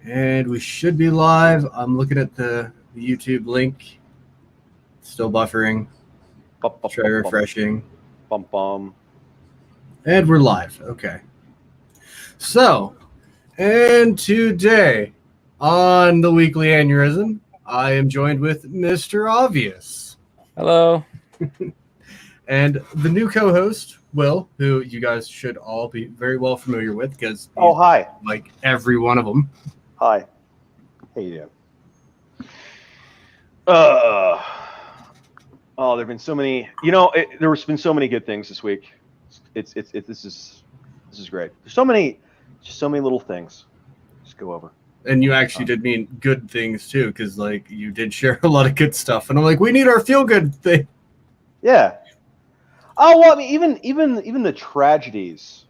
And we should be live. I'm looking at the YouTube link. Still buffering. Bum, bum, Try bum, refreshing. Bum, bum. And we're live. Okay. So, and today on the Weekly Aneurysm, I am joined with Mr. Obvious. Hello. And the new co-host, Will, who you guys should all be very well familiar with because Oh, hi. like every one of them. Hi. How you doing? Oh, there've been so many. There's been so many good things this week. This is great. There's so many little things. Just go over. And you actually did mean good things too, because like you did share a lot of good stuff, and I'm like, we need our feel good thing. Yeah. Oh well, I mean, even the tragedies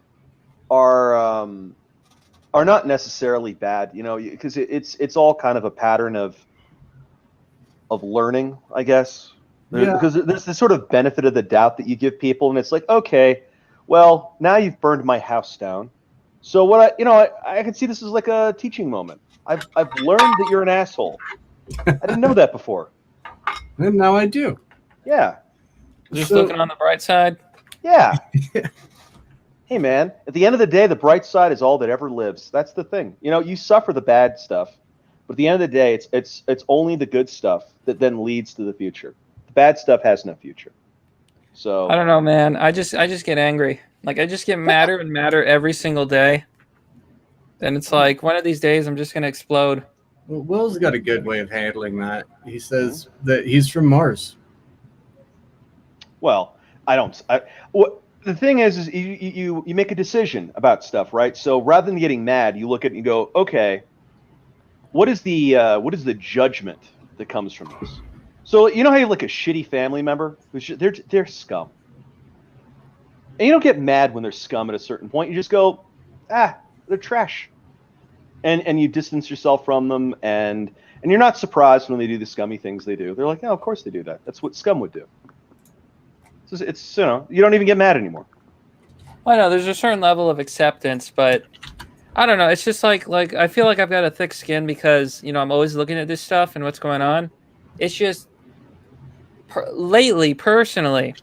are not necessarily bad, because it's all kind of a pattern of learning, I guess. Yeah. Because there's this sort of benefit of the doubt that you give people, and it's like, okay, well, now you've burned my house down, so what I can see this as like a teaching moment. I've learned that you're an asshole. I didn't know that before. And now I do. Yeah. Just looking on the bright side. Yeah. Hey, man, at the end of the day, the bright side is all that ever lives. That's the thing. You suffer the bad stuff, but at the end of the day, it's only the good stuff that then leads to the future. The bad stuff has no future. So I don't know, man. I just get angry. Like I just get madder and madder every single day. And it's like one of these days I'm just gonna explode. Well, Will's got a good way of handling that. He says that he's from Mars. Well, the thing is you make a decision about stuff, right? So rather than getting mad, you look at it and you go, okay, what is the judgment that comes from this? So you know how you like a shitty family member? They're scum. And you don't get mad when they're scum at a certain point. You just go, they're trash. And you distance yourself from them, and you're not surprised when they do the scummy things they do. They're like, of course they do that. That's what scum would do. It's you don't even get mad anymore. I know there's a certain level of acceptance, but I don't know. It's just like I feel like I've got a thick skin because I'm always looking at this stuff and what's going on. It's just lately, personally,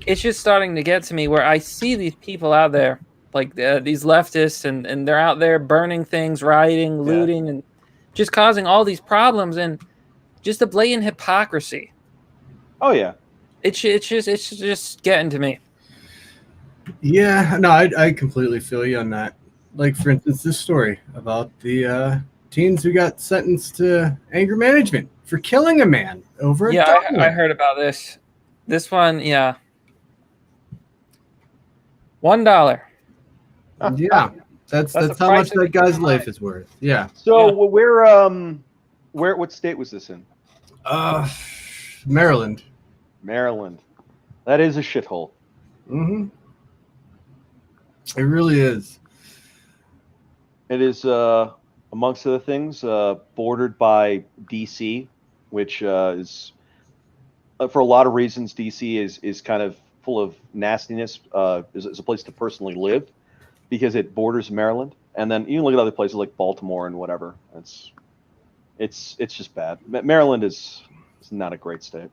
it's just starting to get to me where I see these people out there, like these leftists, and they're out there burning things, rioting, looting, and just causing all these problems and just a blatant hypocrisy. Oh yeah. It's just getting to me. Yeah, no, I completely feel you on that. Like, for instance, this story about the teens who got sentenced to anger management for killing a man over a dollar. I heard about this. This one, yeah. $1. Yeah, that's how much that guy's life is worth. Yeah. So what state was this in? Maryland. Maryland. That is a shithole. Mm-hmm. It really is. It is, amongst other things, bordered by D.C., which is, for a lot of reasons, D.C. is kind of full of nastiness. Is a place to personally live because it borders Maryland. And then you can look at other places like Baltimore and whatever. It's just bad. Maryland is not a great state.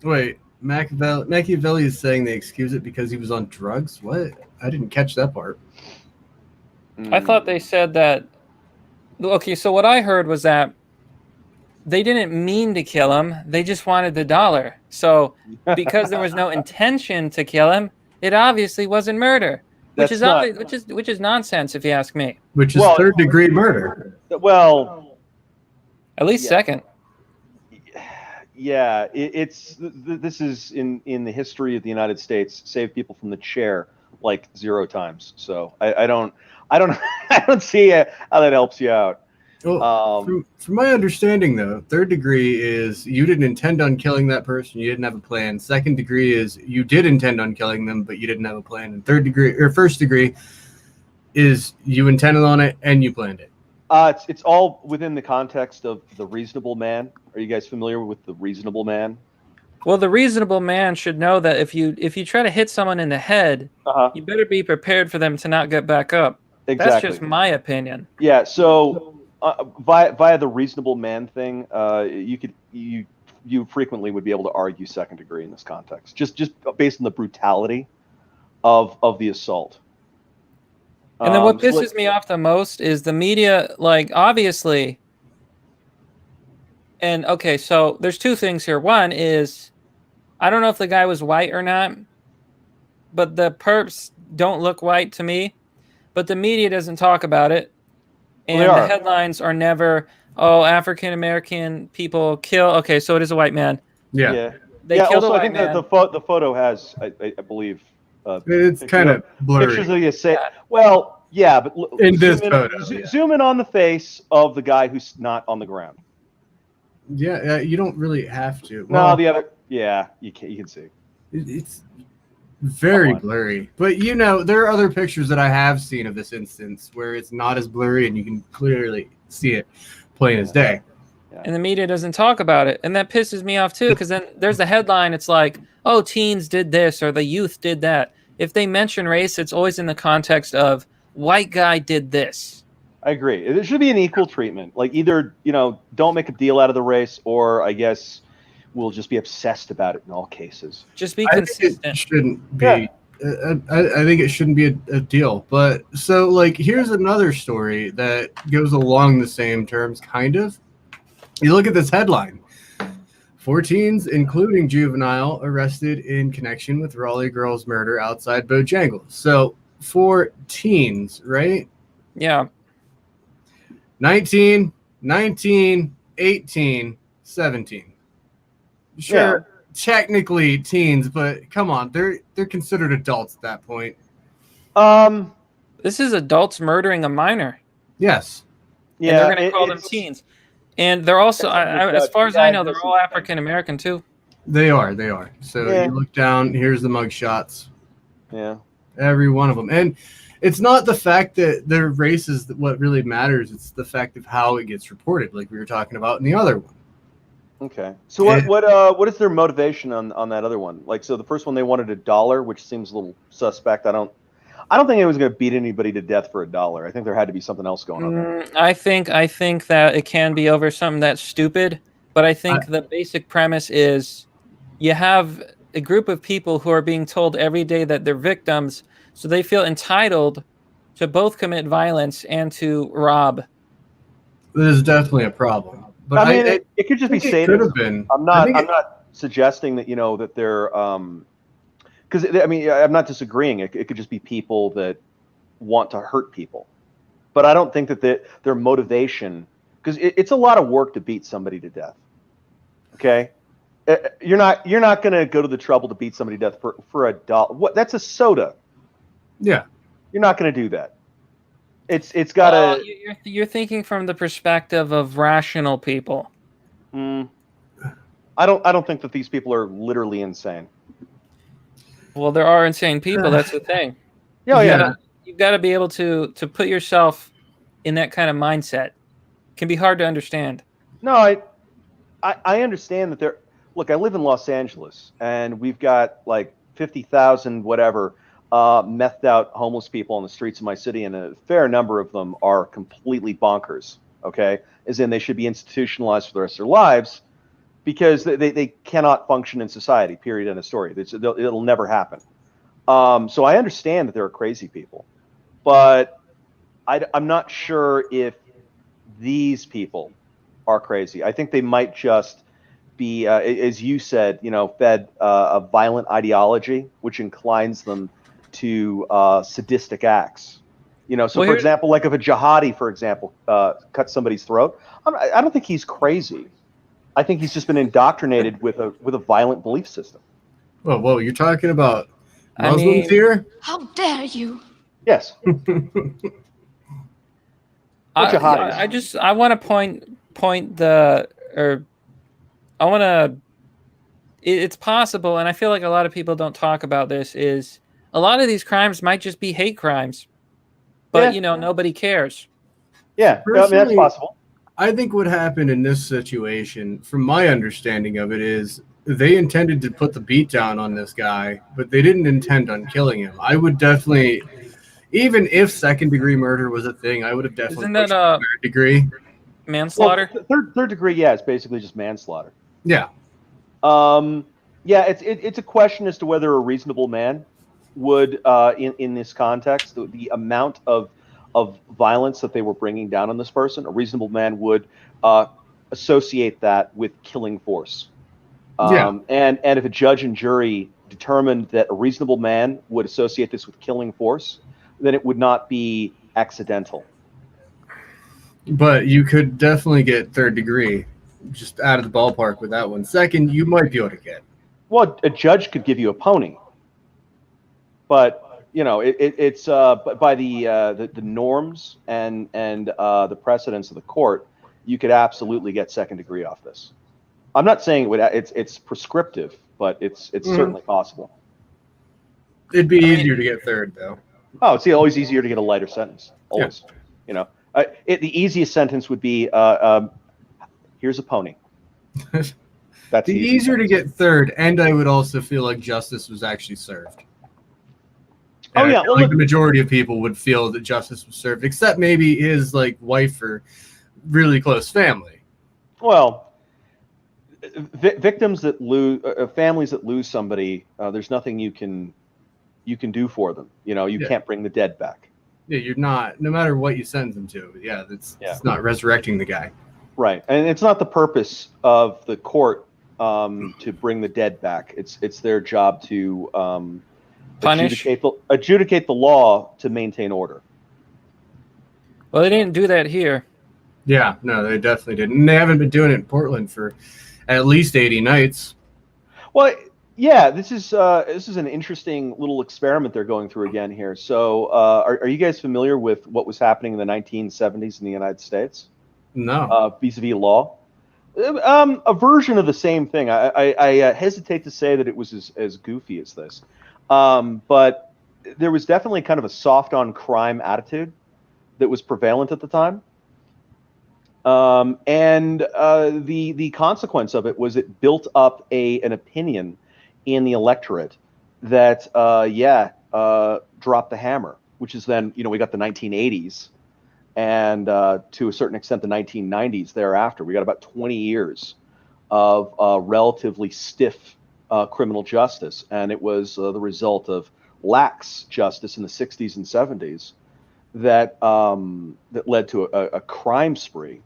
Wait, Machiavelli is saying they excuse it because he was on drugs? What? I didn't catch that part. I thought they said that. Okay, so what I heard was that they didn't mean to kill him; they just wanted the dollar. So, because there was no intention to kill him, it obviously wasn't murder, which is nonsense, if you ask me. Which is third-degree murder. Well, at least second. Yeah, this is in the history of the United States, saved people from the chair like 0 times. So I don't see how that helps you out. Well, from my understanding, though, third degree is you didn't intend on killing that person, you didn't have a plan. Second degree is you did intend on killing them, but you didn't have a plan. And first degree is you intended on it and you planned it. It's all within the context of the reasonable man. Are you guys familiar with the reasonable man? Well, the reasonable man should know that if you try to hit someone in the head, you better be prepared for them to not get back up. Exactly. That's just my opinion. Yeah. So via the reasonable man thing, you frequently would be able to argue second degree in this context, just based on the brutality of the assault. And then what pisses me off the most is the media, like, obviously. And okay, so there's two things here. One is, I don't know if the guy was white or not, but the perps don't look white to me. But the media doesn't talk about it. And the headlines are never, oh, African American people kill. Okay, so it is a white man. Yeah. They killed also, a white I think man. the photo has, I believe, it's kind of blurry. Pictures of the assailant. Well, yeah, but in this photo, zoom in on the face of the guy who's not on the ground. Yeah, you don't really have to. Well, no, the other, yeah, you can see. It's very blurry, but there are other pictures that I have seen of this instance where it's not as blurry and you can clearly see it plain as day. And the media doesn't talk about it, and that pisses me off too, because then there's the headline. It's like, oh, teens did this or the youth did that. If they mention race, it's always in the context of white guy did this. I agree. There should be an equal treatment. Like either, don't make a deal out of the race, or I guess we'll just be obsessed about it in all cases. Just be consistent. It shouldn't be. Yeah. I think it shouldn't be a deal. But so, like, here's another story that goes along the same terms, kind of. You look at this headline. 4 teens, including juvenile, arrested in connection with Raleigh girls' murder outside Bojangles. So 4 teens, right? Yeah. 19, 18, 17. Sure, technically teens, but come on, they're considered adults at that point. This is adults murdering a minor. Yes. Yeah, and they're going to call them teens. And they're also, as far as I know, they're all African American too. They are. So you look down, here's the mug shots. Yeah. Every one of them. And it's not the fact that their race is what really matters. It's the fact of how it gets reported, like we were talking about in the other one. Okay. So what is their motivation on that other one? Like, so the first one, they wanted $1, which seems a little suspect. I don't think it was going to beat anybody to death for $1. I think there had to be something else going on there. I think that it can be over something that's stupid, but I think the basic premise is you have a group of people who are being told every day that they're victims, so they feel entitled to both commit violence and to rob. There's definitely a problem. But I mean, it could just be sadism. Could have been. I'm not suggesting that that they're because I mean, I'm not disagreeing. It could just be people that want to hurt people, but I don't think that their motivation, because it's a lot of work to beat somebody to death. Okay, you're not going to go to the trouble to beat somebody to death for $1. What? That's a soda. Yeah, you're not going to do that. It's got to. You're thinking from the perspective of rational people. I don't think that these people are literally insane. Well, there are insane people. That's the thing. Yeah. You've got to be able to put yourself in that kind of mindset. It can be hard to understand. No, I understand that there. Look, I live in Los Angeles, and we've got like 50,000 whatever methed out homeless people on the streets of my city, and a fair number of them are completely bonkers. Okay, as in they should be institutionalized for the rest of their lives, because they cannot function in society, period, end of story. It'll never happen. So I understand that there are crazy people, but I'm not sure if these people are crazy. I think they might just be, as you said, fed a violent ideology, which inclines them to sadistic acts. For example, like if a jihadi, for example, cuts somebody's throat, I don't think he's crazy. I think he's just been indoctrinated with a violent belief system. Whoa, you're talking about Muslims here? How dare you? Yes. I want to it's possible, and I feel like a lot of people don't talk about this, is a lot of these crimes might just be hate crimes, but nobody cares. Yeah, I mean, that's possible. I think what happened in this situation, from my understanding of it, is they intended to put the beat down on this guy, but they didn't intend on killing him. I would definitely, even if second-degree murder was a thing, I would have definitely pushed third degree. manslaughter. Well, third degree, yeah, it's basically just manslaughter. Yeah. Yeah, it's a question as to whether a reasonable man would, in this context, the amount of violence that they were bringing down on this person, a reasonable man would associate that with killing force. Yeah. And if a judge and jury determined that a reasonable man would associate this with killing force, then it would not be accidental. But you could definitely get third degree, just out of the ballpark with that one. Second, you might be able to get. Well, a judge could give you a pony, but you know it's by the norms and the precedents of the court, you could absolutely get second degree off this. I'm not saying it would. It's prescriptive, but it's certainly possible. It'd be easier to get third, though. Oh, it's always easier to get a lighter sentence. Always, you know. The easiest sentence would be, "Here's a pony." That's the easier to get third, and I would also feel like justice was actually served. And I feel like the majority of people would feel that justice was served, except maybe his wife or really close family. Well, victims that lose, families that lose somebody, there's nothing you can do for them. You know, you can't bring the dead back. Yeah, you're not. No matter what you sentence them to, it's not resurrecting the guy. Right, and it's not the purpose of the court to bring the dead back. It's their job to adjudicate the law to maintain order. Well, they didn't do that here. Yeah, no, they definitely didn't. And they haven't been doing it in Portland for at least 80 nights. Well, yeah, this is an interesting little experiment they're going through again here. So, are you guys familiar with what was happening in the 1970s in the United States? No. Vis-a-vis law? A version of the same thing. I hesitate to say that it was as goofy as this. But there was definitely kind of a soft on crime attitude that was prevalent at the time. And the consequence of it was it built up an opinion in the electorate that, drop the hammer, which is then, we got the 1980s and to a certain extent the 1990s thereafter. We got about 20 years of relatively stiff criminal justice, and it was the result of lax justice in the 60s and 70s that led to a crime spree.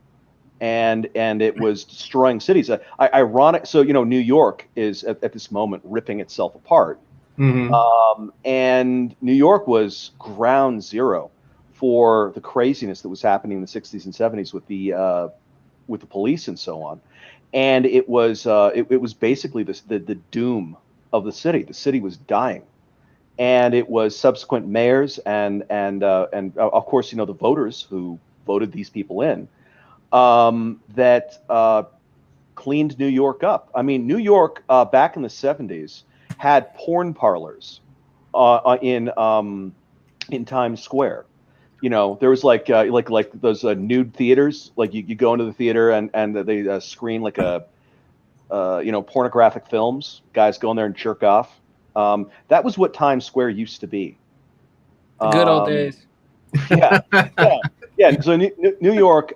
And it was destroying cities. Ironic. So, New York is at this moment ripping itself apart. Mm-hmm. And New York was ground zero for the craziness that was happening in the 60s and 70s with the police and so on. And it was basically the doom of the city. The city was dying. And it was subsequent mayors and of course, the voters who voted these people in, that cleaned New York up. I mean, New York back in the 70s had porn parlors in Times Square. There was like those nude theaters. Like you go into the theater and they screen like a pornographic films. Guys go in there and jerk off. That was what Times Square used to be. The good old days. Yeah. So New York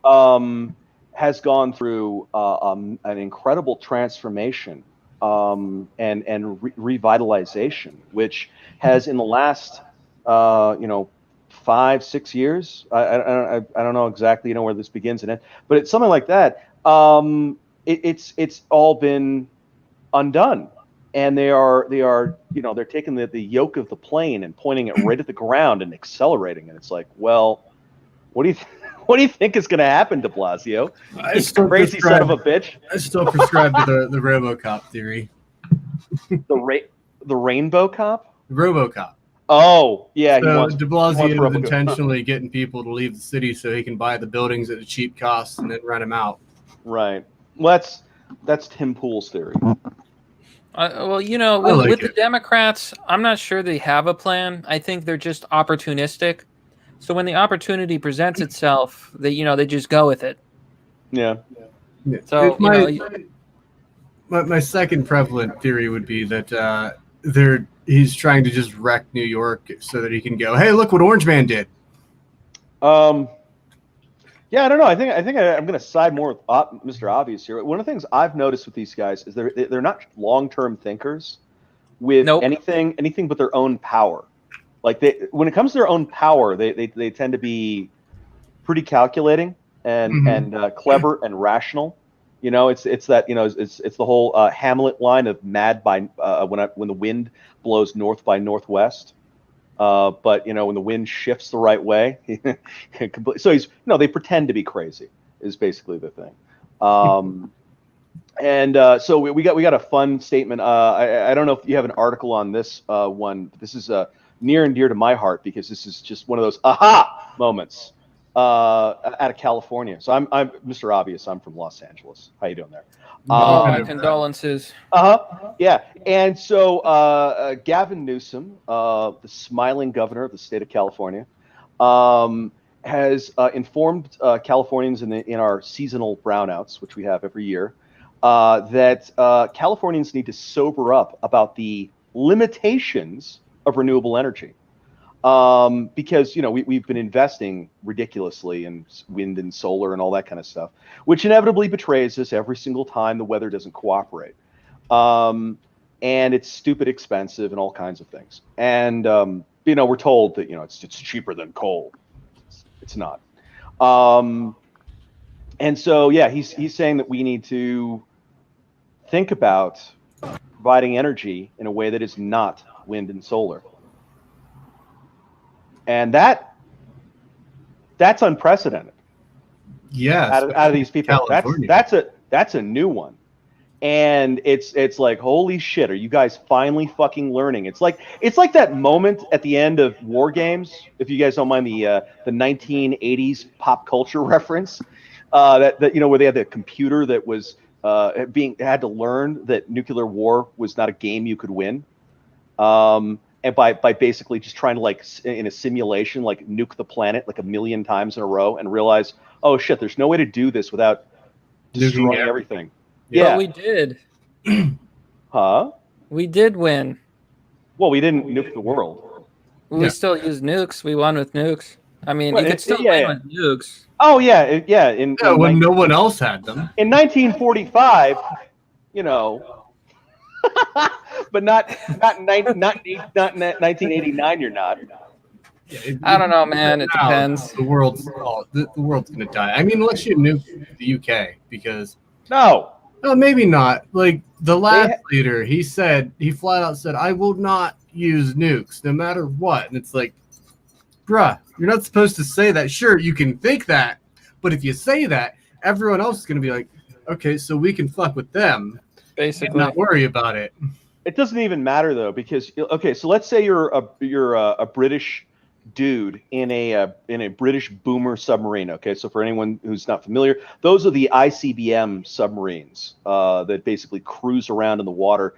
has gone through an incredible transformation and revitalization, which has in the last 5-6 years. I don't know exactly where this begins and ends, but it's something like that. It's all been undone. And they're taking the yoke of the plane and pointing it right at the ground and accelerating. And it's like, well, what do you think is going to happen, De Blasio? Crazy son of a bitch. I still prescribe to the RoboCop theory. The Rainbow Cop? The RoboCop. Oh, yeah. So De Blasio is intentionally getting people to leave the city so he can buy the buildings at a cheap cost and then rent them out. Right. Well, that's Tim Pool's theory. With the Democrats, I'm not sure they have a plan. I think they're just opportunistic. So when the opportunity presents itself, they just go with it. Yeah. So my second prevalent theory would be that he's trying to just wreck New York so that he can go, hey, look what Orange Man did. Yeah, Yeah, I don't know. I'm going to side more with Mr. Obvious here. One of the things I've noticed with these guys is they're not long-term thinkers with Nope. anything but their own power. Like when it comes to their own power, they tend to be pretty calculating and clever and rational. You know, it's that, you know, it's the whole Hamlet line of mad by when the wind blows north by northwest. But you know, when the wind shifts the right way, so they pretend to be crazy is basically the thing. So we got a fun statement. I don't know if you have an article on this one. This is near and dear to my heart because this is just one of those aha moments out of California. So I'm Mr. Obvious. I'm from Los Angeles. How you doing there? My condolences. Yeah. And so Gavin Newsom, the smiling governor of the state of California, has informed Californians in our seasonal brownouts, which we have every year, that Californians need to sober up about the limitations of renewable energy. Because, you know, we've been investing ridiculously in wind and solar and all that kind of stuff, which inevitably betrays us every single time the weather doesn't cooperate. And it's stupid expensive and all kinds of things. And, you know, we're told that, you know, it's cheaper than coal. It's not. And so, yeah, he's saying that we need to think about providing energy in a way that is not wind and solar. And that's unprecedented. Yeah, out of these people, that's a new one, and it's like, holy shit, are you guys finally fucking learning? It's like that moment at the end of War Games, if you guys don't mind the 1980s pop culture reference, that you know, where they had the computer that was had to learn that nuclear war was not a game you could win. And by basically just trying to, like, in a simulation, like, nuke the planet like 1,000,000 times in a row and realize, oh shit, there's no way to do this without destroying everything. Yeah, But we did. Huh? We did win. Well, we didn't nuke the world. We still use nukes. We won with nukes. I mean, Well, you could still win with nukes. Oh yeah, yeah. When no one else had them. In 1945, you know. But not 1989. You're not. I don't know, man. It depends. The world's gonna die. I mean, unless you nuke the UK, because no, maybe not. Like the last leader, he flat out said, "I will not use nukes, no matter what." And it's like, bruh, you're not supposed to say that. Sure, you can think that, but if you say that, everyone else is gonna be like, okay, so we can fuck with them. Basically, and not worry about it. It doesn't even matter though, because okay, so let's say you're a British dude in a British boomer submarine. Okay, so for anyone who's not familiar, those are the ICBM submarines that basically cruise around in the water,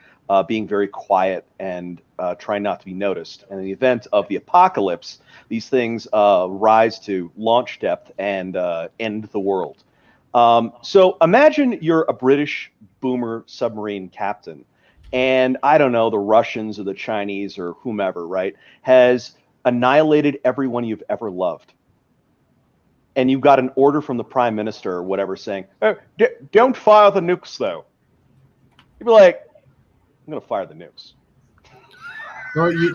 being very quiet and trying not to be noticed. And in the event of the apocalypse, these things rise to launch depth and end the world. So imagine you're a British boomer submarine captain, and I don't know, the Russians or the Chinese or whomever, right, has annihilated everyone you've ever loved. And you've got an order from the prime minister or whatever saying, oh, don't fire the nukes, though. You'd be like, I'm going to fire the nukes. Well, you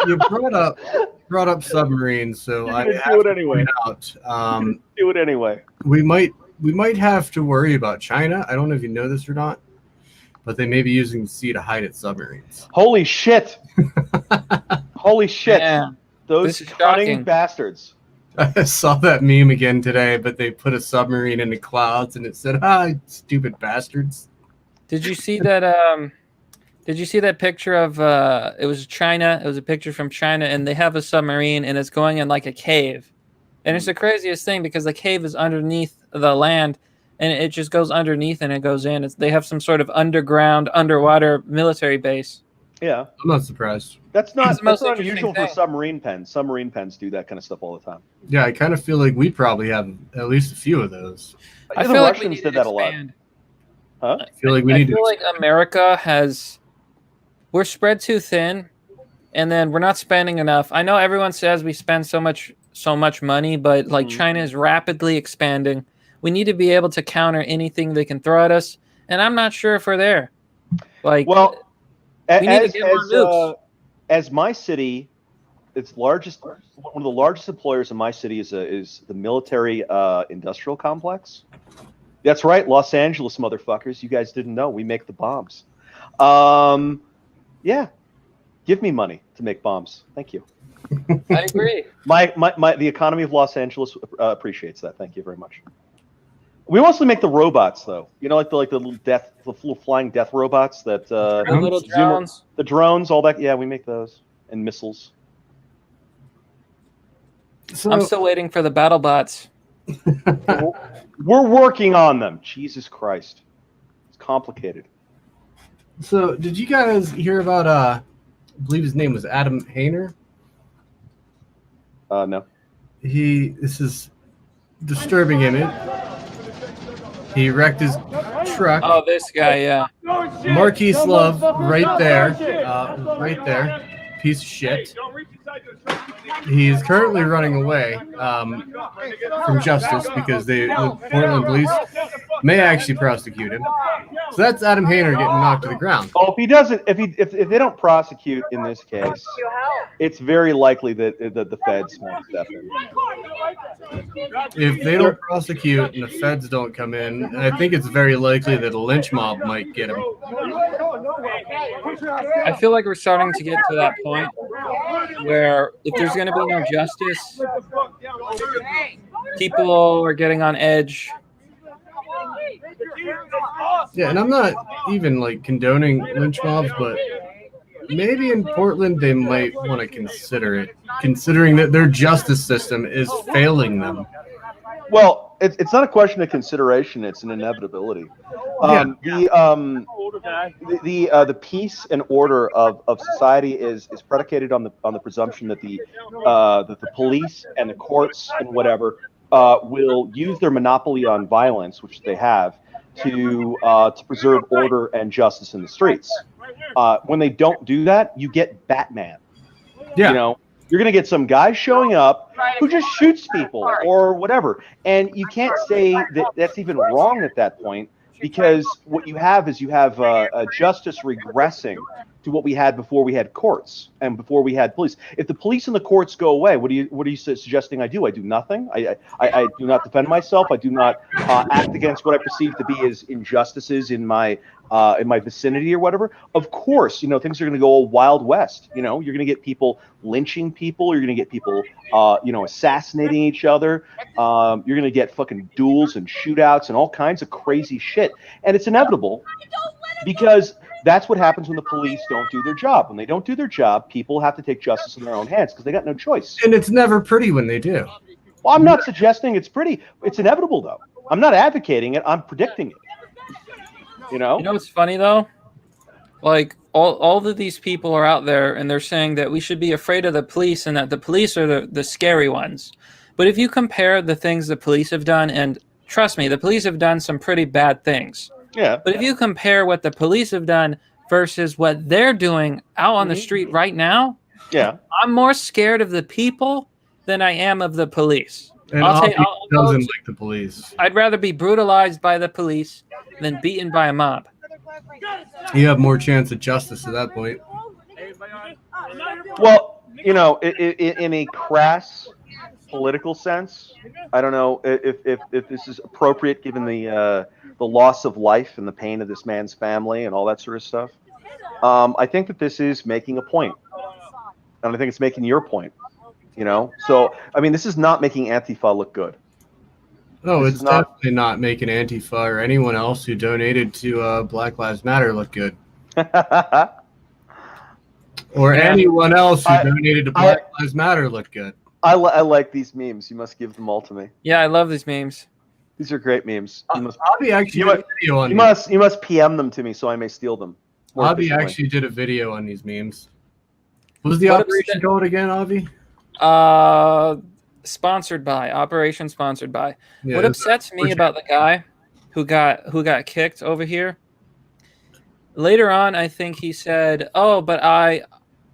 brought up submarines, so I have do it to anyway. point out, Do it anyway. We might have to worry about China. I don't know if you know this or not, but they may be using the sea to hide its submarines. Holy shit! Holy shit! Yeah. Those cunning bastards. I saw that meme again today, but they put a submarine in the clouds and it said, stupid bastards. Did you see that? Did you see that picture of? It was China. It was a picture from China, and they have a submarine, and it's going in like a cave, and it's the craziest thing because the cave is underneath the land, and it just goes underneath and it goes in. They have some sort of underwater military base. Yeah, I'm not surprised. That's not unusual for submarine pens. Submarine pens do that kind of stuff all the time. Yeah, I kind of feel like we probably have at least a few of those. I feel the Russians did that a lot. Huh? I feel like like America has. We're spread too thin, and then we're not spending enough. I know everyone says we spend so much money, but like China is rapidly expanding. We need to be able to counter anything they can throw at us, and I'm not sure if we're there. Like, Well, we need to get more nukes. as my city, its largest, one of the largest employers in my city is the military industrial complex. That's right, Los Angeles motherfuckers. You guys didn't know we make the bombs. Yeah, give me money to make bombs. Thank you. I agree. The economy of Los Angeles appreciates that. Thank you very much. We mostly make the robots, though. You know, like the little flying death robots that The little drones. the drones, all that. Yeah, we make those and missiles. So, I'm still waiting for the battle bots. We're working on them. Jesus Christ, it's complicated. so did you guys hear about? I believe his name was Adam Hayner. No. This is disturbing image. He wrecked his truck. Oh, this guy, yeah. Marquise Love, right there, piece of shit. He is currently running away from justice because the Portland police may actually prosecute him. So that's Adam Hayner getting knocked to the ground. Oh, if he doesn't, if they don't prosecute in this case, it's very likely that the feds won't step in. If they don't prosecute and the feds don't come in, I think it's very likely that a lynch mob might get him. I feel like we're starting to get to that point where if there's going to be no justice, people are getting on edge. Yeah, and I'm not even like condoning lynch mobs, but maybe in Portland they might want to consider it, considering that their justice system is failing them. Well, it's not a question of consideration; it's an inevitability. The peace and order of society is predicated on the presumption that the police and the courts and whatever will use their monopoly on violence, which they have, to preserve order and justice in the streets. When they don't do that, you get Batman. Yeah. You know, you're going to get some guy showing up who just shoots people or whatever. And you can't say that that's even wrong at that point, because what you have is justice regressing to what we had before we had courts and before we had police. If the police and the courts go away, what are you suggesting I do? I do nothing. I do not defend myself. I do not act against what I perceive to be as injustices in my vicinity or whatever. Of course, things are going to go all Wild West. You're going to get people lynching people. You're going to get people, assassinating each other. You're going to get fucking duels and shootouts and all kinds of crazy shit. And it's inevitable because that's what happens when the police don't do their job. When they don't do their job, people have to take justice in their own hands because they got no choice. And it's never pretty when they do. Well, I'm not suggesting it's pretty. It's inevitable, though. I'm not advocating it. I'm predicting it. You know what's funny, though? Like, all of these people are out there, and they're saying that we should be afraid of the police and that the police are the scary ones. But if you compare the things the police have done, and trust me, the police have done some pretty bad things. Yeah. But if you compare what the police have done versus what they're doing out on the street right now, yeah, I'm more scared of the people than I am of the police. And doesn't like the police. I'd rather be brutalized by the police than beaten by a mob. You have more chance of justice at that point. Well, in a crass political sense, I don't know if this is appropriate given the loss of life and the pain of this man's family and all that sort of stuff. I think that this is making a point, and I think it's making your point. So I mean, this is not making Antifa look good. No, it's definitely not making Antifa or anyone else who donated to Black Lives Matter look good. Or anyone else who donated to Black Lives Matter look good. I like these memes. You must give them all to me. Yeah, I love these memes. These are great memes. Abby actually did a video on these. You must PM them to me so I may steal them. Abby actually did a video on these memes. What was the operation called again, Avi? Sponsored by Operation Sponsored by. Yeah, what upsets me about the guy who got kicked over here? Later on, I think he said, "Oh, but I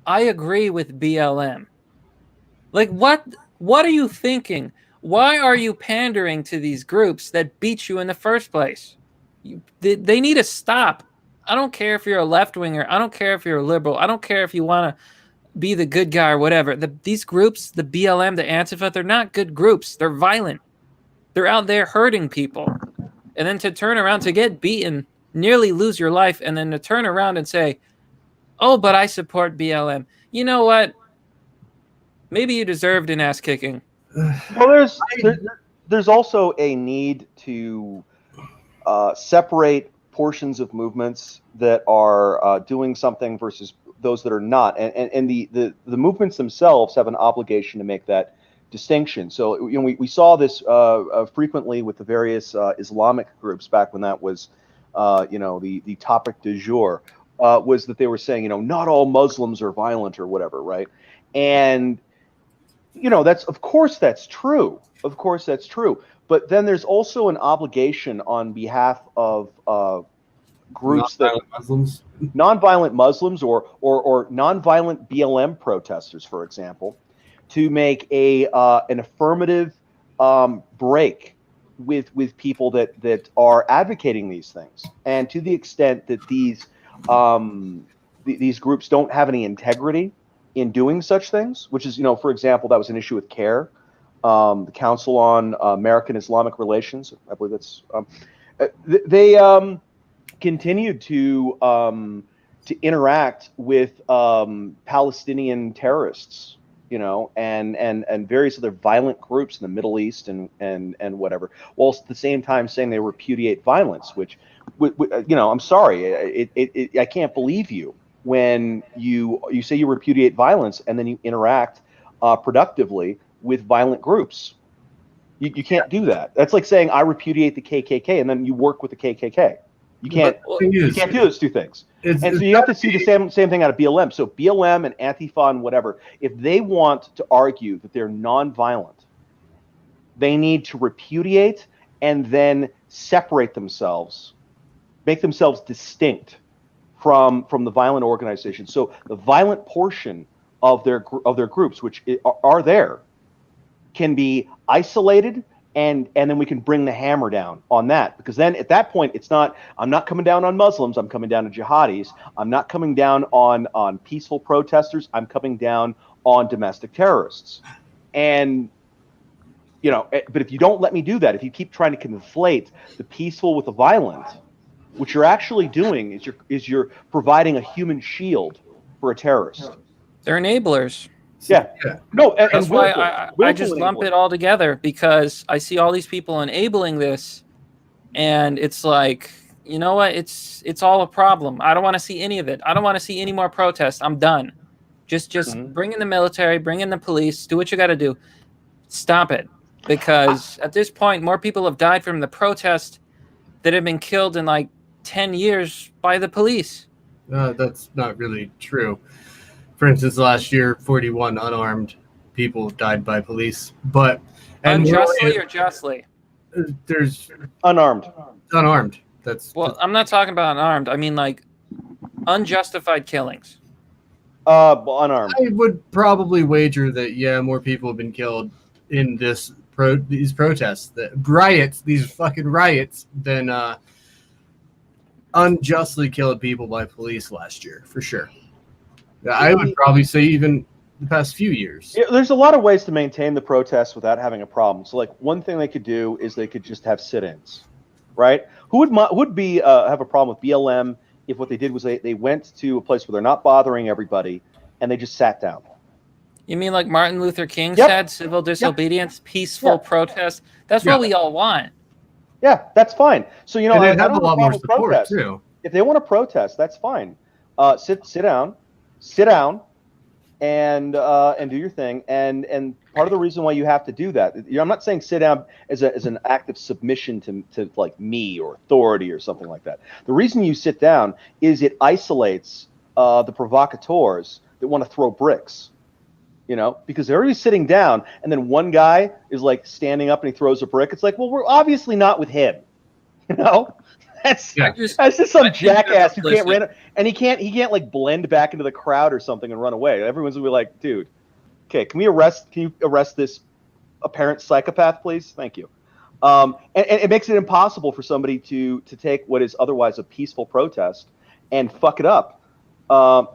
agree with BLM." Like, what are you thinking? Why are you pandering to these groups that beat you in the first place? They need to stop. I don't care if you're a left winger. I don't care if you're a liberal. I don't care if you want to be the good guy or whatever. These groups, the BLM, the Antifa, they're not good groups. They're violent. They're out there hurting people. And then to turn around to get beaten, nearly lose your life, and then to turn around and say, oh, but I support BLM. You know what? Maybe you deserved an ass kicking. Well, there's also a need to separate portions of movements that are doing something versus those that are not, and the movements themselves have an obligation to make that distinction. So we saw this frequently with the various Islamic groups back when that was the topic du jour, was that they were saying not all Muslims are violent or whatever, right? And that's of course that's true. Of course that's true. But then there's also an obligation on behalf of groups non-violent Muslims or non-violent BLM protesters, for example, to make an affirmative break with people that are advocating these things. And to the extent that these groups don't have any integrity in doing such things, which is, for example, that was an issue with CARE, the Council on American Islamic Relations. I believe that's they continued to interact with Palestinian terrorists, and various other violent groups in the Middle East and whatever, whilst at the same time saying they repudiate violence. Which, I'm sorry, I can't believe you when you say you repudiate violence and then you interact productively with violent groups. You can't do that. That's like saying I repudiate the KKK and then you work with the KKK. You can't do those two things. And so you have to see the same thing out of BLM. So BLM and Antifa and whatever, if they want to argue that they're nonviolent, they need to repudiate and then separate themselves, make themselves distinct from the violent organization. So the violent portion of their groups, which are there, can be isolated, and then we can bring the hammer down on that. Because then at that point, I'm not coming down on Muslims, I'm coming down on jihadis. I'm not coming down on peaceful protesters, I'm coming down on domestic terrorists. And but if you don't let me do that, if you keep trying to conflate the peaceful with the violent, what you're actually doing is you're providing a human shield for a terrorist. They're enablers. Yeah. No, that's why I just lump it all together, because I see all these people enabling this, and it's like, you know what? It's all a problem. I don't want to see any of it. I don't want to see any more protests. I'm done. Just bring in the military, bring in the police, do what you got to do. Stop it. Because at this point, more people have died from the protest that have been killed in like 10 years by the police. That's not really true. For instance, last year, 41 unarmed people died by police. But unjustly or justly? There's unarmed. Unarmed. I'm not talking about unarmed. I mean like unjustified killings. Unarmed. I would probably wager that more people have been killed in these protests, these fucking riots, than unjustly killed people by police last year, for sure. I would probably say even the past few years. Yeah, there's a lot of ways to maintain the protests without having a problem. So, like, one thing they could do is they could just have sit-ins, right? Who would have a problem with BLM if what they did was they went to a place where they're not bothering everybody and they just sat down? You mean like Martin Luther King said, civil disobedience, peaceful protest? That's what we all want. Yeah, that's fine. So, I have a lot more support too. If they want to protest, that's fine. Sit down, and do your thing. And part of the reason why you have to do that, I'm not saying sit down as an act of submission to like me or authority or something like that. The reason you sit down is it isolates the provocateurs that want to throw bricks. Because they're already sitting down, and then one guy is like standing up and he throws a brick. It's like, well, we're obviously not with him. That's just some jackass who can't run, and he can't like blend back into the crowd or something and run away. Everyone's gonna be like, dude, okay, can you arrest this apparent psychopath, please? Thank you. And it makes it impossible for somebody to take what is otherwise a peaceful protest and fuck it up.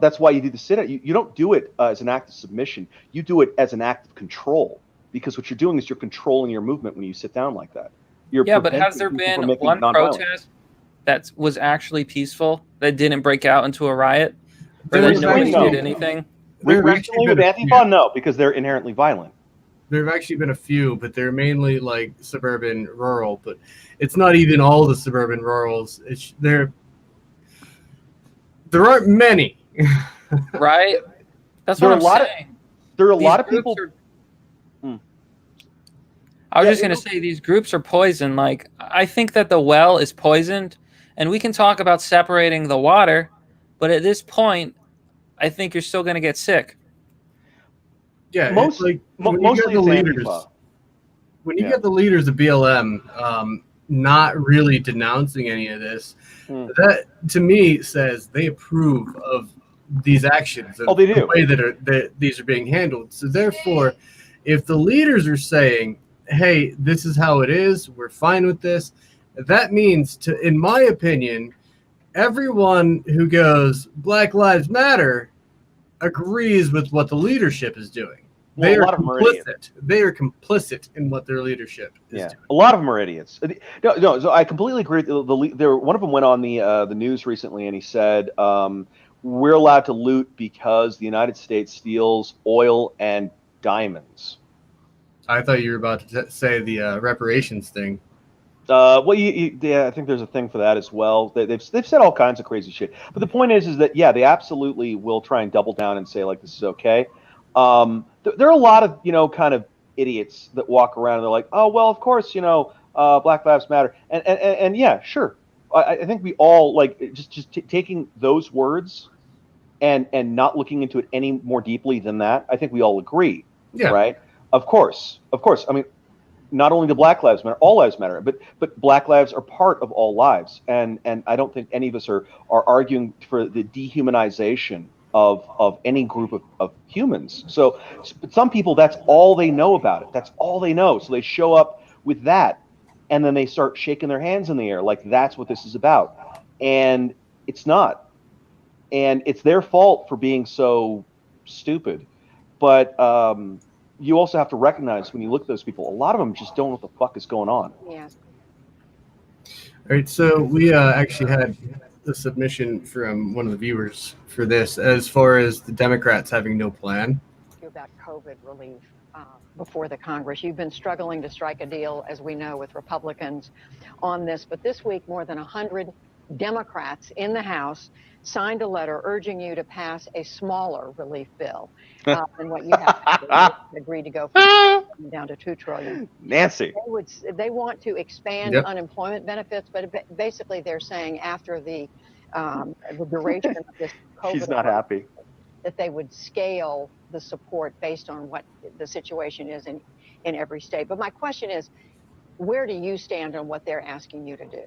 That's why you do the sit-out. You don't do it as an act of submission. You do it as an act of control, because what you're doing is you're controlling your movement when you sit down like that. But has there been one protest that was actually peaceful that didn't break out into a riot, or that nobody did anything? Recently with Antifa, no, because they're inherently violent. There have actually been a few, but they're mainly like suburban, rural. But it's not even all the suburban rurals. There aren't many. Right? That's what I'm saying. There are a lot of people. I was just going to say, these groups are poison. Like, I think that the well is poisoned, and we can talk about separating the water, but at this point, I think you're still going to get sick. Yeah, it's like when you get the leaders, get the leaders of BLM not really denouncing any of this, that to me says they approve of these actions. And they do. The way that these are being handled. So therefore, if the leaders are saying, hey, this is how it is, we're fine with this, that means, in my opinion, everyone who goes Black Lives Matter agrees with what the leadership is doing. They are complicit. They are complicit in what their leadership is doing. A lot of them are idiots. No. So I completely agree. One of them went on the news recently, and he said, "We're allowed to loot because the United States steals oil and diamonds." I thought you were about to say the reparations thing. I think there's a thing for that as well. They've said all kinds of crazy shit. But the point is that they absolutely will try and double down and say like this is okay. There are a lot of kind of idiots that walk around and they're like, oh well, of course Black Lives Matter, and yeah, sure. I think we all like just taking those words and not looking into it any more deeply than that. I think we all agree, right? Of course. I mean, not only do Black Lives Matter, all lives matter, but Black lives are part of all lives, and I don't think any of us are arguing for the dehumanization of any group of humans. So, but some people, that's all they know about it. That's all they know. So they show up with that, and then they start shaking their hands in the air like that's what this is about, and it's not, and it's their fault for being so stupid, but. You also have to recognize when you look at those people, a lot of them just don't know what the fuck is going on. Yeah. All right, so we actually had a submission from one of the viewers for this, as far as the Democrats having no plan. About COVID relief before the Congress. You've been struggling to strike a deal, as we know, with Republicans on this, but this week more than 100 Democrats in the House signed a letter urging you to pass a smaller relief bill than what you have agreed to go from down to $2 trillion. Nancy. They want to expand unemployment benefits, but basically they're saying after the duration of this COVID, she's not happy, that they would scale the support based on what the situation is in every state. But my question is, where do you stand on what they're asking you to do?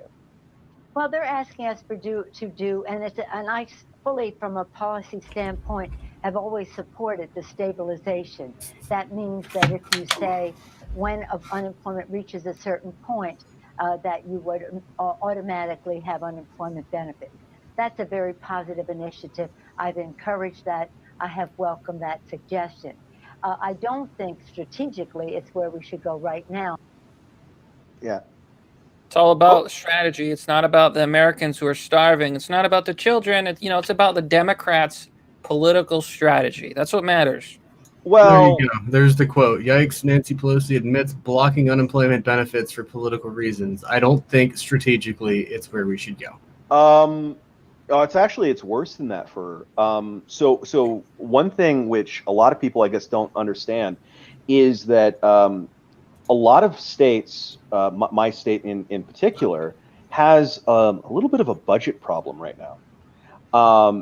Well, they're asking us to do, and I fully, from a policy standpoint, have always supported the stabilization. That means that if you say when unemployment reaches a certain point, that you would automatically have unemployment benefits. That's a very positive initiative. I've encouraged that. I have welcomed that suggestion. I don't think strategically it's where we should go right now. Yeah. It's all about strategy. It's not about the Americans who are starving. It's not about the children. It's about the Democrats' political strategy. That's what matters. Well, there you go. There's the quote. Yikes, Nancy Pelosi admits blocking unemployment benefits for political reasons. I don't think strategically it's where we should go. It's worse than that for so one thing which a lot of people I guess don't understand is that a lot of states, my state in particular, has a little bit of a budget problem right now.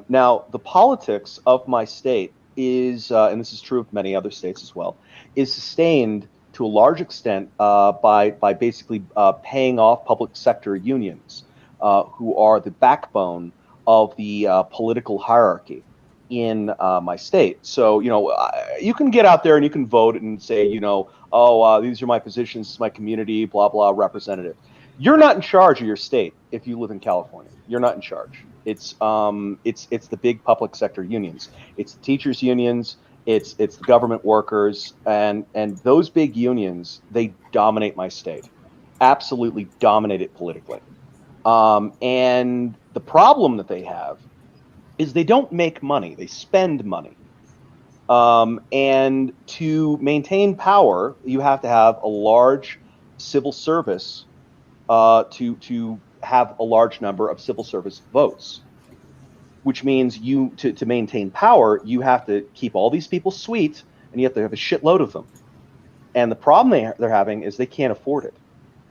Now, the politics of my state is, and this is true of many other states as well, is sustained to a large extent by basically paying off public sector unions, who are the backbone of the political hierarchy in my state. So, you can get out there and you can vote and say, these are my positions, this is my community, blah blah, representative. You're not in charge of your state if you live in California. You're not in charge. It's the big public sector unions. It's the teachers unions. It's the government workers, and those big unions, they dominate my state, absolutely dominate it politically. And the problem that they have is they don't make money; they spend money. And to maintain power, you have to have a large civil service to have a large number of civil service votes, which means to maintain power, you have to keep all these people sweet, and you have to have a shitload of them. And the problem they're having is they can't afford it,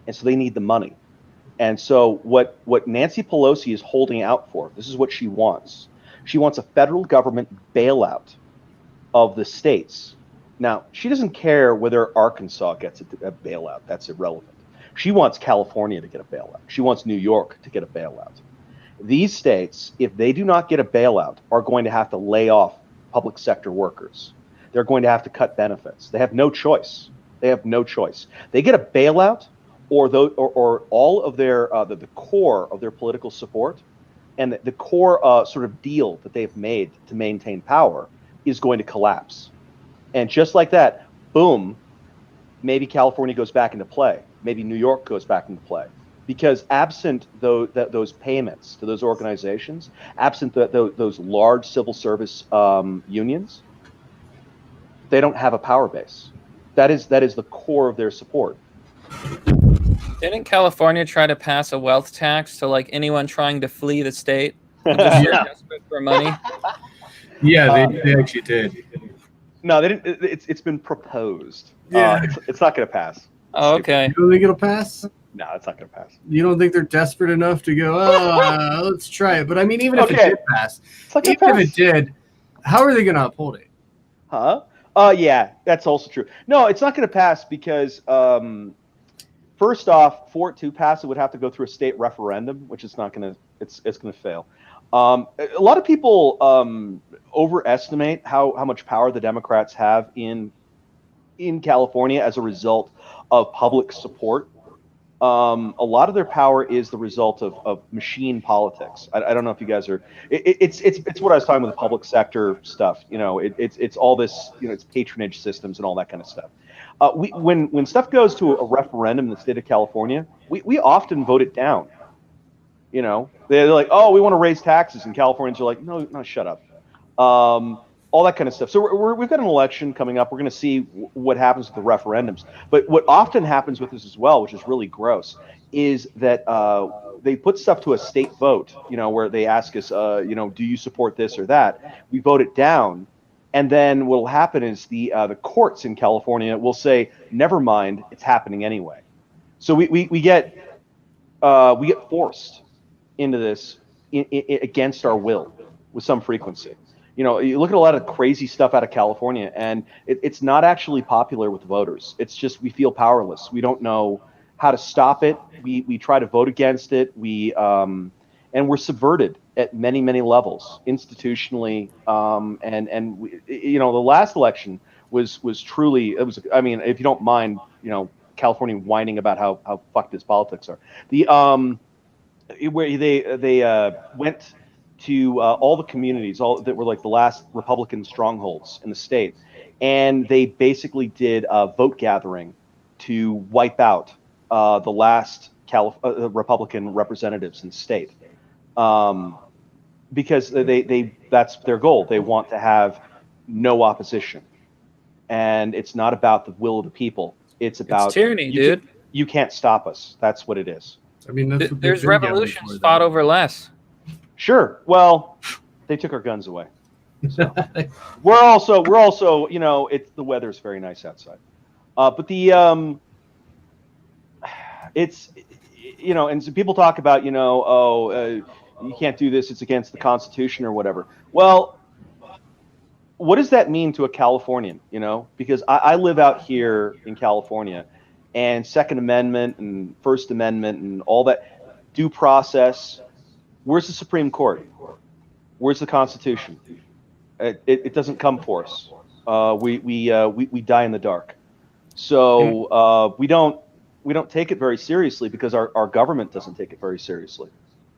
and so they need the money. And so what Nancy Pelosi is holding out for, this is what she wants. She wants a federal government bailout of the states. Now, she doesn't care whether Arkansas gets a bailout. That's irrelevant. She wants California to get a bailout. She wants New York to get a bailout. These states, if they do not get a bailout, are going to have to lay off public sector workers. They're going to have to cut benefits. They have no choice. They have no choice. They get a bailout, or all of their the core of their political support and the core sort of deal that they've made to maintain power is going to collapse. And just like that, boom, maybe California goes back into play. Maybe New York goes back into play. Because absent those payments to those organizations, absent those large civil service unions, they don't have a power base. That is the core of their support. Didn't California try to pass a wealth tax to like anyone trying to flee the state? Just desperate for money. Yeah, they actually did. No, they didn't. It's been proposed. Yeah. It's not going to pass. Oh, okay. You don't think it'll pass? No, it's not going to pass. You don't think they're desperate enough to go, let's try it? But I mean, even if it did pass, even if it did, how are they going to uphold it? Huh? Yeah, that's also true. No, it's not going to pass because, first off, for it to pass, it would have to go through a state referendum, which is not going to. It's going to fail. A lot of people overestimate how much power the Democrats have in California as a result of public support. A lot of their power is the result of machine politics. I don't know if you guys are. It's what I was talking about, the public sector stuff. It's all this. It's patronage systems and all that kind of stuff. When stuff goes to a referendum in the state of California, we often vote it down. They're like, oh, we want to raise taxes, and Californians are like, no, shut up. All that kind of stuff. So we've got an election coming up. We're going to see what happens with the referendums. But what often happens with this as well, which is really gross, is that they put stuff to a state vote, where they ask us, do you support this or that? We vote it down. And then what will happen is the courts in California will say, never mind, it's happening anyway. So we get forced into this against our will with some frequency. You look at a lot of crazy stuff out of California, and it's not actually popular with the voters. It's just we feel powerless. We don't know how to stop it. We try to vote against it. And we're subverted at many, many levels, institutionally. And we, the last election was truly, it was. I mean, if you don't mind, California whining about how fucked its politics are. Where they went to all the communities, all that were like the last Republican strongholds in the state, and they basically did vote gathering to wipe out the last Republican representatives in the state, because they that's their goal. They want to have no opposition, and it's not about the will of the people. It's about tyranny, dude. You can't stop us. That's what it is. I mean, there's revolutions fought over less. Sure. Well, they took our guns away. So. we're also, it's the weather's very nice outside. But the it's and so people talk about you can't do this, it's against the Constitution or whatever. Well, what does that mean to a Californian? Because I live out here in California, and Second Amendment and First Amendment and all that due process. Where's the Supreme Court? Where's the Constitution? It doesn't come for us. We die in the dark. So we don't take it very seriously because our government doesn't take it very seriously.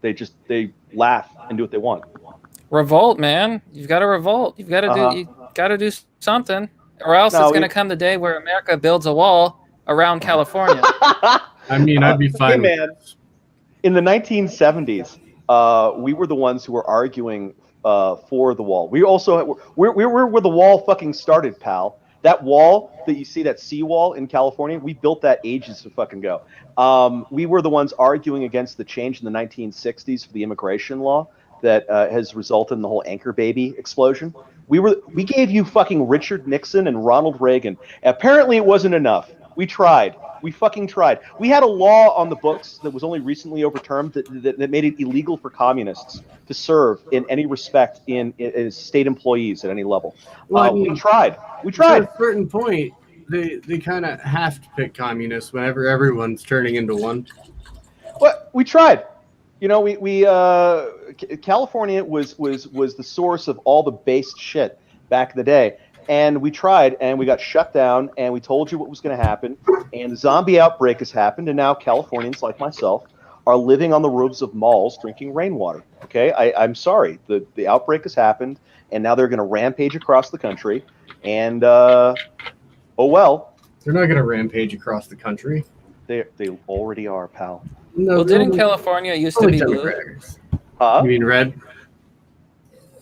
They laugh and do what they want. Revolt, man. You've got to revolt. You've got to do something, or else it's going to come the day where America builds a wall around California. I mean, I'd be fine. Hey, man. In the 1970s, we were the ones who were arguing for the wall. We also we're where the wall fucking started, pal. That wall that you see, that seawall in California, we built that ages to fucking go. We were the ones arguing against the change in the 1960s for the immigration law that has resulted in the whole anchor baby explosion. We gave you fucking Richard Nixon and Ronald Reagan. Apparently it wasn't enough. We tried. We fucking tried. We had a law on the books that was only recently overturned that made it illegal for communists to serve in any respect as state employees at any level. Well, we tried. We tried. At a certain point, they kind of have to pick communists whenever everyone's turning into one. Well, we tried. You know, California was the source of all the based shit back in the day. And we tried, and we got shut down, and we told you what was going to happen, and the zombie outbreak has happened, and now Californians like myself are living on the roofs of malls drinking rainwater. Okay, I'm sorry. The outbreak has happened, and now they're going to rampage across the country, and oh well. They're not going to rampage across the country. They already are, pal. No, well, didn't California used to be blue? You mean red?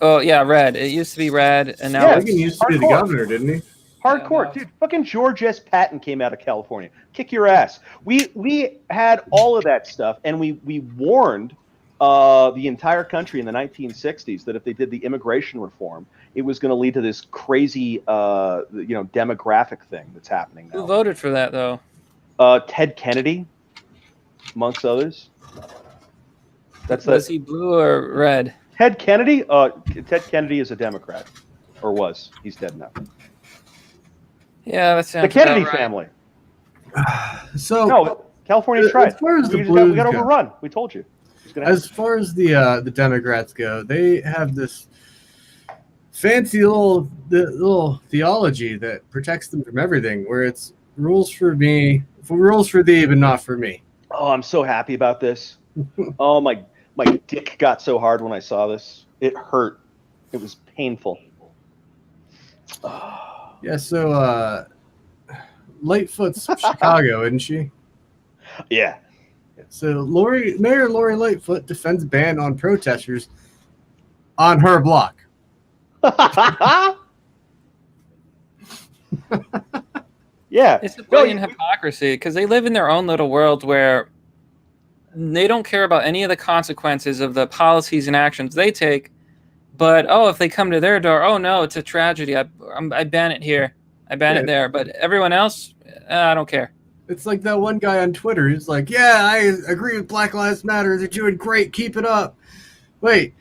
Oh yeah, red. It used to be red, and now Reagan used to be the governor, didn't he? Hardcore, dude. Fucking George S. Patton came out of California. Kick your ass. We had all of that stuff, and we warned the entire country in the 1960s that if they did the immigration reform, it was going to lead to this crazy, demographic thing that's happening now. Who voted for that though? Ted Kennedy, amongst others. Was he blue or red? Ted Kennedy? Ted Kennedy is a Democrat, or was. He's dead now. Yeah, that sounds the Kennedy right. family. So no, California tried. As far as we got overrun. We told you. As far as the Democrats go, they have this fancy little theology that protects them from everything, where it's rules for me, rules for thee, but not for me. Oh, I'm so happy about this. Oh my dick got so hard when I saw this. It hurt. It was painful. Yeah, so Lightfoot's Chicago, isn't she? Yeah. So Mayor Lori Lightfoot defends ban on protesters on her block. Yeah. It's a blatant hypocrisy because they live in their own little world where they don't care about any of the consequences of the policies and actions they take. But, if they come to their door, oh, no, it's a tragedy. I ban it here. I ban it there. But everyone else, I don't care. It's like that one guy on Twitter who's like, yeah, I agree with Black Lives Matter. They're doing great. Keep it up. Wait,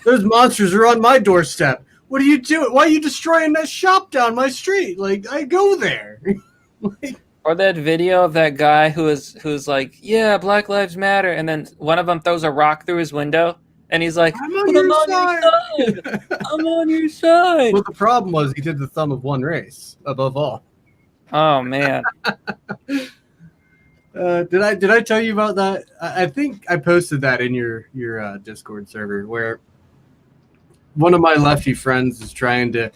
those monsters are on my doorstep. What are you doing? Why are you destroying that shop down my street? Like, I go there. Or that video of that guy who's like, yeah, Black Lives Matter. And then one of them throws a rock through his window. And he's like, I'm on your side. I'm on your side. Well, the problem was he did the thumb of one race above all. Oh, man. Did I tell you about that? I think I posted that in your Discord server where one of my lefty friends is trying to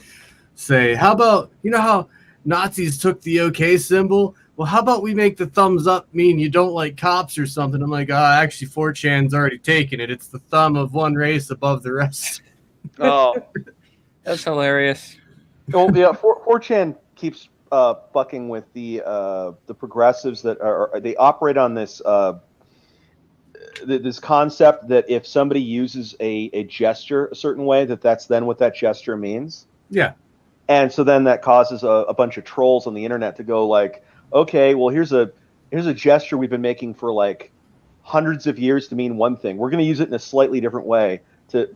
say, how about, how Nazis took the OK symbol? Well, how about we make the thumbs up mean you don't like cops or something? I'm like, actually, 4chan's already taken it. It's the thumb of one race above the rest. Oh, that's hilarious. Well, yeah, 4chan keeps fucking with the progressives that they operate on this this concept that if somebody uses a gesture a certain way, that's then what that gesture means. Yeah. And so then that causes a bunch of trolls on the internet to go like, okay, well, here's a gesture we've been making for like hundreds of years to mean one thing. We're going to use it in a slightly different way to,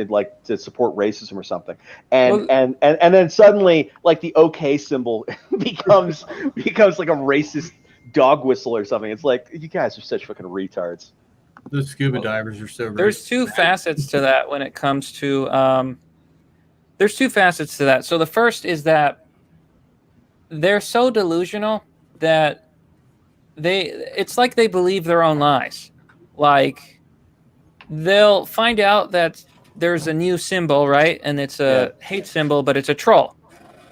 like to support racism or something. And then suddenly like the OK symbol becomes like a racist dog whistle or something. It's like, you guys are such fucking retards. Those scuba divers are so great. There's two facets to that when it comes to there's two facets to that. So the first is that they're so delusional that it's like they believe their own lies. Like, they'll find out that there's a new symbol, right? And it's a hate symbol, but it's a troll.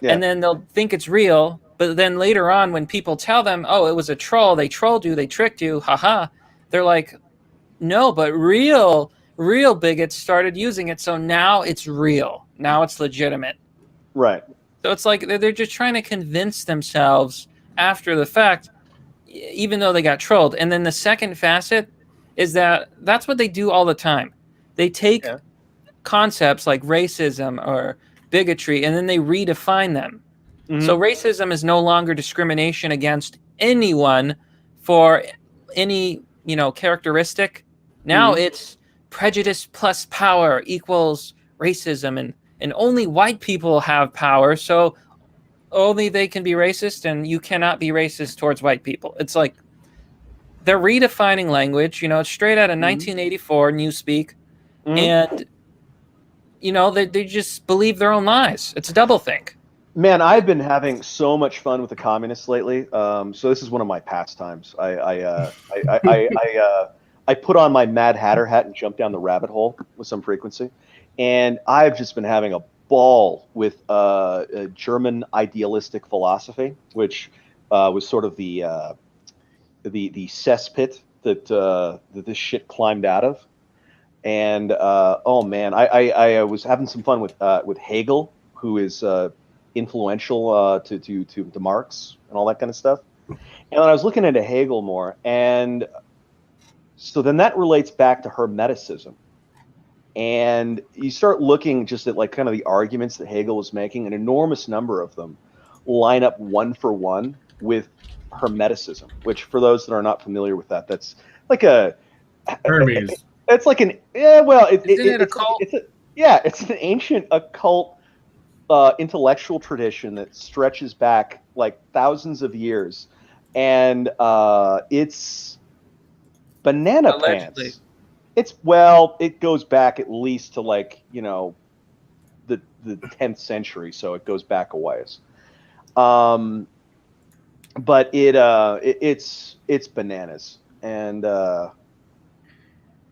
Yeah. And then they'll think it's real. But then later on, when people tell them, oh, it was a troll, they trolled you, they tricked you, haha, they're like, no, but real bigots started using it. So now it's real. Now it's legitimate. Right. So it's like they're just trying to convince themselves after the fact, even though they got trolled. And then the second facet is that that's what they do all the time. They take concepts like racism or bigotry, and then they redefine them. Mm-hmm. So racism is no longer discrimination against anyone for any, characteristic. Now it's prejudice plus power equals racism, and only white people have power, so only they can be racist, and you cannot be racist towards white people. It's like they're redefining language. It's straight out of 1984 Newspeak, and they just believe their own lies. It's a doublethink. Man, I've been having so much fun with the communists lately. So this is one of my pastimes. I put on my Mad Hatter hat and jump down the rabbit hole with some frequency, and I've just been having a ball with German idealistic philosophy, which was sort of the cesspit that this shit climbed out of. And oh man, I was having some fun with Hegel, who is influential to Marx and all that kind of stuff. And then I was looking into Hegel more, and so then that relates back to Hermeticism. And you start looking just at like kind of the arguments that Hegel was making, an enormous number of them line up one for one with Hermeticism, which for those that are not familiar with that, that's like a Hermes. It's like an it a cult? It's an ancient occult intellectual tradition that stretches back like thousands of years, and it's banana Allegedly. pants. It goes back at least to like the 10th century, so it goes back a ways. But it's bananas, and so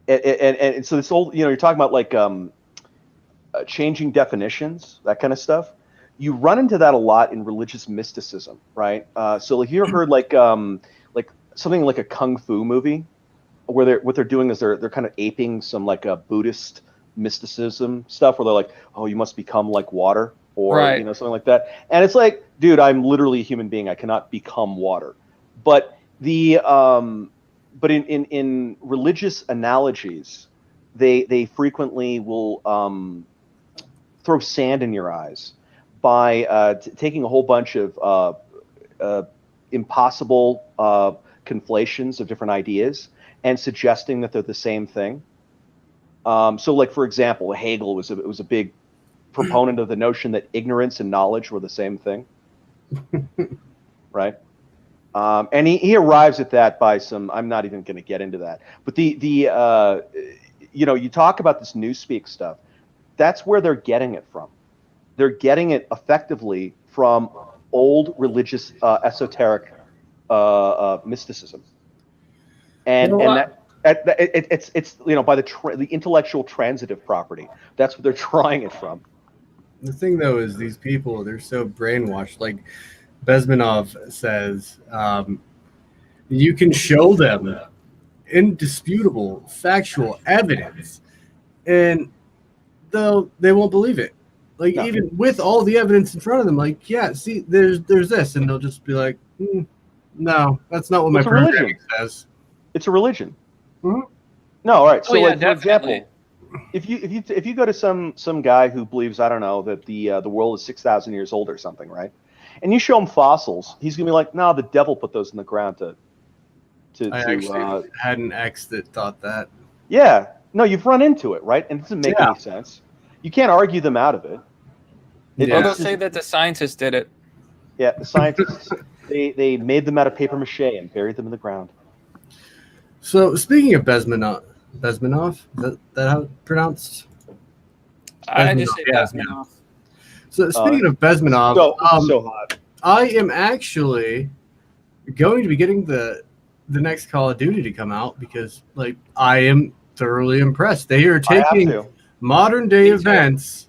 this whole you're talking about like changing definitions, that kind of stuff. You run into that a lot in religious mysticism, right? So like you ever heard like something like a kung fu movie, where what they're doing is they're kind of aping some like a Buddhist mysticism stuff, where they're like, oh, you must become like water, or something like that. And it's like, dude, I'm literally a human being. I cannot become water. But but in religious analogies, they frequently will throw sand in your eyes by taking a whole bunch of impossible conflations of different ideas and suggesting that they're the same thing. So, like for example, Hegel was a big proponent of the notion that ignorance and knowledge were the same thing, right? And he arrives at that by some. I'm not even going to get into that. But you talk about this Newspeak stuff. That's where they're getting it from. They're getting it effectively from old religious esoteric mysticism, and it's by the intellectual transitive property. That's what they're drawing it from. The thing though is these people, they're so brainwashed. Like Bezmenov says, you can show them indisputable factual evidence, and they won't believe it. Like even with all the evidence in front of them, like see, there's this, and they'll just be like, no, that's not what my program says. It's a religion. Mm-hmm. No, all right. So, like, for definitely. example, if you go to some guy who believes, I don't know, that the world is 6,000 years old or something, right? And you show him fossils, he's gonna be like, no, the devil put those in the ground I actually had an ex that thought that. Yeah. No, you've run into it, right? And it doesn't make any sense. You can't argue them out of it. They'll say that the scientists did it. Yeah, the scientists, they made them out of paper mache and buried them in the ground. So speaking of Bezmenov, is that how it's pronounced? I just say Bezmenov. So speaking of Bezmenov, so hot. I am actually going to be getting the next Call of Duty to come out because like I am thoroughly impressed. They are taking modern day events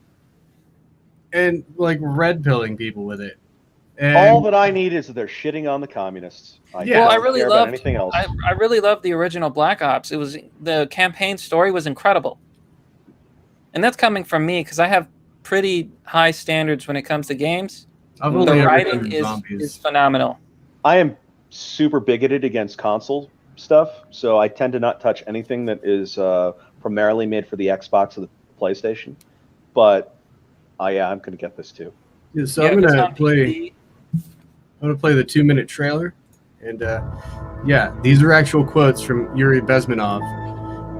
and like red pilling people with it. And all that I need is that they're shitting on the communists. I really care about anything else. I really loved the original Black Ops. It was the campaign story was incredible, and that's coming from me because I have pretty high standards when it comes to games. I've The only ever writing done is phenomenal. I am super bigoted against console stuff, so I tend to not touch anything that is primarily made for the Xbox or the PlayStation. But I'm going to get this too. Yeah, so I'm gonna play. I'm gonna play the 2-minute trailer, and yeah, these are actual quotes from Yuri Bezmenov,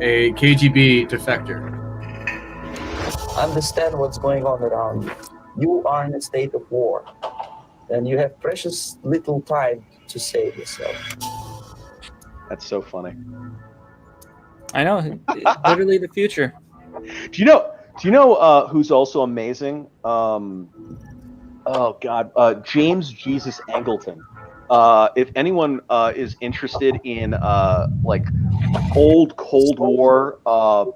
a KGB defector. Understand what's going on around you. You are in a state of war, and you have precious little time to save yourself. That's so funny. I know, literally the future. Do you know who's also amazing? Oh God, James Jesus Angleton. If anyone is interested in like old Cold War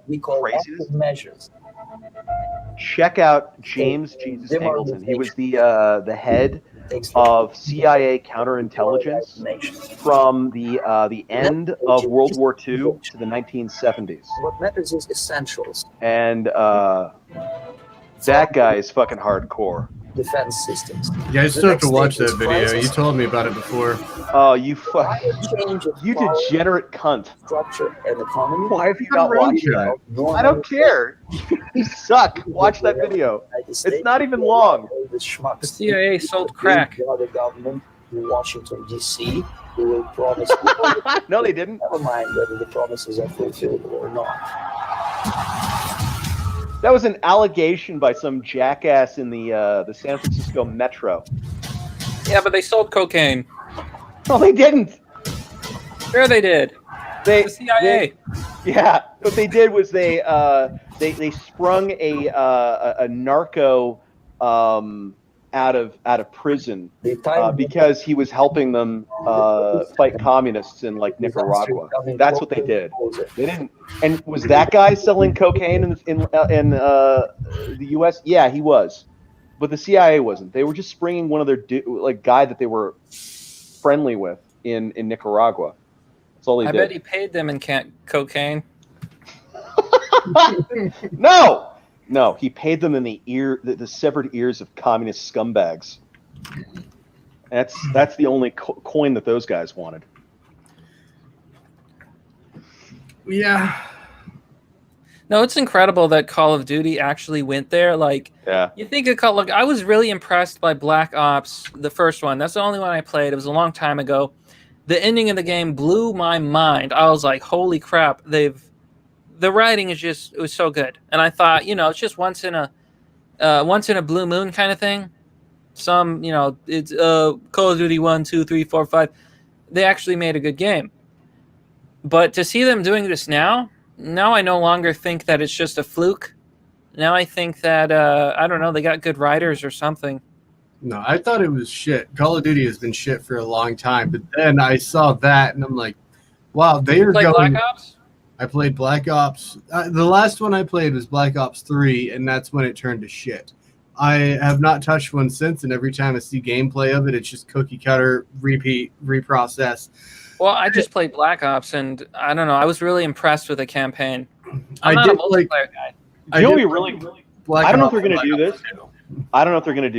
we call craziness, measures. check out James Jesus Angleton. He was the head of CIA counterintelligence from the end of World War II to the 1970s. What matters is essentials. And that guy is fucking hardcore. Defense systems. Yeah, I still have to watch that video. You told me about it before. Oh, you degenerate cunt! Structure and economy. Why have you not watched that? I don't care. You suck. Watch that video. It's not even long. The CIA sold crack. The other government in Washington D.C. who will promise. No, they didn't. Never mind whether the promises are fulfilled or not. That was an allegation by some jackass in the San Francisco Metro. Yeah, but they sold cocaine. No, they didn't. Sure, they did. The CIA. Yeah, what they did was they sprung a narco out of prison because he was helping them fight communists in like Nicaragua. That's what they did. They didn't. And was that guy selling cocaine in the U.S.? Yeah, he was, but the CIA wasn't. They were just springing one of their guy that they were friendly with in Nicaragua. That's all they did. I bet he paid them in cocaine. No, he paid them in the severed ears of communist scumbags. That's the only coin that those guys wanted. Yeah. No, it's incredible that Call of Duty actually went there. Like, yeah. You think of Look, I was really impressed by Black Ops, the first one. That's the only one I played. It was a long time ago. The ending of the game blew my mind. I was like, holy crap, the writing it was so good. And I thought, it's just once in a blue moon kind of thing. It's Call of Duty 1, 2, 3, 4, 5. They actually made a good game. But to see them doing this now I no longer think that it's just a fluke. Now I think that, I don't know, they got good writers or something. No, I thought it was shit. Call of Duty has been shit for a long time. But then I saw that and I'm like, wow, they are going... Black Ops? I played Black Ops. The last one I played was Black Ops 3, and that's when it turned to shit. I have not touched one since, and every time I see gameplay of it, it's just cookie cutter, repeat, reprocess. Well, I just played Black Ops, and I don't know. I was really impressed with the campaign. I'm not a multiplayer guy. I don't know if they're going to do this. I don't know if they're going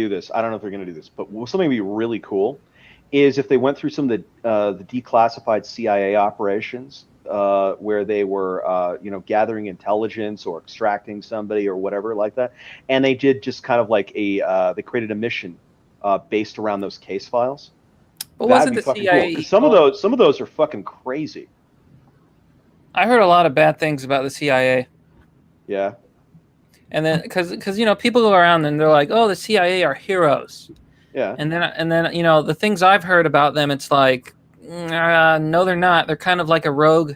to do this. But something would be really cool is if they went through some of the declassified CIA operations where they were, gathering intelligence or extracting somebody or whatever like that, and they did just kind of like they created a mission based around those case files. But wasn't the CIA? Cool. Some of those are fucking crazy. I heard a lot of bad things about the CIA. Yeah. And then, because people go around and they're like, "Oh, the CIA are heroes." Yeah. And then the things I've heard about them, it's like, no, they're not. They're kind of like a rogue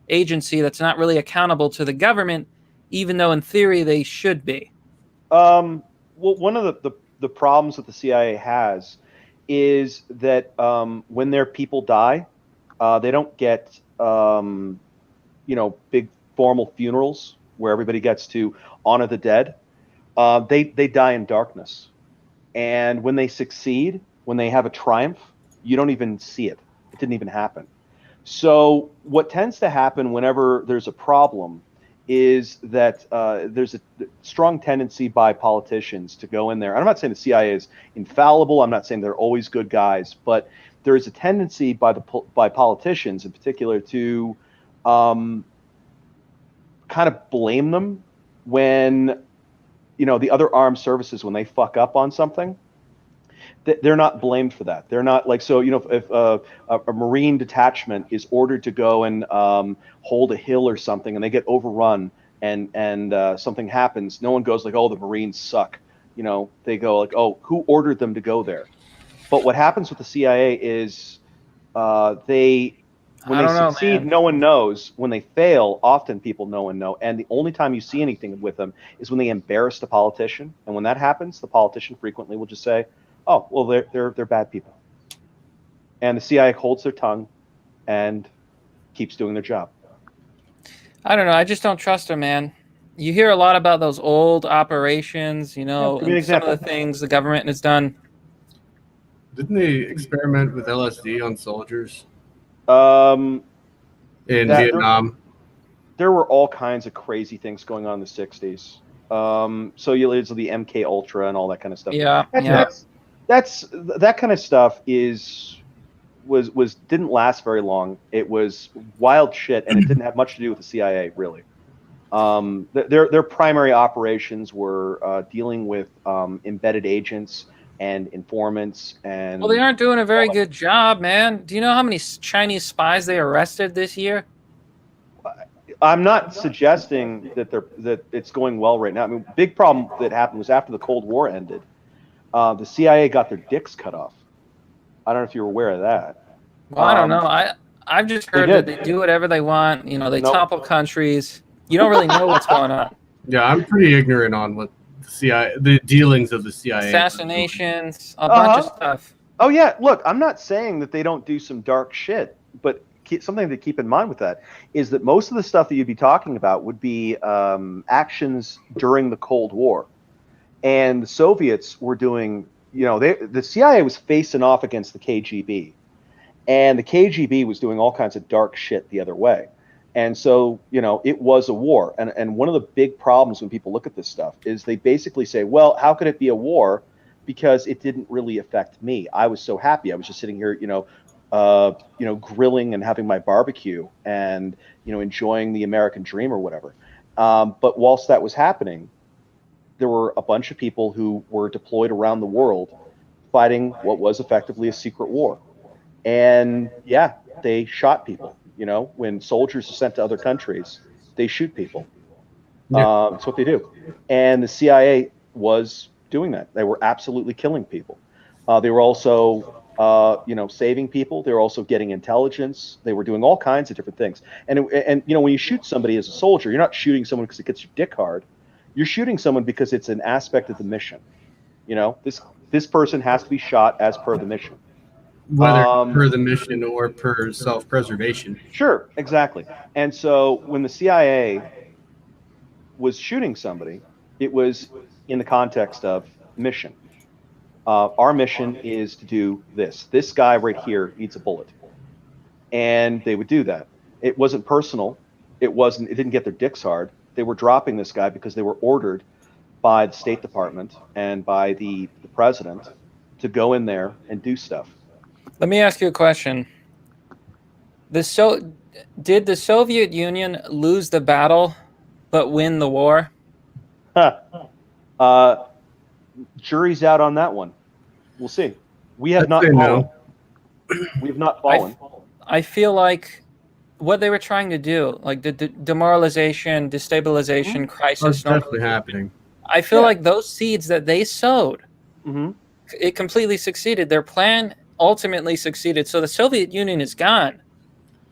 agency that's not really accountable to the government, even though in theory they should be. well, one of the problems that the CIA has is that when their people die, they don't get big formal funerals where everybody gets to honor the dead. They die in darkness, and when they succeed, when they have a triumph, you don't even see it. It didn't even happen. So what tends to happen whenever there's a problem is that there's a strong tendency by politicians to go in there. I'm not saying the CIA is infallible. I'm not saying they're always good guys, but there is a tendency by politicians in particular to kind of blame them when the other armed services, when they fuck up on something. They're not blamed for that. They're not like, so, if a Marine detachment is ordered to go and hold a hill or something and they get overrun and something happens, no one goes like, oh, the Marines suck. They go like, oh, who ordered them to go there? But what happens with the CIA is when they succeed, no one knows. When they fail, often people know and know. And the only time you see anything with them is when they embarrass the politician. And when that happens, the politician frequently will just say, oh, well, they're bad people. And the CIA holds their tongue and keeps doing their job. I don't know. I just don't trust them, man. You hear a lot about those old operations, give me an and some example. of the things the government has done. Didn't they experiment with LSD on soldiers In Vietnam? There were all kinds of crazy things going on in the 60s. So it's the MK Ultra and all that kind of stuff. Yeah, That's that kind of stuff didn't last very long. It was wild shit, and it didn't have much to do with the CIA, really. Their primary operations were dealing with embedded agents and informants, and Well, they aren't doing a very good job, man. Do you know how many Chinese spies they arrested this year? I'm not suggesting that it's going well right now. I mean, big problem that happened was after the Cold War ended. The CIA got their dicks cut off. I don't know if you're aware of that. Well, I don't know. I've just heard that they do whatever they want. They topple countries. You don't really know what's going on. Yeah, I'm pretty ignorant on what the dealings of the CIA. Assassinations, a bunch of stuff. Oh yeah, look, I'm not saying that they don't do some dark shit, but something to keep in mind with that is that most of the stuff that you'd be talking about would be actions during the Cold War. And the Soviets were doing, the CIA was facing off against the KGB. And the KGB was doing all kinds of dark shit the other way. And so, it was a war. And one of the big problems when people look at this stuff is they basically say, well, how could it be a war? Because it didn't really affect me. I was so happy. I was just sitting here, grilling and having my barbecue and, enjoying the American dream or whatever. But whilst that was happening, there were a bunch of people who were deployed around the world fighting what was effectively a secret war. And yeah, they shot people. When soldiers are sent to other countries, they shoot people. Yeah. That's what they do. And the CIA was doing that. They were absolutely killing people. They were also, saving people. They were also getting intelligence. They were doing all kinds of different things. And when you shoot somebody as a soldier, you're not shooting someone because it gets your dick hard. You're shooting someone because it's an aspect of the mission. This person has to be shot as per the mission. Whether per the mission or per self-preservation. Sure, exactly. And so when the CIA was shooting somebody, it was in the context of mission. Our mission is to do this. This guy right here needs a bullet. And they would do that. It wasn't personal. It didn't get their dicks hard. They were dropping this guy because they were ordered by the State Department and by the president to go in there and do stuff. Let me ask you a question. Did the Soviet Union lose the battle but win the war? Jury's out on that one. We'll see. We have not fallen. No. We have not fallen. I feel like what they were trying to do, like the demoralization, destabilization, crisis, that's definitely happening. I feel like those seeds that they sowed, it completely succeeded. Their plan ultimately succeeded. So the Soviet Union is gone,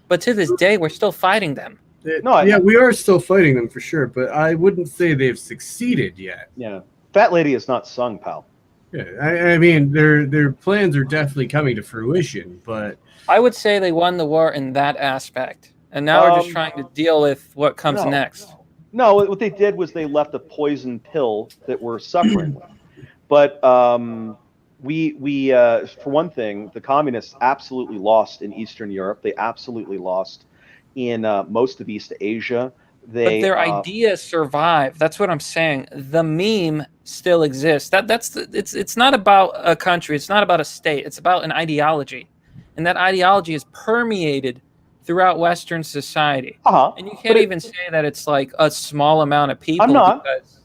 but to this day, we're still fighting them. We are still fighting them for sure, but I wouldn't say they've succeeded yet. Yeah. Fat Lady is not sung, pal. Yeah, I mean, their plans are definitely coming to fruition, but I would say they won the war in that aspect, and now we're just trying to deal with what comes next. No, what they did was they left a poison pill that we're suffering with. But we for one thing, the communists absolutely lost in Eastern Europe. They absolutely lost in most of East Asia. But their ideas survive. That's what I'm saying. The meme still exists. It's not about a country. It's not about a state. It's about an ideology, and that ideology is permeated throughout Western society. And you can't even say that it's like a small amount of people. I'm not. Because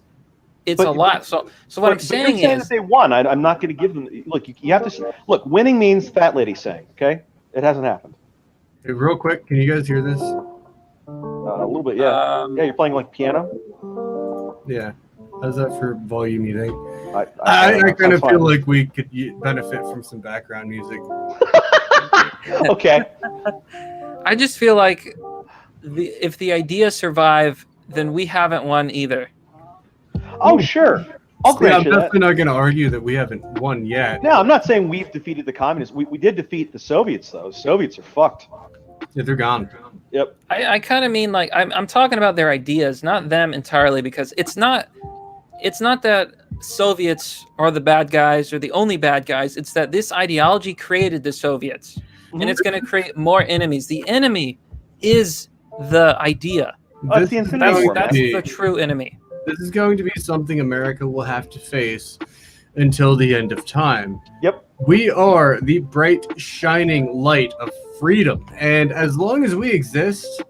it's a lot. So what I'm saying you're saying is that they won. I'm not going to give them. Look, you have to look. Winning means Fat Lady saying. Okay, it hasn't happened. Hey, real quick, can you guys hear this? A little bit, yeah. Yeah, you're playing like piano. Yeah. How's that for volume, you think? I kind of feel like we could benefit from some background music. Okay. I just feel like if the ideas survive, then we haven't won either. Oh, sure. I'll grant I'm you that. definitely not going to argue that we haven't won yet. No, I'm not saying we've defeated the communists. We did defeat the Soviets, though. The Soviets are fucked. Yeah, they're gone. Yep. I kind of mean like I'm talking about their ideas, not them entirely, because it's not that Soviets are the bad guys or the only bad guys. It's that this ideology created the Soviets, and it's going to create more enemies. The enemy is the idea. It's the Infinity War. That's the true enemy. This is going to be something America will have to face until the end of time. Yep. We are the bright, shining light of freedom. And as long as we exist,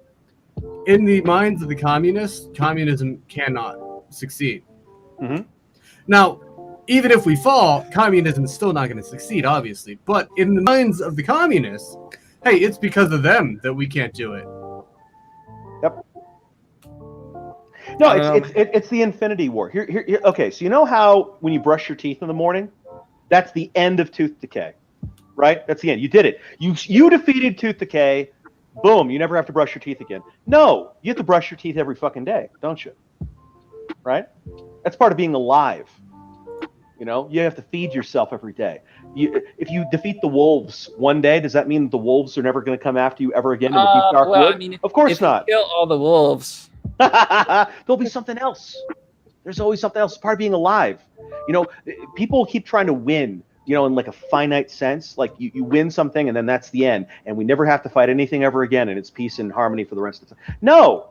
in the minds of the communists, communism cannot succeed. Now, even if we fall, communism is still not going to succeed, obviously. But in the minds of the communists, hey, it's because of them that we can't do it. Yep. No, it's the Infinity War. Here. Okay, so you know how when you brush your teeth in the morning, that's the end of tooth decay, right? That's the end. You did it. You defeated tooth decay. Boom. You never have to brush your teeth again. No, you have to brush your teeth every fucking day, don't you? Right? That's part of being alive. You know, you have to feed yourself every day. If you defeat the wolves one day, does that mean the wolves are never going to come after you ever again in the deep dark wood? I mean, of course if not. You kill all the wolves. There'll be something else. There's always something else. It's part of being alive. You know, people keep trying to win, you know, in like a finite sense. Like you win something and then that's the end. And we never have to fight anything ever again. And it's peace and harmony for the rest of the time. No,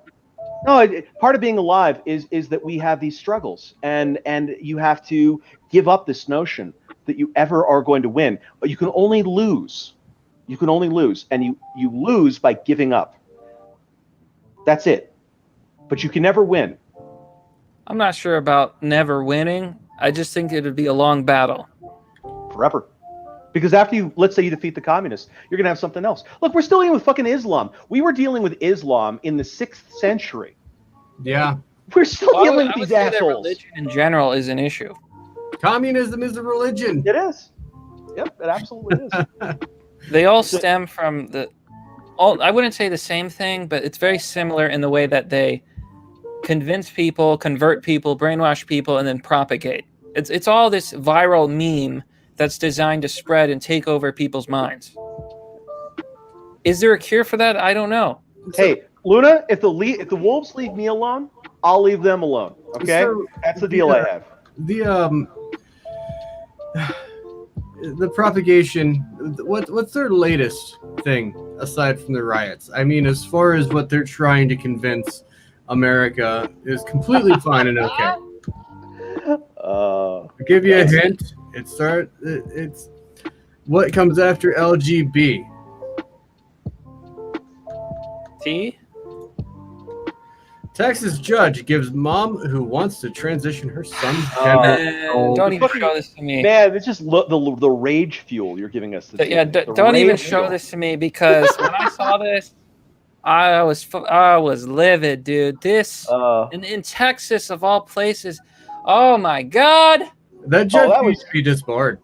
part of being alive is that we have these struggles. And you have to give up this notion that you ever are going to win. But you can only lose. You can only lose. And you lose by giving up. That's it. But you can never win. I'm not sure about never winning. I just think it would be a long battle. Forever. Because after let's say you defeat the communists, you're going to have something else. Look, we're still dealing with fucking Islam. We were dealing with Islam in the 6th century. Yeah. We're still dealing with these assholes. Religion in general is an issue. Communism is a religion. It is. Yep, it absolutely is. They all stem from I wouldn't say the same thing, but it's very similar in the way that they convince people, convert people, brainwash people, and then propagate. It's all this viral meme that's designed to spread and take over people's minds. Is there a cure for that? I don't know. Hey, Luna, if the wolves leave me alone, I'll leave them alone. Okay, so that's the deal I have. The propagation. What's their latest thing aside from the riots? I mean, as far as what they're trying to convince America is completely fine and okay. I'll give you a hint. It's what comes after LGB. T? Texas judge gives mom who wants to transition her son's don't even show this to me. Man, it's just the rage fuel you're giving us. Don't even show this to me, because when I saw this, I was livid, dude. This in Texas of all places. Oh my God! That judge needs to be disbarred.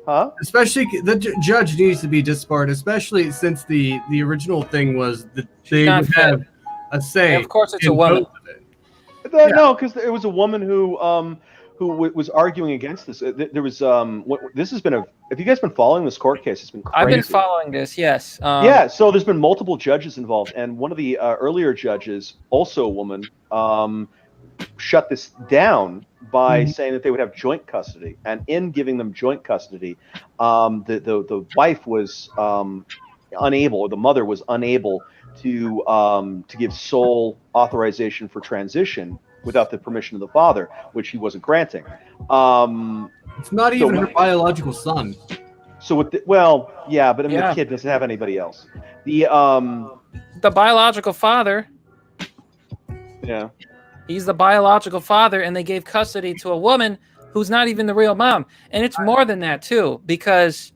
Huh? Especially the judge needs to be disbarred, especially since the original thing was that they would have a say. And of course, it's a woman. No, because it was a woman who was arguing against this. There was this has been have you guys been following this court case? It's been crazy. I've been following this. Yes. Yeah. So there's been multiple judges involved, and one of the earlier judges, also a woman, shut this down by saying that they would have joint custody, and in giving them joint custody, the wife was unable, or the mother was unable to give sole authorization for transition without the permission of the father, which he wasn't granting. It's not even her biological son. So with yeah, but I mean the kid doesn't have anybody else. The biological father. Yeah. He's the biological father, and they gave custody to a woman who's not even the real mom. And it's more than that, too, because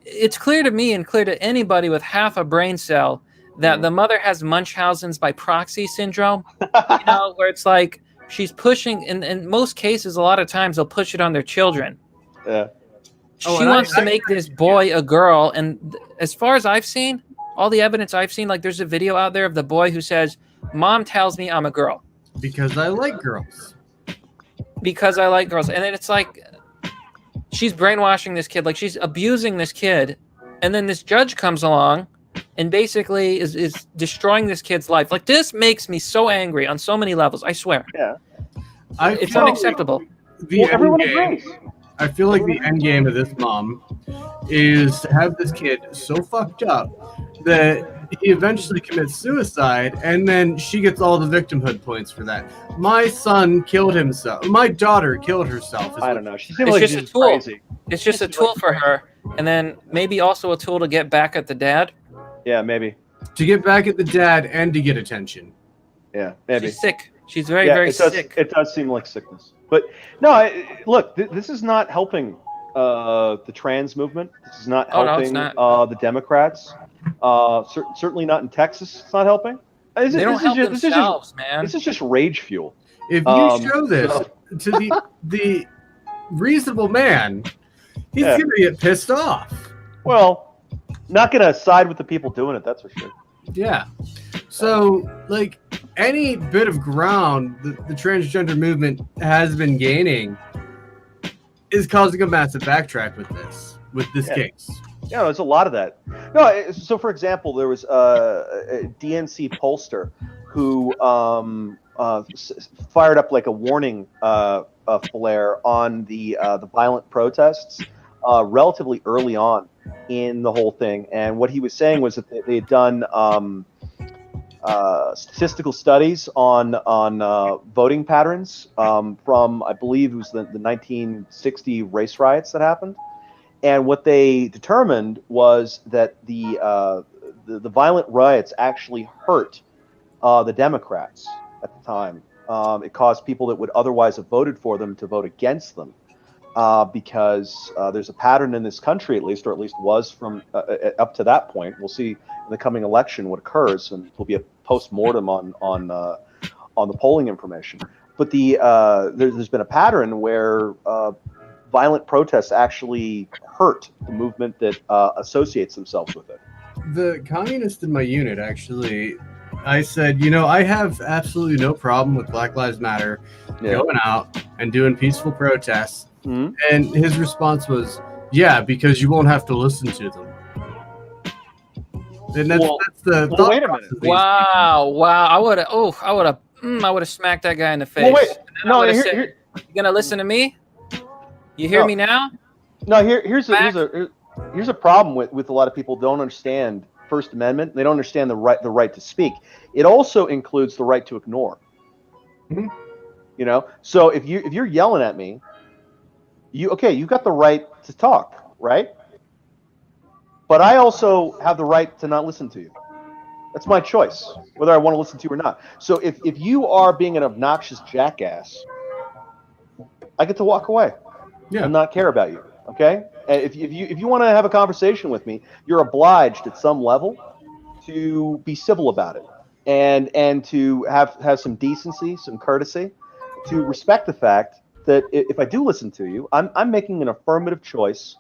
it's clear to me and clear to anybody with half a brain cell that the mother has Munchausen's by proxy syndrome, where it's like she's pushing, in most cases, a lot of times they'll push it on their children. Yeah. She wants to make this boy a girl. And as far as I've seen, all the evidence I've seen, like there's a video out there of the boy who says, "Mom tells me I'm a girl. Because I like girls. Because I like girls." And then it's like she's brainwashing this kid, like she's abusing this kid. And then this judge comes along and basically is destroying this kid's life. Like, this makes me so angry on so many levels, I swear. Yeah. It's unacceptable. Everyone agrees. I feel like the end game of this mom is to have this kid so fucked up that he eventually commits suicide, and then she gets all the victimhood points for that. My son killed himself. My daughter killed herself. I don't know. She It's seems like just a she's tool. crazy. It's just a tool for her, and then maybe also a tool to get back at the dad. Yeah, maybe. To get back at the dad and to get attention. Yeah, maybe. She's sick. She's very sick. It does seem like sickness. But no, look, this is not helping the trans movement. This is not helping the Democrats. Certainly not in Texas. It's not helping. They don't help themselves, man. This is just rage fuel. If you show this to the reasonable man, he's going to get pissed off. Well, not going to side with the people doing it, that's for sure. Yeah. So, like, any bit of ground the transgender movement has been gaining is causing a massive backtrack with this case. Yeah, there's a lot of that. No, so for example, there was a DNC pollster who fired up like a warning flare on the violent protests relatively early on in the whole thing. And what he was saying was that they had done statistical studies on voting patterns from, I believe it was the 1960 race riots that happened. And what they determined was that the violent riots actually hurt the Democrats at the time. It caused people that would otherwise have voted for them to vote against them because there's a pattern in this country, at least, or at least was from up to that point. We'll see in the coming election what occurs, and will be a post-mortem on the polling information. But there's been a pattern where violent protests actually hurt the movement that associates themselves with it. The communist in my unit, actually, I said, I have absolutely no problem with Black Lives Matter going out and doing peaceful protests. Mm-hmm. And his response was, because you won't have to listen to them. And that's the thought wait a minute. Wow. I would have smacked that guy in the face. Well, wait. You gonna listen to me? You hear me now? No, here's a problem with a lot of people don't understand First Amendment. They don't understand the right to speak. It also includes the right to ignore. Mm-hmm. So if you're yelling at me, you've got the right to talk, right? But I also have the right to not listen to you. That's my choice, whether I want to listen to you or not. So if you are being an obnoxious jackass, I get to walk away. Yeah. And not care about you. Okay? And if you want to have a conversation with me, you're obliged at some level to be civil about it, and to have some decency, some courtesy, to respect the fact that if I do listen to you, I'm making an affirmative choice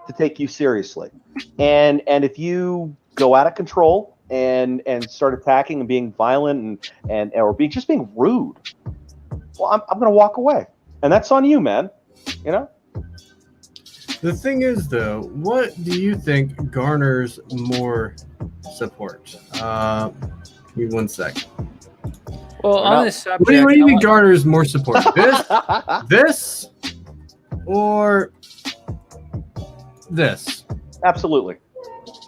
to take you seriously. And if you go out of control and start attacking and being violent and or being rude, well, I'm going to walk away. and that's on you, man. You know. The thing is, though, what do you think garners more support? Give me 1 sec. Well, on not- this subject, What do you I think want- garners more support? This, or this? Absolutely.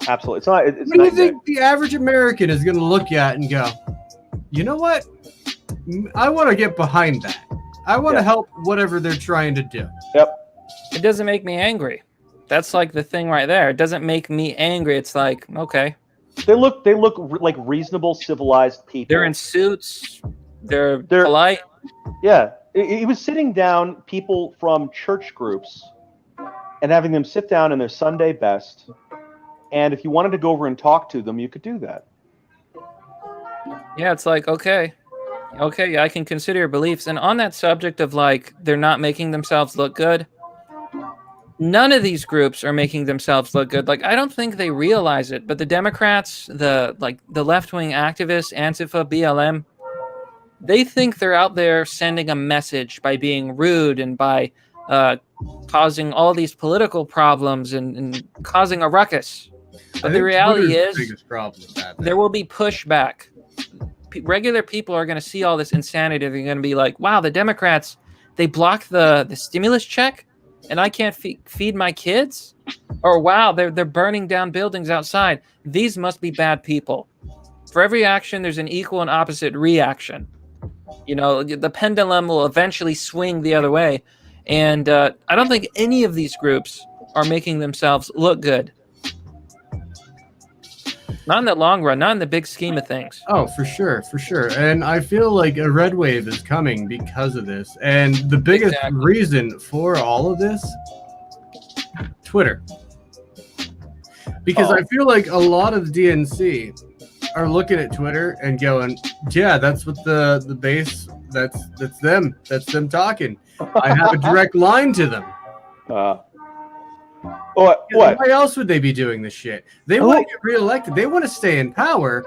It's not. It's What do you not think the average American is going to look at and go, you know what? I want to get behind that. I want to help whatever they're trying to do. Yep. it doesn't make me angry. That's like the thing right there. It doesn't make me angry. It's like, okay, They look like reasonable, civilized people. they're in suits. They're polite. Yeah, he was sitting down people from church groups and having them sit down in their Sunday best. And if you wanted to go over and talk to them, you could do that. Yeah, it's like, okay, yeah, I can consider your beliefs. And on that subject of like, they're not making themselves look good. None of these groups are making themselves look good. Like, I don't think they realize it, but the Democrats, the left-wing activists, Antifa, BLM, they think they're out there sending a message by being rude and by causing all these political problems and causing a ruckus. But the reality is, there will be pushback. Regular people are going to see all this insanity. They're going to be like, wow, the Democrats, they blocked the stimulus check and I can't feed my kids? Or wow, they're burning down buildings outside. These must be bad people. For every action, there's an equal and opposite reaction. You know, the pendulum will eventually swing the other way. And I don't think any of these groups are making themselves look good. Not in the long run, not in the big scheme of things. Oh, for sure. And I feel like a red wave is coming because of this. And the biggest reason for all of this, Twitter. Because I feel like a lot of the DNC are looking at Twitter and going, yeah, that's what the base, that's them talking. I have a direct line to them. What? Why else would they be doing this shit? They want to get reelected. They want to stay in power.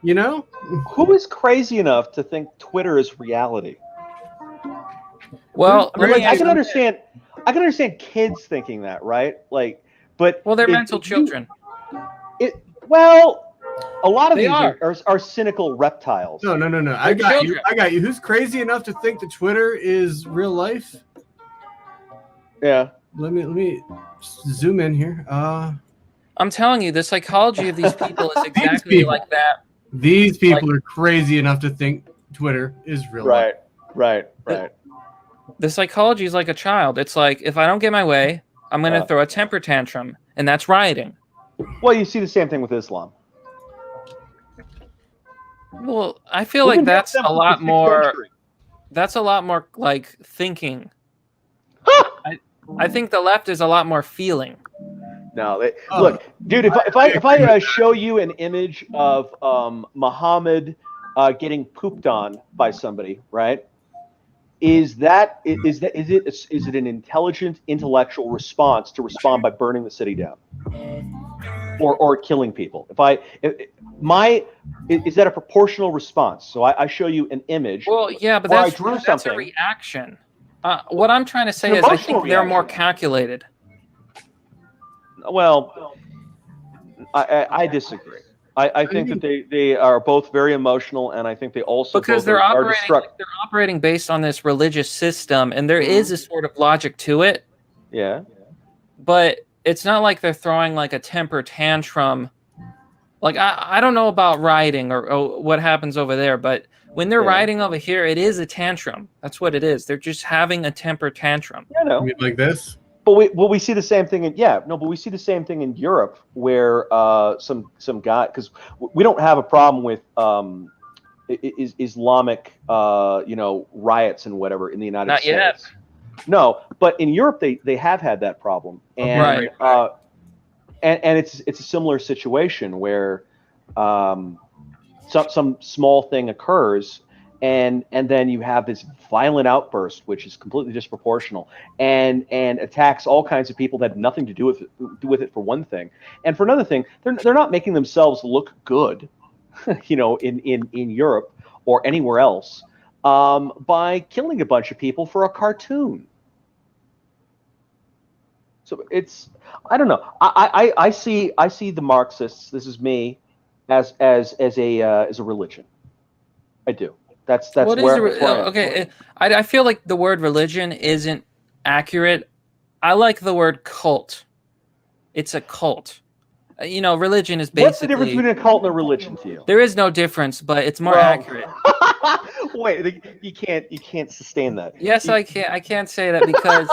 You know? Who is crazy enough to think Twitter is reality? Well, I can understand kids thinking that, right? Like, but they're mental children. A lot of They these are cynical reptiles. No. I got you. Who's crazy enough to think that Twitter is real life? Yeah. Let me zoom in here. I'm telling you, the psychology of these people is exactly like that. These people are crazy enough to think Twitter is real life. Right. The psychology is like a child. It's like, if I don't get my way, I'm going to throw a temper tantrum, and that's rioting. Well, you see the same thing with Islam. Well, I feel like that's a lot more. That's a lot more like thinking. I think the left is a lot more feeling. No, look, dude. If I show you an image of Muhammad getting pooped on by somebody, right? Is it an intelligent, intellectual response to respond by burning the city down, or killing people? Is that a proportional response? So I show you an image. Well, yeah, but that's a reaction. What I'm trying to say is I think they're more calculated. Well, I disagree. I think that they are both very emotional, and I think they also because they're operating based on this religious system, and there is a sort of logic to it. Yeah. But it's not like they're throwing like a temper tantrum. Like I don't know about rioting or what happens over there, but when they're rioting over here, it is a tantrum. That's what it is. They're just having a temper tantrum. Yeah, no. Like this. But we see the same thing we see the same thing in Europe where some guy, because we don't have a problem with Islamic riots and whatever in the United States. Not yet. No, but in Europe they have had that problem, and and it's a similar situation where some small thing occurs. And then you have this violent outburst, which is completely disproportional, and attacks all kinds of people that have nothing to do with it for one thing, and for another thing, they're not making themselves look good, in Europe or anywhere else. by killing a bunch of people for a cartoon. So it's, I don't know. I see the Marxists. This is me, as a religion. I do. That's What where. is okay? I feel like the word religion isn't accurate. I like the word cult. It's a cult. Religion is basically. What's the difference between a cult and a religion to you? There is no difference, but it's more accurate. Wait, you can't sustain that. Yes, I can't. I can't say that because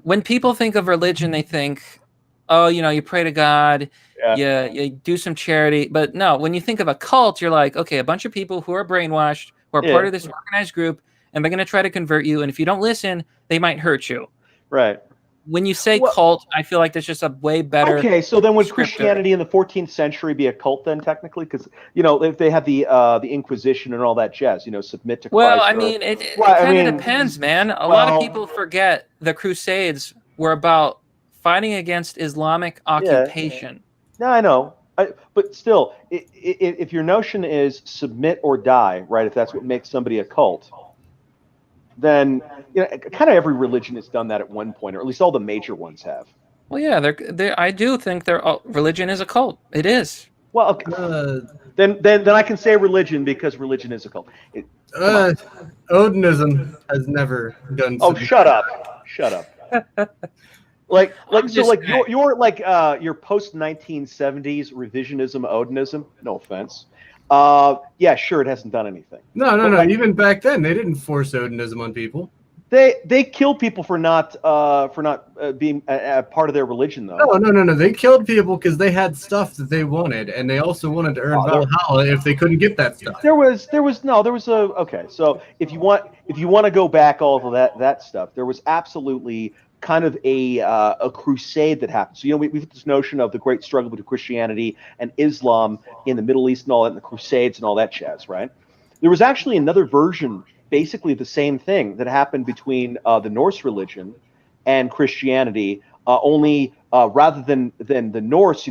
when people think of religion, they think, oh, you pray to God, you do some charity. But no, when you think of a cult, you're like, okay, a bunch of people who are brainwashed, who are part of this organized group, and they're going to try to convert you. And if you don't listen, they might hurt you. Right. When you say cult, I feel like that's just a way better. Okay, so then would Christianity in the 14th century be a cult then, technically? Because if they had the Inquisition and all that jazz, submit to Christ. Well, I mean, it kind of depends, man. A lot of people forget the Crusades were about fighting against Islamic occupation. No, I know, but still, if your notion is submit or die, right? If that's what makes somebody a cult, then kind of every religion has done that at one point, or at least all the major ones have. Well, yeah, I do think religion is a cult. It is. Well, okay. Then I can say religion because religion is a cult. Odinism has never done. Oh, shut up! Like your post 1970s revisionism, Odinism. No offense. Yeah, sure, it hasn't done anything. No. Even back then, they didn't force Odinism on people. They killed people for not being a part of their religion, though. No. They killed people because they had stuff that they wanted, and they also wanted to earn Valhalla if they couldn't get that stuff. Okay. So if you want to go back all of that stuff, there was absolutely kind of a crusade that happened. So we've got this notion of the great struggle between Christianity and Islam in the Middle East and all that, and the Crusades and all that jazz, right? There was actually another version, basically the same thing, that happened between the Norse religion and Christianity. Only rather than the Norse,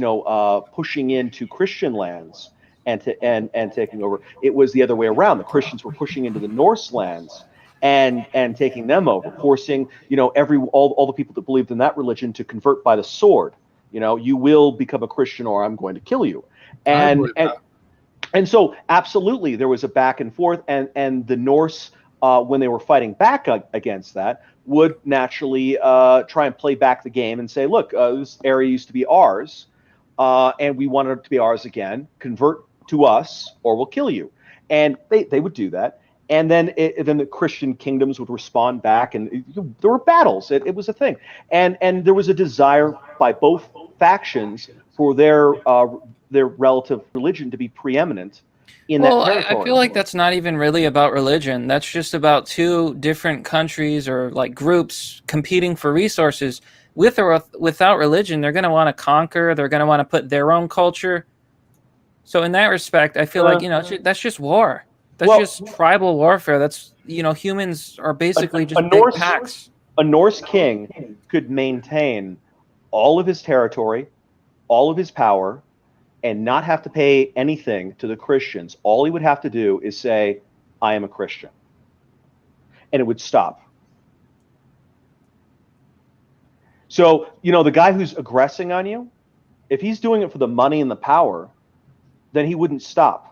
pushing into Christian lands and taking over, it was the other way around. The Christians were pushing into the Norse lands and taking them over, forcing all the people that believed in that religion to convert by the sword. You will become a Christian or I'm going to kill you. And so absolutely there was a back and forth, and the Norse, when they were fighting back against that, would naturally try and play back the game and say, look, this area used to be ours, and we want it to be ours again. Convert to us or we'll kill you. And they would do that. And then the Christian kingdoms would respond back, and there were battles. It was a thing, and there was a desire by both factions for their relative religion to be preeminent in that territory. I feel like that's not even really about religion. That's just about two different countries or like groups competing for resources. With or without religion, they're going to want to conquer. They're going to want to put their own culture. So in that respect, I feel like that's just war. That's just tribal warfare. That's humans are basically just big packs. A Norse king could maintain all of his territory, all of his power, and not have to pay anything to the Christians. All he would have to do is say, I am a Christian. And it would stop. So, the guy who's aggressing on you, if he's doing it for the money and the power, then he wouldn't stop.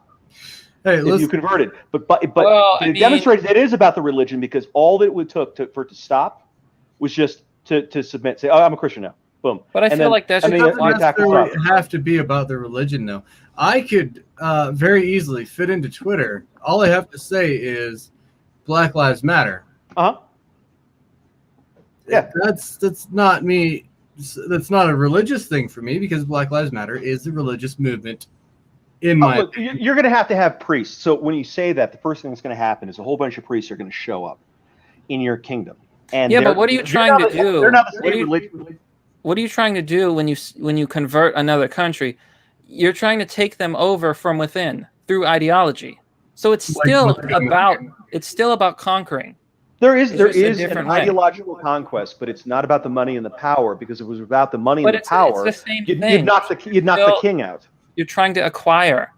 Hey, if you converted, but it demonstrated it is about the religion, because all that it would took for it to stop was just to submit, say, "Oh, I'm a Christian now." Boom. But I feel like that's doesn't necessarily have to be about the religion, though. I could very easily fit into Twitter. All I have to say is Black Lives Matter. Yeah, that's not me. That's not a religious thing for me, because Black Lives Matter is the religious movement. You're going to have priests. So when you say that, the first thing that's going to happen is a whole bunch of priests are going to show up in your kingdom. And but what are you trying to do? They're not the same religion. What are you trying to do when you convert another country? You're trying to take them over from within through ideology. So it's still about conquering. There is an ideological conquest, but it's not about the money and the power, because if it was about the money and the power, it's the same thing. You'd knock the king out. You're trying to acquire.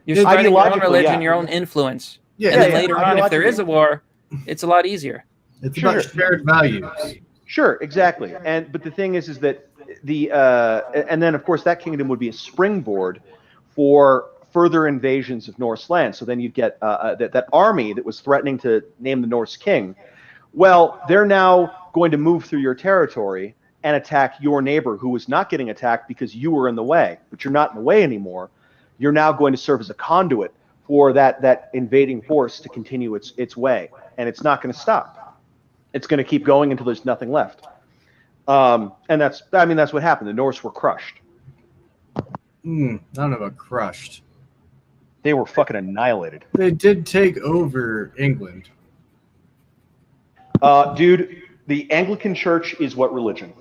You're spreading your own religion, your own influence. Yeah, And then yeah, later on, if there ideologically. is a war, it's a lot easier. It's Sure, about sure. shared values. Sure, exactly. But the thing is that and then of course that kingdom would be a springboard for further invasions of Norse land. So then you'd get that army that was threatening to name the Norse king. Well, they're now going to move through your territory and attack your neighbor who was not getting attacked because you were in the way. But you're not in the way anymore. You're now going to serve as a conduit for that invading force to continue its way, and it's not going to stop. It's going to keep going until there's nothing left. And that's what happened. The Norse were crushed. I don't know about crushed. They were fucking annihilated. They did take over England. Dude, the Anglican Church is what religion?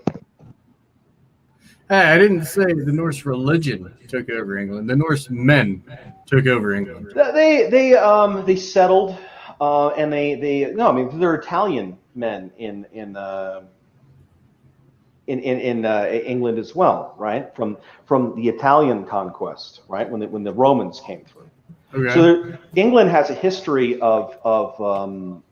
Hey, I didn't say the Norse religion took over England. The Norse men took over England. They settled, and they're Italian men in England as well, right? From the Italian conquest, right? When the Romans came through. Okay. So England has a history of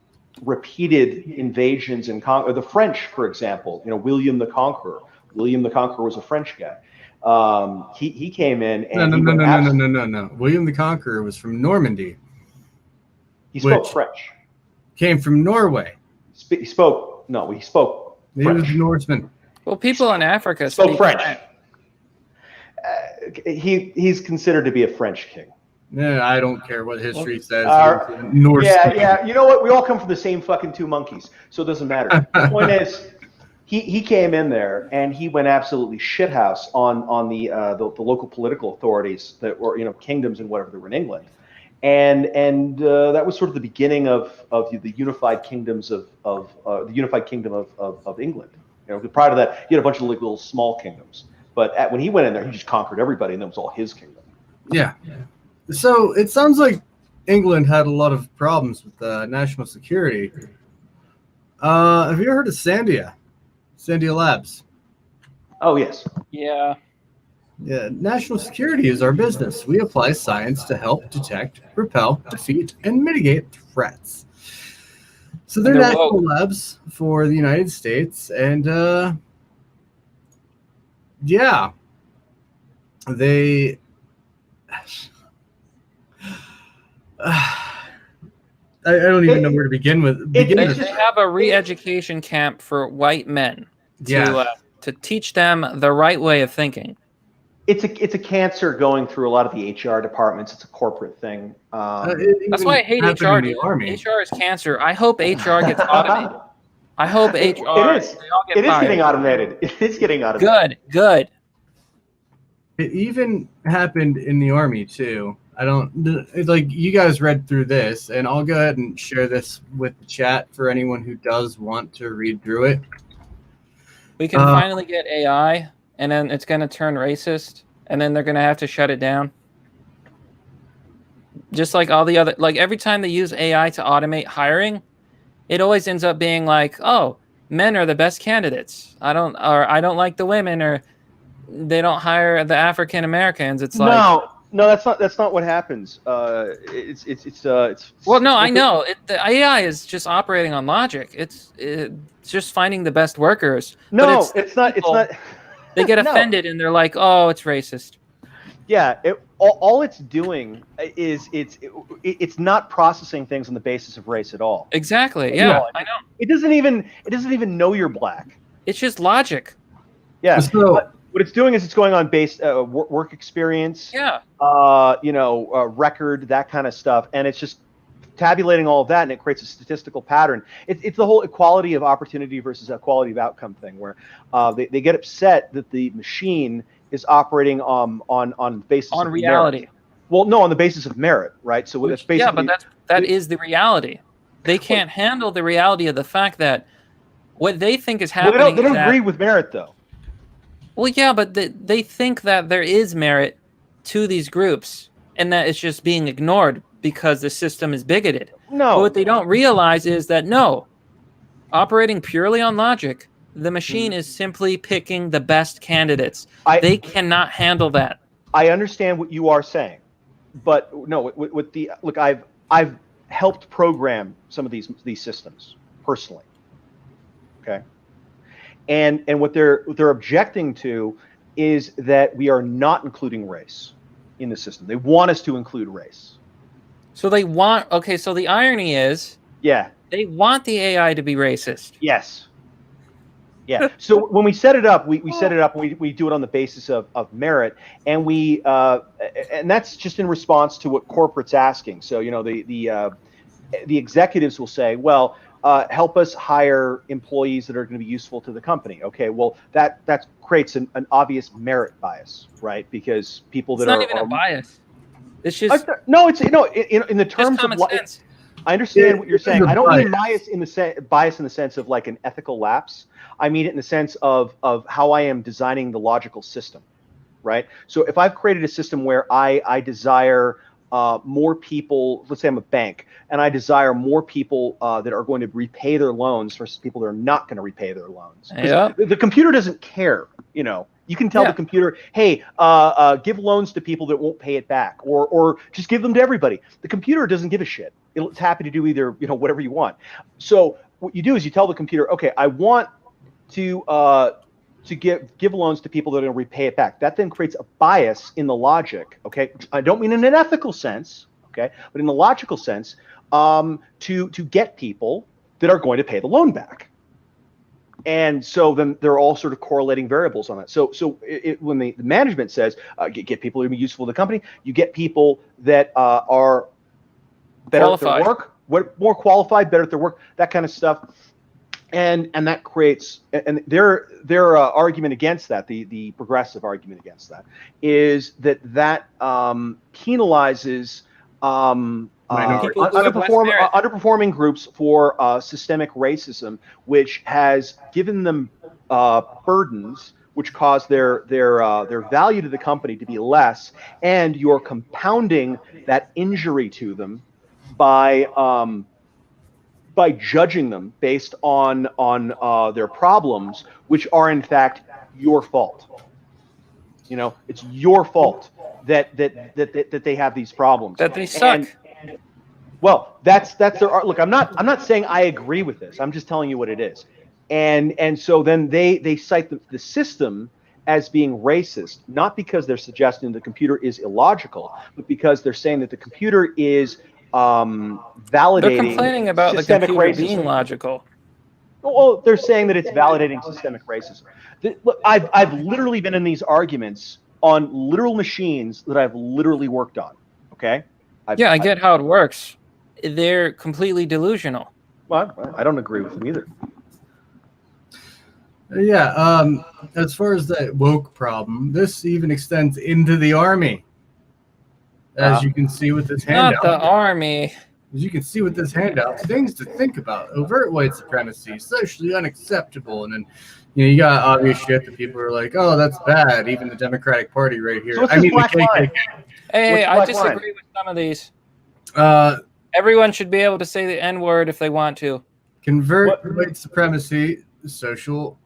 repeated invasions and the French, for example. William the Conqueror. William the Conqueror was a French guy. He came in and no. William the Conqueror was from Normandy. He spoke French. Came from Norway. He spoke He French. was a Norseman. Well, people in Africa Spoke speak French. He's considered to be a French king. Yeah, I don't care what history says. Norse. Yeah. You know what? We all come from the same fucking two monkeys, so it doesn't matter. The point is, he came in there and he went absolutely shithouse on the local political authorities that were kingdoms and whatever that were in England, and that was sort of the beginning of the unified kingdoms of the unified kingdom of England. Prior to that, you had a bunch of little small kingdoms, but when he went in there, he just conquered everybody, and that was all his kingdom. Yeah. So it sounds like England had a lot of problems with national security. Have you ever heard of Sandia? Sandia Labs. Oh, yes. Yeah. Yeah, national security is our business. We apply science to help detect, repel, defeat, and mitigate threats. So they're national labs for the United States, and they. I don't even know where to begin with. They have a re-education camp for white men to teach them the right way of thinking. It's a cancer going through a lot of the HR departments. It's a corporate thing. That's why I hate HR. HR is cancer. I hope HR gets automated. I hope HR. It is. It is getting automated. It is getting automated. Good. It even happened in the Army too. You guys read through this, and I'll go ahead and share this with the chat for anyone who does want to read through it. We can finally get AI, and then it's going to turn racist, and then they're going to have to shut it down. Just like all the other, every time they use AI to automate hiring, it always ends up being like, oh, men are the best candidates. I don't like the women, or they don't hire the African Americans. It's like no, that's not what happens. It's well, no, I know the AI is just operating on logic. It's just finding the best workers. No, but it's not. They get offended and they're like, "Oh, it's racist." Yeah, all it's doing is it's not processing things on the basis of race at all. Exactly. Yeah, I know. It doesn't even know you're black. It's just logic. Yeah. So, what it's doing is it's going on based work experience. Yeah. Record, that kind of stuff, and it's just tabulating all of that, and it creates a statistical pattern. It's the whole equality of opportunity versus equality of outcome thing, where they get upset that the machine is operating on basis of reality. Merit. Well, no, on the basis of merit, right? So it's basically that is the reality. They can't handle the reality of the fact that what they think is happening. Well, they don't agree with merit, though. Well, yeah, but they think that there is merit to these groups and that it's just being ignored because the system is bigoted. No. But what they don't realize is that, no, operating purely on logic, the machine is simply picking the best candidates. They cannot handle that. I understand what you are saying, but no, with the look, I've helped program some of these systems personally. Okay, and what they're objecting to is that we are not including race in the system. They want us to include race. So they want. Okay, so the irony is, Yeah. they want the AI to be racist. Yes. Yeah. So when we set it up, we set it up. We do it on the basis of merit, and and that's just in response to what corporate's asking. So the executives will say, well, help us hire employees that are going to be useful to the company. Okay. Well, that creates an obvious merit bias, right? Because people that it's not even a bias. It's just no. It's in the terms of sense. I understand what you're saying. I don't mean bias bias in the sense of like an ethical lapse. I mean it in the sense of how I am designing the logical system, right? So if I've created a system where I desire more people, let's say I'm a bank, and I desire more people that are going to repay their loans versus people that are not going to repay their loans. Yeah. The computer doesn't care, You can tell the computer, hey, give loans to people that won't pay it back, or just give them to everybody. The computer doesn't give a shit. It's happy to do either, whatever you want. So what you do is you tell the computer, okay, I want to give loans to people that are going to repay it back. That then creates a bias in the logic. Okay, I don't mean in an ethical sense, okay, but in the logical sense, to get people that are going to pay the loan back. And so then there are all sort of correlating variables on that. So when the management says get people to be useful to the company, you get people that are better qualified. at their work, more qualified, better at their work, that kind of stuff. And that creates, and their argument against that, the progressive argument against that, is that penalizes underperforming groups for systemic racism, which has given them burdens which cause their value to the company to be less, and you're compounding that injury to them by judging them based on their problems, which are in fact your fault. It's your fault that they have these problems. That they suck. Well, that's their art. Look, I'm not saying I agree with this. I'm just telling you what it is. And so then they cite the system as being racist, not because they're suggesting the computer is illogical, but because they're saying that the computer is validating. They're complaining about the computer racism. being logical. Well, they're saying that it's validating systemic racism. Look, I've literally been in these arguments on literal machines that I've literally worked on. Okay. I get how it works. They're completely delusional. Well, I don't agree with them either. Yeah. As far as that woke problem, this even extends into the army. As you can see with this handout. Not the army. As you can see with this handout, things to think about: overt white supremacy, socially unacceptable, and then you got obvious shit that people are like, "Oh, that's bad." Even the Democratic Party right here. So what's the black line? Hey, I disagree with some of these. Everyone should be able to say the N-word if they want to. Convert white supremacy, social.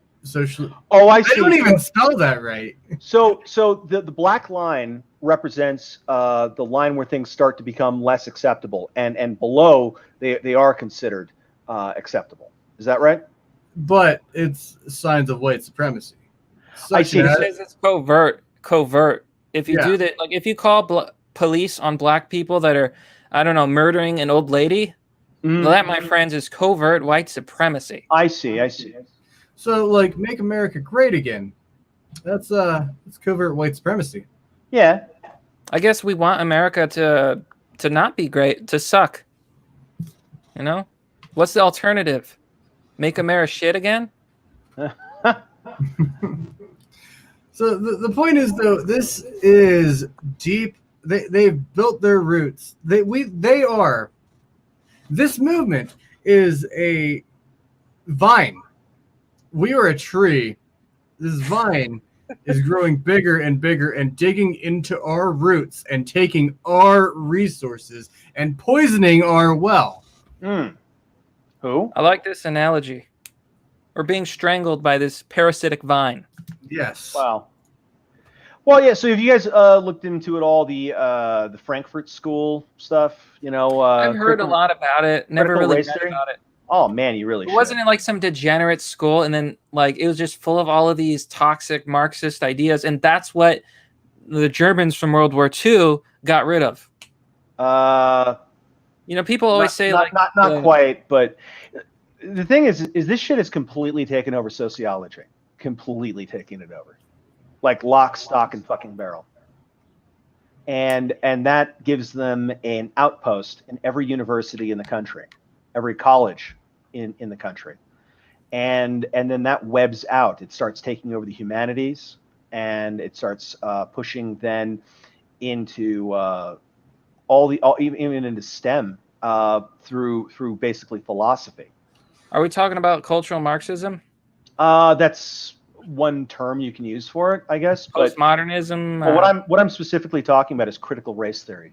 Oh, I see. I don't even spell that right. So the black line represents the line where things start to become less acceptable, and below they are considered acceptable. Is that right? But it's signs of white supremacy. I see. It says it's covert. If you do that, like if you call police on black people that are, I don't know, murdering an old lady, that, my friends, is covert white supremacy. I see. So, like, make America great again. That's covert white supremacy. Yeah. I guess we want America to not be great, to suck. What's the alternative? Make America shit again? So the point is, though, this is deep. They've built their roots. This movement is a vine. We are a tree. This vine is growing bigger and bigger and digging into our roots and taking our resources and poisoning our well. Who? I like this analogy. We're being strangled by this parasitic vine. Yes. Wow. Well, yeah. So have you guys looked into it all, the Frankfurt School stuff? I've heard a lot about it. Never critical really race read theory? about it. Oh man, you really should. Wasn't it like some degenerate school, and then like it was just full of all of these toxic Marxist ideas, and that's what the Germans from World War II got rid of. People always say not quite, but the thing is this shit has completely taken over sociology, completely taking it over, like lock, stock, and fucking barrel. And that gives them an outpost in every university in the country, every college in the country, and then that webs out. It starts taking over the humanities, and it starts pushing then into even into STEM through basically philosophy. Are we talking about cultural Marxism? That's one term you can use for it, I guess. But postmodernism. What I'm specifically talking about is critical race theory,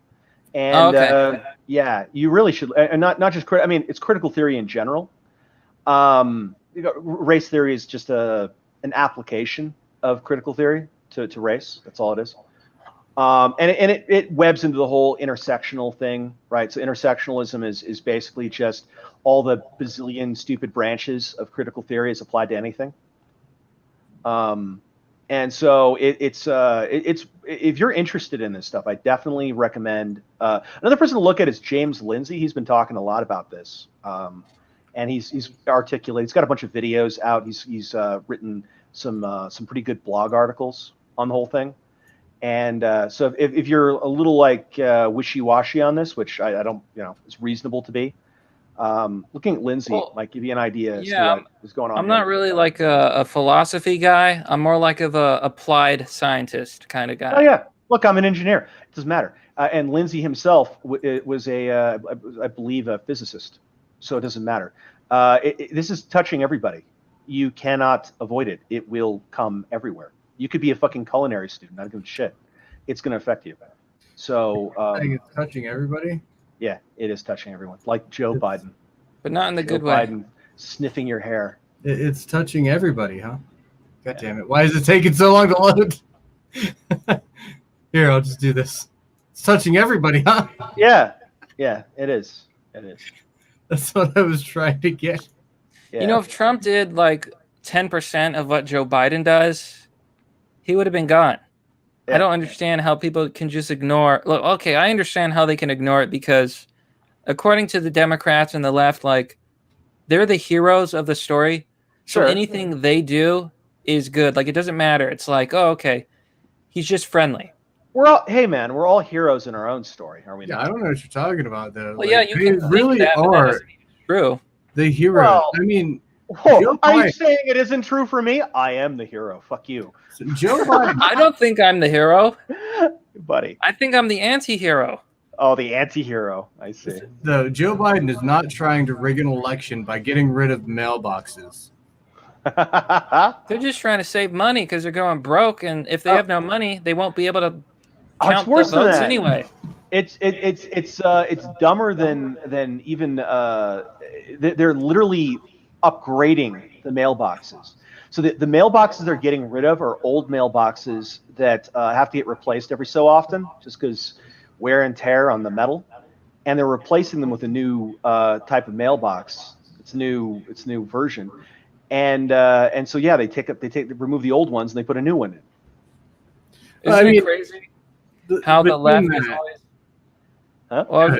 and okay. Yeah, you really should, and not just I mean, it's critical theory in general. Race theory is just an application of critical theory to race. That's all it is. And it webs into the whole intersectional thing, right? So intersectionalism is basically just all the bazillion stupid branches of critical theory as applied to anything. And so it's if you're interested in this stuff, I definitely recommend. Another person to look at is James Lindsay. He's been talking a lot about this, and he's articulated. He's got a bunch of videos out. He's written some pretty good blog articles on the whole thing. And so if you're a little like wishy-washy on this, which I don't, it's reasonable to be, looking at Lindsay might give you an idea as to what is going on. I'm not really like a philosophy guy. I'm more like of a applied scientist kind of guy. Oh yeah, look, I'm an engineer. It doesn't matter. And Lindsay himself was I believe, a physicist, so it doesn't matter. This is touching everybody. You cannot avoid it. It will come everywhere. You could be a fucking culinary student. I don't give a shit. It's going to affect you. So I think it's touching everybody. Yeah, it is touching everyone. Like Joe Biden. But not in the good way. Biden sniffing your hair. It's touching everybody, huh? God damn it. Why is it taking so long to load? Here, I'll just do this. It's touching everybody, huh? Yeah. Yeah, it is. It is. That's what I was trying to get. Yeah. If Trump did like 10% of what Joe Biden does, he would have been gone. Yeah. I don't understand how people can just ignore. Look, okay, I understand how they can ignore it because, according to the Democrats and the left, like they're the heroes of the story. So anything they do is good. Like it doesn't matter. It's like, oh, okay, he's just friendly. We're all heroes in our own story, are we? Yeah, not? I don't know what you're talking about though. Well, yeah, you can really that, are true. The heroes. Well, I mean. Are you saying it isn't true for me? I am the hero. Fuck you. So Joe Biden. I don't think I'm the hero. Buddy. I think I'm the anti-hero. Oh, the anti-hero. I see. So Joe Biden is not trying to rig an election by getting rid of mailboxes. They're just trying to save money because they're going broke, and if they have no money, they won't be able to count the votes anyway. It's dumber than even they're literally upgrading the mailboxes. So the mailboxes they're getting rid of are old mailboxes that have to get replaced every so often, just because wear and tear on the metal, and they're replacing them with a new type of mailbox. It's new version, and so yeah, they remove the old ones and they put a new one in. Isn't it crazy how the left is always? Huh? Well,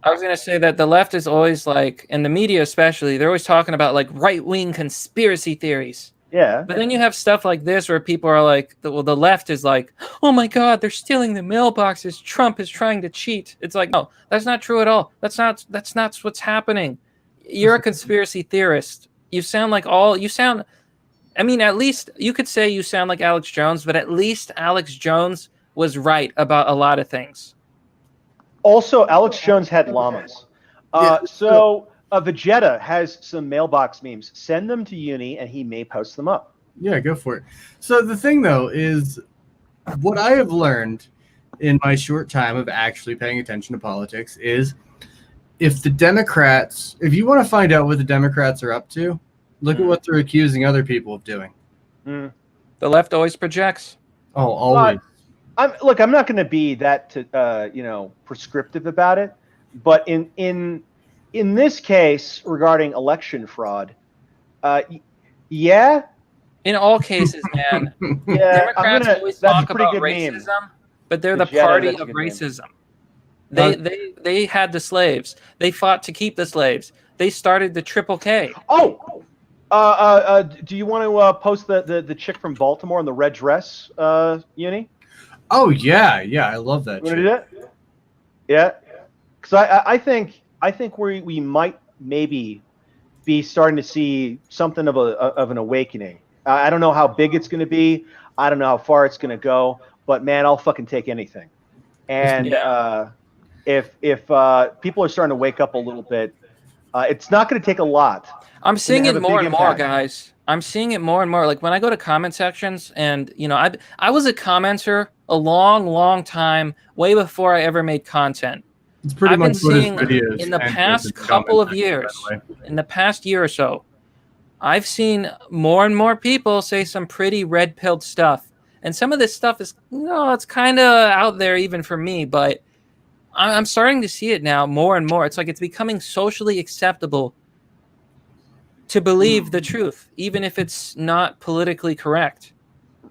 I was going to say that the left is always like, in the media especially, they're always talking about like right-wing conspiracy theories. Yeah. But then you have stuff like this where people are like, the left is like, oh my God, they're stealing the mailboxes. Trump is trying to cheat. It's like, no, that's not true at all. That's not what's happening. You're a conspiracy theorist. I mean, at least you could say you sound like Alex Jones, but at least Alex Jones was right about a lot of things. Also, Alex Jones had llamas. So Vegeta has some mailbox memes. Send them to Uni, and he may post them up. Yeah, go for it. So the thing, though, is what I have learned in my short time of actually paying attention to politics is if you want to find out what the Democrats are up to, look at what they're accusing other people of doing. The left always projects. Oh, always. I'm not going to be that prescriptive about it, but in this case regarding election fraud, yeah, In all cases, man, yeah, Democrats always that's a talk pretty about good racism, meme. but they're The the Jedi, party that's a of good meme. racism. They had the slaves. They fought to keep the slaves. They started the Triple K. Oh, do you want to post the chick from Baltimore in the red dress, Uni? Oh yeah, I love that. You want to do that? Yeah, because I think we might maybe be starting to see something of an awakening. I don't know how big it's going to be. I don't know how far it's going to go. But man, I'll fucking take anything. And if people are starting to wake up a little bit, it's not going to take a lot. I'm seeing have it a more big and more, impact. guys. I'm seeing it more and more. Like when I go to comment sections, and I was a commenter a long time, way before I ever made content. It's pretty I've been much what his seeing videos in the end with past in the couple comment of section, by years, the way. in the past year or so, I've seen more and more people say some pretty red-pilled stuff. And some of this stuff is, it's kind of out there even for me, but I'm starting to see it now more and more. It's like it's becoming socially acceptable to believe the truth, even if it's not politically correct.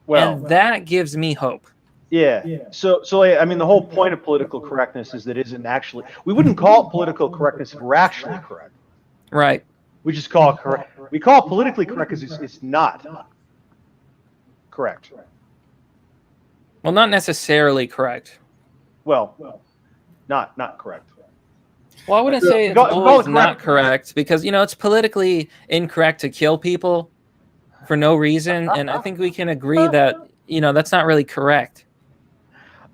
And that gives me hope. Yeah. So I mean, the whole point of political correctness is that it isn't actually. We wouldn't call it political correctness if we're actually correct. Right. We just call it correct. We call it politically correct because it's not correct. Well, not necessarily correct. Well, not correct. Well, I wouldn't say it's always not correct because, it's politically incorrect to kill people for no reason. And I think we can agree that, that's not really correct.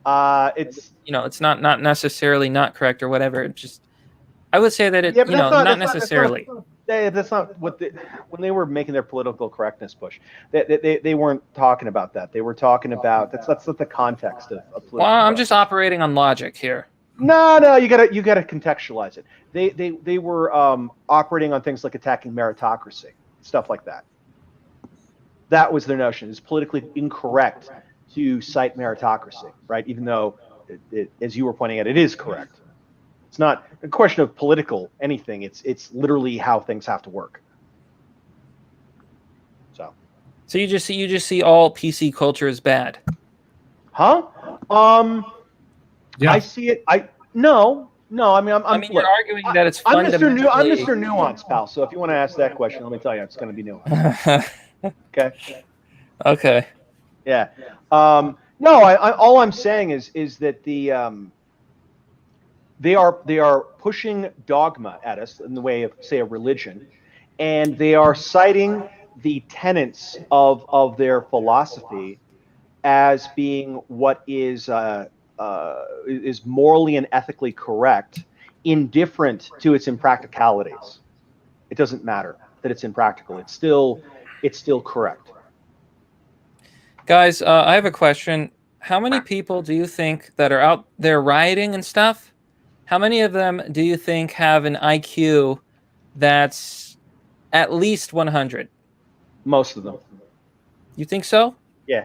It's it's not necessarily not correct or whatever. It just, I would say that it, not necessarily. That's not what when they were making their political correctness push. They weren't talking about that. They were talking about that's not the context of political. Well, I'm just operating on logic here. No, you gotta contextualize it. They were operating on things like attacking meritocracy, stuff like that. That was their notion. It's politically incorrect to cite meritocracy, right? Even though, as you were pointing out, it is correct. It's not a question of political anything. It's literally how things have to work. So you just see all PC culture as bad. Huh? Yeah. I see it. No. I mean, you're arguing that it's fundamentally. I'm Mr. Nuance, pal. So if you want to ask that question, let me tell you, it's going to be nuanced. Okay. Okay. Yeah. No. All I'm saying is that they are pushing dogma at us in the way of, say, a religion, and they are citing the tenets of their philosophy as being what is morally and ethically correct, indifferent to its impracticalities. It doesn't matter that it's impractical. It's still correct. Guys, I have a question. How many people do you think that are out there rioting and stuff? How many of them do you think have an IQ that's at least 100? Most of them. You think so? Yeah.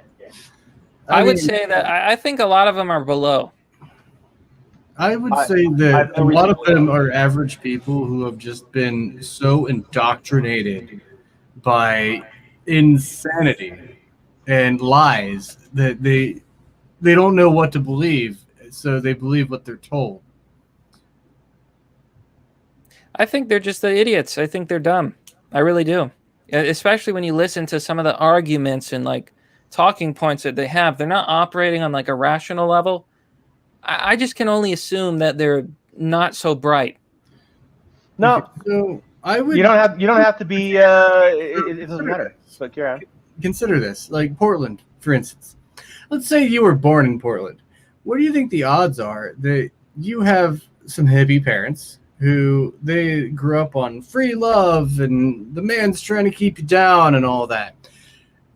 I would say that I think a lot of them are below. I would say that a lot of them are average people who have just been so indoctrinated by insanity and lies that they don't know what to believe, so they believe what they're told. I think they're just the idiots. I think they're dumb. I really do. Especially when you listen to some of the arguments and like talking points that they have. They're not operating on like a rational level. I just can only assume that they're not so bright. No. So I would. You don't have to be. It doesn't matter. But Kira, consider this, like Portland, for instance. Let's say you were born in Portland. What do you think the odds are that you have some hippie parents who they grew up on free love and the man's trying to keep you down and all that,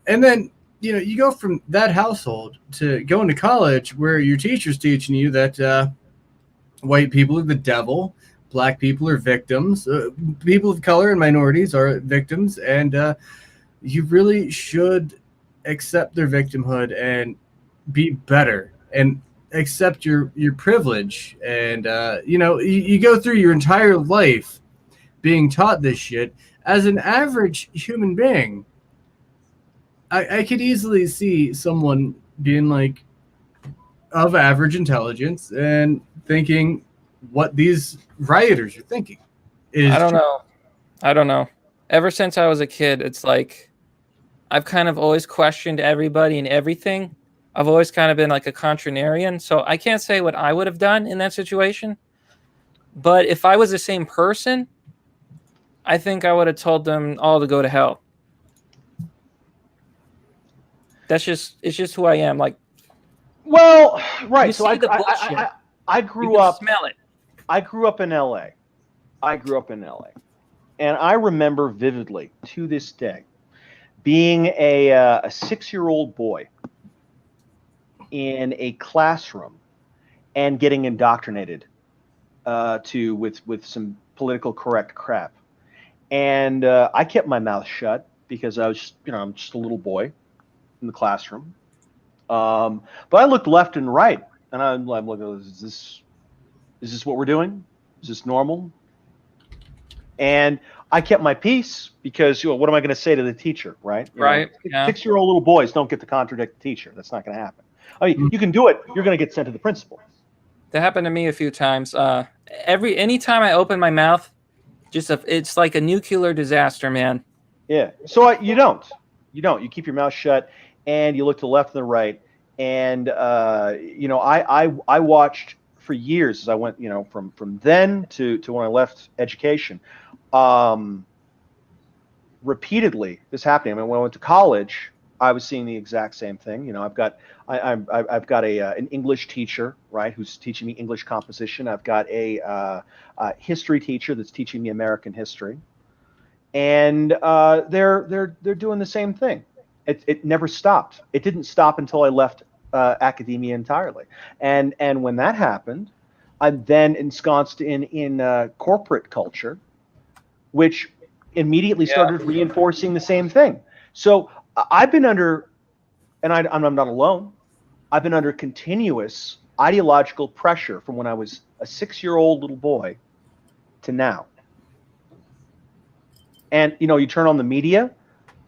and then you go from that household to going to college where your teacher's teaching you that white people are the devil, black people are victims, people of color and minorities are victims, and you really should accept their victimhood and be better and accept your privilege. And you go through your entire life being taught this shit. As an average human being, I could easily see someone being like of average intelligence and thinking what these rioters are thinking is I don't know. Ever since I was a kid, it's like I've kind of always questioned everybody and everything. I've always kind of been like a contrarian, so I can't say what I would have done in that situation. But if I was the same person, I think I would have told them all to go to hell. It's just who I am. Like, Well, right. you So see the bullshit. I You grew can up. smell it. I grew up in LA. And I remember vividly to this day being a 6-year-old boy in a classroom and getting indoctrinated with some political correct crap. And I kept my mouth shut because I was, I'm just a little boy in the classroom. But I looked left and right, and I'm looking, is this what we're doing? Is this normal? And I kept my peace because, what am I going to say to the teacher, right? Right. Yeah. 6-year-old little boys don't get to contradict the teacher. That's not going to happen. I mean, you can do it. You're going to get sent to the principal. That happened to me a few times. Anytime I open my mouth, it's like a nuclear disaster, man. Yeah. So you don't. You keep your mouth shut, and you look to the left and the right. And I watched for years as I went, from then to when I left education. Repeatedly, this happening. I mean, when I went to college, I was seeing the exact same thing. I've got an English teacher, right, who's teaching me English composition. I've got a history teacher that's teaching me American history, and they're doing the same thing. It never stopped. It didn't stop until I left academia entirely. And when that happened, I'm then ensconced in corporate culture, which immediately started reinforcing the same thing. So I've been under, and I'm not alone, I've been under continuous ideological pressure from when I was a 6-year-old little boy to now. And, you turn on the media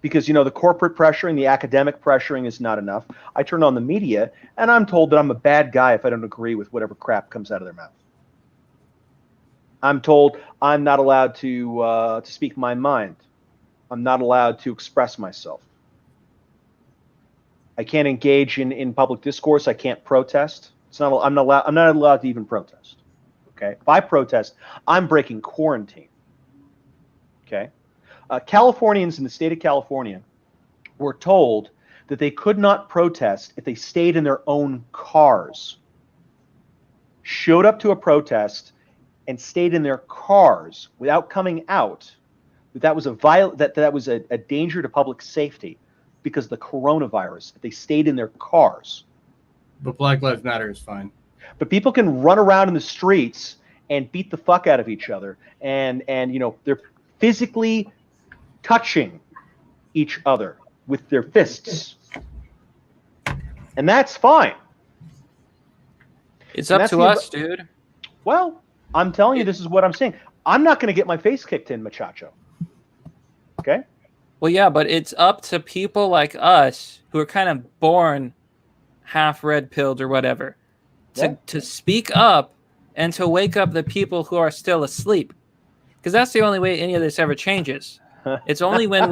because, the corporate pressuring, the academic pressuring is not enough. I turn on the media and I'm told that I'm a bad guy if I don't agree with whatever crap comes out of their mouth. I'm told I'm not allowed to speak my mind. I'm not allowed to express myself. I can't engage in public discourse. I can't protest. I'm not allowed to even protest. Okay. If I protest, I'm breaking quarantine. Okay. Californians in the state of California were told that they could not protest if they stayed in their own cars. Showed up to a protest and stayed in their cars without coming out. That was a danger to public safety because of the coronavirus. If they stayed in their cars. But Black Lives Matter is fine. But people can run around in the streets and beat the fuck out of each other, and they're physically touching each other with their fists, and that's fine. It's up to us, dude. Well, I'm telling you, this is what I'm saying. I'm not going to get my face kicked in, muchacho. Okay? Well, yeah, but it's up to people like us who are kind of born half red-pilled or whatever to speak up and to wake up the people who are still asleep. Because that's the only way any of this ever changes. It's only when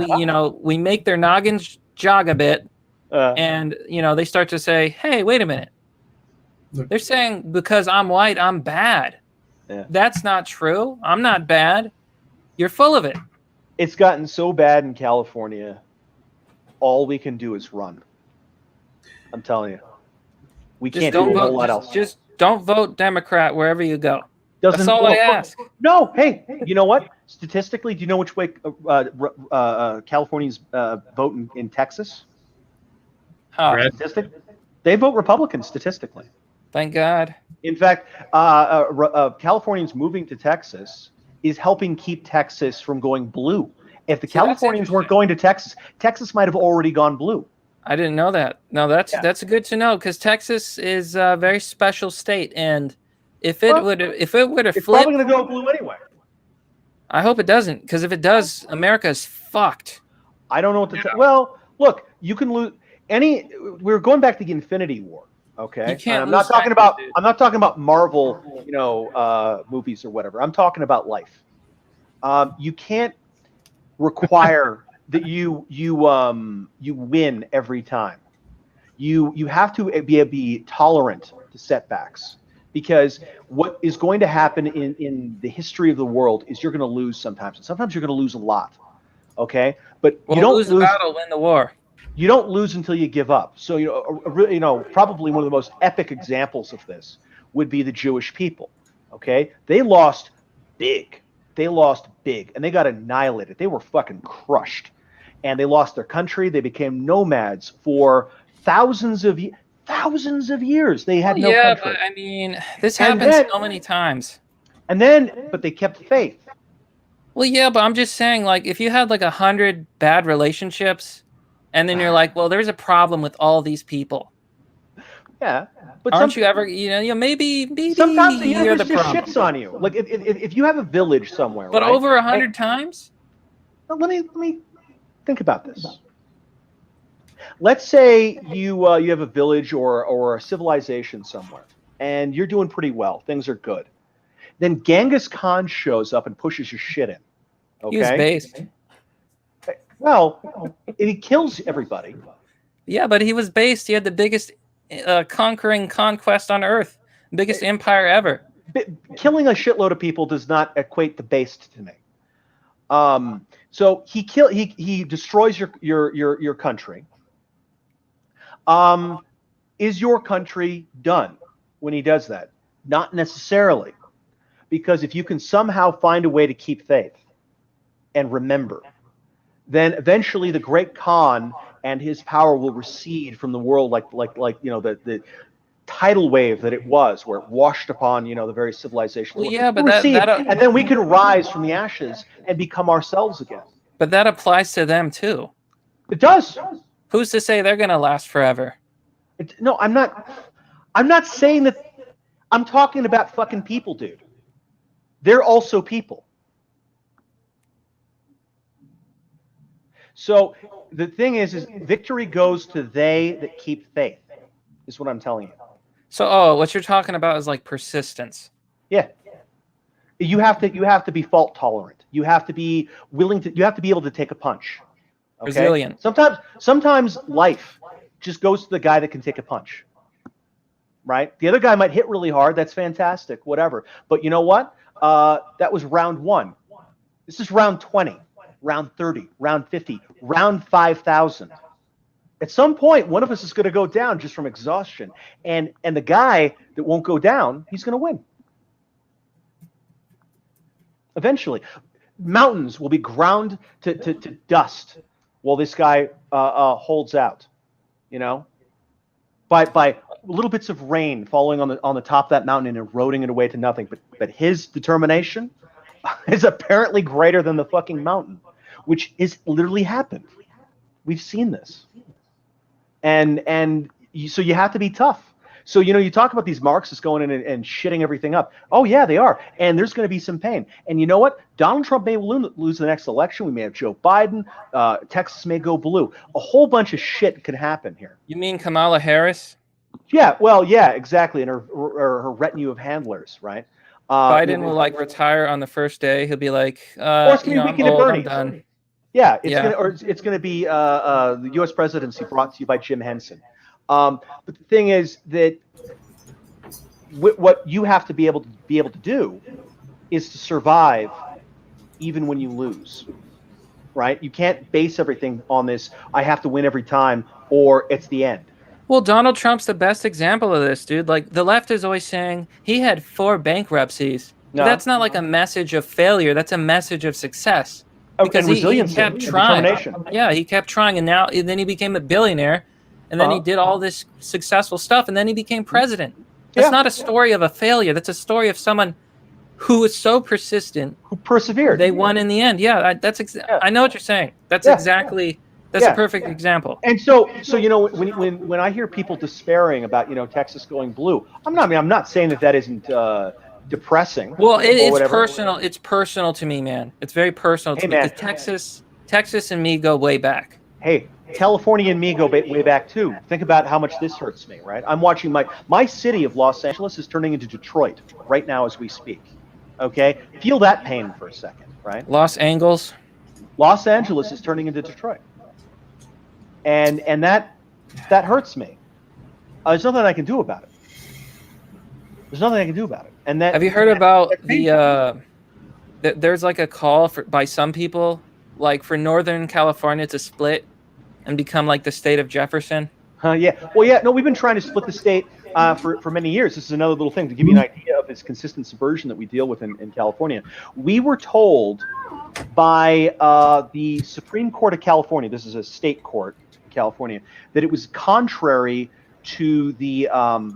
we make their noggins jog a bit and, they start to say, hey, wait a minute. They're saying because I'm white, I'm bad. Yeah. That's not true. I'm not bad. You're full of it. It's gotten so bad in California, all we can do is run. I'm telling you. We can't do a whole lot else. Just don't vote Democrat wherever you go. That's all I ask. No, hey, you know what? Statistically, do you know which way Californians vote in Texas? Statistic? They vote Republican statistically. Thank God. In fact, Californians moving to Texas is helping keep Texas from going blue. If the Californians weren't going to Texas, Texas might have already gone blue. I didn't know that. No, that's good to know because Texas is a very special state, and if it would have It's flipped, probably going to go blue anyway. I hope it doesn't, because if it does, America's fucked. I don't know what to. Well, look, you can lose any. We're going back to the Infinity War. Okay, You can't I'm lose not talking Texas, about. dude. I'm not talking about Marvel, movies or whatever. I'm talking about life. You can't require that you win every time. You have to be tolerant to setbacks, because what is going to happen in the history of the world is you're going to lose sometimes, and sometimes you're going to lose a lot. Okay, but Well, you don't lose the battle, win the war. You don't lose until you give up. So probably one of the most epic examples of this would be the Jewish people. Okay, they lost big. They lost big, and they got annihilated. They were fucking crushed, and they lost their country. They became nomads for thousands of years. They had no country. But I mean, this happens so many times. But they kept faith. Well, yeah, but I'm just saying, like, if you had like 100 bad relationships, and then you're like, well, there's a problem with all these people. Yeah, but aren't you ever, maybe sometimes the you're universe the just problem. shits on you. Like if you have a village somewhere, But right? over 100 times? Let me think about this. Let's say you have a village or a civilization somewhere, and you're doing pretty well. Things are good. Then Genghis Khan shows up and pushes your shit in. Okay? He was based. Well, he kills everybody. Yeah, but he was based. He had the biggest conquest on Earth, biggest empire ever. Killing a shitload of people does not equate to based to me. So he destroys your country. Is your country done when he does that? Not necessarily, because if you can somehow find a way to keep faith and remember, then eventually the great Khan and his power will recede from the world, like the tidal wave that it was, where it washed upon the very civilization. Well, yeah, but and then we can rise from the ashes and become ourselves again. But that applies to them too. It does. Who's to say they're gonna last forever? No, I'm not saying that. I'm talking about fucking people, dude. They're also people. So the thing is victory goes to they that keep faith, is what I'm telling you. So, what you're talking about is like persistence. Yeah. You have to be fault tolerant. You have to be willing to. You have to be able to take a punch. Okay? Resilient. Sometimes life just goes to the guy that can take a punch. Right? The other guy might hit really hard. That's fantastic. Whatever. But you know what? That was round 1. This is round 20, round 30, round 50, round 5,000. At some point, one of us is going to go down just from exhaustion, and the guy that won't go down, he's going to win. Eventually, mountains will be ground to dust while this guy holds out. By little bits of rain falling on the top of that mountain and eroding it away to nothing. But his determination is apparently greater than the fucking mountain, which is literally happened. We've seen this. So you have to be tough. So, you talk about these Marxists going in and shitting everything up. Oh, yeah, they are. And there's going to be some pain. And you know what? Donald Trump may lose the next election. We may have Joe Biden. Texas may go blue. A whole bunch of shit could happen here. You mean Kamala Harris? Yeah, well, yeah, exactly. And her retenue of handlers, right? Biden will retire on the first day. He'll be like, or it's going to be weekend at Bernie's. I'm done. Yeah, it's going to be the U.S. presidency brought to you by Jim Henson. But the thing is that what you have to be able to do is to survive even when you lose, right? You can't base everything on this. I have to win every time, or it's the end. Well, Donald Trump's the best example of this, dude. Like, the left is always saying he had 4 bankruptcies. No. That's not like a message of failure. That's a message of success. Because he kept trying. Yeah, he kept trying, and then he became a billionaire, and then he did all this successful stuff, and then he became president. That's not a story of a failure. That's a story of someone who was so persistent, who persevered. They won in the end. Yeah, I know what you're saying. That's exactly That's a perfect example. And so you know, when I hear people despairing about, you know, Texas going blue, I'm not saying that isn't depressing. Well, or it's whatever. personal. It's personal to me, man. It's very personal to me. man. Because Texas and me go way back. Hey, California and me go way back too. Think about how much this hurts me, right? I'm watching my city of Los Angeles is turning into Detroit right now as we speak. Okay, feel that pain for a second, right? Los Angeles. Los Angeles is turning into Detroit, and that hurts me. There's nothing I can do about it. There's nothing I can do about it. And that. Have you heard about there's like a call by some people, like for Northern California to split and become like the state of Jefferson? Yeah. Well, yeah. No, we've been trying to split the state for many years. This is another little thing to give you an idea of this consistent subversion that we deal with in California. We were told by the Supreme Court of California, this is a state court in California, that it was contrary to the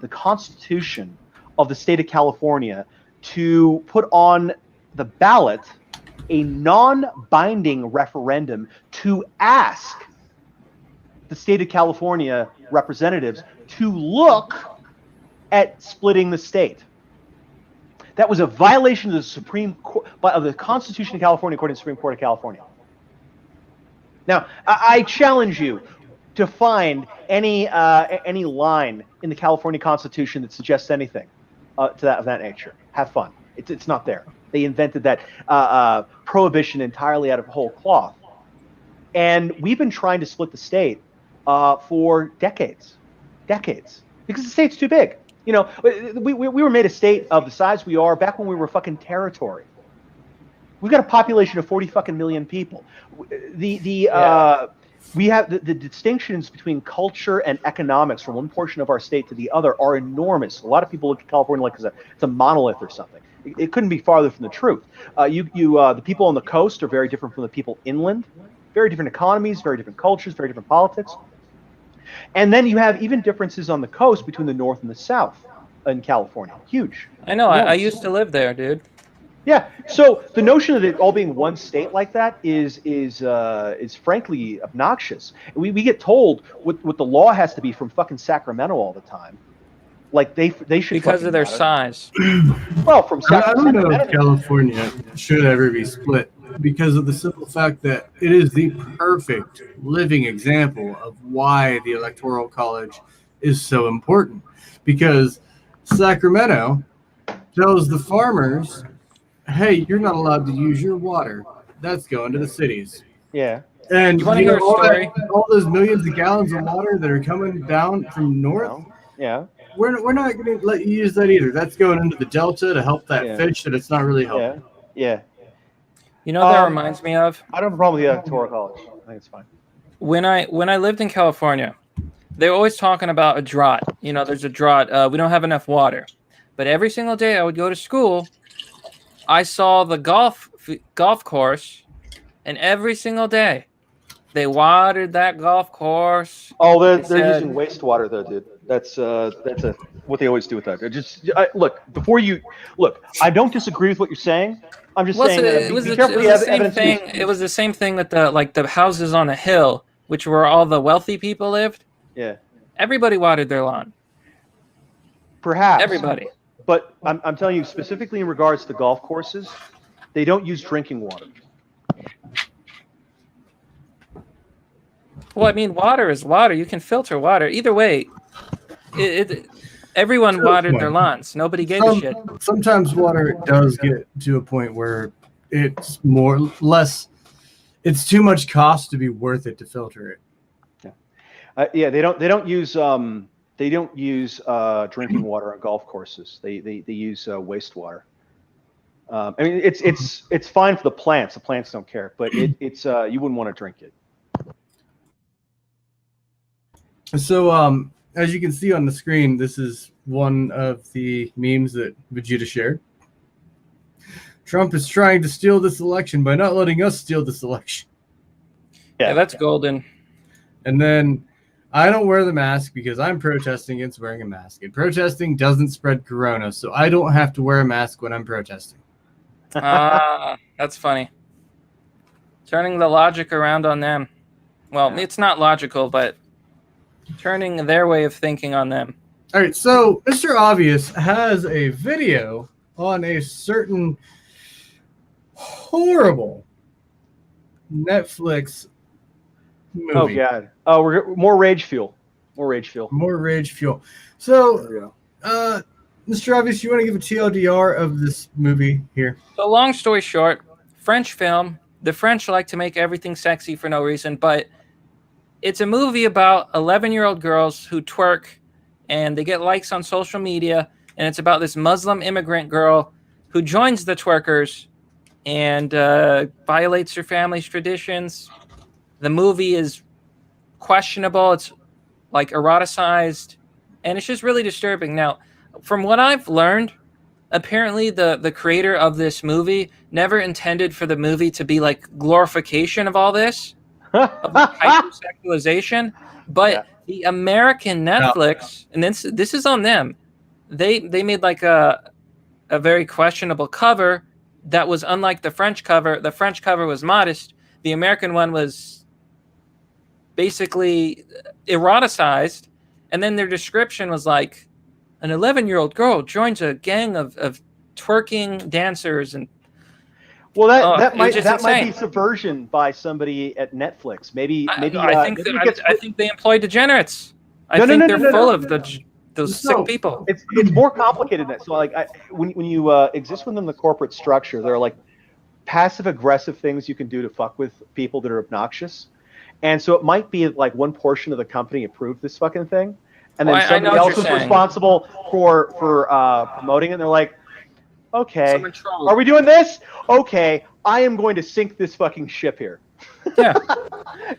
Constitution of the state of California to put on the ballot a non-binding referendum to ask the state of California representatives to look at splitting the state. That was a violation of the Supreme Court, of the Constitution of California, according to the Supreme Court of California. Now, I challenge you to find any line in the California Constitution that suggests anything of that nature. Have fun. It's not there. They invented that prohibition entirely out of whole cloth, and we've been trying to split the state for decades, because the state's too big. You know, we were made a state of the size we are back when we were fucking territory. We've got a population of 40 fucking million people. We have the distinctions between culture and economics from one portion of our state to the other are enormous. A lot of people look at California like it's a monolith or something. It couldn't be farther from the truth. The people on the coast are very different from the people inland. Very different economies, very different cultures, very different politics. And then you have even differences on the coast between the north and the south in California. Huge. I know. I used to live there, dude. Yeah. So the notion of it all being one state like that is frankly obnoxious. We get told what the law has to be from fucking Sacramento all the time. Like they should, because of their size. Well, from Sacramento. I don't know if California should ever be split because of the simple fact that it is the perfect living example of why the Electoral College is so important. Because Sacramento tells the farmers, hey, you're not allowed to use your water. That's going to the cities. Yeah. And you want to hear a story? All those millions of gallons of water that are coming down from north. Yeah. We're not going to let you use that either. That's going into the delta to help that fish that it's not really helping. Yeah. You know what that reminds me of? I don't have a problem with the Electoral College. I think it's fine. When I lived in California, they were always talking about a drought. You know, there's a drought. We don't have enough water. But every single day I would go to school, I saw the golf course, and every single day they watered that golf course. Oh, they're using wastewater though, dude. That's what they always do with that. Look, before you look, I don't disagree with what you're saying. I'm just saying it was the same thing. It was the same thing with the houses on a hill, which were all the wealthy people lived. Yeah. Everybody watered their lawn. Perhaps. Everybody. But I'm telling you, specifically in regards to golf courses, they don't use drinking water. Well, I mean, water is water. You can filter water. Either way, everyone watered their lawns. Nobody gave a shit. Sometimes water does get to a point where it's it's too much cost to be worth it to filter it. Yeah, they don't use drinking water on golf courses. They use wastewater. I mean, it's fine for the plants. The plants don't care, but it's you wouldn't want to drink it. So, as you can see on the screen, this is one of the memes that Vegeta shared. Trump is trying to steal this election by not letting us steal this election. Yeah, that's golden. And then I don't wear the mask because I'm protesting against wearing a mask. And protesting doesn't spread corona, so I don't have to wear a mask when I'm protesting. That's funny. Turning the logic around on them. Well, Yeah. it's not logical, but turning their way of thinking on them. All right, so Mr. Obvious has a video on a certain horrible Netflix movie. Oh God. Oh, we're more rage fuel. More rage fuel. More rage fuel. There we So, go. Mr. Obvious, you want to give a TLDR of this movie here? So long story short, French film. The French like to make everything sexy for no reason, but it's a movie about 11-year-old girls who twerk and they get likes on social media, and it's about this Muslim immigrant girl who joins the twerkers and violates her family's traditions. The movie is questionable. It's like eroticized, and it's just really disturbing. Now, from what I've learned, apparently the creator of this movie never intended for the movie to be like glorification of all this, of like hypersexualization, but Yeah. the American Netflix, and this is on them. They made like a very questionable cover that was unlike the French cover. The French cover was modest. The American one was basically eroticized, and then their description was like an 11-year-old girl joins a gang of twerking dancers, and Well, that it was just might be insane. subversion by somebody at Netflix. Maybe I think maybe it gets I think they employ degenerates. I No, no, think no, they're no, no, full no, of no, those No. sick people. it's more complicated than that. So like when you exist within the corporate structure, there are like passive aggressive things you can do to fuck with people that are obnoxious. And so it might be like one portion of the company approved this fucking thing, and then Well, I know somebody what else you're is saying. responsible for promoting it. And they're like, okay, Someone trolled. are we doing this? Okay, I am going to sink this fucking ship here. Yeah.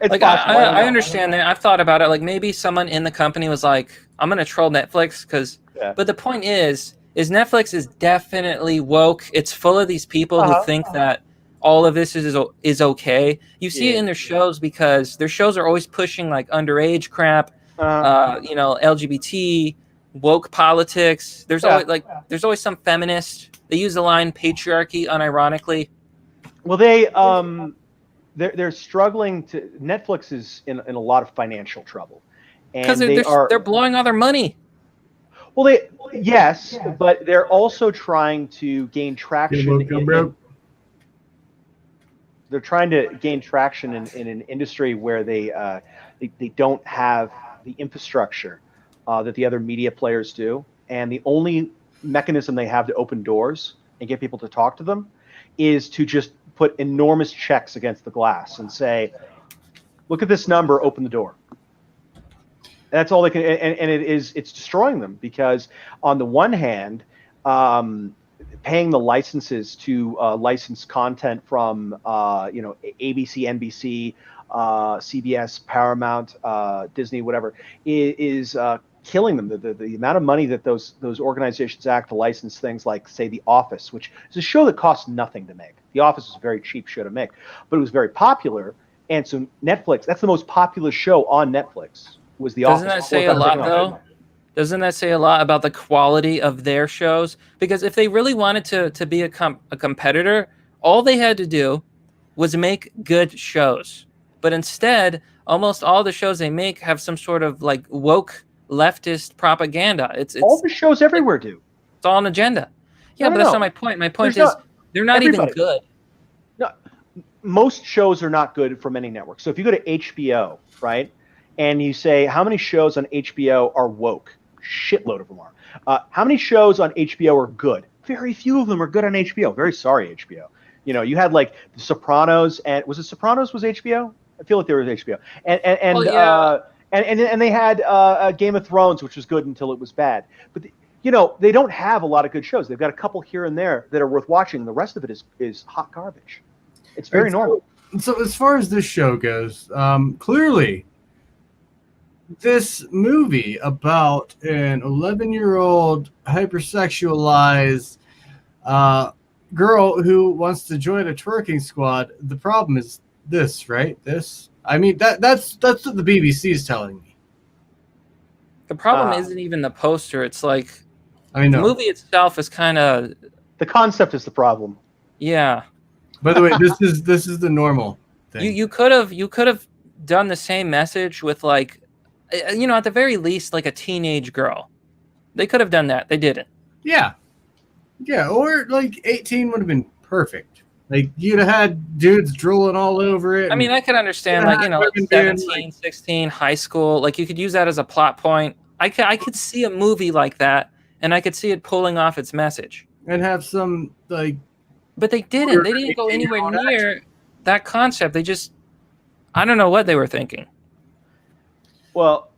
It's Like possible. don't I know. understand that. I've thought about it. Like maybe someone in the company was like, "I'm gonna troll Netflix," because. Yeah. But the point is Netflix is definitely woke. It's full of these people who think that all of this is okay. You see it Yeah. in their shows because their shows are always pushing like underage crap, LGBT, woke politics. There's Yeah. there's always some feminist. They use the line patriarchy unironically. Well, they're struggling to. Netflix is in a lot of financial trouble, Because and they're blowing all their money. Well, yes, but they're also trying to gain traction. They're trying to gain traction in an industry where they don't have the infrastructure that the other media players do, and the only mechanism they have to open doors and get people to talk to them is to just put enormous checks against the glass and say, "Look at this number, open the door." That's all they can, and it's destroying them because on the one hand, paying the licenses to license content from ABC, NBC, CBS, Paramount, Disney, whatever, is killing them. The amount of money that those organizations act to license things like, say, The Office, which is a show that costs nothing to make. The Office was a very cheap show to make, but it was very popular, and so Netflix, that's the most popular show on Netflix. Was The Doesn't Office. that say a lot, though? Doesn't that say a lot about the quality of their shows? Because if they really wanted to be a competitor, all they had to do was make good shows. But instead, almost all the shows they make have some sort of like woke leftist propaganda. It's all the shows everywhere do. It's all an agenda. Yeah, but that's not my point. My point is they're not even good. No, most shows are not good from any network. So if you go to HBO, right? And you say, how many shows on HBO are woke? Shitload of them are. How many shows on HBO are good? Very few of them are good on HBO. Very sorry, HBO. You know, you had like The Sopranos, and was it Sopranos was HBO? I feel like there was HBO. And they had Game of Thrones, which was good until it was bad. But they don't have a lot of good shows. They've got a couple here and there that are worth watching. The rest of it is hot garbage. It's very normal. So as far as this show goes, clearly this movie about an 11-year-old hypersexualized girl who wants to join a twerking squad. The problem is this, right? That's what the BBC is telling me. The problem isn't even the poster. It's like I know. The movie itself is kind of the concept is the problem. Yeah. By the way, this is the normal thing. You could have done the same message with like, at the very least, like a teenage girl. They could have done that. They didn't. Yeah. Yeah, or like 18 would have been perfect. Like you'd have had dudes drooling all over it. I mean, I could understand like, like 17, 16, high school. Like you could use that as a plot point. I could see a movie like that, and I could see it pulling off its message. And have some like. But they didn't. They didn't go anywhere near that concept. They just, I don't know what they were thinking. Well,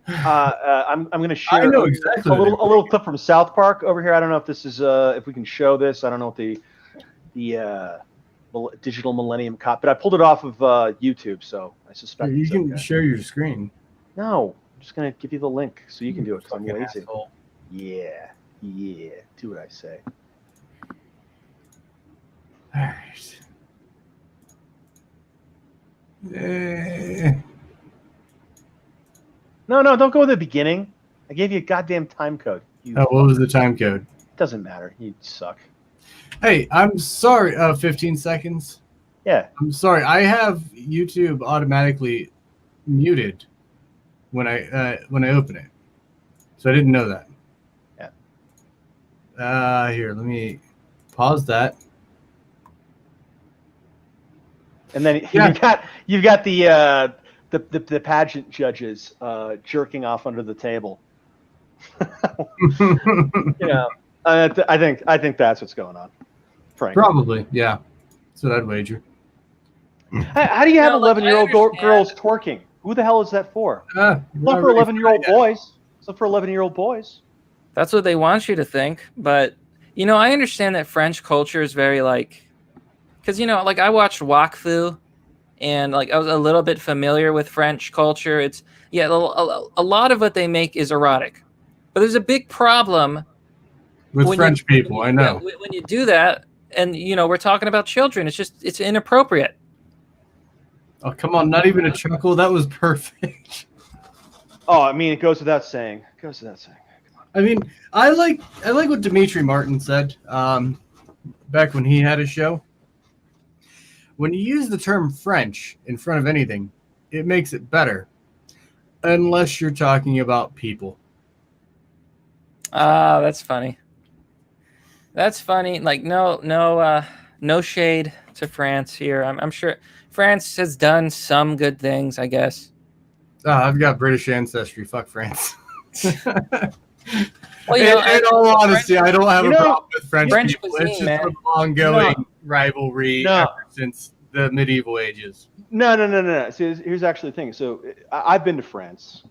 I'm going to share exactly a little clip from South Park over here. I don't know if this is if we can show this. I don't know what the digital Millennium Cop, but I pulled it off of YouTube, so I suspect you can share your screen. No, I'm just going to give you the link so you can do it because I'm lazy. Asshole. Yeah, do what I say. All right. No, don't go to the beginning. I gave you a goddamn time code. What was the time code? Doesn't matter. You suck. Hey, I'm sorry. 15 seconds. Yeah. I'm sorry. I have YouTube automatically muted when I open it, so I didn't know that. Yeah. Here, let me pause that. And then you've got the pageant judges jerking off under the table. I think that's what's going on. Frankly. Probably, yeah. So I'd wager. How do you have 11-year-old girls twerking? Who the hell is that for? It's not for 11-year-old boys. It's not for 11-year-old boys. That's what they want you to think. But I understand that French culture is very like, because like I watched Wakfu, and like I was a little bit familiar with French culture. It's a lot of what they make is erotic, but there's a big problem with French people. I know when you do that, and we're talking about children. It's inappropriate. Oh come on! Not even a chuckle. That was perfect. Oh, I mean, it goes without saying. Come on. I mean, I like what Dimitri Martin said back when he had his show. When you use the term French in front of anything, it makes it better, unless you're talking about people. That's funny. That's funny. Like no shade to France here. I'm sure France has done some good things, I guess. I've got British ancestry. Fuck France. Well, in all honesty, I don't have a problem with French people. Cuisine, it's just an ongoing rivalry ever since the medieval ages. No. See, here's actually the thing. So I've been to France.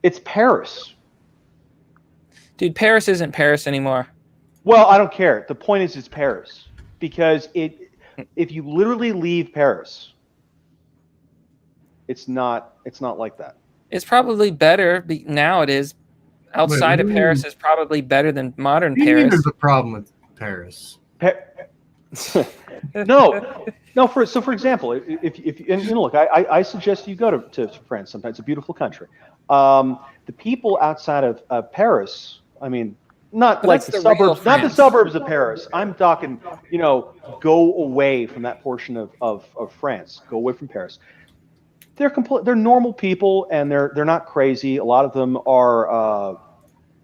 It's Paris. Dude, Paris isn't Paris anymore. Well, I don't care. The point is, it's Paris because if you literally leave Paris, it's not like that. It's probably better now. It is outside of Paris is probably better than modern Paris. There's a problem with Paris. No. For example, if look, I suggest you go to France sometime. It's a beautiful country. The people outside of Paris, I mean, not like the suburbs, not the suburbs of Paris. I'm talking, go away from that portion of France. Go away from Paris. They're normal people, and they're not crazy. A lot of them are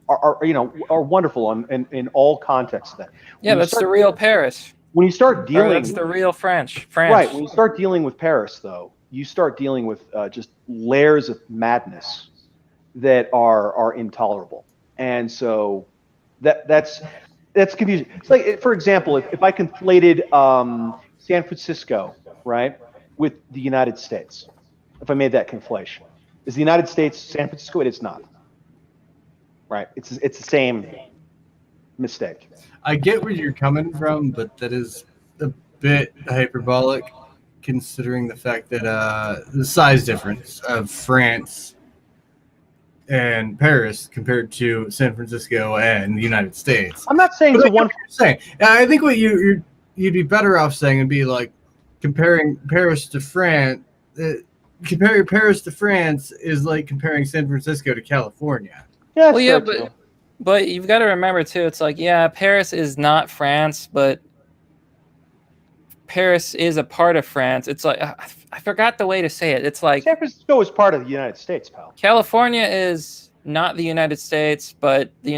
wonderful in all contexts. That's the real Paris. When you start dealing, that's the real France. Right. When you start dealing with Paris, though, you start dealing with just layers of madness that are intolerable, and so that's confusing. It's like, for example, if I conflated San Francisco, right, with the United States. If I made that conflation, is the United States San Francisco? It is not. Right? It's the same mistake. I get where you're coming from, but that is a bit hyperbolic, considering the fact that the size difference of France and Paris compared to San Francisco and the United States. I'm not saying it's one. Saying. I think what you'd be better off saying would be like comparing Paris to France. Comparing Paris to France is like comparing San Francisco to California. Yeah, but you've got to remember too. It's like, Paris is not France, but Paris is a part of France. It's like I forgot the way to say it. It's like San Francisco is part of the United States, pal. California is not the United States, but the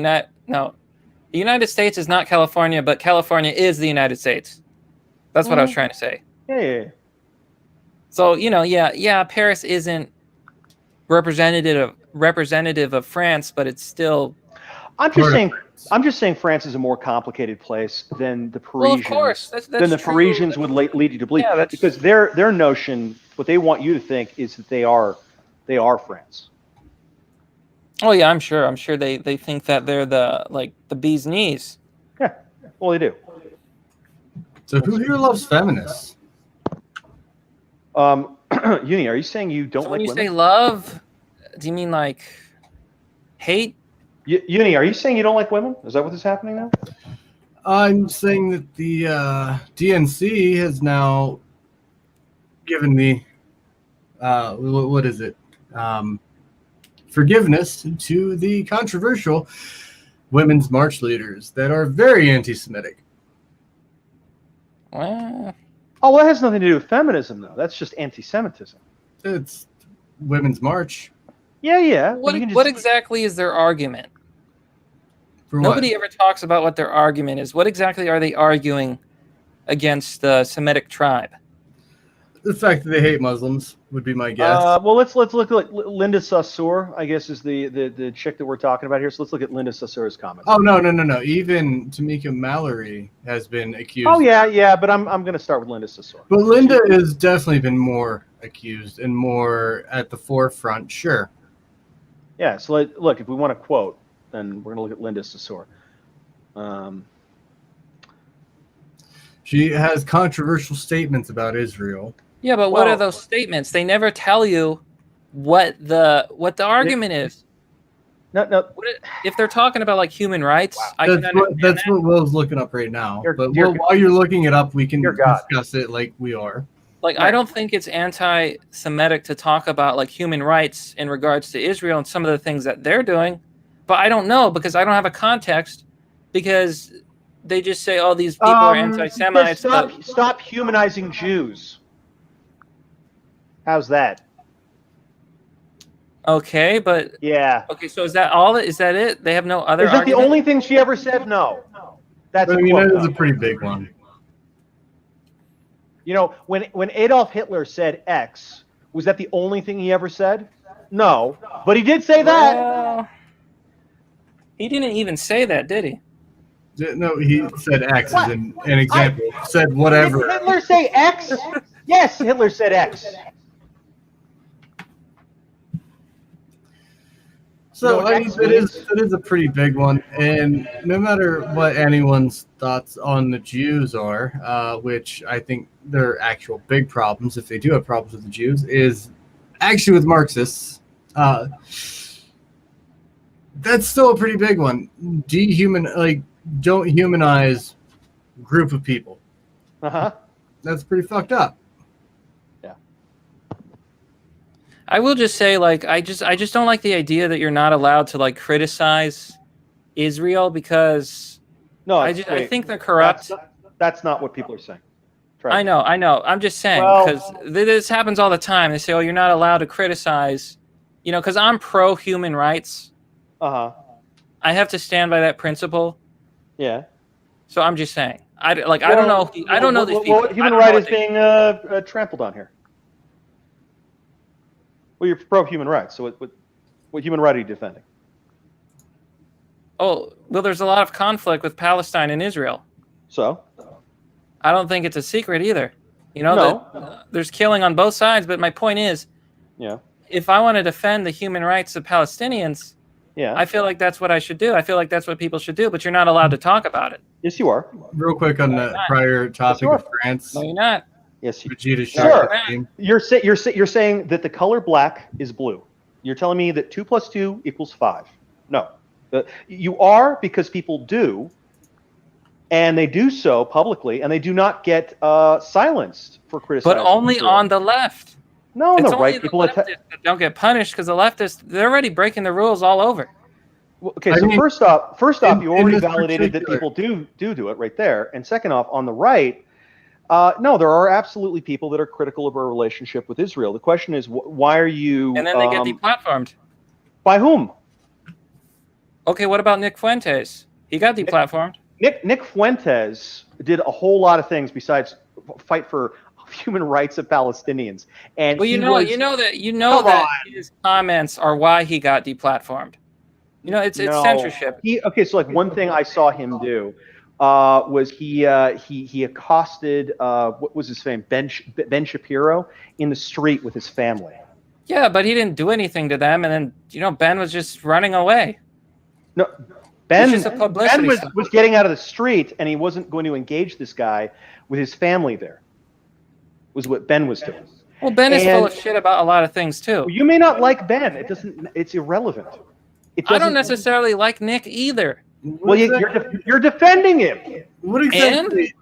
United States is not California, but California is the United States. That's what I was trying to say. Yeah. So, Paris isn't representative of France, but it's still. I'm just saying France is a more complicated place than the Parisians. Well, of course, that's than the true. Parisians would lead you to believe. Yeah, because their notion, what they want you to think, is that they are France. Oh yeah, I'm sure they think that they're the bee's knees. Yeah, well, they do. So who here loves feminists? Uni, are you saying you don't So like when you women? say love, do you mean like hate? Uni, are you saying you don't like women? Is that what is happening now? I'm saying that the DNC has now given me what is it? Forgiveness to the controversial women's march leaders that are very anti-Semitic. Well, Oh, well, that has nothing to do with feminism, though. That's just anti-Semitism. It's women's march. Yeah. what exactly is their argument? For Nobody ever talks about what their argument is. What exactly are they arguing against the Semitic tribe? The fact that they hate Muslims would be my guess. Well, let's look at Linda Saussure, I guess, is the chick that we're talking about here. So let's look at Linda Saussure's comments. Oh no! Even Tamika Mallory has been accused. Oh yeah, but I'm going to start with Linda Saussure. But Linda has definitely been more accused and more at the forefront. Sure. Yeah. So look, if we want to quote, then we're going to look at Linda Saussure. She has controversial statements about Israel. Yeah, but what are those statements? They never tell you what the argument is. No. If they're talking about like human rights, That's what Will's looking up right now. But while you're looking it up, we can discuss it like we are. Like, I don't think it's anti-Semitic to talk about like human rights in regards to Israel and some of the things that they're doing. But I don't know because I don't have a context because they just say, oh, these people are anti-Semites. Stop humanizing Jews. How's that? Okay, but yeah. Okay, so is that all? Is that it? They have no other. Is that the only thing she ever said? No. That's that is a pretty big one. You know, when Adolf Hitler said X, was that the only thing he ever said? No, but he did say that. Well, he didn't even say that, did he? No, he said X as an example. Said whatever. Did Hitler say X? Yes, Hitler said X. So I mean, it is a pretty big one, and no matter what anyone's thoughts on the Jews are, which I think their actual big problems, if they do have problems with the Jews, is actually with Marxists. That's still a pretty big one. Don't humanize a group of people. That's pretty fucked up. I will just say, like, I just don't like the idea that you're not allowed to like criticize Israel because I think they're corrupt. That's not what people are saying. I know. I'm just saying because this happens all the time. They say, "Oh, you're not allowed to criticize," because I'm pro human rights. I have to stand by that principle. Yeah. So I'm just saying. I don't know. I don't know these people. What human right is being trampled on here? Well, you're pro human rights. So what human right are you defending? Oh, well, there's a lot of conflict with Palestine and Israel. So? I don't think it's a secret either. No. There's killing on both sides, but my point is, if I want to defend the human rights of Palestinians, I feel like that's what I should do. I feel like that's what people should do, but you're not allowed to talk about it. Yes, you are. Real quick on the prior topic of France. No, you're not. Yes, sure. You're saying that the color black is blue. You're telling me that 2 + 2 = 5. No, you are because people do, and they do so publicly, and they do not get silenced for criticizing. But only on the left. No, it's the only right the people leftists that don't get punished because the leftists they're already breaking the rules all over. Well, okay, so first off, you already validated that people do it right there, and second off, on the right. No, there are absolutely people that are critical of our relationship with Israel. The question is, why are you? And then they get deplatformed. By whom? Okay, what about Nick Fuentes? He got deplatformed. Nick Fuentes did a whole lot of things besides fight for human rights of Palestinians. And Well, you know that his comments are why he got deplatformed. You know, it's censorship. So like one thing I saw him do was he accosted what was his name, Ben Shapiro, in the street with his family. Yeah, but he didn't do anything to them, and then Ben was just running away. No, Ben was getting out of the street, and he wasn't going to engage this guy with his family there. Was what Ben was doing. Well, Ben is full of shit about a lot of things too. You may not like Ben. It's irrelevant. I don't necessarily like Nick either. Well, you're defending him. What exactly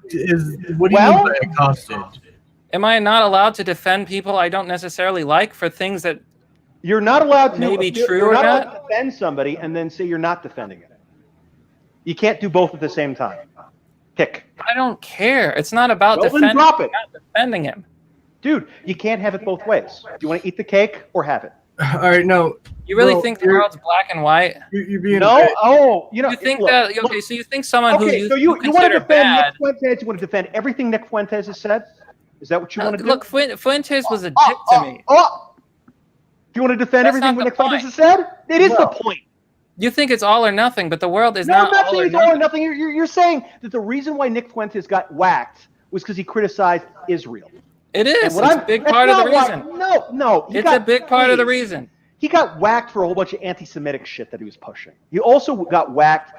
what do you mean by accosted? Am I not allowed to defend people I don't necessarily like for things that you're not allowed to? Maybe true you're or not not? allowed to defend somebody and then say you're not defending it. You can't do both at the same time. Pick. I don't care. It's not about then drop it. Not defending him. Dude, you can't have it both ways. Do you want to eat the cake or have it? All right, no. You really think the world's black and white? You're being you think that? Okay, so you think someone who you want to defend bad, Nick Fuentes? You want to defend everything Nick Fuentes has said? Is that what you want to do? Look, Fuentes was a dick to me. Do you want to defend everything Nick Fuentes has said? It is the point. You think it's all or nothing, but the world is not I'm not all saying or it's nothing. all or nothing. You're saying that the reason why Nick Fuentes got whacked was because he criticized Israel. It is. It's a big part of the reason. No. It's a big part of the reason. He got whacked for a whole bunch of anti-Semitic shit that he was pushing. He also got whacked,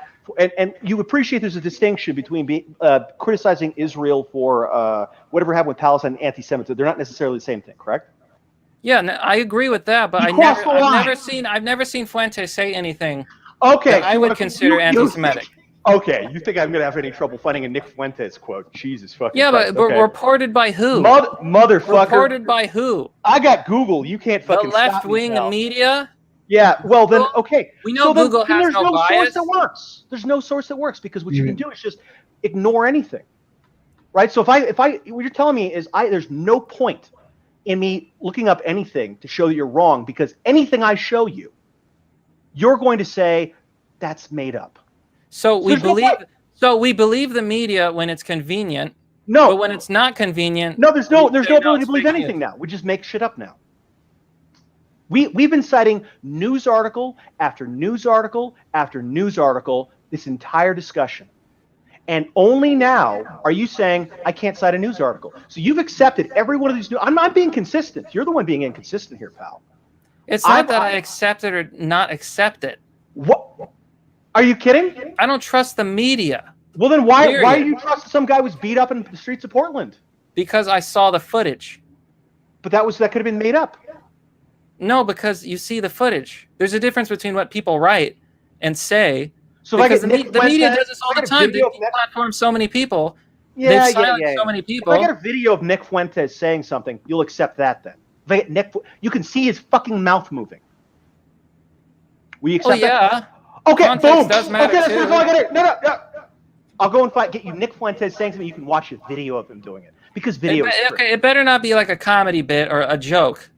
and you appreciate there's a distinction between criticizing Israel for whatever happened with Palestine and anti-Semitism. They're not necessarily the same thing, correct? Yeah, no, I agree with that, but I've never seen Fuentes say anything that I would consider anti-Semitic. Okay, you think I'm going to have any trouble finding a Nick Fuentes quote? Jesus fucking Christ. But reported by who? Motherfucker. Reported by who? I got Google. You can't fucking the left-wing media? Yeah, well then, okay. We know Google has no bias. Source that works. There's no source that works because what you can do is just ignore anything, right? So if what you're telling me is there's no point in me looking up anything to show that you're wrong because anything I show you, you're going to say that's made up. So we believe the media when it's convenient. No, but when it's not convenient, there's no ability to believe anything now. We just make shit up now. We've been citing news article after news article after news article this entire discussion, and only now are you saying I can't cite a news article. So you've accepted every one of these. I'm not being consistent. You're the one being inconsistent here, pal. It's not that I accept it or not accept it. What? Are you kidding? I don't trust the media. Well, then why do you trust some guy who was beat up in the streets of Portland? Because I saw the footage. But that could have been made up. No, because you see the footage. There's a difference between what people write and say. So because the media does this all the time. They platform so many people. They've silenced so many people. If I get a video of Nick Fuentes saying something, you'll accept that then. If I get you can see his fucking mouth moving. Will you accept that? Okay, boom. Does matter No. I'll go and get you Nick Fuentes saying something. You can watch a video of him doing it because video. It better not be like a comedy bit or a joke.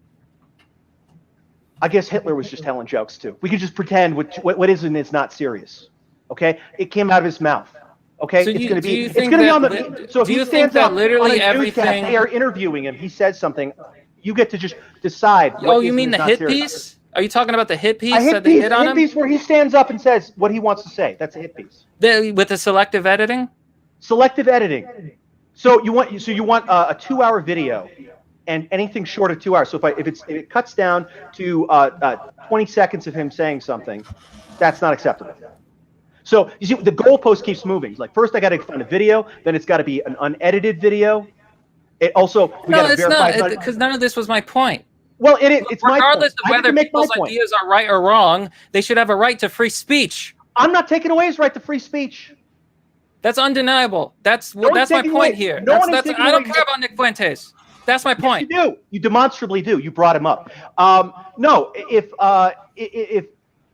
I guess Hitler was just telling jokes too. We could just pretend what is and is not serious. Okay, it came out of his mouth. Okay, so it's going to be. It's going to be on the. So if do you he think stands that up literally on a everything newscast, they are interviewing him? He says something. You get to just decide. Oh, you mean the hit piece? Are you talking about the hit piece that they did on him? A hit piece where he stands up and says what he wants to say. That's a hit piece. With the selective editing? Selective editing. So you want a 2-hour video, and anything short of 2 hours. So if it cuts down to 20 seconds of him saying something, that's not acceptable. So you see, the goalpost keeps moving. Like first I got to find a video, then it's got to be an unedited video. It also it's not because none of this was my point. Well, it's regardless my of whether people's ideas are right or wrong, they should have a right to free speech. I'm not taking away his right to free speech. That's undeniable. That's my point here. I don't care about Nick Fuentes. That's my point. Yes, you do. You demonstrably do. You brought him up. No, if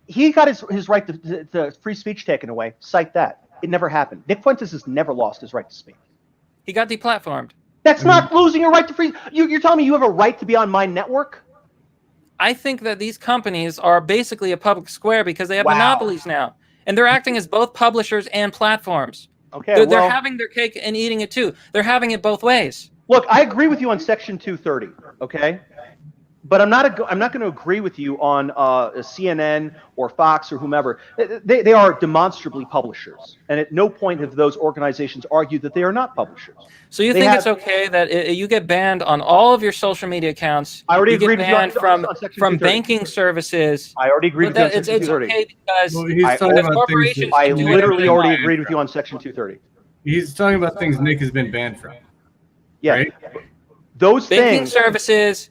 he got his right to free speech taken away, cite that. It never happened. Nick Fuentes has never lost his right to speak. He got deplatformed. That's not losing your right to free. You're telling me you have a right to be on my network? I think that these companies are basically a public square because they have Wow. monopolies now, and they're acting as both publishers and platforms. Okay, They're having their cake and eating it too. They're having it both ways. Look, I agree with you on Section 230. Okay, but I'm not going to agree with you on CNN or Fox or whomever. They are demonstrably publishers, and at no point have those organizations argued that they are not publishers. So you think it's okay that you get banned on all of your social media accounts? I already agreed with you on from Section banking services. I already agreed with you on Section It's 230. okay because corporations. I literally already agreed with you on Section 230. He's talking about things Nick has been banned from. Yeah, right? Those banking things. services,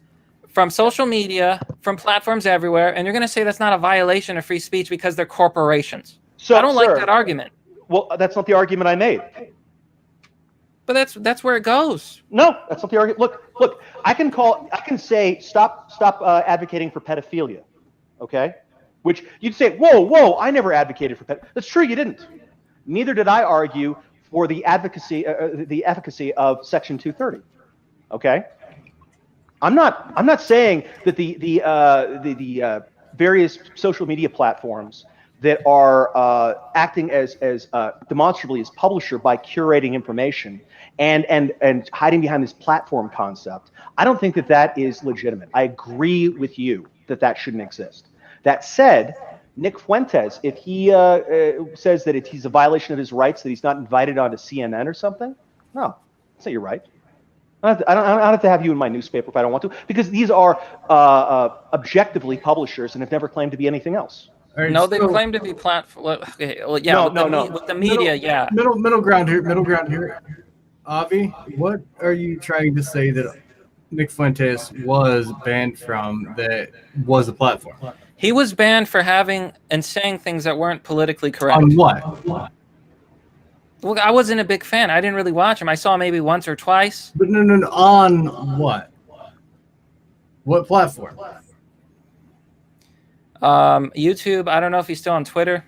from social media, from platforms everywhere, and you're going to say that's not a violation of free speech because they're corporations. So I don't like that argument. Well, that's not the argument I made. But that's where it goes. No, that's not the argument. Look. I can say stop advocating for pedophilia, okay? Which you'd say, whoa, I never advocated for pedophilia. That's true, you didn't. Neither did I argue for the efficacy of Section 230, okay? I'm not saying that the various social media platforms that are acting as demonstrably as publisher by curating information and hiding behind this platform concept, I don't think that is legitimate. I agree with you that shouldn't exist. That said, Nick Fuentes, if he says that he's a violation of his rights, that he's not invited onto CNN or something, no, that's not your right. I don't have to have you in my newspaper if I don't want to, because these are objectively publishers and have never claimed to be anything else. Right, no, they claim to be platform. Okay, well, yeah, no. With the media, yeah. Middle ground here. Avi, what are you trying to say that Nick Fuentes was banned from that was a platform? He was banned for having and saying things that weren't politically correct. On what? Well, I wasn't a big fan. I didn't really watch him. I saw him maybe once or twice. But no, on what? What platform? YouTube. I don't know if he's still on Twitter.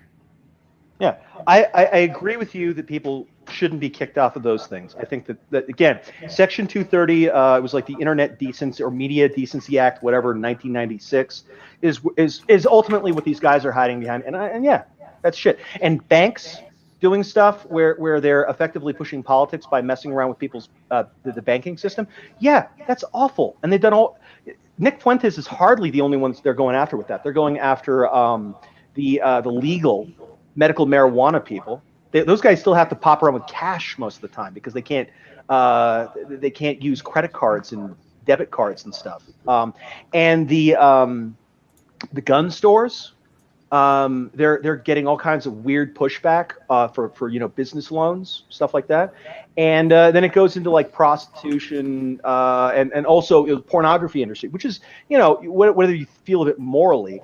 Yeah, I agree with you that people shouldn't be kicked off of those things. I think that again, Section 230, it was like the Internet Decency or Media Decency Act, whatever, 1996, is ultimately what these guys are hiding behind. And yeah, that's shit. And banks doing stuff where they're effectively pushing politics by messing around with people's the banking system. Yeah, that's awful. And they've done all. Nick Fuentes is hardly the only ones they're going after with that. They're going after the legal medical marijuana people. Those guys still have to pop around with cash most of the time because they can't use credit cards and debit cards and stuff. And the gun stores, they're getting all kinds of weird pushback for business loans, stuff like that. And then it goes into like prostitution and also the pornography industry, which is whether you feel of it morally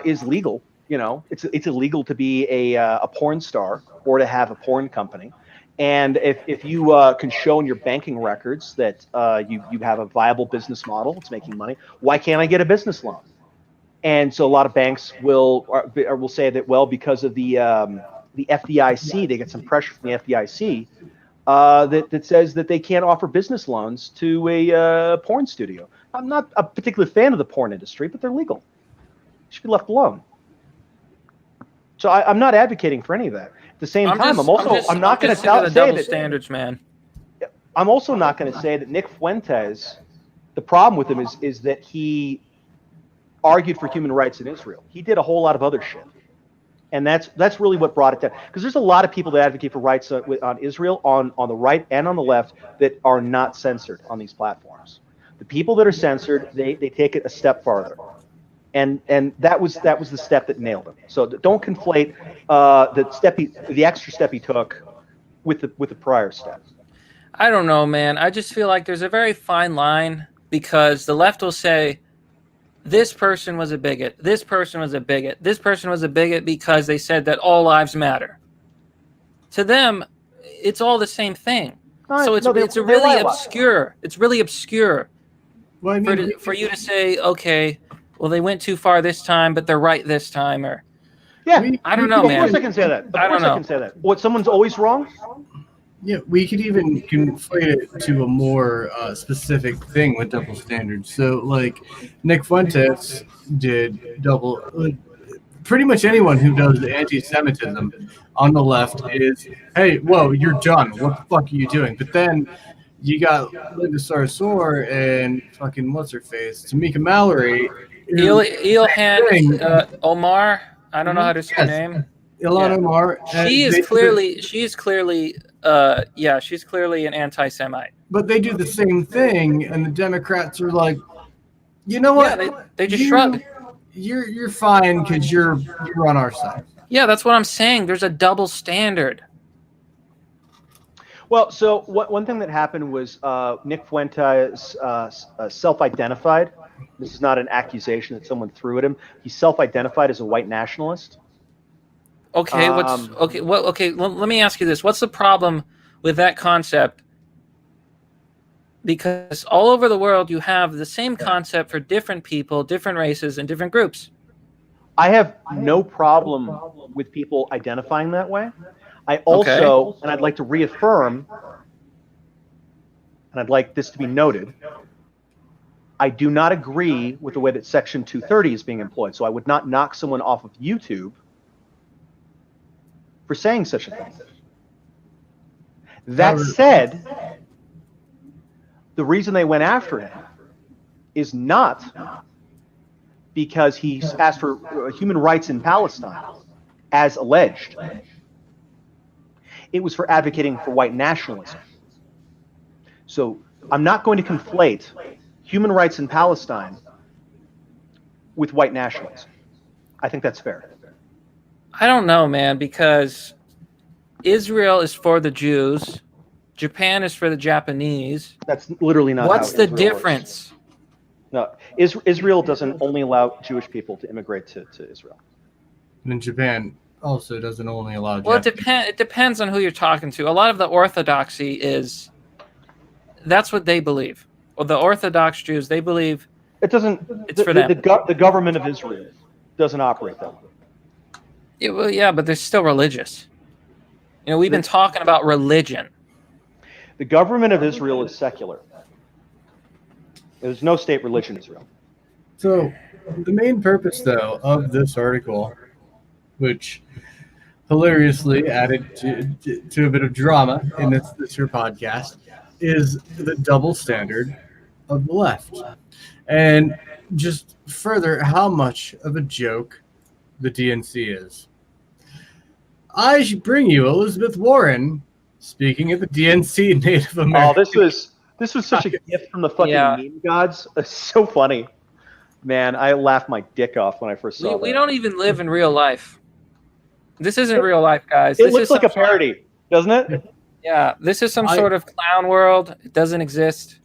is legal. It's illegal to be a porn star or to have a porn company. And if you can show in your banking records that you have a viable business model, it's making money, why can't I get a business loan? And so a lot of banks will say that, well, because of the FDIC, they get some pressure from the FDIC that says that they can't offer business loans to a porn studio. I'm not a particular fan of the porn industry, but they're legal. They should be left alone. So I'm not advocating for any of that. At the same time, I'm not going to say that standards, man. I'm also not going to say that Nick Fuentes, the problem with him is that he argued for human rights in Israel. He did a whole lot of other shit, and that's really what brought it down. Because there's a lot of people that advocate for rights on Israel on the right and on the left that are not censored on these platforms. The people that are censored, they take it a step farther. And that was the step that nailed him. So don't conflate the extra step he took with the prior step. I don't know, man. I just feel like there's a very fine line because the left will say this person was a bigot, this person was a bigot, this person was a bigot because they said that all lives matter. To them, it's all the same thing. So it's really obscure. It's really obscure for you to say, okay, well, they went too far this time, but they're right this time, or yeah, I don't know, man. Of course I can say that. I can say that. What, someone's always wrong? Yeah, we could even conflate it to a more specific thing with double standards. So, like, Nick Fuentes did double. Pretty much anyone who does anti-Semitism on the left is, hey, whoa, you're done. What the fuck are you doing? But then you got Linda Sarsour and fucking what's her face, Tamika Mallory, who Ilhan thing. Omar. I don't know how to say her Yes, name. Ilhan Yeah. Omar. She is they do the- she's clearly she's clearly an anti-Semite. but they do the same thing, and the Democrats are like, you know what? Yeah, they just shrug. You're fine because you're on our side. Yeah, that's what I'm saying. There's a double standard. Well, so one thing that happened was Nick Fuentes self-identified. This is not an accusation that someone threw at him. He self-identified as a white nationalist. Okay, let me ask you this. What's the problem with that concept? Because all over the world you have the same concept for different people, different races, and different groups. I have no problem with people identifying that way. I also, and I'd like to reaffirm, and I'd like this to be noted, I do not agree with the way that Section 230 is being employed. So I would not knock someone off of YouTube for saying such a thing. That said, the reason they went after him is not because he asked for human rights in Palestine, as alleged. It was for advocating for white nationalism. So I'm not going to conflate human rights in Palestine with white nationalism. I think that's fair. I don't know, man, because Israel is for the Jews, Japan is for the Japanese. That's literally not. What's how the Israel difference? Works. No, Israel doesn't only allow Jewish people to immigrate to Israel. And Japan also doesn't only allow. Well, it depends on who you're talking to. A lot of the orthodoxy is that's what they believe. Well, the Orthodox Jews, they believe it doesn't. It's for them. The government of Israel doesn't operate that way. Yeah, but they're still religious. You know, we've been talking about religion. The government of Israel is secular. There's no state religion in Israel. So, the main purpose, though, of this article, which hilariously added to a bit of drama in this here podcast, is the double standard of the left. And just further, how much of a joke the DNC is. I should bring you Elizabeth Warren speaking at the DNC Native American. Oh, this was such a gift from the fucking meme gods. It's so funny. Man, I laughed my dick off when I first saw that. We don't even live in real life. This isn't real life, guys. It this looks is like a parody, doesn't it? Yeah, this is some sort of clown world. It doesn't exist.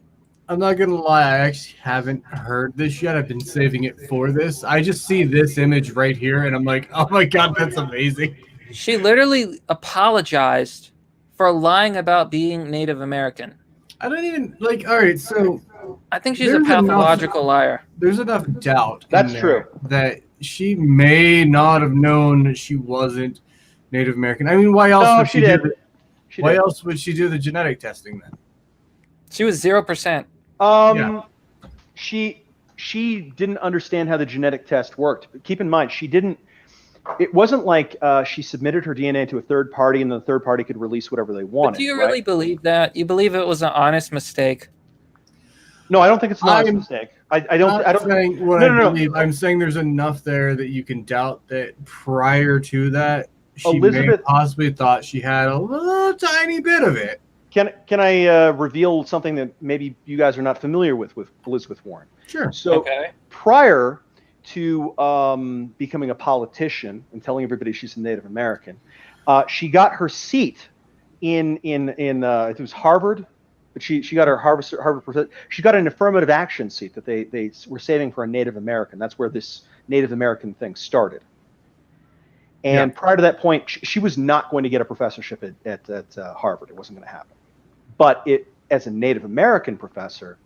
I'm not going to lie. I actually haven't heard this yet. I've been saving it for this. I just see this image right here, and I'm like, oh my God, that's amazing. She literally apologized for lying about being Native American. I don't even, all right, so... I think she's a pathological liar. There's enough doubt That's true. that she may not have known she wasn't Native American. I mean, why else would she did. Why else would she do the genetic testing then? She was 0%. She didn't understand how the genetic test worked. But keep in mind, she didn't. It wasn't like she submitted her DNA to a third party and the third party could release whatever they wanted. But do you really believe that? You believe it was an honest mistake? No, I don't think it's an honest mistake. I don't. Saying what I believe. I'm saying there's enough there that you can doubt that prior to that, she may possibly thought she had a little tiny bit of it. Can I reveal something that maybe you guys are not familiar with Elizabeth Warren? Sure. So prior to becoming a politician and telling everybody she's a Native American, she got her seat in it was Harvard. But she got her Harvard. She got an affirmative action seat that they were saving for a Native American. That's where this Native American thing started. And prior to that point, she was not going to get a professorship at Harvard. It wasn't going to happen. But as a Native American professor,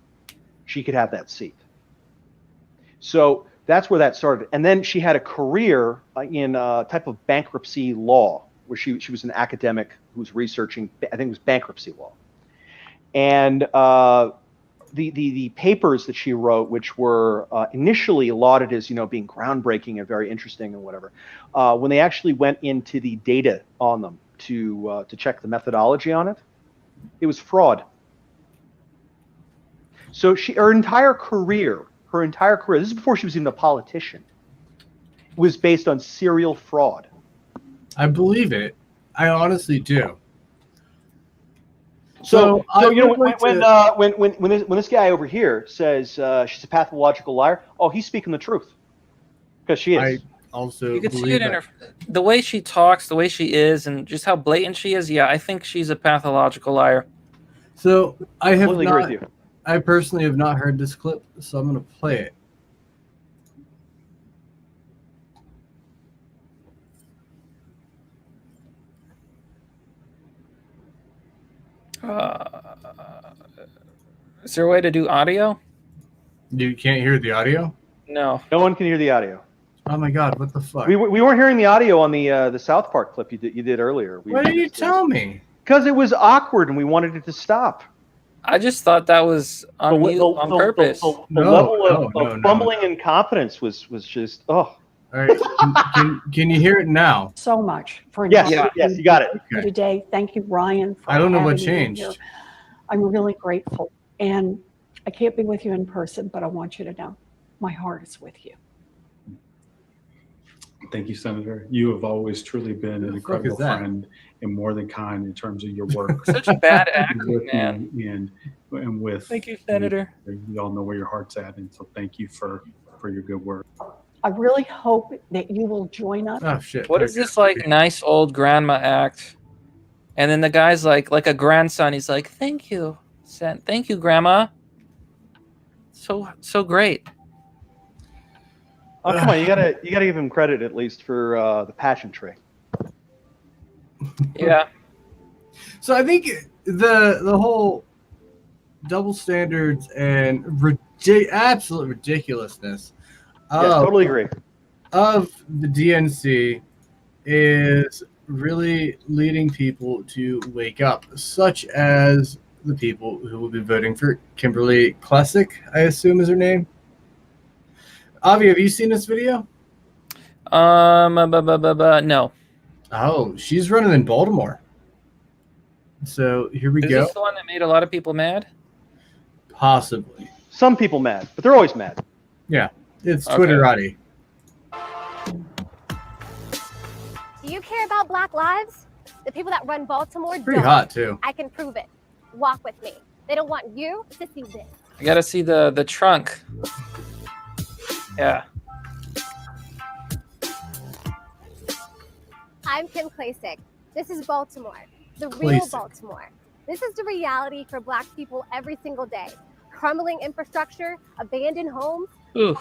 she could have that seat. So that's where that started. And then she had a career in a type of bankruptcy law, where she was an academic who was researching, I think it was bankruptcy law. And the papers that she wrote, which were initially lauded as being groundbreaking and very interesting and whatever, when they actually went into the data on them to check the methodology on it, it was fraud. So her entire career, this is before she was even a politician, was based on serial fraud. I believe it. I honestly do. So when this guy over here says she's a pathological liar, he's speaking the truth, because she is. I also You can see believe it in the way she talks, the way she is, and just how blatant she is. Yeah, I think she's a pathological liar. So I have Completely agree with you. I personally have not heard this clip, so I'm going to play it. Is there a way to do audio? You can't hear the audio? No. No one can hear the audio. Oh my God! What the fuck? We weren't hearing the audio on the South Park clip you did earlier. Why did you tell me? Because it was awkward and we wanted it to stop. I just thought that was on mute on purpose. The level of fumbling incompetence was just All right, can you hear it now? So much for yes, you got it. Okay. today. Thank you, Ryan. For I don't know what having me changed. here. I'm really grateful, and I can't be with you in person, but I want you to know my heart is with you. Thank you, Senator. You have always truly been an incredible friend and more than kind in terms of your work. Such a bad acting, man. And with Thank you, Senator. We all know where your heart's at, and so thank you for your good work. I really hope that you will join us. Oh shit! What is this like nice old grandma act? And then the guy's like a grandson. He's like, "Thank you, thank you, grandma." So great. Oh, come on, you gotta give him credit at least for the passion tree. Yeah. So I think the whole double standards and absolute ridiculousness Totally agree. of the DNC is really leading people to wake up, such as the people who will be voting for Kimberly Klessick, I assume is her name. Avi, have you seen this video? No. Oh, she's running in Baltimore. So here we Is go. this the one that made a lot of people mad? Possibly. Some people mad, but they're always mad. Yeah, it's Okay. Twitterati. Do you care about Black lives? The people that run Baltimore It's pretty don't. hot too. I can prove it. Walk with me. They don't want you to see this. I gotta see the trunk. Yeah. I'm Kim Klasick. This is Baltimore, the real Klasick. Baltimore. This is the reality for Black people every single day. Crumbling infrastructure, abandoned homes, Ooh.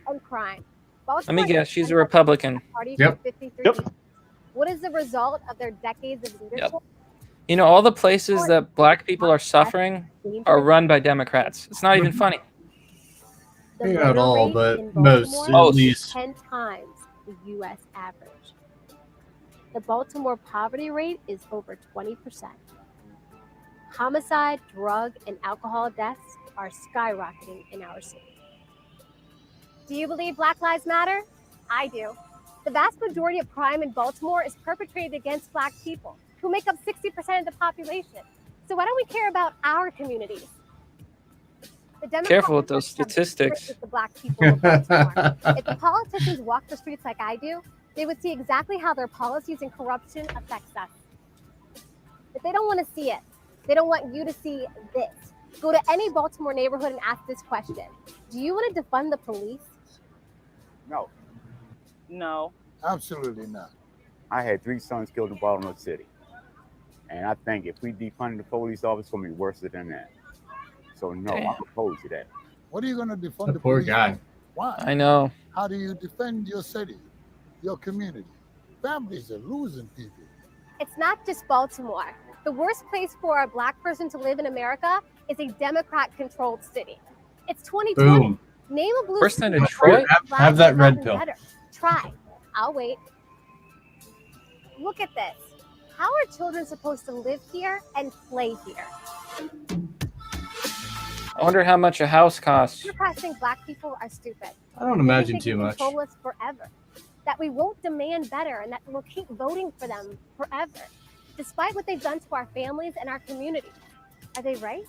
and crime. Let me guess. She's a Republican. Party Yep. for 53 Yep. years. What is the result of their decades of leadership? You know, all the places that Black people are suffering are run by Democrats. It's not even funny. The Maybe not murder all, rate but in most, Baltimore at least. is 10 times the U.S. average. The Baltimore poverty rate is over 20%. Homicide, drug, and alcohol deaths are skyrocketing in our city. Do you believe Black Lives Matter? I do. The vast majority of crime in Baltimore is perpetrated against Black people, who make up 60% of the population. So why don't we care about our communities? The Democrats Careful with those have statistics. split with the Black people of Baltimore. If the politicians walk the streets like I do, they would see exactly how their policies and corruption affects us. But they don't want to see it. They don't want you to see this. Go to any Baltimore neighborhood and ask this question. Do you want to defund the police? No, No. absolutely not. I had 3 sons killed in Baltimore City. And I think if we defund the police office, it's going to be worse than that. So, no, Damn. I'm opposed to that. What are you going to defund The the poor police guy. for? Why? I know. How do you defend your city, your community? Families are losing people. It's not just Baltimore. The worst place for a Black person to live in America is a Democrat-controlled city. It's 2020. Boom. Name a blue Worse than city Detroit? where Have that lives red gotten pill. better. Try. I'll wait. Look at this. How are children supposed to live here and play here? I wonder how much a house costs. Underclassing black people are stupid. I don't imagine too much. Control us forever. That we won't demand better and that we'll keep voting for them forever, despite what they've done to our families and our communities. Are they right?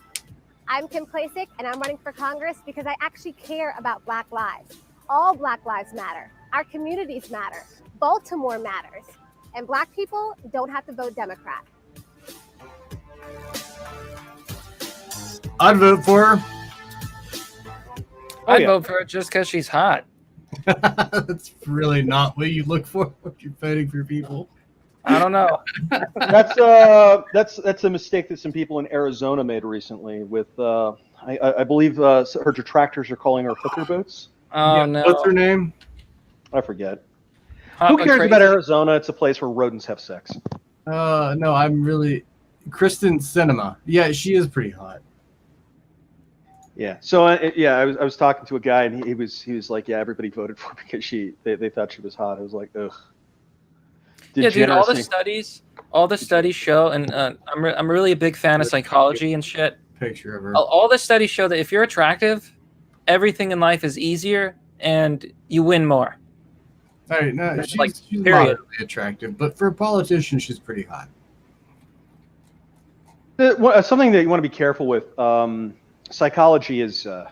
I'm Kim Klacik, and I'm running for Congress because I actually care about Black lives. All Black lives matter. Our communities matter. Baltimore matters. And Black people don't have to vote Democrat. I'd vote for her. I'd vote for her just because she's hot. That's really not what you look for when you're voting for people. I don't know. That's a mistake that some people in Arizona made recently. With I believe her detractors are calling her hooker boots. Oh Yeah, no. what's her name? I forget. Hot Who but cares crazy. about Arizona? It's a place where rodents have sex. No, I'm really Kristen Cinema. Yeah, she is pretty hot. Yeah. So I was talking to a guy and he was like, yeah, everybody voted for her because they thought she was hot. I was like, ugh. Yeah, dude. All the Degeneracy. studies show, and I'm really a big fan of psychology and shit. Picture of her. All the studies show that if you're attractive, everything in life is easier and you win more. All right, no, she's period. moderately attractive, but for a politician, she's pretty hot. Something that you want to be careful with. Psychology has a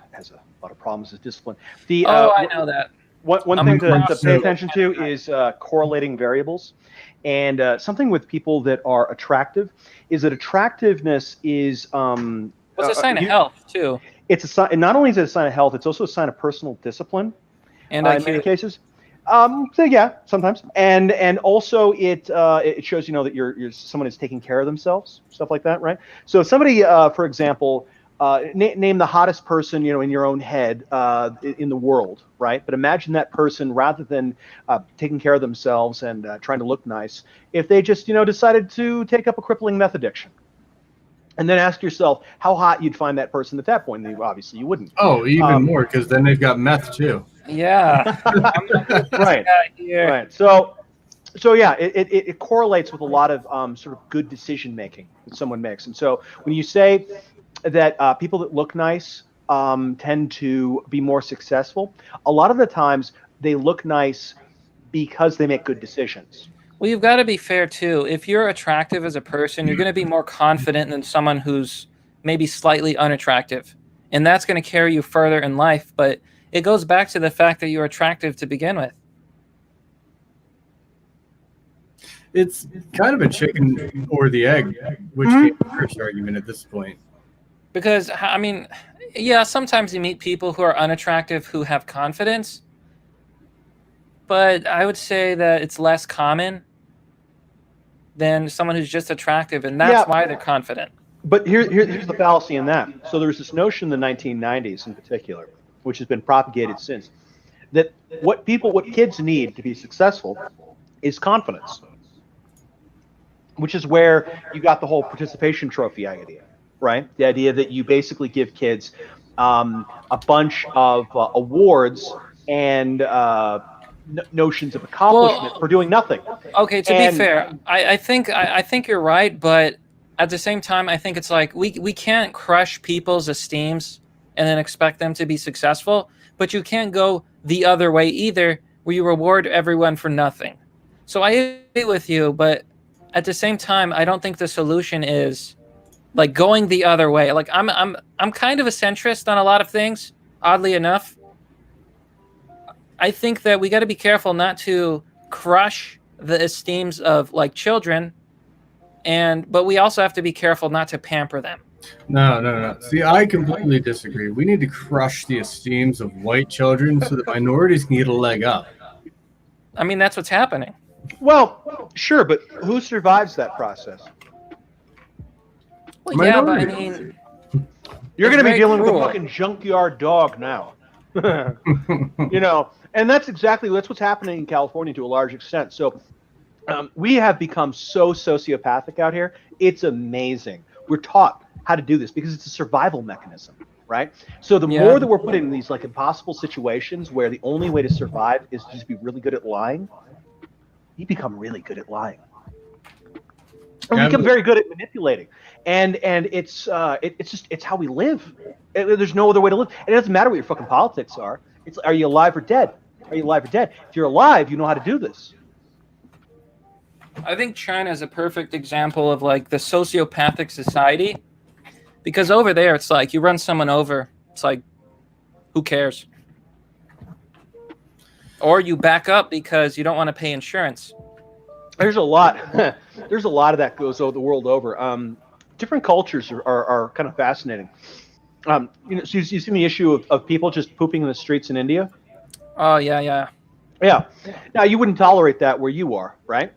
lot of problems as discipline. I know that. One thing to pay attention to is correlating variables. And something with people that are attractive is that attractiveness is What's a sign of health too? It's a sign. Not only is it a sign of health, it's also a sign of personal discipline. And in many cases. So yeah, sometimes, and also it shows that you're someone who's taking care of themselves, stuff like that, right? So if somebody, for example, name the hottest person in your own head in the world, right? But imagine that person, rather than taking care of themselves and trying to look nice, if they just decided to take up a crippling meth addiction. And then ask yourself how hot you'd find that person at that point. And obviously, you wouldn't. Oh, even more, because then they've got meth too. Yeah. Right. Right. So yeah, it correlates with a lot of sort of good decision making that someone makes. And so when you say that people that look nice tend to be more successful, a lot of the times they look nice because they make good decisions. Well, you've got to be fair too. If you're attractive as a person, you're going to be more confident than someone who's maybe slightly unattractive. And that's going to carry you further in life. But it goes back to the fact that you're attractive to begin with. It's kind of a chicken or the egg, which came first argument at this point. Because, I mean, yeah, sometimes you meet people who are unattractive who have confidence. But I would say that it's less common than someone who's just attractive, and that's why they're confident. But here's the fallacy in that. So there's this notion in the 1990s in particular, which has been propagated since, that what kids need to be successful is confidence, which is where you got the whole participation trophy idea, right? The idea that you basically give kids a bunch of awards and notions of accomplishment for doing nothing. Okay, to be fair, I think you're right, but at the same time, I think it's like we can't crush people's esteems and then expect them to be successful, but you can't go the other way either, where you reward everyone for nothing. So I agree with you, but at the same time, I don't think the solution is like going the other way. Like I'm kind of a centrist on a lot of things, oddly enough. I think that we got to be careful not to crush the esteems of like children, but we also have to be careful not to pamper them. No. See, I completely disagree. We need to crush the esteems of white children so that minorities can get a leg up. I mean, that's what's happening. Well, sure, but who survives that process? Well, yeah, but I mean, you're going to be dealing with a fucking junkyard dog now. And that's what's happening in California to a large extent. So we have become so sociopathic out here. It's amazing. We're taught how to do this because it's a survival mechanism, right? So the more that we're put in these like impossible situations where the only way to survive is to just be really good at lying, you become really good at lying. And we become very good at manipulating, and it's how we live. There's no other way to live, and it doesn't matter what your fucking politics are. It's are you alive or dead? Are you alive or dead? If you're alive, you know how to do this. I think China is a perfect example of like the sociopathic society, because over there it's like you run someone over, it's like, who cares? Or you back up because you don't want to pay insurance. There's a lot. There's a lot of that goes the world over. Different cultures are kind of fascinating. So you've seen the issue of people just pooping in the streets in India? Oh, yeah. Now, you wouldn't tolerate that where you are, right?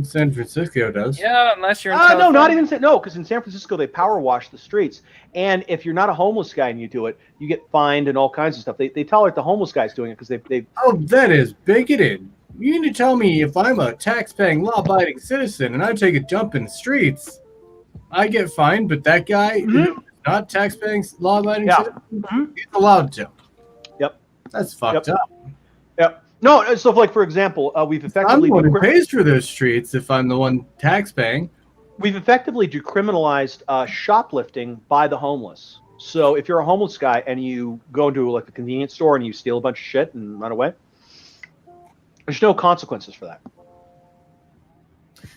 San Francisco does. Yeah, unless you're in California. No, not even because in San Francisco they power wash the streets, and if you're not a homeless guy and you do it, you get fined and all kinds of stuff. They tolerate the homeless guys doing it because they. Oh, that is bigoted. You need to tell me if I'm a tax-paying, law-abiding citizen and I take a dump in the streets, I get fined, but that guy not tax-paying, law-abiding citizen, he's allowed to. Yep. That's fucked up. Yep. No, so like for example, we've effectively I'm the one who pays for those streets if I'm the one tax-paying. We've effectively decriminalized shoplifting by the homeless. So if you're a homeless guy and you go into like a convenience store and you steal a bunch of shit and run away, there's no consequences for that.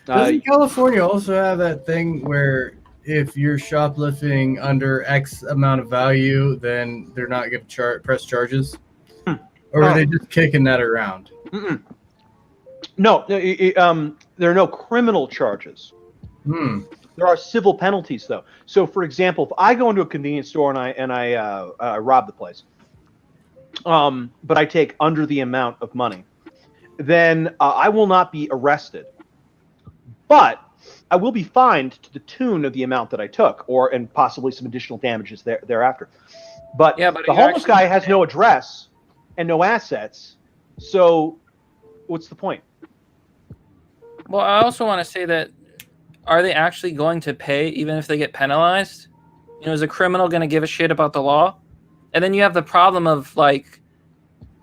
Doesn't California also have that thing where if you're shoplifting under X amount of value, then they're not going to press charges? Or are they just kicking that around? No, there are no criminal charges. There are civil penalties, though. So, for example, if I go into a convenience store and I rob the place, but I take under the amount of money, then I will not be arrested. But I will be fined to the tune of the amount that I took, and possibly some additional damages thereafter. But the homeless guy has no address and no assets, so what's the point? Well, I also want to say that, are they actually going to pay even if they get penalized? Is a criminal going to give a shit about the law? And then you have the problem of, like,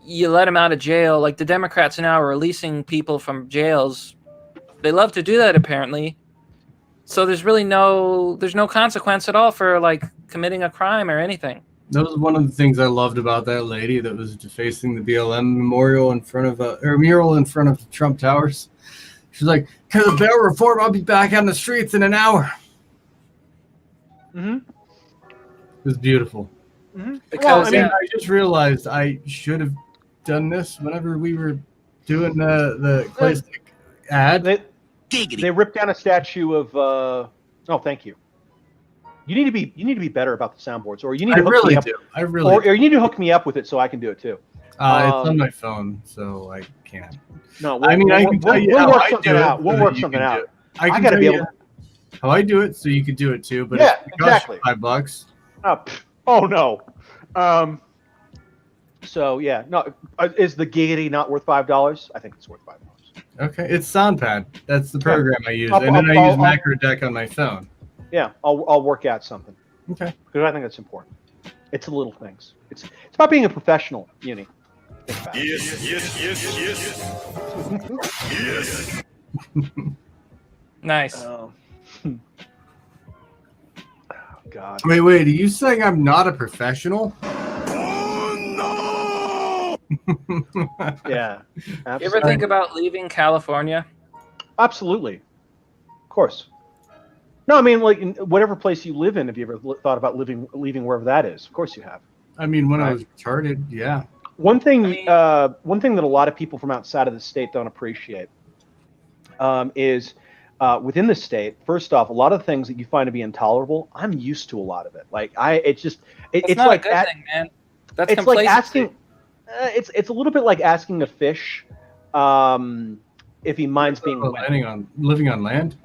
you let them out of jail. Like, the Democrats now are releasing people from jails. They love to do that, apparently. So there's really no consequence at all for, like, committing a crime or anything. That was one of the things I loved about that lady that was defacing the BLM memorial in front of mural in front of the Trump Towers. She's like, because of bail reform, I'll be back on the streets in an hour. It was beautiful. Because I just realized I should have done this whenever we were doing the classic ad. They ripped down a statue of. Oh, thank you. You need to be better about the soundboards, or you need to hook me up. Or you need to hook me up with it so I can do it too. It's on my phone, so I can't. No, I can tell you we'll how work I something do it. out. We'll work something out. I got to be able how I do it, so you could do it too. But yeah, it costs you $5. Oh no. So yeah, no. Is the Giggity not worth $5? I think it's worth $5. Okay, it's SoundPad. That's the program I use, and then I use Macro Deck on my phone. Yeah, I'll work out something. Okay. Because I think that's important. It's the little things. It's about being a professional, Uni. Yes. Nice. Oh, God. Wait, are you saying I'm not a professional? Oh, no! Yeah. You ever think about leaving California? Absolutely. Of course. No, I mean, like, in whatever place you live in, have you ever thought about leaving wherever that is? Of course you have. I mean, when I was retarded, yeah. One thing that a lot of people from outside of the state don't appreciate is within the state. First off, a lot of things that you find to be intolerable, I'm used to a lot of it. Like it's not like a good thing, man. That's it's like asking. It's a little bit like asking a fish if he minds being living on land.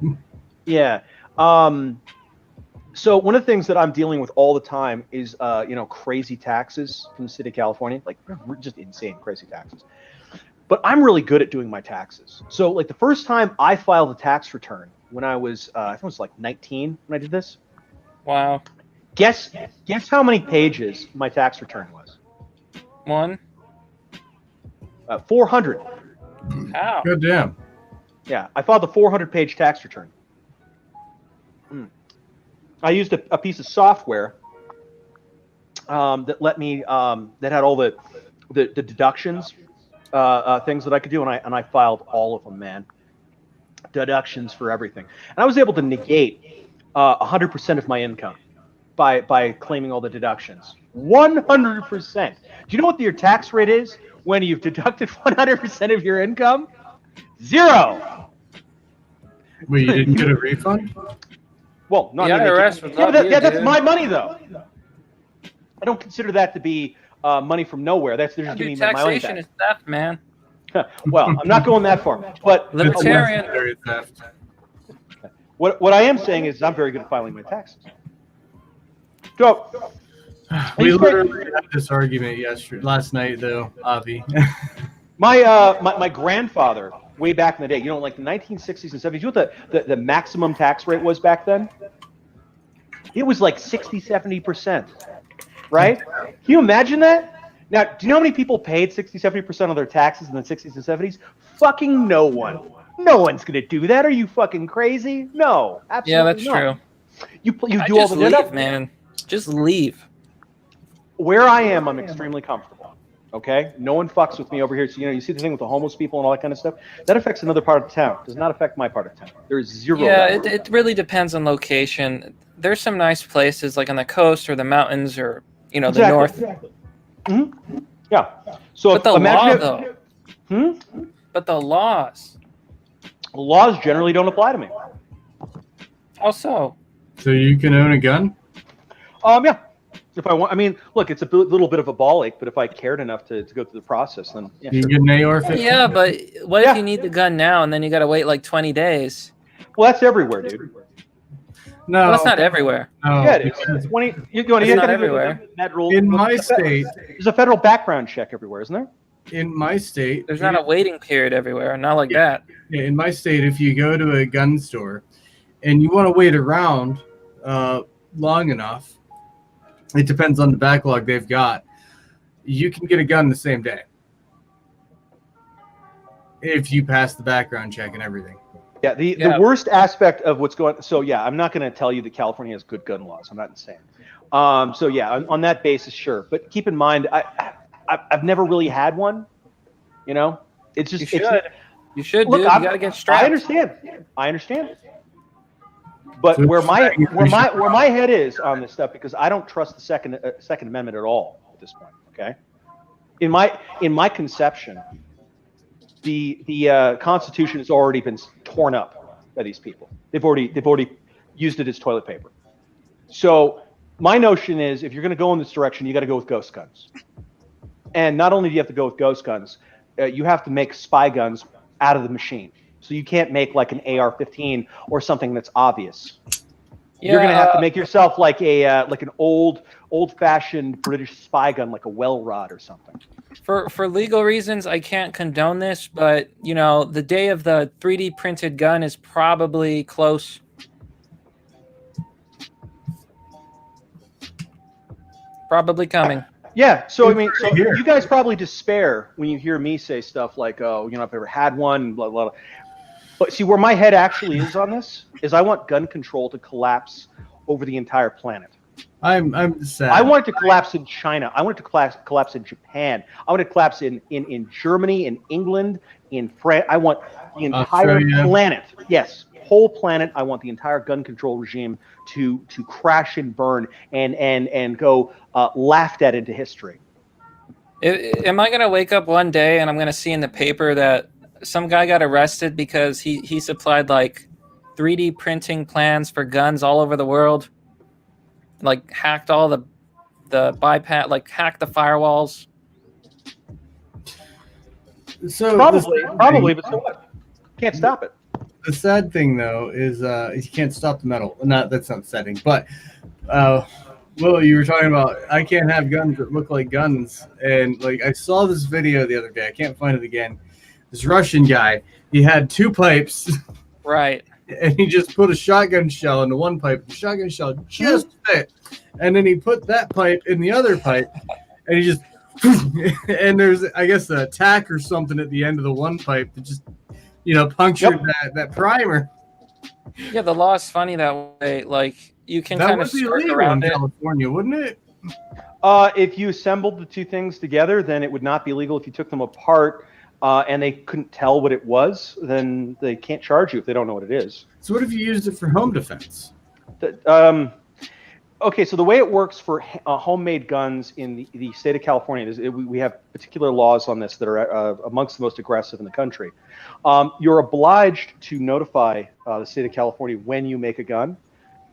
Yeah. So one of the things that I'm dealing with all the time is, crazy taxes from the state of California, like just insane crazy taxes. But I'm really good at doing my taxes. So like the first time I filed a tax return when I was, I think it was like 19 when I did this. Wow. Guess how many pages my tax return was? 1. 400. How? Good damn. Yeah, I filed a 400-page tax return. I used a piece of software that let me that had all the deductions things that I could do, and I filed all of them, man. Deductions for everything, and I was able to negate 100% of my income by claiming all the deductions. 100%. Do you know what your tax rate is when you've deducted 100% of your income? 0. Well, you didn't get a refund? Well, not The IRS would love you, that's dude. my money, though. I don't consider that to be money from nowhere. They're just giving me my own Taxation back. is theft, man. Well, I'm not going that far, but Libertarian. What I am saying is I'm very good at filing my taxes. So we literally had this argument last night, though, Avi. my grandfather, way back in the day, you know, like the 1960s and 70s, you know what the maximum tax rate was back then? It was like 60-70%, right? Can you imagine that? Now, do you know how many people paid 60-70% of their taxes in the 60s and 70s? Fucking no one. No one's gonna do that. Are you fucking crazy? No, absolutely Yeah, that's not. true. You I do all just the leave, man. Just leave. Where I am, I'm extremely comfortable. Okay, no one fucks with me over here. So you see the thing with the homeless people and all that kind of stuff. That affects another part of town. Does not affect my part of town. There's zero. Yeah, it really depends on location. There's some nice places like on the coast or the mountains or the north. Exactly. Mm-hmm. Yeah. So but the law, though. But the laws. Laws generally don't apply to me. How so? So you can own a gun? Yeah. If I want, I mean, look, it's a little bit of a ball ache, but if I cared enough to go through the process, then yeah, you can get an AR-15. Yeah, but what if you need the gun now and then you got to wait like 20 days? Well, that's everywhere, dude. No, well, that's not everywhere. No, yeah, it is. 20. You're going. It's not everywhere. In my state, there's a federal background check everywhere, isn't there? In my state, there's not a waiting period everywhere. Not like that. Yeah, in my state, if you go to a gun store and you want to wait around long enough, it depends on the backlog they've got. You can get a gun the same day if you pass the background check and everything. Yeah, the worst aspect of what's going. So yeah, I'm not going to tell you that California has good gun laws. I'm not insane. So yeah, on that basis, sure. But keep in mind, I've never really had one. You know, it's just you should. Look, dude. You got to get strapped. I understand. But where my head is on this stuff, because I don't trust the Second Amendment at all at this point. Okay, in my conception, the Constitution has already been torn up by these people. They've already used it as toilet paper. So my notion is, if you're going to go in this direction, you got to go with ghost guns. And not only do you have to go with ghost guns, you have to make spy guns out of the machine. So you can't make like an AR-15 or something that's obvious. Yeah. You're going to have to make yourself like an old-fashioned British spy gun, like a well rod or something. For legal reasons, I can't condone this, but the day of the 3D printed gun is probably close. Probably coming. Yeah, so I mean, you guys probably despair when you hear me say stuff like, "Oh, I've ever had one," blah blah. But see, where my head actually is on this is, I want gun control to collapse over the entire planet. I'm sad. I want it to collapse in China. I want it to collapse in Japan. I want it to collapse in Germany, in England, in France. I want the entire planet. Yes, whole planet. I want the entire gun control regime to crash and burn and go laughed at into history. Am I going to wake up one day and I'm going to see in the paper that some guy got arrested because he supplied like 3D printing plans for guns all over the world, like hacked all the bypass, like hacked the firewalls? So probably, but so what? Can't stop it. The sad thing, though, is you can't stop the metal. That's not setting, but Will, you were talking about I can't have guns that look like guns, and like I saw this video the other day. I can't find it again. This Russian guy, he had two pipes, right, and he just put a shotgun shell into one pipe. The shotgun shell just fit, and then he put that pipe in the other pipe, and he just and there's, I guess, a tack or something at the end of the one pipe that just punctured that primer. Yeah, the law is funny that way. Like, you can That kind would of be skirt illegal in around it. California, wouldn't it? If you assembled the two things together, then it would not be illegal. If you took them apart and they couldn't tell what it was, then they can't charge you if they don't know what it is. So what if you used it for home defense? Okay, so the way it works for homemade guns in the state of California is we have particular laws on this that are amongst the most aggressive in the country. You're obliged to notify the state of California when you make a gun,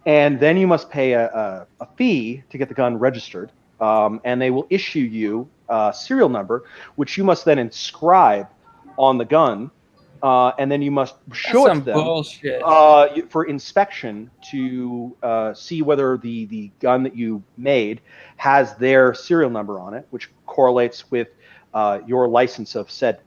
and then you must pay a fee to get the gun registered, and they will issue you a serial number, which you must then inscribe on the gun. And then you must show it to them for inspection to see whether the gun that you made has their serial number on it, which correlates with your license of said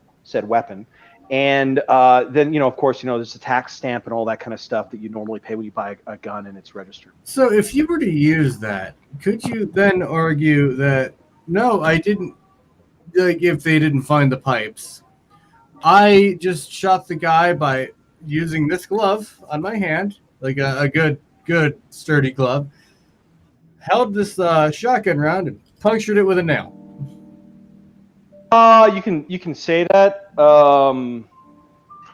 weapon. And then, of course, there's a tax stamp and all that kind of stuff that you normally pay when you buy a gun and it's registered. So if you were to use that, could you then argue that, no, I didn't, like if they didn't find the pipes, I just shot the guy by using this glove on my hand, like a good sturdy glove, held this shotgun round and punctured it with a nail. You can say that.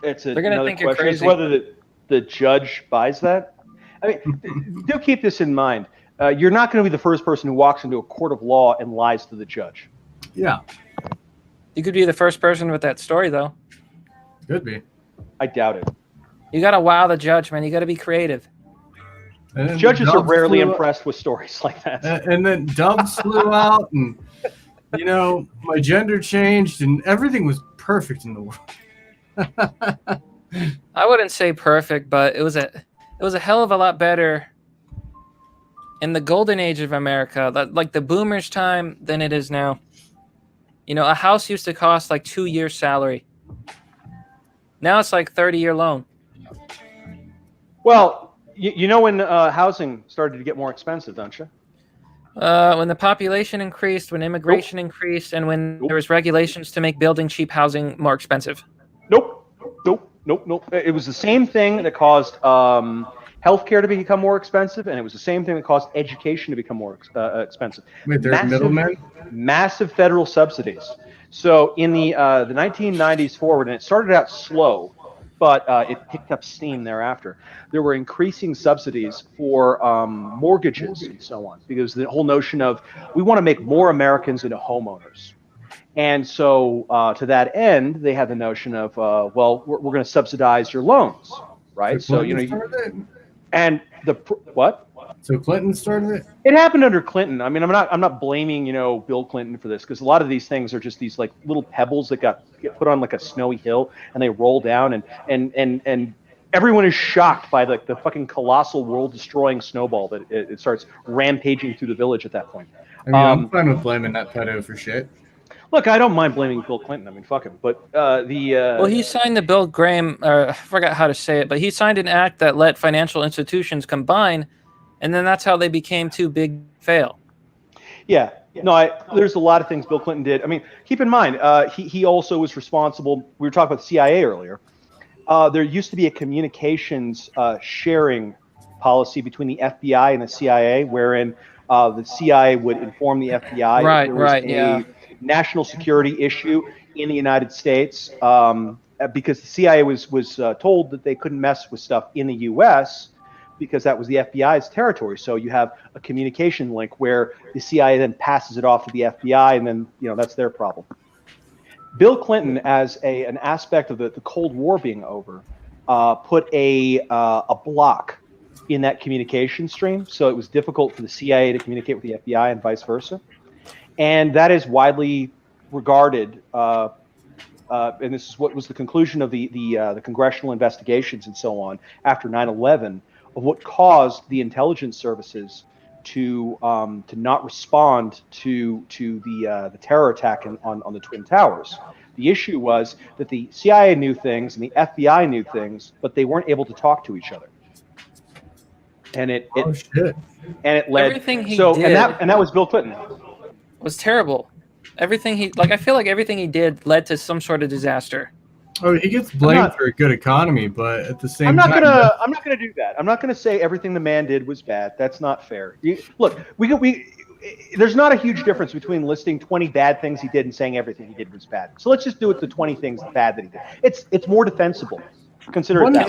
It's another question is whether the judge buys that. I mean, do keep this in mind. You're not going to be the first person who walks into a court of law and lies to the judge. Yeah. You could be the first person with that story, though. Could be. I doubt it. You got to wow the judge, man. You got to be creative. Judges are rarely impressed with stories like that. And then doves flew out, and my gender changed, and everything was perfect in the world. I wouldn't say perfect, but it was a hell of a lot better in the golden age of America, like the boomers' time, than it is now. A house used to cost like 2 years' salary. Now it's like 30-year loan. Well, you know when housing started to get more expensive, don't you? When the population increased, when immigration increased, and when there was regulations to make building cheap housing more expensive. Nope. It was the same thing that caused healthcare to become more expensive, and it was the same thing that caused education to become more expensive. Wait, there's middlemen? Massive federal subsidies. So in the 1990s forward, and it started out slow, but it picked up steam thereafter. There were increasing subsidies for mortgages and so on, because the whole notion of we want to make more Americans into homeowners. And so to that end, they had the notion of, well, we're going to subsidize your loans, right? So, what? So Clinton started it? It happened under Clinton. I mean, I'm not blaming, Bill Clinton for this, because a lot of these things are just these like little pebbles that get put on like a snowy hill and they roll down and everyone is shocked by the fucking colossal world destroying snowball that it starts rampaging through the village at that point. I mean, I'm fine with blaming that pedo for shit. Look, I don't mind blaming Bill Clinton. I mean, fuck him. But well, he signed the Bill Graham, I forgot how to say it, but he signed an act that let financial institutions combine, and then that's how they became too big to fail. Yeah. No, there's a lot of things Bill Clinton did. I mean, keep in mind, he also was responsible. We were talking about the CIA earlier. There used to be a communications sharing policy between the FBI and the CIA, wherein the CIA would inform the FBI if there was a national security issue in the United States, because the CIA was told that they couldn't mess with stuff in the U.S. because that was the FBI's territory. So you have a communication link where the CIA then passes it off to the FBI, and then that's their problem. Bill Clinton, as an aspect of the Cold War being over, put a block in that communication stream, so it was difficult for the CIA to communicate with the FBI and vice versa. And that is widely regarded, and this is what was the conclusion of the congressional investigations and so on after 9/11, of what caused the intelligence services to not respond to the terror attack on the Twin Towers. The issue was that the CIA knew things and the FBI knew things, but they weren't able to talk to each other. And it led everything he did, and that was Bill Clinton. Was terrible. Everything I feel like everything he did led to some sort of disaster. Oh, he gets blamed for a good economy, but at the same time, I'm not gonna do that. I'm not gonna say everything the man did was bad. That's not fair. Look, there's not a huge difference between listing 20 bad things he did and saying everything he did was bad. So let's just do it the 20 things bad that he did. It's more defensible. Consider it that.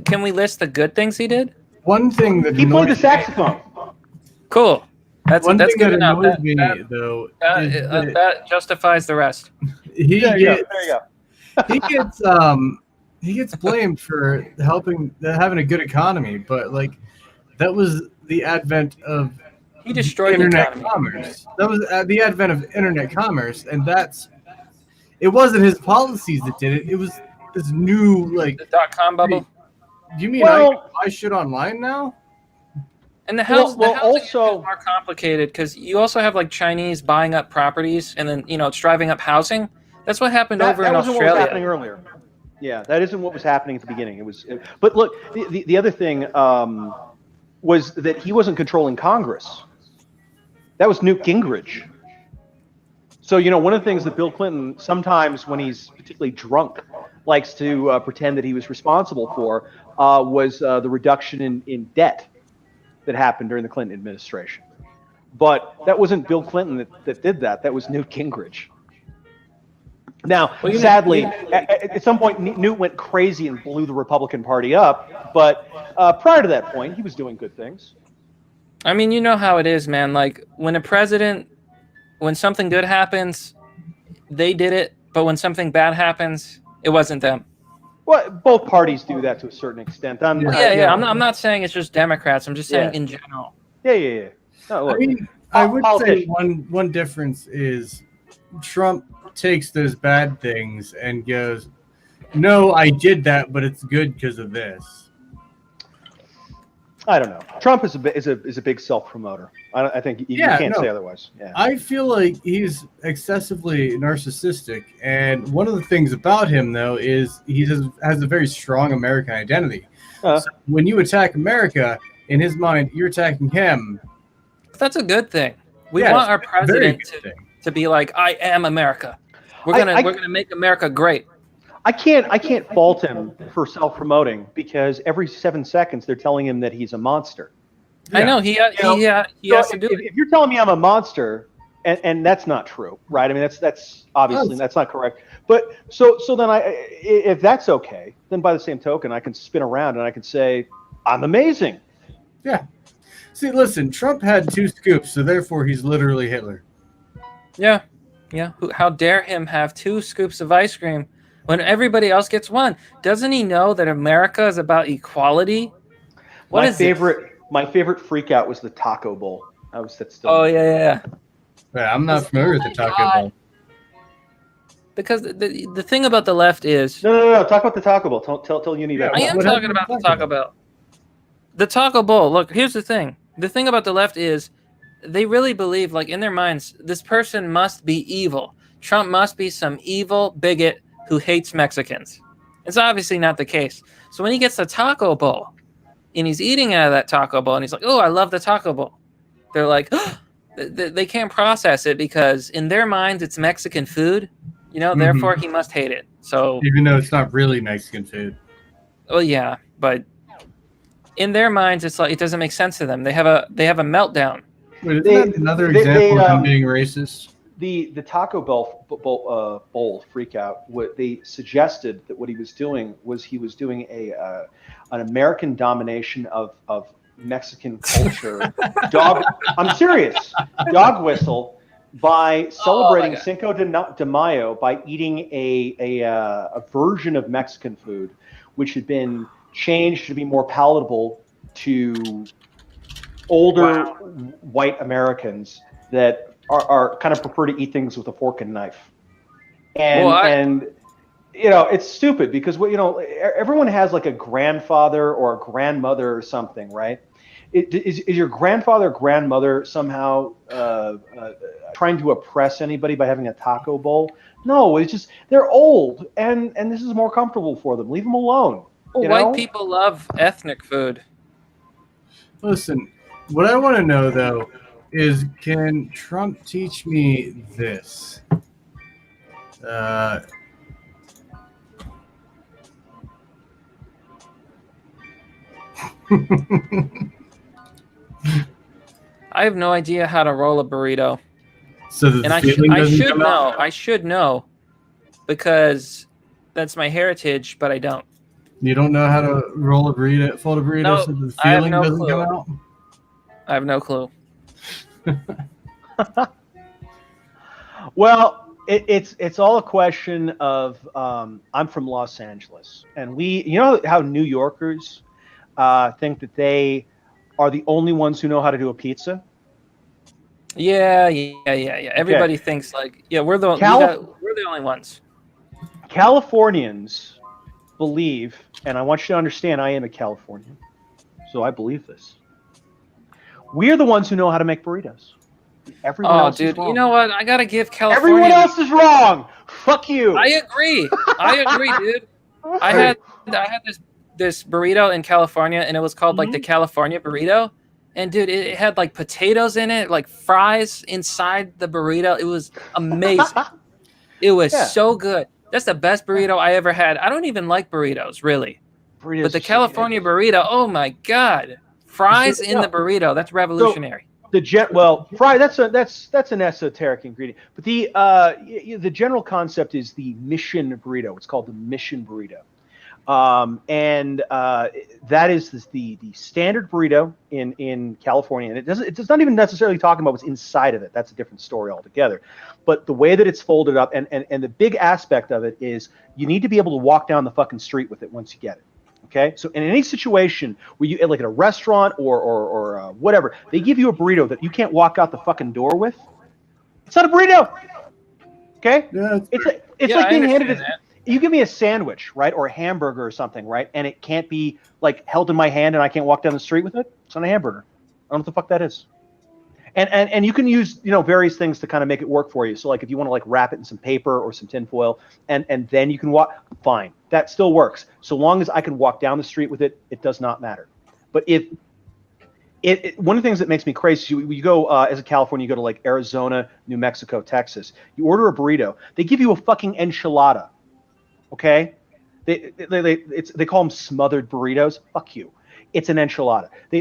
Can we list the good things he did? One thing that he played the saxophone. Cool. That's good enough. That justifies the rest. There you go. He gets blamed for having a good economy, but like that was the advent of he destroyed internet commerce. That was the advent of internet commerce, and it wasn't his policies that did it. It was this new the .com bubble. You mean I can buy shit online now? And the housing is more complicated because you also have like Chinese buying up properties and then it's driving up housing. That's what happened over in Australia. What was happening earlier. Yeah, that isn't what was happening at the beginning. But look, the other thing was that he wasn't controlling Congress. That was Newt Gingrich. So one of the things that Bill Clinton sometimes, when he's particularly drunk, likes to pretend that he was responsible for was the reduction in debt that happened during the Clinton administration. But that wasn't Bill Clinton that did that. That was Newt Gingrich. Now, sadly, at some point, Newt went crazy and blew the Republican Party up. But prior to that point, he was doing good things. I mean, you know how it is, man. Like when something good happens, they did it. But when something bad happens, it wasn't them. Well, both parties do that to a certain extent. I'm not saying it's just Democrats. I'm just saying in general. Yeah. No, look, I would say one difference is Trump takes those bad things and goes, "No, I did that, but it's good because of this." I don't know. Trump is a big self-promoter. I think you can't say otherwise. Yeah. I feel like he's excessively narcissistic, and one of the things about him, though, is he has a very strong American identity. So when you attack America, in his mind, you're attacking him. That's a good thing. We want our president to be like, "I am America. We're gonna make America great." I can't fault him for self-promoting because every 7 seconds they're telling him that he's a monster. Yeah. I know he has to do it. If you're telling me I'm a monster, and that's not true, right? I mean that's obviously that's not correct. But so then if that's okay, then by the same token I can spin around and I can say I'm amazing. Yeah. See, listen, Trump had 2 scoops, so therefore he's literally Hitler. Yeah. How dare him have 2 scoops of ice cream when everybody else gets 1? Doesn't he know that America is about equality? My favorite freak out was the taco bowl. Oh yeah. I'm not familiar with the taco bowl. Because the thing about the left is no. Talk about the taco bowl. Tell you need that. I am talking about the taco bowl. The taco bowl. Look, here's the thing. The thing about the left is they really believe, like in their minds, this person must be evil. Trump must be some evil bigot who hates Mexicans. It's obviously not the case. So when he gets the taco bowl and he's eating out of that taco bowl and he's like, "Oh, I love the taco bowl," they're like, they can't process it because in their minds it's Mexican food, therefore he must hate it. So even though it's not really Mexican food. Well, yeah, but in their minds it's like it doesn't make sense to them. They have a meltdown. Wait, isn't that another example of him being racist? The Taco Bell bowl freak out. What they suggested that what he was doing was an American domination of Mexican culture. I'm serious. Dog whistle by celebrating Cinco de Mayo by eating a version of Mexican food, which had been changed to be more palatable to older white Americans that are kind of prefer to eat things with a fork and knife. And it's stupid because everyone has like a grandfather or a grandmother or something, right? Is your grandfather or grandmother somehow trying to oppress anybody by having a taco bowl? No, it's just they're old and this is more comfortable for them. Leave them alone. White people love ethnic food. Listen, what I want to know though is, can Trump teach me this? I have no idea how to roll a burrito. So that the feeling doesn't come out? I should know because that's my heritage, but I don't. You don't know how to roll a burrito, fold a burrito, No, so that the I have feeling no doesn't clue. come out? I have no clue. Well, it's all a question of I'm from Los Angeles, and you know how New Yorkers think that they are the only ones who know how to do a pizza. Yeah. Everybody thinks like, yeah, we're the only ones. Californians believe, and I want you to understand, I am a Californian, so I believe this. We're the ones who know how to make burritos. Everyone else is wrong. You know what? I gotta give California. Everyone else is wrong. Fuck you. I agree, dude. I had this burrito in California, and it was called like the California burrito. And dude, it had like potatoes in it, like fries inside the burrito. It was amazing. It was so good. That's the best burrito I ever had. I don't even like burritos, really. But the California burrito, oh my god, fries in the burrito. That's revolutionary. Fry. That's an esoteric ingredient. But the general concept is the mission burrito. It's called the mission burrito. That is the standard burrito in California, and it's not even necessarily talking about what's inside of it. That's a different story altogether. But the way that it's folded up, and the big aspect of it is you need to be able to walk down the fucking street with it once you get it. Okay, so in any situation where you, like at a restaurant or whatever, they give you a burrito that you can't walk out the fucking door with. It's not a burrito. Okay, it's like being handed it. You give me a sandwich, right, or a hamburger or something, right, and it can't be like held in my hand and I can't walk down the street with it. It's not a hamburger. I don't know what the fuck that is. And you can use various things to kind of make it work for you. So like if you want to like wrap it in some paper or some tinfoil and then you can walk, fine, that still works. So long as I can walk down the street with it, it does not matter. But if one of the things that makes me crazy, you go as a California, you go to like Arizona, New Mexico, Texas. You order a burrito, they give you a fucking enchilada. Okay, they call them smothered burritos. Fuck you. It's an enchilada. They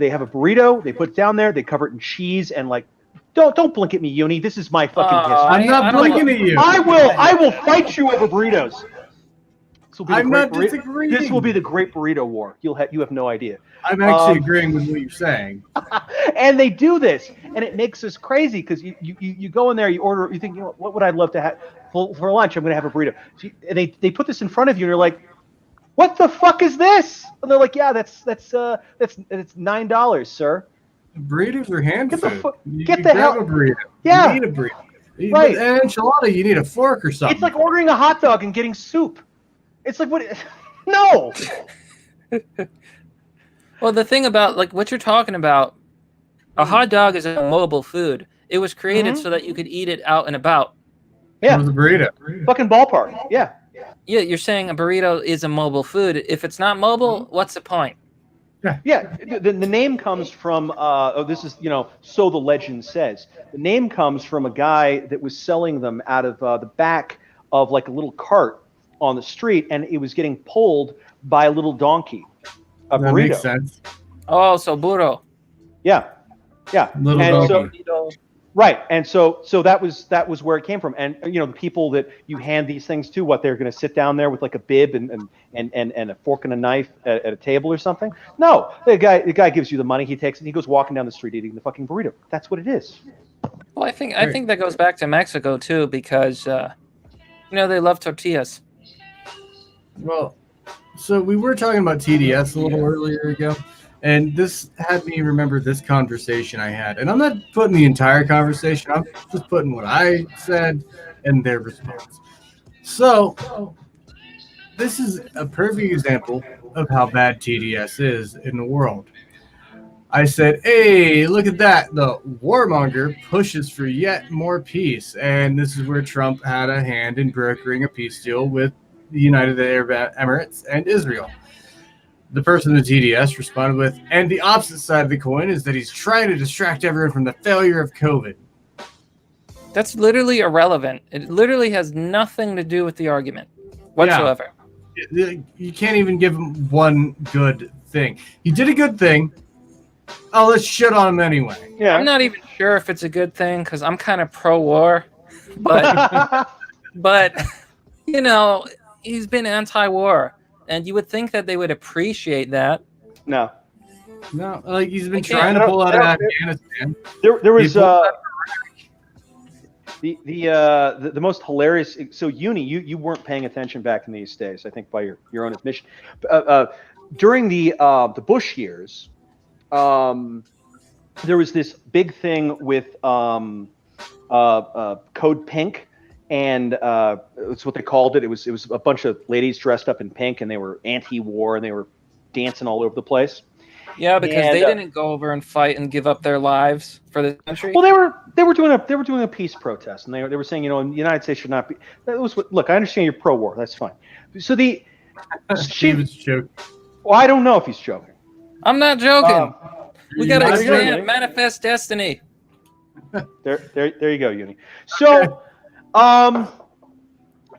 have a burrito. They put it down there. They cover it in cheese and like, don't blink at me, Uni. This is my fucking history. I'm not blinking at you. I will fight you over burritos. I'm not disagreeing. This will be the great burrito war. You have no idea. I'm actually agreeing with what you're saying. And they do this, and it makes us crazy because you go in there, you order, you think, what would I love to have for lunch? I'm going to have a burrito. And they put this in front of you, and you're like, what the fuck is this? And they're like, yeah, that's $9, sir. Burritos are hand food. Get the hell. A burrito. Yeah. You need a burrito. Right. An enchilada, you need a fork or something. It's like ordering a hot dog and getting soup. It's like, what? No. Well, the thing about like what you're talking about, a hot dog is a mobile food. It was created so that you could eat it out and about. Yeah. It was a burrito. Fucking ballpark. Yeah. Yeah, you're saying a burrito is a mobile food. If it's not mobile, what's the point? Yeah. The name comes from, this is, so the legend says. The name comes from a guy that was selling them out of the back of like a little cart on the street, and it was getting pulled by a little donkey. A burrito. That makes sense. Oh, so burro. Yeah. Little donkey. Right, and so that was where it came from, and the people that you hand these things to, what they're going to sit down there with like a bib and a fork and a knife at a table or something? No, the guy gives you the money, he takes it, he goes walking down the street eating the fucking burrito. That's what it is. Well, I think that goes back to Mexico too, because they love tortillas. Well, so we were talking about TDS a little earlier ago. And this had me remember this conversation I had. And I'm not putting the entire conversation. I'm just putting what I said and their response. So this is a perfect example of how bad TDS is in the world. I said, hey, look at that. The warmonger pushes for yet more peace. And this is where Trump had a hand in brokering a peace deal with the United Arab Emirates and Israel. The person in the TDS responded with, and the opposite side of the coin is that he's trying to distract everyone from the failure of COVID. That's literally irrelevant. It literally has nothing to do with the argument whatsoever. Yeah. You can't even give him one good thing. He did a good thing. Oh, let's shit on him anyway. Yeah. I'm not even sure if it's a good thing because I'm kind of pro-war, but but you know, he's been anti-war, and you would think that they would appreciate that. No. No, like he's been They trying can't. to pull out of Afghanistan. There was He pulled out the most hilarious. So Uni, you weren't paying attention back in these days, I think, by your own admission. During the Bush years, there was this big thing with Code Pink, and it's what they called it. It was a bunch of ladies dressed up in pink, and they were anti-war, and they were dancing all over the place. Yeah, because they didn't go over and fight and give up their lives for the country. Well, they were doing a peace protest, and they were saying, you know, the United States should not be. That was what, look, I understand you're pro-war. That's fine. So he was joking. Well, I don't know if he's joking. I'm not joking. We gotta Not expand, joking. manifest destiny. There you go, Uni. So,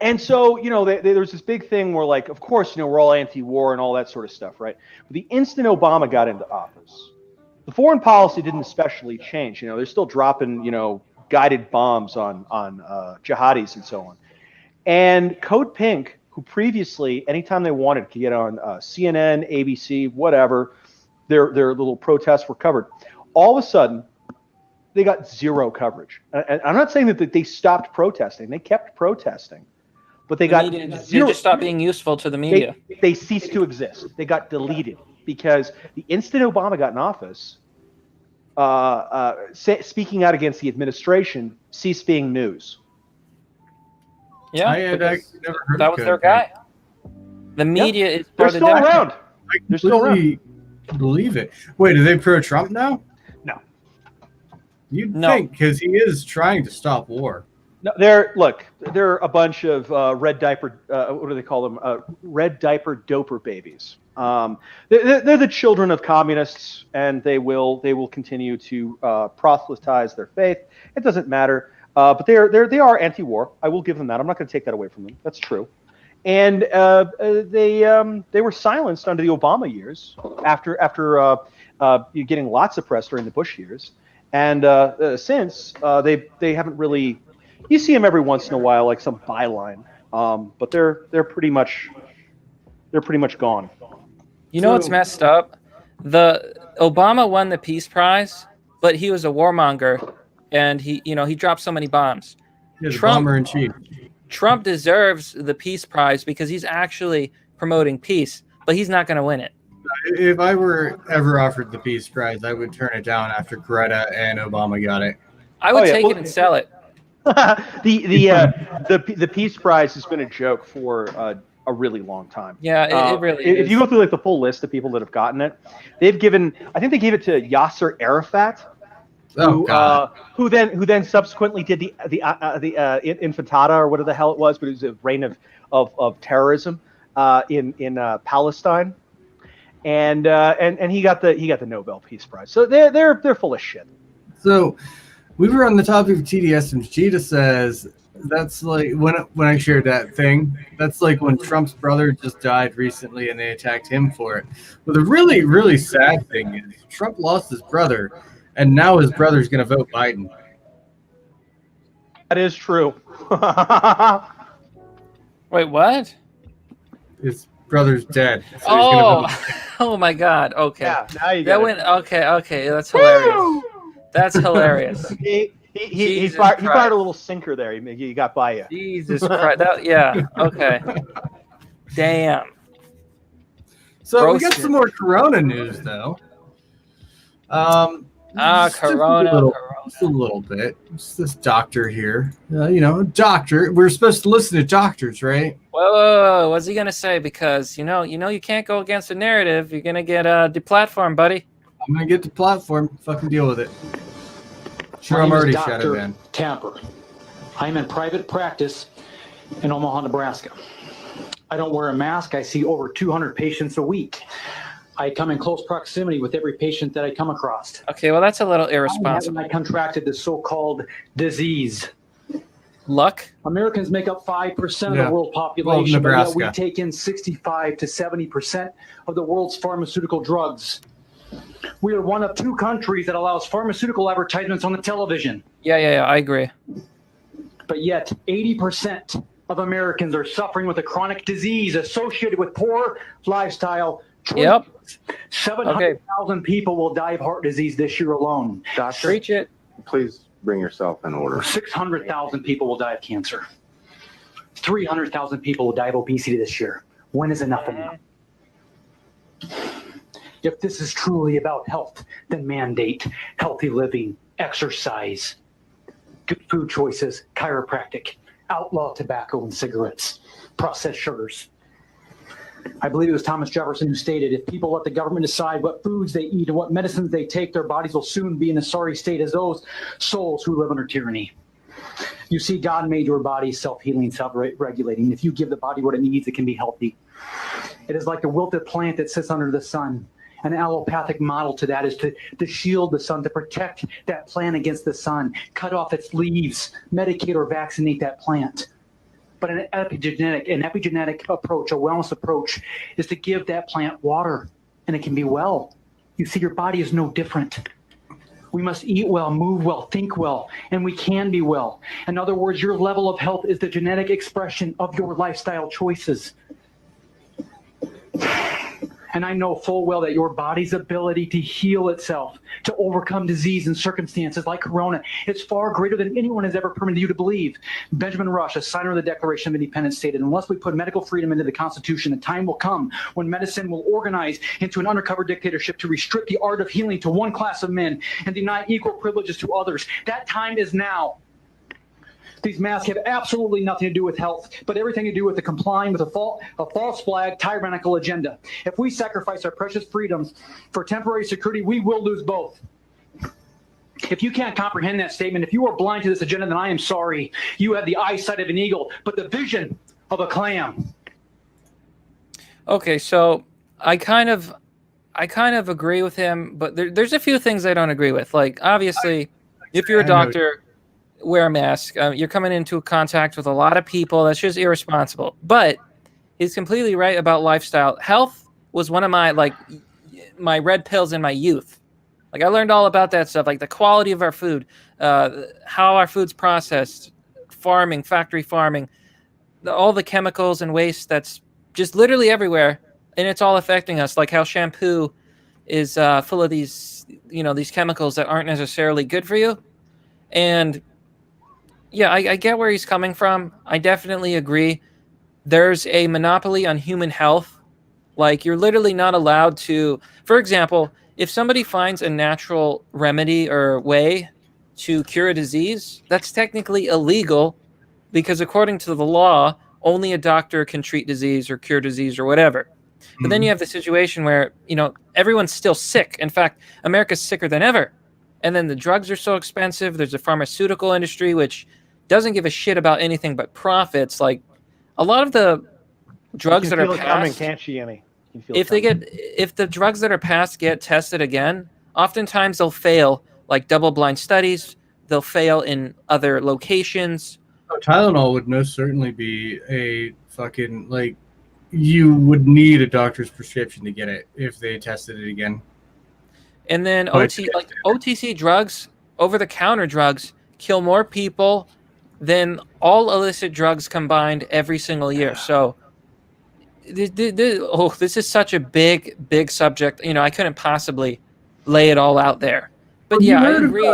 and so, you know, there was this big thing where, like, of course, you know, we're all anti-war and all that sort of stuff, right? But the instant Obama got into office, the foreign policy didn't especially change. You know, they're still dropping, you know, guided bombs on jihadis and so on. And Code Pink, who previously, anytime they wanted, could get on CNN, ABC, whatever, their little protests were covered. All of a sudden, they got zero coverage. And I'm not saying that they stopped protesting; they kept protesting. But they got They just stopped being useful to the media. They ceased to exist. They got deleted because the instant Obama got in office, speaking out against the administration ceased being news. Yeah, I had actually never heard that of was their Code guy. The media is They're part of still the around. They're still around. Completely believe it. Wait, are they pro-Trump now? No. You'd No. think, because he is trying to stop war. No, they're a bunch of red diaper. What do they call them? Red diaper doper babies. They're the children of communists, and they will continue to proselytize their faith. It doesn't matter. But they are anti-war. I will give them that. I'm not going to take that away from them. That's true. And they were silenced under the Obama years after getting lots of press during the Bush years, and since they haven't really. You see them every once in a while, like some byline, but they're pretty much gone. You know what's messed up? The Obama won the Peace Prize, but he was a warmonger, and he dropped so many bombs. Yeah, the bomber in chief. Trump deserves the Peace Prize because he's actually promoting peace, but he's not going to win it. If I were ever offered the Peace Prize, I would turn it down after Greta and Obama got it. I would take it and sell it. The Peace Prize has been a joke for a really long time. Yeah, it really If is. you go through like the full list of people that have gotten it, I think they gave it to Yasser Arafat, who then subsequently did the Intifada or whatever the hell it was, but it was a reign of terrorism in Palestine, and he got the Nobel Peace Prize. So they're full of shit. So we were on the topic of TDS, and Cheetah says that's like when I shared that thing. That's like when Trump's brother just died recently, and they attacked him for it. But the really, really sad thing is Trump lost his brother, and now his brother's going to vote Biden. That is true. Wait, what? His brother's dead. So he's Oh, gonna vote. oh my God. Okay. Yeah, now you that get went. it. Okay. That's hilarious. That's hilarious. He fired a little sinker there. He got by you. Jesus Christ. Yeah. Okay. Damn. So we Roasted. got some more Corona news, though. Corona. Just a little bit. Just this doctor here. Doctor. We're supposed to listen to doctors, right? Whoa. What's he gonna say? Because you can't go against the narrative. You're gonna get deplatformed, buddy. I'm gonna get the platform. Fucking deal with it. Sure, My I'm name is already Dr. shadow banned. Tapper. I'm in private practice in Omaha, Nebraska. I don't wear a mask. I see over 200 patients a week. I come in close proximity with every patient that I come across. Okay, well that's a little irresponsible. I contracted the so-called disease. Luck? Americans make up 5% of Yeah. the world Well, population, but yet we Nebraska. take in 65 to 70% of the world's pharmaceutical drugs. We are one of 2 countries that allows pharmaceutical advertisements on the television. Yeah, I agree. But yet 80% of Americans are suffering with a chronic disease associated with poor lifestyle choices. Yep. 700,000 people will die of heart disease this year alone. Doctor, Preach it. please bring yourself in order. 600,000 people will die of cancer. 300,000 people will die of obesity this year. When is enough enough? If this is truly about health, then mandate healthy living, exercise, good food choices, chiropractic, outlaw tobacco and cigarettes, processed sugars. I believe it was Thomas Jefferson who stated, if people let the government decide what foods they eat and what medicines they take, their bodies will soon be in a sorry state as those souls who live under tyranny. You see, God made your body self-healing, self-regulating. If you give the body what it needs, it can be healthy. It is like the wilted plant that sits under the sun. An allopathic model to that is to shield the sun, to protect that plant against the sun, cut off its leaves, medicate or vaccinate that plant. But an epigenetic approach, a wellness approach, is to give that plant water, and it can be well. You see, your body is no different. We must eat well, move well, think well, and we can be well. In other words, your level of health is the genetic expression of your lifestyle choices. And I know full well that your body's ability to heal itself, to overcome disease and circumstances like corona, is far greater than anyone has ever permitted you to believe. Benjamin Rush, a signer of the Declaration of Independence, stated, unless we put medical freedom into the Constitution, the time will come when medicine will organize into an undercover dictatorship to restrict the art of healing to one class of men and deny equal privileges to others. That time is now. These masks have absolutely nothing to do with health, but everything to do with the complying with a false flag, tyrannical agenda. If we sacrifice our precious freedoms for temporary security, we will lose both. If you can't comprehend that statement, if you are blind to this agenda, then I am sorry. You have the eyesight of an eagle, but the vision of a clam. Okay, so I kind of agree with him, but there's a few things I don't agree with. Like, obviously, if you're a doctor, wear a mask. You're coming into contact with a lot of people. That's just irresponsible. But he's completely right about lifestyle. Health was one of my red pills in my youth. Like, I learned all about that stuff, like the quality of our food, how our food's processed, farming, factory farming, all the chemicals and waste that's just literally everywhere, and it's all affecting us. Like how shampoo is full of these chemicals that aren't necessarily good for you. And yeah, I get where he's coming from. I definitely agree. There's a monopoly on human health. Like, you're literally not allowed to, for example, if somebody finds a natural remedy or way to cure a disease, that's technically illegal because according to the law, only a doctor can treat disease or cure disease or whatever. But then you have the situation where, everyone's still sick. In fact, America's sicker than ever. And then the drugs are so expensive. There's a pharmaceutical industry which doesn't give a shit about anything but profits. Like, a lot of the drugs that are passed, can't you, Yemi? if the drugs that are passed get tested again, oftentimes they'll fail, like double-blind studies. They'll fail in other locations. Tylenol would most certainly be a fucking, you would need a doctor's prescription to get it if they tested it again. And then OTC drugs, over-the-counter drugs, kill more people than all illicit drugs combined every single year. So this is such a big subject. I couldn't possibly lay it all out there. But yeah, I agree.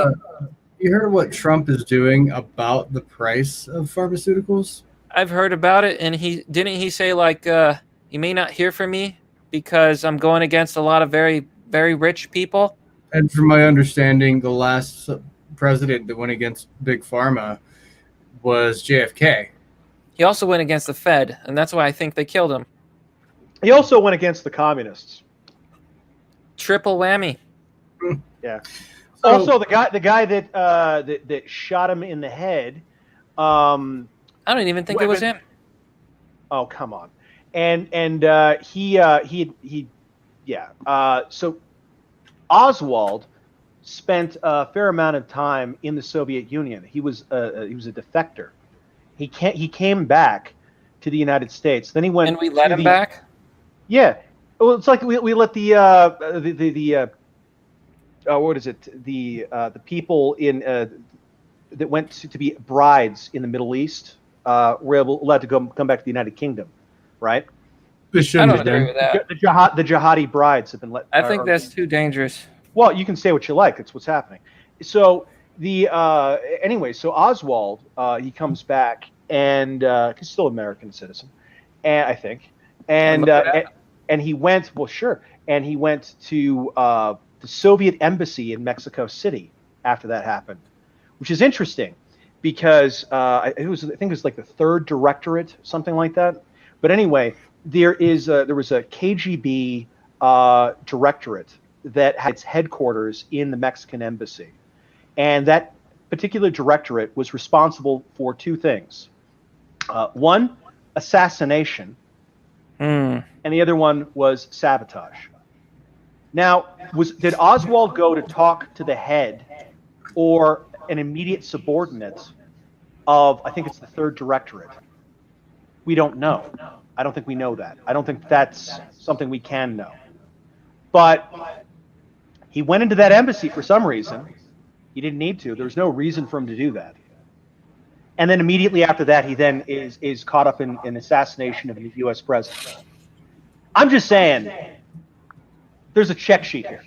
You heard what Trump is doing about the price of pharmaceuticals? I've heard about it, and he say you may not hear from me because I'm going against a lot of very, very rich people. And from my understanding, the last president that went against Big Pharma was JFK. He also went against the Fed, and that's why I think they killed him. He also went against the communists. Triple whammy. Yeah. Also, the guy that shot him in the head. I don't even think it was him. Oh, come on. So Oswald spent a fair amount of time in the Soviet Union. He was a defector, He came back to the United States. Then he went. And we let him back? Yeah. Well, it's like we let the what is it? The people in that went to be brides in the Middle East were allowed to come back to the United Kingdom, right? I don't agree with that. The jihadi brides have been let. I think that's too dangerous. Well, you can say what you like. It's what's happening. So anyway, so Oswald he comes back and he's still an American citizen, and I think, and he went. Well, sure, and he went to the Soviet embassy in Mexico City after that happened, which is interesting because I think it was like the 3rd Directorate, something like that. But anyway, there was a KGB directorate that had its headquarters in the Mexican embassy, and that particular directorate was responsible for 2 things: one, assassination, and the other one was sabotage. Now, did Oswald go to talk to the head or an immediate subordinate of, I think it's the 3rd Directorate? We don't know. I don't think we know that. I don't think that's something we can know. But he went into that embassy for some reason. He didn't need to. There was no reason for him to do that. And then immediately after that, he then is caught up in an assassination of the U.S. president. I'm just saying, there's a check sheet here.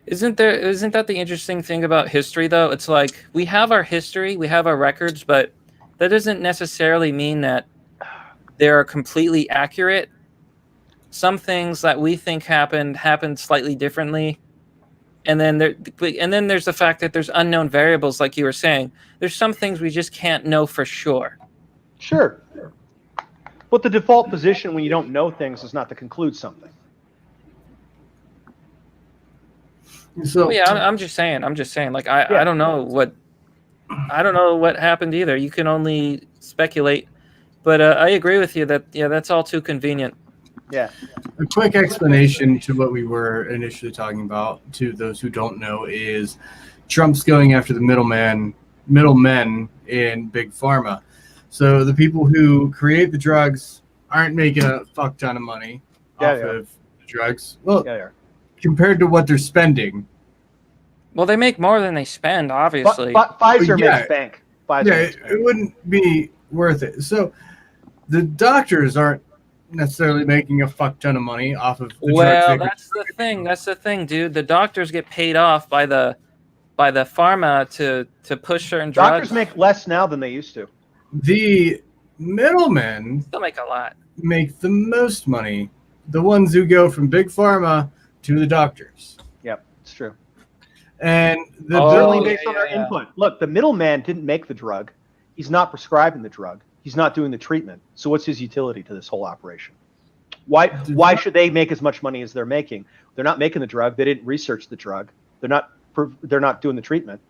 Isn't that the interesting thing about history, though? It's like we have our history, we have our records, but that doesn't necessarily mean that they're completely accurate. Some things that we think happened slightly differently, and then there's the fact that there's unknown variables, like you were saying. There's some things we just can't know for sure. Sure, but the default position when you don't know things is not to conclude something. So yeah, I'm just saying. Like I don't know what happened either. You can only speculate. But I agree with you that that's all too convenient. Yeah. A quick explanation to what we were initially talking about, to those who don't know, is Trump's going after the middlemen in Big Pharma. So the people who create the drugs aren't making a fuck ton of money off of the drugs. Well, compared to what they're spending. Well, they make more than they spend, obviously. Pfizer makes bank. It wouldn't be worth it. So the doctors aren't necessarily making a fuck ton of money off of the drugs. That's the thing. That's the thing, dude. The doctors get paid off by the pharma to push certain drugs. Doctors make less now than they used to. The middlemen still make a lot. Make the most money. The ones who go from Big Pharma to the doctors. Yep, it's true. And only based on their input. Look, the middleman didn't make the drug. He's not prescribing the drug. He's not doing the treatment. So what's his utility to this whole operation? Why should they make as much money as they're making? They're not making the drug. They didn't research the drug. They're not doing the treatment.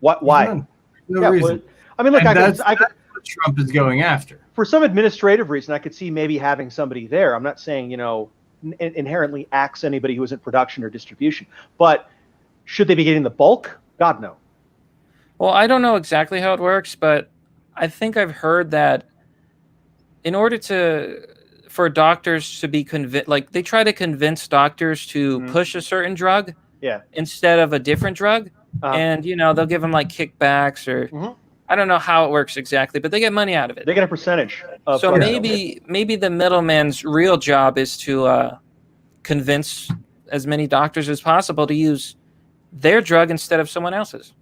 Why? No reason. I mean, look, that's what Trump is going after. For some administrative reason, I could see maybe having somebody there. I'm not saying, inherently axe anybody who is in production or distribution, but should they be getting the bulk? God, no. Well, I don't know exactly how it works, but I think I've heard that in order for doctors to be convinced, like they try to convince doctors to push a certain drug instead of a different drug. And, they'll give them like kickbacks or I don't know how it works exactly, but they get money out of it. They get a percentage. So maybe the middleman's real job is to convince as many doctors as possible to use their drug instead of someone else's.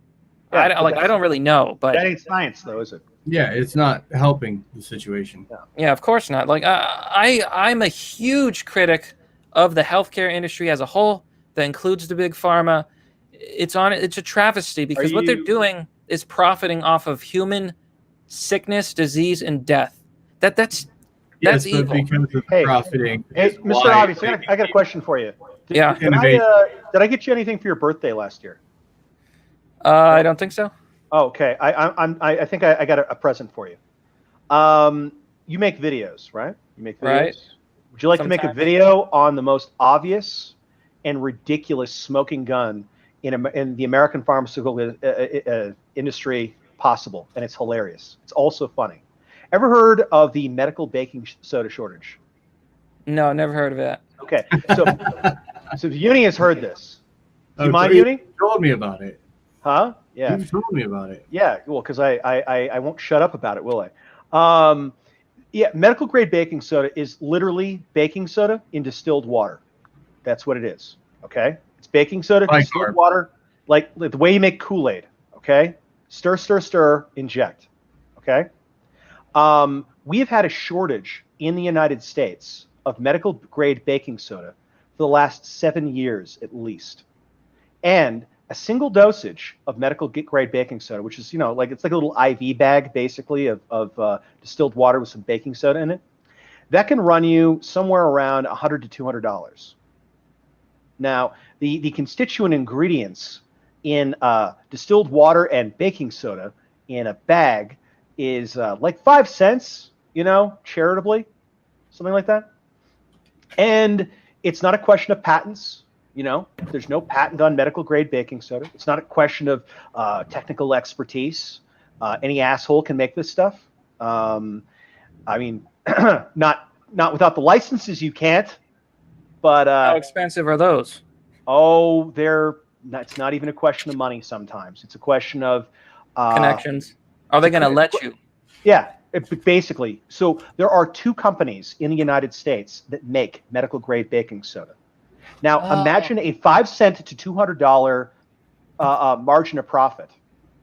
I don't really know, but that ain't science, though, is it? Yeah, it's not helping the situation. Yeah, of course not. Like I'm a huge critic of the healthcare industry as a whole. That includes the big pharma. It's a travesty because what they're doing is profiting off of human sickness, disease, and death. That's evil. Because of profiting. Hey, Mr. Obvious, I got a question for you. Did I get you anything for your birthday last year? I don't think so. Oh, okay. I think I got a present for you. You make videos, right? You make videos. Right. Would you like to make a video on the most obvious and ridiculous smoking gun in the American pharmaceutical industry possible, and it's hilarious. It's also funny. Ever heard of the medical baking soda shortage? No, never heard of that. Okay, so if Uni has heard this, do you mind, you Uni? told me about it. Huh? Yeah. You told me about it. Yeah, well, because I won't shut up about it, will I? Yeah, medical grade baking soda is literally baking soda in distilled water. That's what it is. Okay, it's baking soda, distilled water, like the way you make Kool-Aid. Okay, stir, stir, stir, inject. Okay, we have had a shortage in the United States of medical grade baking soda for the last 7 years at least, and a single dosage of medical grade baking soda, which is, like it's like a little IV bag basically of distilled water with some baking soda in it, that can run you somewhere around $100 to $200. Now, the constituent ingredients in distilled water and baking soda in a bag is like 5 cents, charitably, something like that. And it's not a question of patents. There's no patent on medical grade baking soda. It's not a question of technical expertise. Any asshole can make this stuff. I mean, not without the licenses, you can't. But how expensive are those? Oh, it's not even a question of money. Sometimes it's a question of connections. Are they going to let you? Yeah, basically. So there are 2 companies in the United States that make medical grade baking soda. Now, imagine a 5 cent to $200 margin of profit.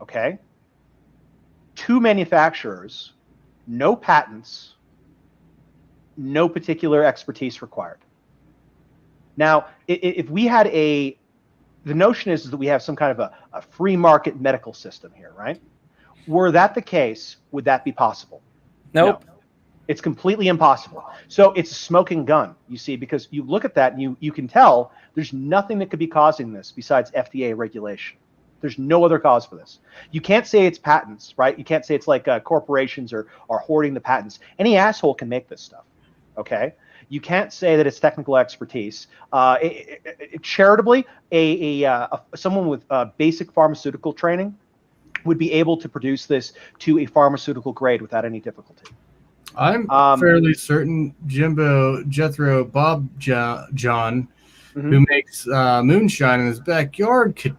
Okay, 2 manufacturers, no patents, no particular expertise required. Now, if we had the notion is that we have some kind of a free market medical system here, right? Were that the case, would that be possible? Nope. No. It's completely impossible. So it's a smoking gun, you see, because you look at that and you can tell there's nothing that could be causing this besides FDA regulation. There's no other cause for this. You can't say it's patents, right? You can't say it's like corporations are hoarding the patents. Any asshole can make this stuff, okay? You can't say that it's technical expertise. Charitably, someone with basic pharmaceutical training would be able to produce this to a pharmaceutical grade without any difficulty. I'm fairly certain Jethro Bob John, who makes moonshine in his backyard, could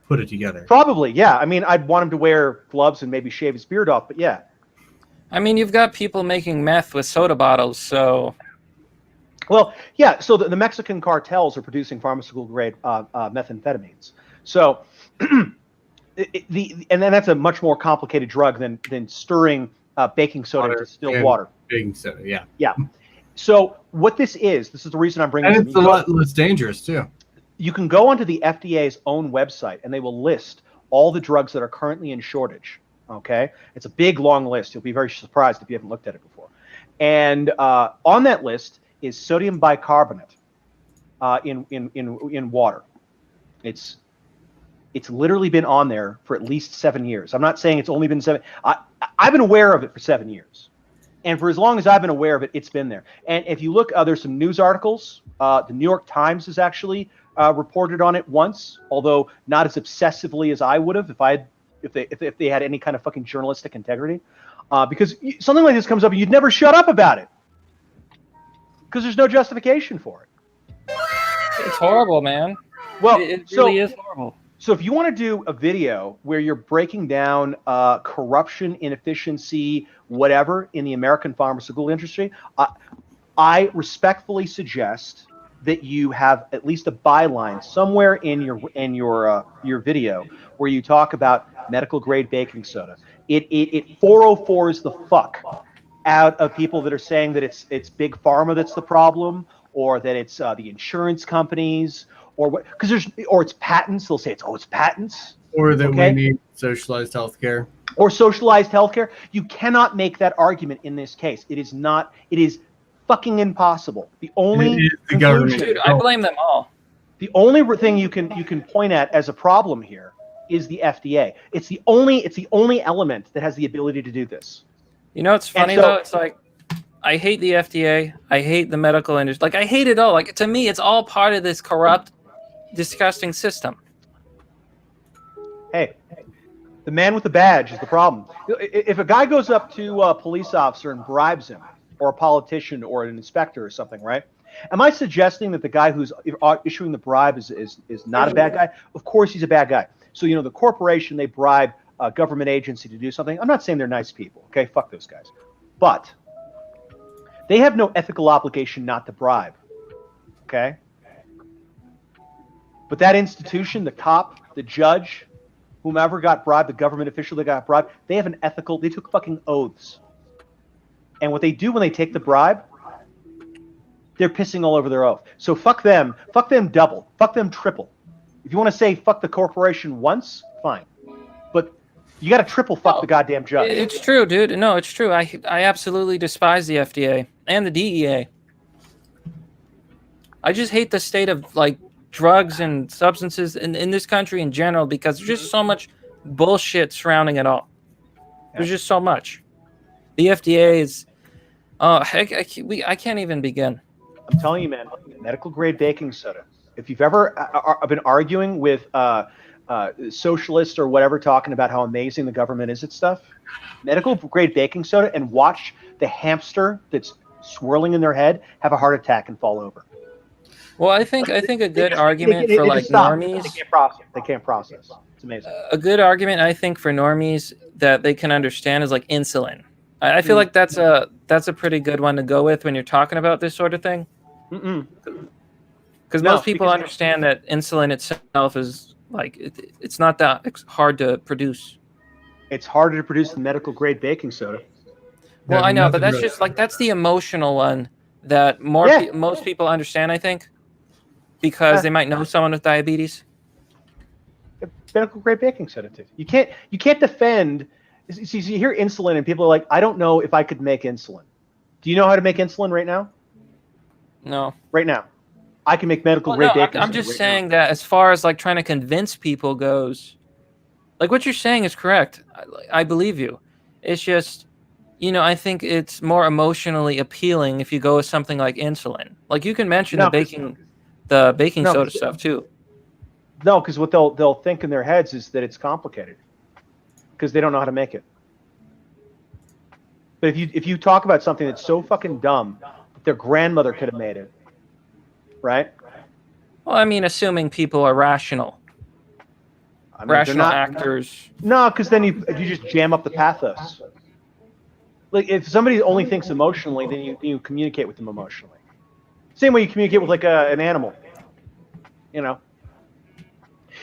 put it together. Probably, yeah. I mean, I'd want him to wear gloves and maybe shave his beard off, but yeah. I mean, you've got people making meth with soda bottles, so... Well, yeah, so the Mexican cartels are producing pharmaceutical-grade methamphetamines. So, and then that's a much more complicated drug than stirring baking soda into distilled water. Baking soda, yeah. Yeah. So what this is the reason I'm bringing and this it's a lot less dangerous, too. You can go onto the FDA's own website, and they will list all the drugs that are currently in shortage, okay? It's a big, long list. You'll be very surprised if you haven't looked at it before. And on that list is sodium bicarbonate in water. It's literally been on there for at least 7 years. I'm not saying it's only been 7. I've been aware of it for 7 years. And for as long as I've been aware of it, it's been there. And if you look, there's some news articles. The New York Times has actually reported on it once, although not as obsessively as I would have if they had any kind of fucking journalistic integrity. Because something like this comes up and you'd never shut up about it. Because there's no justification for it. It's horrible, man. Well, it really is horrible. So if you want to do a video where you're breaking down corruption, inefficiency, whatever in the American pharmaceutical industry, I respectfully suggest that you have at least a byline somewhere in your video where you talk about medical grade baking soda. It 404s the fuck out of people that are saying that it's big pharma that's the problem, or that it's the insurance companies, or what? Or it's patents. They'll say it's patents, or that we need socialized healthcare, or socialized healthcare. You cannot make that argument in this case. It is not. It is fucking impossible. The only government. Dude, I blame them all. The only thing you can point at as a problem here is the FDA. It's the only element that has the ability to do this. You know, it's funny though. It's like, I hate the FDA. I hate the medical industry. Like, I hate it all. Like, to me, it's all part of this corrupt, disgusting system. Hey, The man with the badge is the problem. If a guy goes up to a police officer and bribes him, or a politician, or an inspector, or something, right? Am I suggesting that the guy who's issuing the bribe is not a bad guy? Of course, he's a bad guy. So the corporation, they bribe a government agency to do something. I'm not saying they're nice people. Okay, fuck those guys, but they have no ethical obligation not to bribe. Okay, but that institution, the cop, the judge, whomever got bribed, the government official that got bribed, they have an ethical. They took fucking oaths. And what they do when they take the bribe, they're pissing all over their oath. So fuck them double, fuck them triple. If you want to say fuck the corporation once, fine. But you got to triple fuck the goddamn judge. It's true, dude. No, it's true. I absolutely despise the FDA and the DEA. I just hate the state of drugs and substances in this country in general because there's just so much bullshit surrounding it all. There's just so much. The FDA is... I can't even begin. I'm telling you, man, medical grade baking soda. If you've ever been arguing with socialists or whatever, talking about how amazing the government is at stuff, medical grade baking soda, and watch the hamster that's swirling in their head have a heart attack and fall over. Well, I think a good argument for normies. They can't process. It's amazing. A good argument, I think, for normies that they can understand is insulin. I feel like that's a pretty good one to go with when you're talking about this sort of thing. Because most people understand that insulin itself is it's not that hard to produce. It's harder to produce than medical grade baking soda. Well, I know, but that's just that's the emotional one that most people understand, I think, because they might know someone with diabetes. Medical grade baking soda too. You can't defend. See, you hear insulin and people are like, I don't know if I could make insulin. Do you know how to make insulin right now? No. Right now. I can make medical grade baking soda. I'm just saying that as far as trying to convince people goes, what you're saying is correct. I believe you. It's just, I think it's more emotionally appealing if you go with something like insulin. You can mention the baking soda stuff too. No, because what they'll think in their heads is that it's complicated. Because they don't know how to make it. But if you talk about something that's so fucking dumb that their grandmother could have made it, right? Well, I mean, assuming people are rational. Rational actors. No, because then you just jam up the pathos. If somebody only thinks emotionally, then you communicate with them emotionally. Same way you communicate with an animal.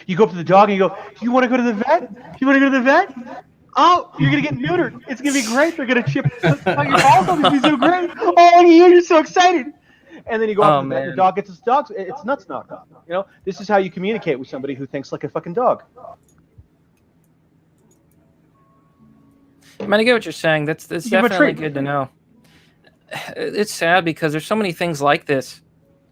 You go up to the dog and you go, "Do you want to go to the vet? Do you want to go to the vet? Oh, you're gonna get neutered. It's gonna be great. They're gonna chip your balls off. It's gonna be so great. Oh, you're so excited." And then you go up to the vet, and the dog gets its nuts knocked off. This is how you communicate with somebody who thinks like a fucking dog. I mean, I get what you're saying. That's definitely good to know. It's sad because there's so many things like this.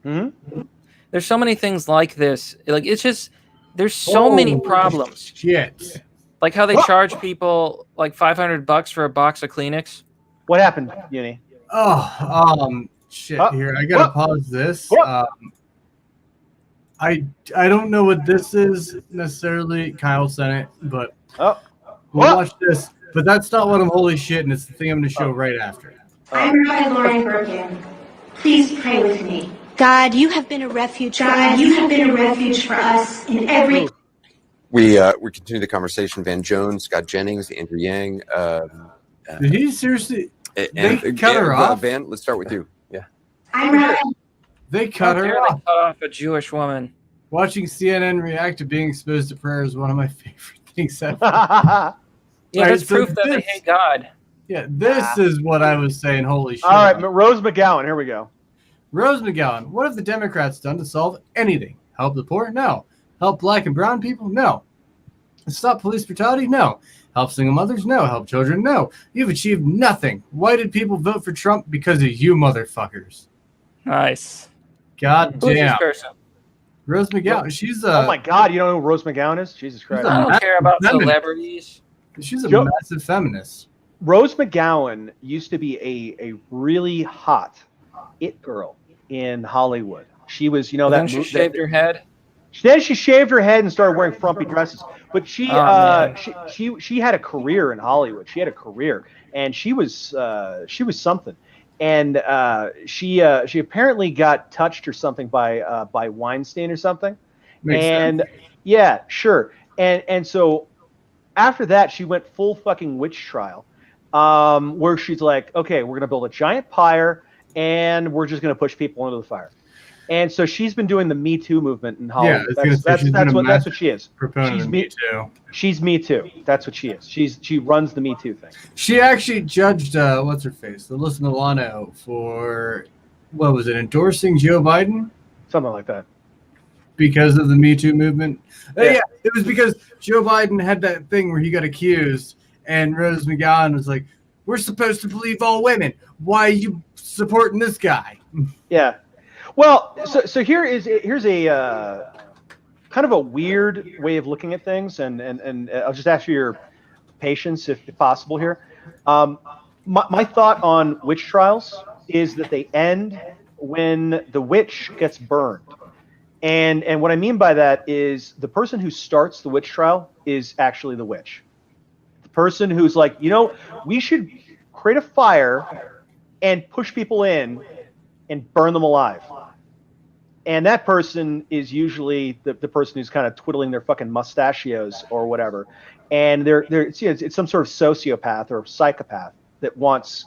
There's so many things like this. It's just. There's so many problems. Shit. Like how they charge people $500 for a box of Kleenex. What happened, Uni? Shit. Here, I gotta pause this. I don't know what this is necessarily. Kyle sent it, but we'll watch this. But that's not what I'm holy shit, and it's the thing I'm gonna show right after. I'm Rabbi Lauren Bergen. Please pray with me. God, you have been a refuge. God, you have been a refuge for us in every. We continue the conversation. Van Jones, Scott Jennings, Andrew Yang. Did he seriously? They cut her off. Van, let's start with you. Yeah. I'm Rabbi. They cut her off. They cut off a Jewish woman. Watching CNN react to being exposed to prayer is one of my favorite things ever. That's proof that they hate God. Yeah, this is what I was saying. Holy shit! All right, Rose McGowan. Here we go. Rose McGowan, what have the Democrats done to solve anything? Help the poor? No. Help black and brown people? No. Stop police brutality? No. Help single mothers? No. Help children? No. You've achieved nothing. Why did people vote for Trump? Because of you motherfuckers. Nice. God Who's damn. this person? Rose McGowan. She's oh my God, you don't know who Rose McGowan is? Jesus Christ. I don't care about celebrities. She's a massive feminist. Rose McGowan used to be a really hot it girl in Hollywood. She was, Then she shaved her head. Then she shaved her head and started wearing frumpy dresses. But she man. she had a career in Hollywood. She had a career, and she was something. And she apparently got touched or something by Weinstein or something. Makes and sense. yeah, sure. And so after that, she went full fucking witch trial, where she's like, okay, we're gonna build a giant pyre, and we're just gonna push people into the fire. And so she's been doing the Me Too movement in Hollywood. Yeah, I was gonna say, she's been a That's what massive she is. proponent She's of Me Too. She's Me Too. That's what she is. She runs the Me Too thing. She actually judged what's her face, Alyssa Milano, for what was it, endorsing Joe Biden? Something like that. Because of the Me Too movement. Yeah. Yeah, it was because Joe Biden had that thing where he got accused, and Rose McGowan was like, "We're supposed to believe all women. Why are you supporting this guy?" Yeah. Well, so here's a kind of a weird way of looking at things, and I'll just ask you your patience if possible here. My thought on witch trials is that they end when the witch gets burned. And what I mean by that is the person who starts the witch trial is actually the witch. The person who's like, we should create a fire and push people in and burn them alive. And that person is usually the person who's kind of twiddling their fucking mustachios or whatever. And it's some sort of sociopath or psychopath that wants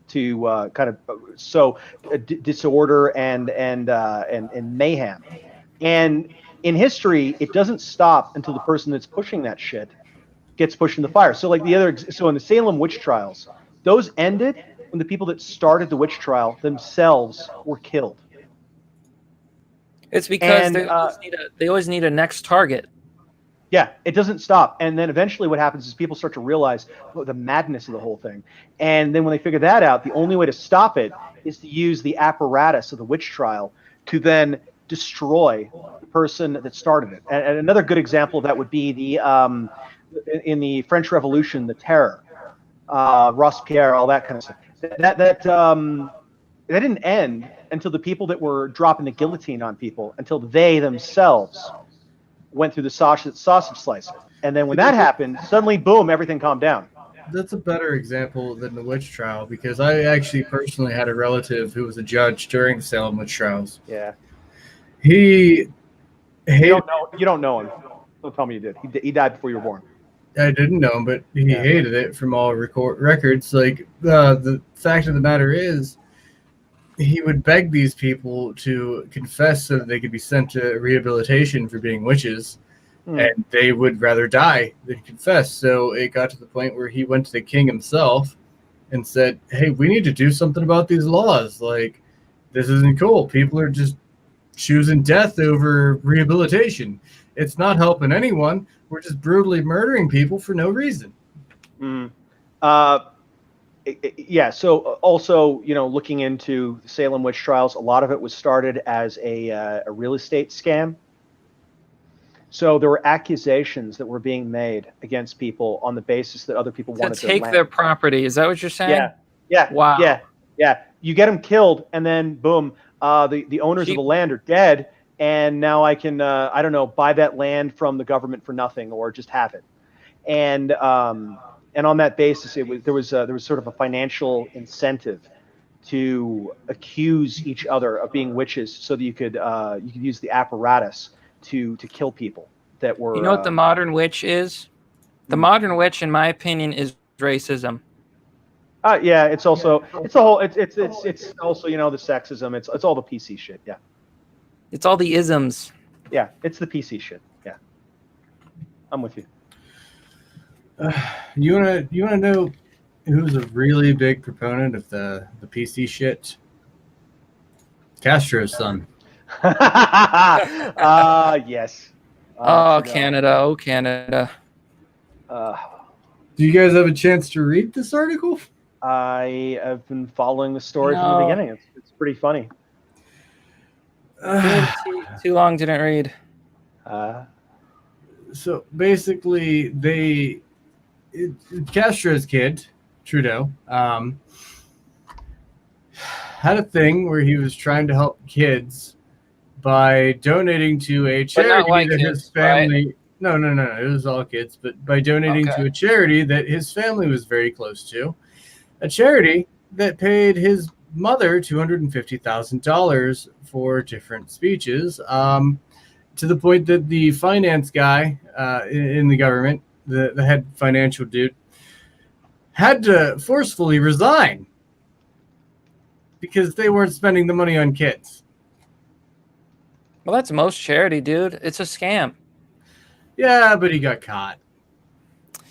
to kind of sow disorder and mayhem. And in history, it doesn't stop until the person that's pushing that shit gets pushed in the fire. So in the Salem witch trials, those ended when the people that started the witch trial themselves were killed. It's because they always need a next target. Yeah, it doesn't stop. And then eventually what happens is people start to realize the madness of the whole thing. And then when they figure that out, the only way to stop it is to use the apparatus of the witch trial to then destroy the person that started it. And another good example of that would be in the French Revolution, the Terror, Robespierre, all that kind of stuff. That didn't end until the people that were dropping the guillotine on people, until they themselves went through the sausage slicer. And then when that happened, suddenly, boom, everything calmed down. That's a better example than the witch trial, because I actually personally had a relative who was a judge during the Salem witch trials. Yeah. You don't know him. Don't tell me you did. He died before you were born. I didn't know him, but he hated it from all records. Like, the fact of the matter is, he would beg these people to confess so that they could be sent to rehabilitation for being witches, and they would rather die than confess. So it got to the point where he went to the king himself and said, "Hey, we need to do something about these laws. Like, this isn't cool. People are just choosing death over rehabilitation. It's not helping anyone. We're just brutally murdering people for no reason." Yeah. So also, looking into the Salem witch trials, a lot of it was started as a real estate scam. So there were accusations that were being made against people on the basis that other people wanted to take their land. their property. Is that what you're saying? Yeah. Wow. Yeah. You get them killed, and then boom, the owners of the land are dead, and now I can I don't know, buy that land from the government for nothing, or just have it. And on that basis, there was sort of a financial incentive to accuse each other of being witches, so that you could use the apparatus to kill people that were. You know what the modern witch is? The modern witch, in my opinion, is racism. Yeah, it's also it's also the sexism. It's all the PC shit. Yeah. It's all the isms. Yeah, it's the PC shit. Yeah. I'm with you. You wanna know who's a really big proponent of the PC shit? Castro's son. Yes. Canada. Oh, Canada. Do you guys have a chance to read this article? I have been following the story from the beginning. It's pretty funny. Too long, didn't read. So basically, Castro's kid, Trudeau, had a thing where he was trying to help kids by donating to a But not charity white that kids, his family. No, it was all kids. But by donating to a charity that his family was very close to, a charity that paid his mother $250,000 for different speeches, to the point that the finance guy in the government, the head financial dude, had to forcefully resign because they weren't spending the money on kids. Well, that's most charity, dude. It's a scam. Yeah, but he got caught.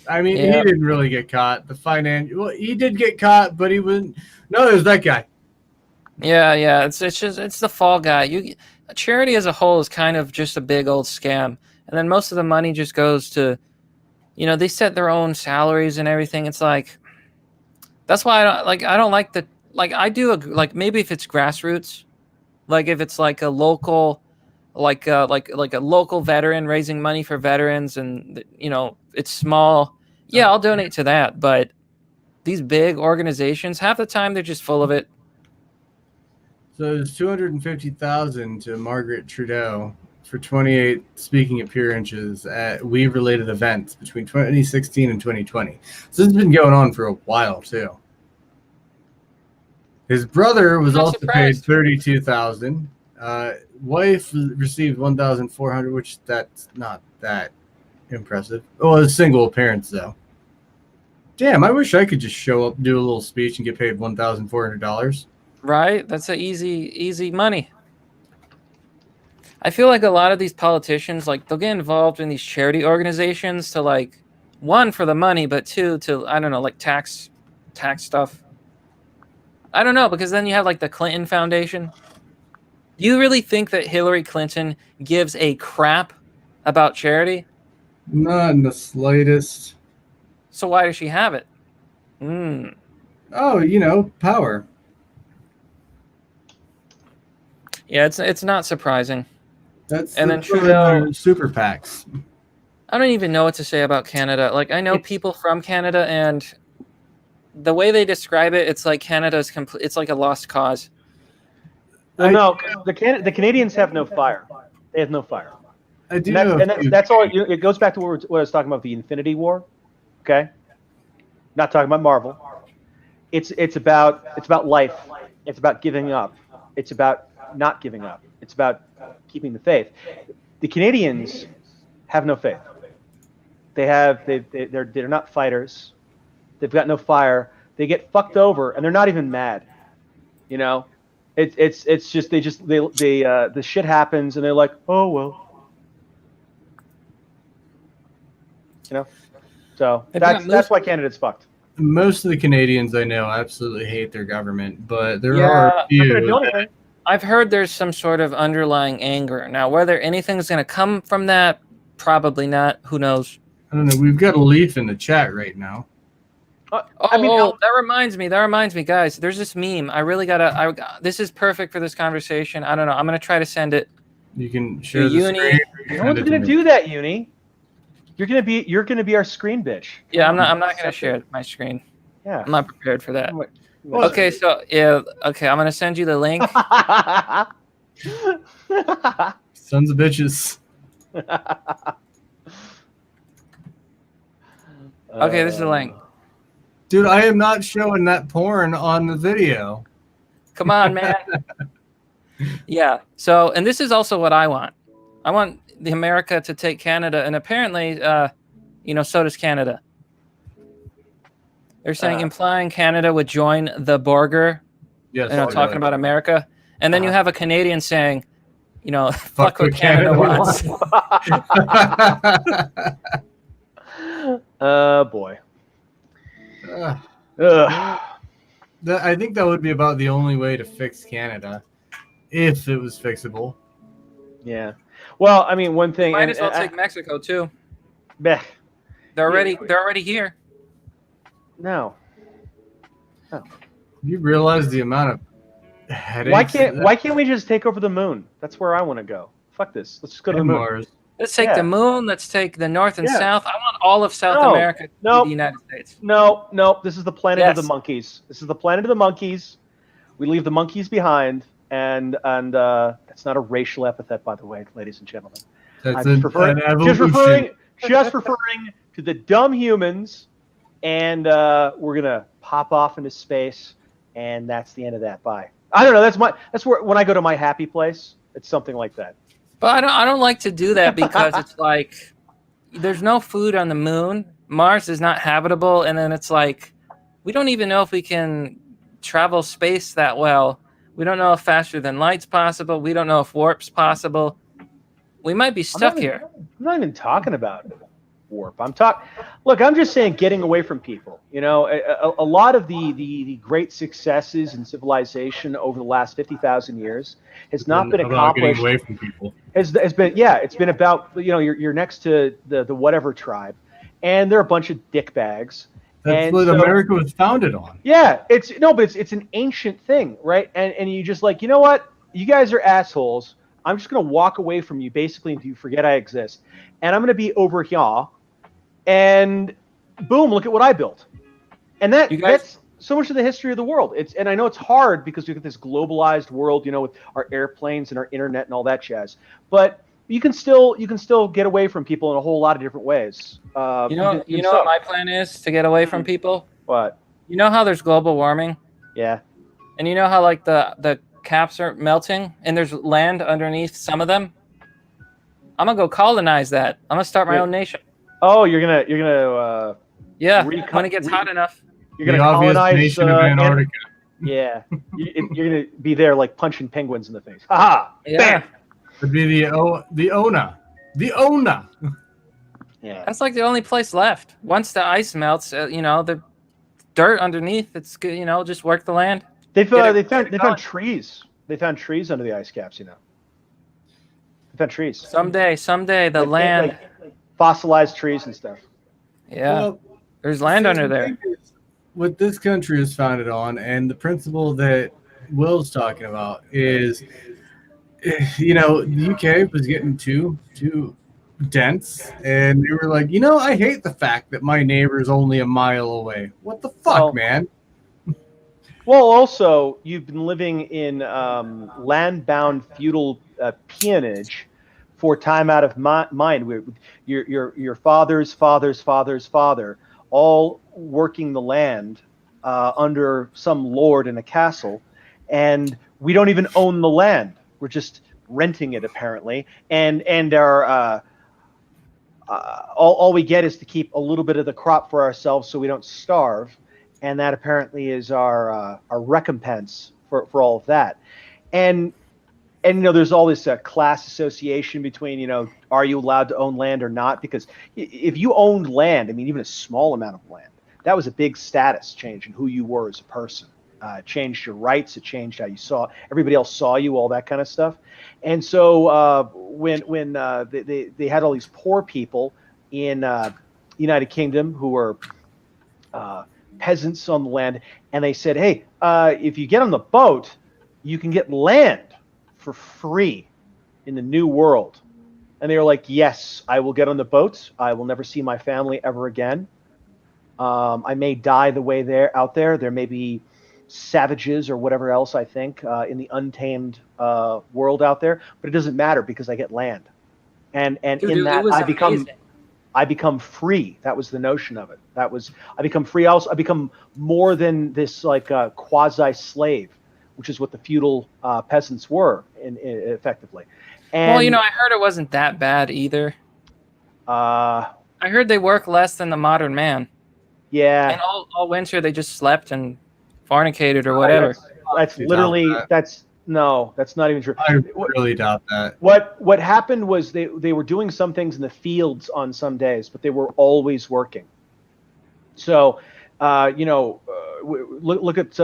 I mean, Yeah. he didn't really get caught. Well, he did get caught, but he wouldn't. No, there's that guy. Yeah. It's the fall guy. Charity as a whole is kind of just a big old scam, and then most of the money just goes to, they set their own salaries and everything. It's like, that's why I don't like the, I do maybe if it's grassroots, like if it's like a local, like a local veteran raising money for veterans, and it's small. Yeah, I'll donate to that. But these big organizations, half the time they're just full of it. So there's $250,000 to Margaret Trudeau for 28 speaking appearances at Weave-related events between 2016 and 2020. So this has been going on for a while too. His brother was also paid $32,000. Wife received $1,400, which that's not that impressive. Oh, a single appearance though. Damn, I wish I could just show up, do a little speech, and get paid $1,400. Right? That's a easy money. I feel like a lot of these politicians, they'll get involved in these charity organizations to one, for the money, but two, to, I don't know, tax stuff. I don't know, because then you have the Clinton Foundation. Do you really think that Hillary Clinton gives a crap about charity? Not in the slightest. So why does she have it? Oh, power. Yeah, it's not surprising. And then Trudeau, super PACs. I don't even know what to say about Canada. I know people from Canada, and the way they describe it, it's like Canada's it's like a lost cause. Well, no, the Canadians have no fire. They have no fire. I do that's all. It goes back to what I was talking about, the Infinity War. Okay, not talking about Marvel. It's about life. It's about giving up. It's about not giving up. It's about keeping the faith. The Canadians have no faith. They're not fighters. They've got no fire. They get fucked over, and they're not even mad. It's just the shit happens, and they're like, oh well. So that's why Canada's fucked. Most of the Canadians I know absolutely hate their government, but there are a few. I've heard there's some sort of underlying anger. Now, whether anything's going to come from that, probably not. Who knows? I don't know. We've got a leaf in the chat right now. That reminds me, guys. There's this meme. I really gotta. This is perfect for this conversation. I don't know. I'm gonna try to send it. You can share the Uni. screen. No one's gonna do that, Uni. You're gonna be our screen bitch. Yeah, I'm not gonna share my screen. Yeah, I'm not prepared for that. Okay, so okay, I'm gonna send you the link. Sons of bitches. Okay, this is the link. Dude, I am not showing that porn on the video. Come on, man. Yeah. So, and this is also what I want. I want the America to take Canada, and apparently, so does Canada. They're saying implying Canada would join the Borger. Yes. Talking about America, and then you have a Canadian saying, fuck what Canada wants. Boy. I think that would be about the only way to fix Canada, if it was fixable. Yeah. Well, I mean, one thing. Might as well take Mexico too. They're already here. No. You realize the amount of headaches? Why can't we just take over the moon? That's where I want to go. Fuck this. Let's just go to the moon. Mars. Let's take the moon. Let's take the North and South. I want all of South America to be the United States. No. This is the planet of the monkeys. This is the planet of the monkeys. We leave the monkeys behind, and that's not a racial epithet, by the way, ladies and gentlemen. That's I'm an evolution. just referring to the dumb humans, and we're gonna pop off into space, and that's the end of that. Bye. I don't know. That's where when I go to my happy place, it's something like that. But I don't like to do that because it's like there's no food on the moon. Mars is not habitable, and then it's like we don't even know if we can travel space that well. We don't know if faster than light's possible. We don't know if warp's possible. We might be stuck here. I'm not even talking about warp. Look, I'm just saying getting away from people. You know, a lot of the great successes in civilization over the last 50,000 years has not been accomplished. Getting away from people. It's been about, you know, you're next to the whatever tribe, and they're a bunch of dickbags. That's what America was founded on. Yeah, it's an ancient thing, right? And you just like, you know what? You guys are assholes. I'm just going to walk away from you basically until you forget I exist. And I'm going to be over here. And boom, look at what I built. And that's so much of the history of the world. And I know it's hard because we get this globalized world, you know, with our airplanes and our internet and all that jazz. But you can still get away from people in a whole lot of different ways. You know what my plan is to get away from people? What? You know how there's global warming? Yeah. And you know how like the caps are melting and there's land underneath some of them? I'm gonna go colonize that. I'm gonna start my own nation. Oh, you're gonna when it gets hot enough. You're gonna colonize nation of Antarctica. Yeah. You're gonna be there like punching penguins in the face. Ha! Yeah. Bam! It'd be the Ona. The Ona. Yeah. That's like the only place left. Once the ice melts, you know, the dirt underneath, it's good, you know, just work the land. They found trees. They found trees under the ice caps, you know. They found trees. Someday the land, like fossilized trees and stuff. Yeah. Well, there's land under there. What this country is founded on, and the principle that Will's talking about is, you know, the UK was getting too dense, and they were like, you know, I hate the fact that my neighbor is only a mile away. What the fuck, man? Well, also, you've been living in land-bound feudal peonage for time out of mind. Your father's father, all working the land under some lord in a castle, and we don't even own the land. We're just renting it, apparently, and our all we get is to keep a little bit of the crop for ourselves so we don't starve. And that apparently is our recompense for all of that. And you know, there's all this class association between, you know, are you allowed to own land or not? Because if you owned land, I mean, even a small amount of land, that was a big status change in who you were as a person. It changed your rights. It changed how you saw everybody else saw you, all that kind of stuff. And so when they had all these poor people in United Kingdom who were peasants on the land, and they said, hey, if you get on the boat, you can get land for free in the new world. And they were like, yes, I will get on the boat. I will never see my family ever again. I may die the way out there. There may be savages or whatever else, I think, in the untamed world out there, but it doesn't matter because I get land. And Dude, in that I become free. That was the notion of it. I become free. Also, I become more than this like quasi slave, which is what the feudal peasants were effectively. And, well, you know, I heard it wasn't that bad either. I heard they work less than the modern man. Yeah. And all winter they just slept and fornicated or whatever. That's literally that's not even true. I really doubt that. What happened was they were doing some things in the fields on some days, but they were always working. So, you know, look at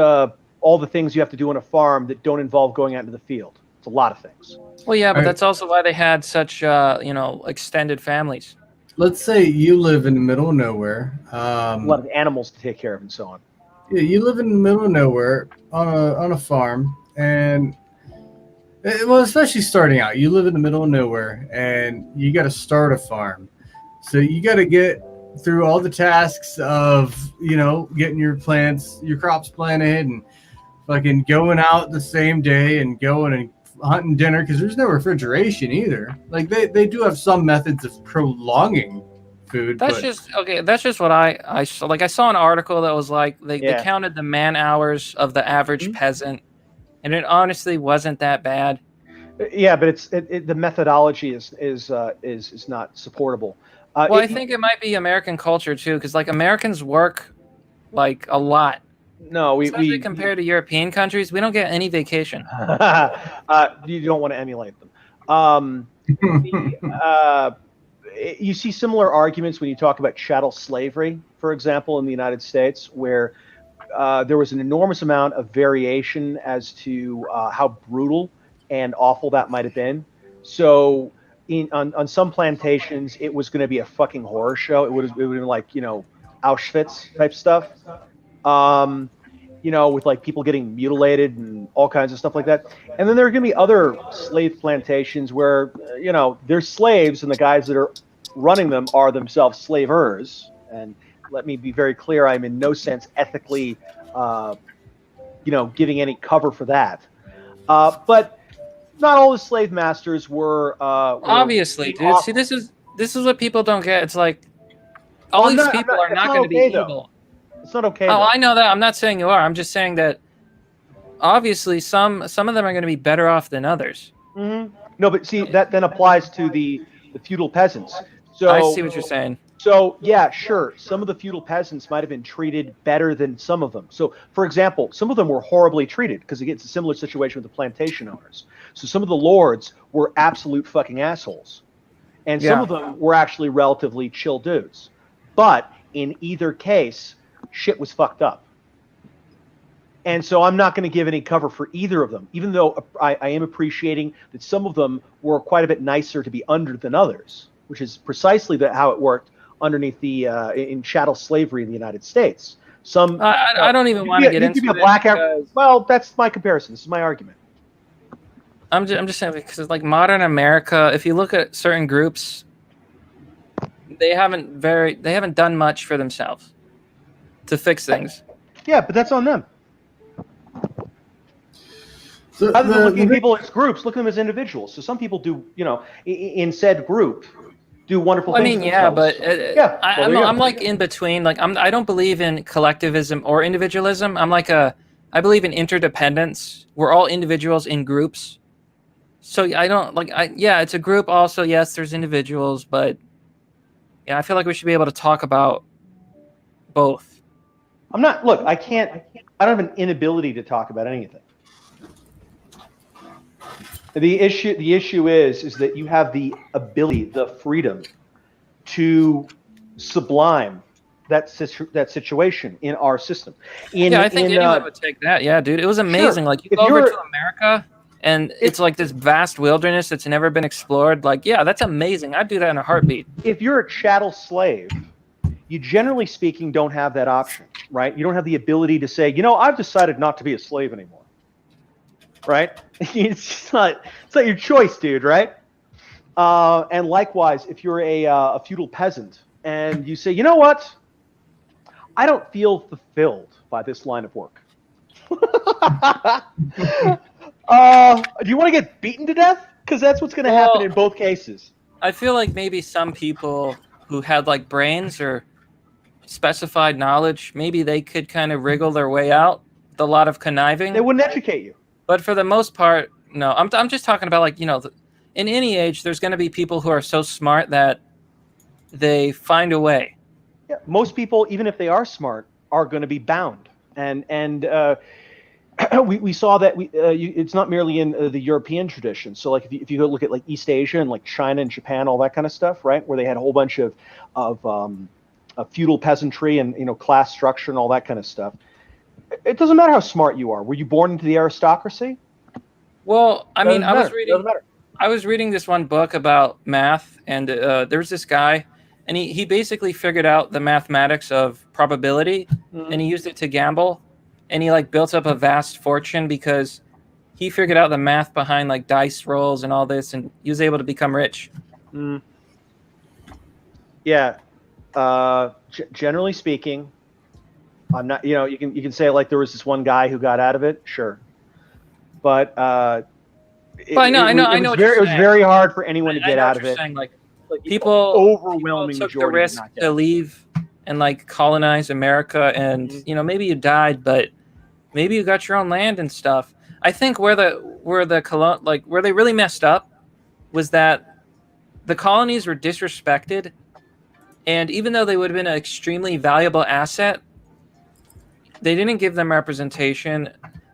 all the things you have to do on a farm that don't involve going out into the field. It's a lot of things. Well, yeah, but that's also why they had such, you know, extended families. Let's say you live in the middle of nowhere. A lot of animals to take care of and so on. Yeah, you live in the middle of nowhere on a farm, and well, especially starting out, you live in the middle of nowhere, and you got to start a farm. So you got to get through all the tasks of, you know, getting your crops planted and fucking going out the same day and going and hunting dinner because there's no refrigeration either. Like they do have some methods of prolonging food. That's but just okay. That's just what I saw. Like I saw an article that was like they counted the man hours of the average peasant, and it honestly wasn't that bad. Yeah, but the methodology is not supportable. Well, I think it might be American culture too, because like Americans work like a lot. No, especially compared to European countries, we don't get any vacation. You don't want to emulate them. You see similar arguments when you talk about chattel slavery, for example, in the United States, where there was an enormous amount of variation as to how brutal and awful that might have been. So on some plantations, it was going to be a fucking horror show. It would have been like, Auschwitz type stuff. With like people getting mutilated and all kinds of stuff like that. And then there are going to be other slave plantations where, they're slaves and the guys that are running them are themselves slavers. And let me be very clear, I'm in no sense ethically, giving any cover for that. But not all the slave masters were obviously, dude. See, this is what people don't get. It's like all these people are not going to be evil. It's not okay. Oh, I know that. I'm not saying you are. I'm just saying that obviously some of them are going to be better off than others. Mm-hmm. No, but see, that then applies to the feudal peasants. So I see what you're saying. So yeah, sure. Some of the feudal peasants might have been treated better than some of them. So, for example, some of them were horribly treated because it's a similar situation with the plantation owners. So some of the lords were absolute fucking assholes, and some of them were actually relatively chill dudes. But in either case, shit was fucked up. And so I'm not going to give any cover for either of them, even though I am appreciating that some of them were quite a bit nicer to be under than others, which is precisely how it worked underneath the in chattel slavery in the United States. I don't even want to get into it. Well, that's my comparison. This is my argument. I'm just saying because like modern America, if you look at certain groups, they haven't done much for themselves to fix things. Yeah, but that's on them. So rather than looking at people as groups, look at them as individuals. So some people do, in said group, do wonderful things. I mean, yeah, but I'm like in between. Like I don't believe in collectivism or individualism. I believe in interdependence. We're all individuals in groups. So I don't it's a group also. Yes, there's individuals, but yeah, I feel like we should be able to talk about both. I don't have an inability to talk about anything. The issue is that you have the ability, the freedom to sublime that situation in our system. I think anyone would take that. Yeah, dude, it was amazing. Sure. Like you go over to America and it's like this vast wilderness that's never been explored. Like, yeah, that's amazing. I'd do that in a heartbeat. If you're a chattel slave, you generally speaking don't have that option, right? You don't have the ability to say, I've decided not to be a slave anymore. Right? It's not your choice, dude, right? And likewise, if you're a feudal peasant and you say, you know what? I don't feel fulfilled by this line of work. Do you want to get beaten to death? Because that's what's going to happen in both cases. I feel like maybe some people who had like brains or specified knowledge, maybe they could kind of wriggle their way out with a lot of conniving. They wouldn't educate you. But for the most part, no. I'm just talking about like, in any age, there's going to be people who are so smart that they find a way. Yeah, most people, even if they are smart, are going to be bound. And we saw that it's not merely in the European tradition. So like if you go look at like East Asia and like China and Japan, all that kind of stuff, right, where they had a whole bunch of feudal peasantry and class structure and all that kind of stuff. It doesn't matter how smart you are. Were you born into the aristocracy? Well, I mean, I was reading this one book about math, and there was this guy, and he basically figured out the mathematics of probability, and he used it to gamble, and he like built up a vast fortune because he figured out the math behind like dice rolls and all this, and he was able to become rich. Yeah. Generally speaking, I'm not. You can say like there was this one guy who got out of it, sure, but it was very hard for anyone to get out of it. Saying, like people overwhelming took the majority did risk not get to it. leave and like colonize America, and maybe you died, but maybe you got your own land and stuff. I think where they really messed up was that the colonies were disrespected, and even though they would have been an extremely valuable asset, they didn't give them representation.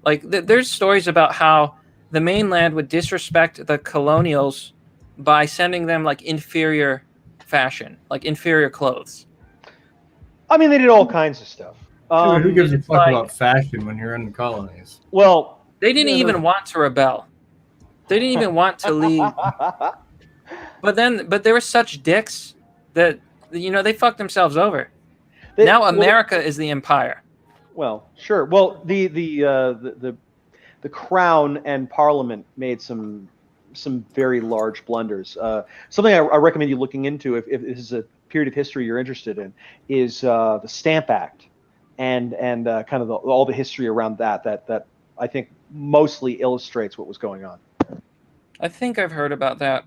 Like there's stories about how the mainland would disrespect the colonials by sending them like inferior fashion, like inferior clothes. I mean, they did all kinds of stuff. Dude, who gives a fuck about fashion when you're in the colonies? Well, they didn't even want to rebel. They didn't even want to leave. But they were such dicks that they fucked themselves over. Now America is the empire. Well, sure. Well, the crown and parliament made some very large blunders. Something I recommend you looking into if this is a period of history you're interested in is the Stamp Act and kind of all the history around that I think mostly illustrates what was going on. I think I've heard about that.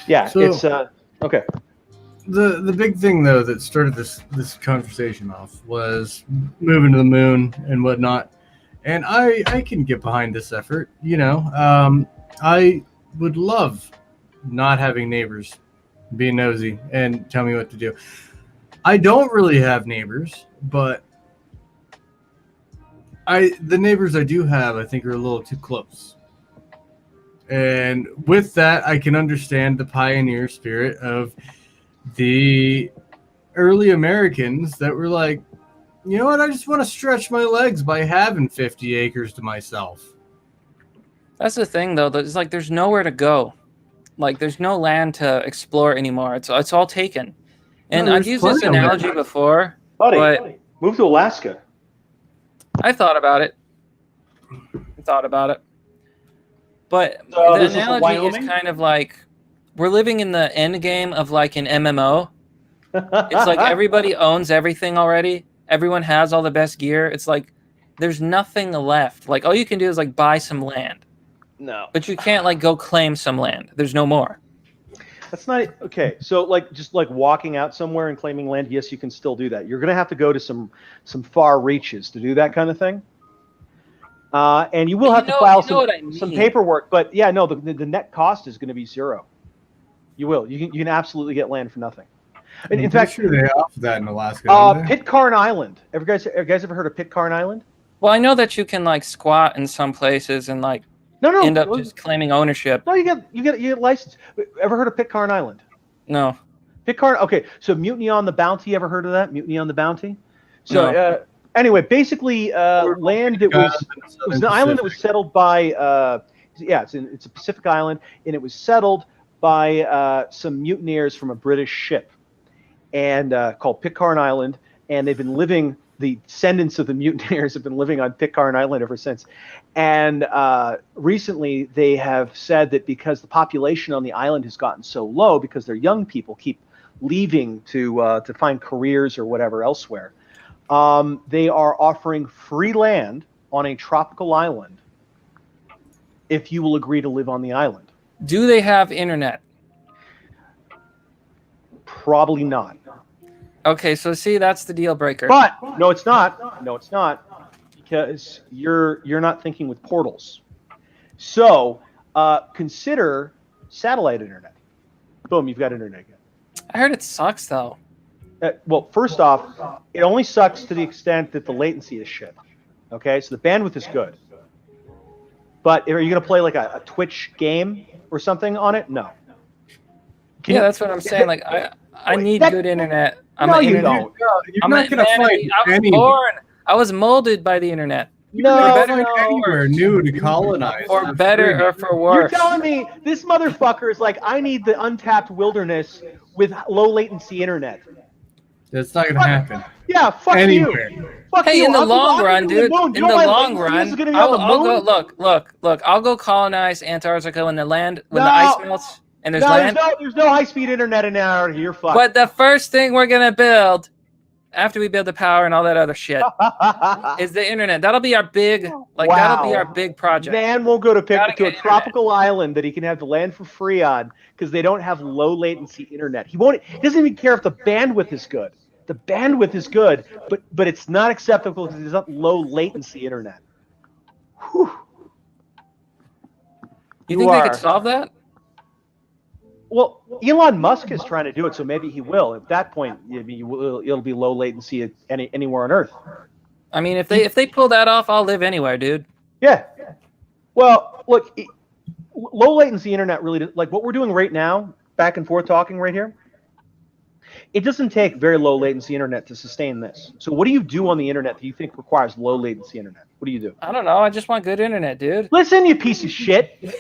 Yeah, So, it's okay. The big thing though that started this conversation off was moving to the moon and whatnot, and I can get behind this effort. I would love not having neighbors being nosy and tell me what to do. I don't really have neighbors, but the neighbors I do have, I think, are a little too close. And with that, I can understand the pioneer spirit of the early Americans that were like, you know what, I just want to stretch my legs by having 50 acres to myself. That's the thing, though. It's like there's nowhere to go. Like there's no land to explore anymore. It's all taken. And I've used this analogy before. Buddy, move to Alaska. I thought about it. But the analogy is kind of like we're living in the end game of like an MMO. It's like everybody owns everything already. Everyone has all the best gear. It's like there's nothing left. Like all you can do is like buy some land. No. But you can't like go claim some land. There's no more. That's not okay. So like just like walking out somewhere and claiming land, yes, you can still do that. You're going to have to go to some far reaches to do that kind of thing. And you will have to file some paperwork, but yeah, no, the net cost is going to be zero. You will. You can absolutely get land for nothing. And in fact, sure they offer that in Alaska. Pitcairn Island. Have you guys ever heard of Pitcairn Island? Well, I know that you can like squat in some places and like end up just claiming ownership. No, you get license. Ever heard of Pitcairn Island? No. Pitcairn. Okay, so Mutiny on the Bounty. Ever heard of that? Mutiny on the Bounty. So anyway, basically, land that was an island that was settled by. It's a Pacific island, and it was settled by some mutineers from a British ship, and called Pitcairn Island, and they've been living. The descendants of the mutineers have been living on Pitcairn Island ever since. And recently they have said that because the population on the island has gotten so low because their young people keep leaving to find careers or whatever elsewhere, they are offering free land on a tropical island if you will agree to live on the island. Do they have internet? Probably not. Okay, so see, that's the deal breaker. But no, it's not. No, it's not, because you're not thinking with portals. So consider satellite internet. Boom, you've got internet again. I heard it sucks though. Well, first off, it only sucks to the extent that the latency is shit. Okay, so the bandwidth is good. But are you going to play like a Twitch game or something on it? No. That's what I'm saying. Like I need good internet. You don't. You're not going to find anyone. I was molded by the internet. Anywhere new to colonize. For better or for worse. You're telling me this motherfucker is like, I need the untapped wilderness with low latency internet. That's not going to happen. Yeah, fuck anywhere. You. Fuck hey, you. in the long run, dude. In the long run, I'll go. Look. I'll go colonize Antarctica when the ice melts. And there's no high-speed internet in there. You're fucked. But the first thing we're gonna build after we build the power and all that other shit, is the internet. That'll be our big, that'll be our big project. Van will go to a tropical island that he can have the land for free on because they don't have low latency internet. He doesn't even care if the bandwidth is good. The bandwidth is good, but it's not acceptable because it's not low latency internet. Whew. You think they could solve that? Well, Elon Musk is trying to do it, so maybe he will. At that point, it'll be low latency anywhere on Earth. I mean, if they pull that off, I'll live anywhere, dude. Yeah. Well, look, low latency internet really, like what we're doing right now, back and forth talking right here, it doesn't take very low latency internet to sustain this. So what do you do on the internet that you think requires low latency internet? What do you do? I don't know. I just want good internet, dude. Listen, you piece of shit.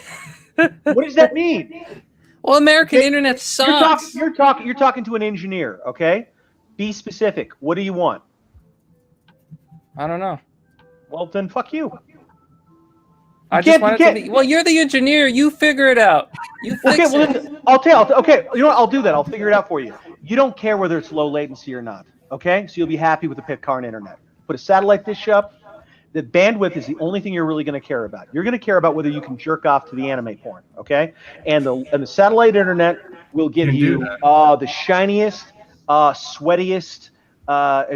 What does that mean? Well, American internet sucks. You're talking to an engineer, okay? Be specific. What do you want? I don't know. Well, then fuck you. I just want it to be. Well, you're the engineer. You figure it out. You fix well, it. Then okay, you know what? I'll do that. I'll figure it out for you. You don't care whether it's low latency or not, okay? So you'll be happy with the Pitcairn internet. Put a satellite dish up. The bandwidth is the only thing you're really going to care about. You're going to care about whether you can jerk off to the anime porn, okay? And the satellite internet will give you the shiniest, sweatiest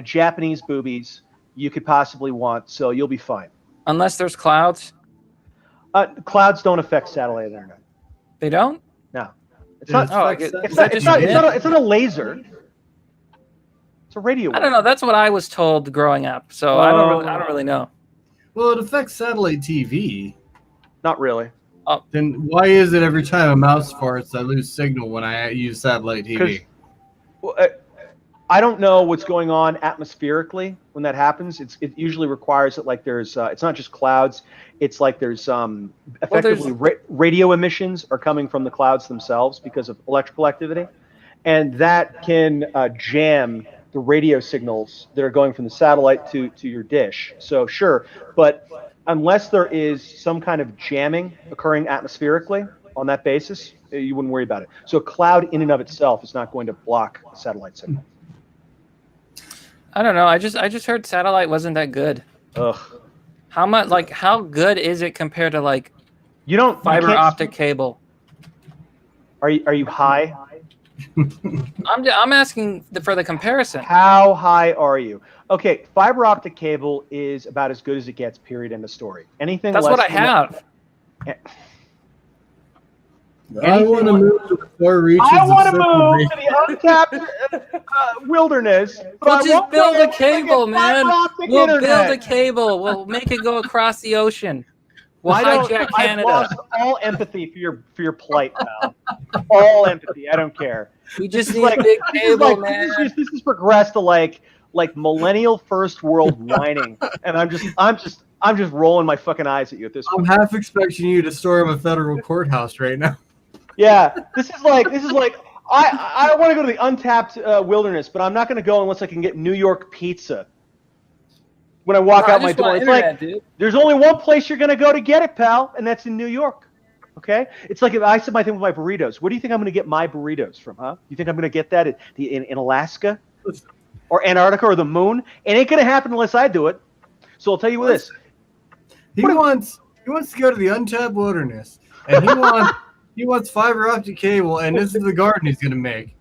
Japanese boobies you could possibly want. So you'll be fine. Unless there's clouds. Clouds don't affect satellite internet. They don't? No. It's not. It's not a laser. It's a radio wave. I don't know. That's what I was told growing up. So I don't really know. Well, it affects satellite TV. Not really. Then why is it every time a mouse farts, I lose signal when I use satellite TV? I don't know what's going on atmospherically when that happens. It usually requires that there's it's not just clouds. It's like there's effectively radio emissions are coming from the clouds themselves because of electrical activity, and that can jam the radio signals that are going from the satellite to your dish. So sure, but unless there is some kind of jamming occurring atmospherically on that basis, you wouldn't worry about it. So a cloud in and of itself is not going to block the satellite signal. I don't know. I just heard satellite wasn't that good. Ugh. How much? How good is it compared to fiber optic cable? Are you high? I'm asking for the comparison. How high are you? Okay, fiber optic cable is about as good as it gets. Period. End of story. Anything. That's less what I have. I want to move to the far reaches. I want to move to the untapped wilderness. We'll just build a cable, man. We'll internet. build a cable. We'll make it go across the ocean. We'll hijack Canada. I've lost all empathy for your plight, pal. All empathy. I don't care. We just need a big cable, man. This has progressed to like millennial first world whining, and I'm just rolling my fucking eyes at you at this point. I'm half expecting you to storm a federal courthouse right now. Yeah, this is like I want to go to the untapped wilderness, but I'm not going to go unless I can get New York pizza. When I walk out my door, it's there's only one place you're going to go to get it, pal, and that's in New York. Okay, it's like if I said my thing with my burritos. Where do you think I'm going to get my burritos from, huh? You think I'm going to get that in Alaska or Antarctica or the moon? It ain't going to happen unless I do it. So I'll tell you this: he wants to go to the untapped wilderness, and he wants fiber optic cable, and this is the garden he's going to make.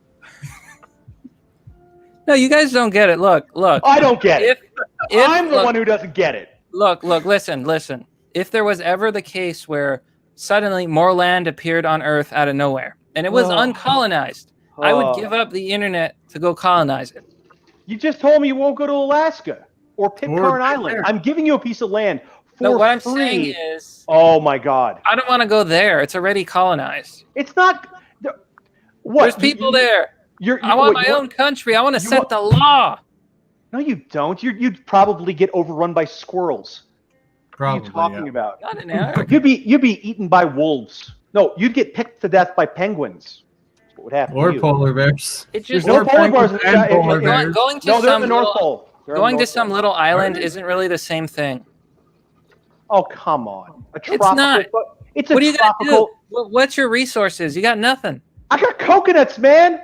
No, you guys don't get it. Look. I don't get it. I'm the one who doesn't get it. Look, listen. If there was ever the case where suddenly more land appeared on Earth out of nowhere, and it was uncolonized, I would give up the internet to go colonize it. You just told me you won't go to Alaska or Pitcairn Island. I'm giving you a piece of land for No, what I'm free. saying is, oh my God, I don't want to go there. It's already colonized. It's not. What? There's people there. I want my own country. I want to set the law. No, you don't. You'd probably get overrun by squirrels. Probably, what are you talking about? Not in Africa. You'd be eaten by wolves. No, you'd get picked to death by penguins. What would happen? Or to you? polar bears. There's no polar bears. Going to they're in the North Pole. Going to some little island isn't really the same thing. Oh, come on. It's not. It's what a do you got to tropical. do? What's your resources? You got nothing. I got coconuts, man.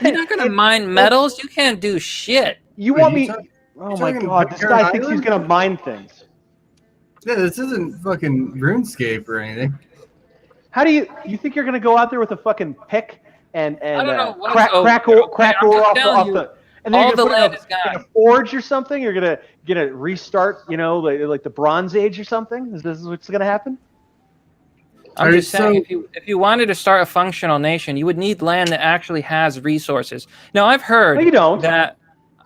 You're not gonna mine metals. You can't do shit. You want me? Oh my god, this guy thinks he's gonna mine things. Yeah, this isn't fucking RuneScape or anything. How do you think you're gonna go out there with a fucking pick and I don't know what- crack oh, ore I'm off telling you, the and then all you're the gonna land put is it in gone. a forge or something? You're gonna restart, like the Bronze Age or something? Is this what's gonna happen? I'm just saying, if you wanted to start a functional nation, you would need land that actually has resources. Now, I've heard No, you don't. that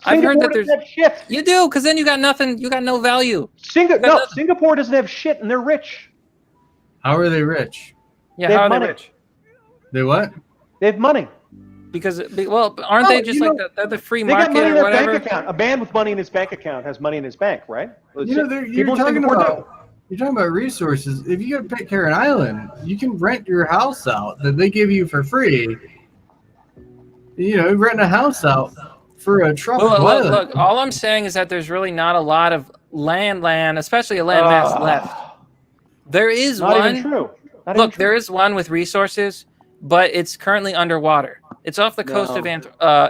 Singapore there's doesn't have shit. You do, because then you got nothing. You got no value. Singapore doesn't have shit, and they're rich. How are they rich? Yeah, They how are have they money. rich? They what? They have money. Because aren't they just like the free They got market money in or their whatever? bank account. A man with money in his bank account has money in his bank, right? You're People in talking Singapore do. about you're talking about resources. If you go to Pitcairn Island, you can rent your house out that they give you for free. Rent a house out for a tropical island. Look, all I'm saying is that there's really not a lot of land, especially a land mass left. There is Not one. even true. Not Look, even true. there is one with resources, but it's currently underwater. It's off the coast of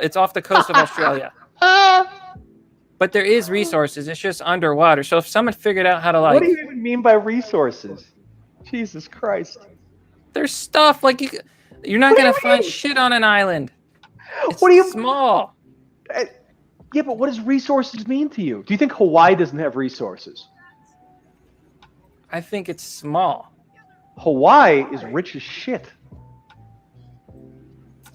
it's off the coast of Australia. But there is resources. It's just underwater. So if someone figured out how to What do you even mean by resources? Jesus Christ. there's stuff like you're not gonna find shit on an island. It's What do you small? Yeah, but what does resources mean to you? Do you think Hawaii doesn't have resources? I think it's small. Hawaii is rich as shit.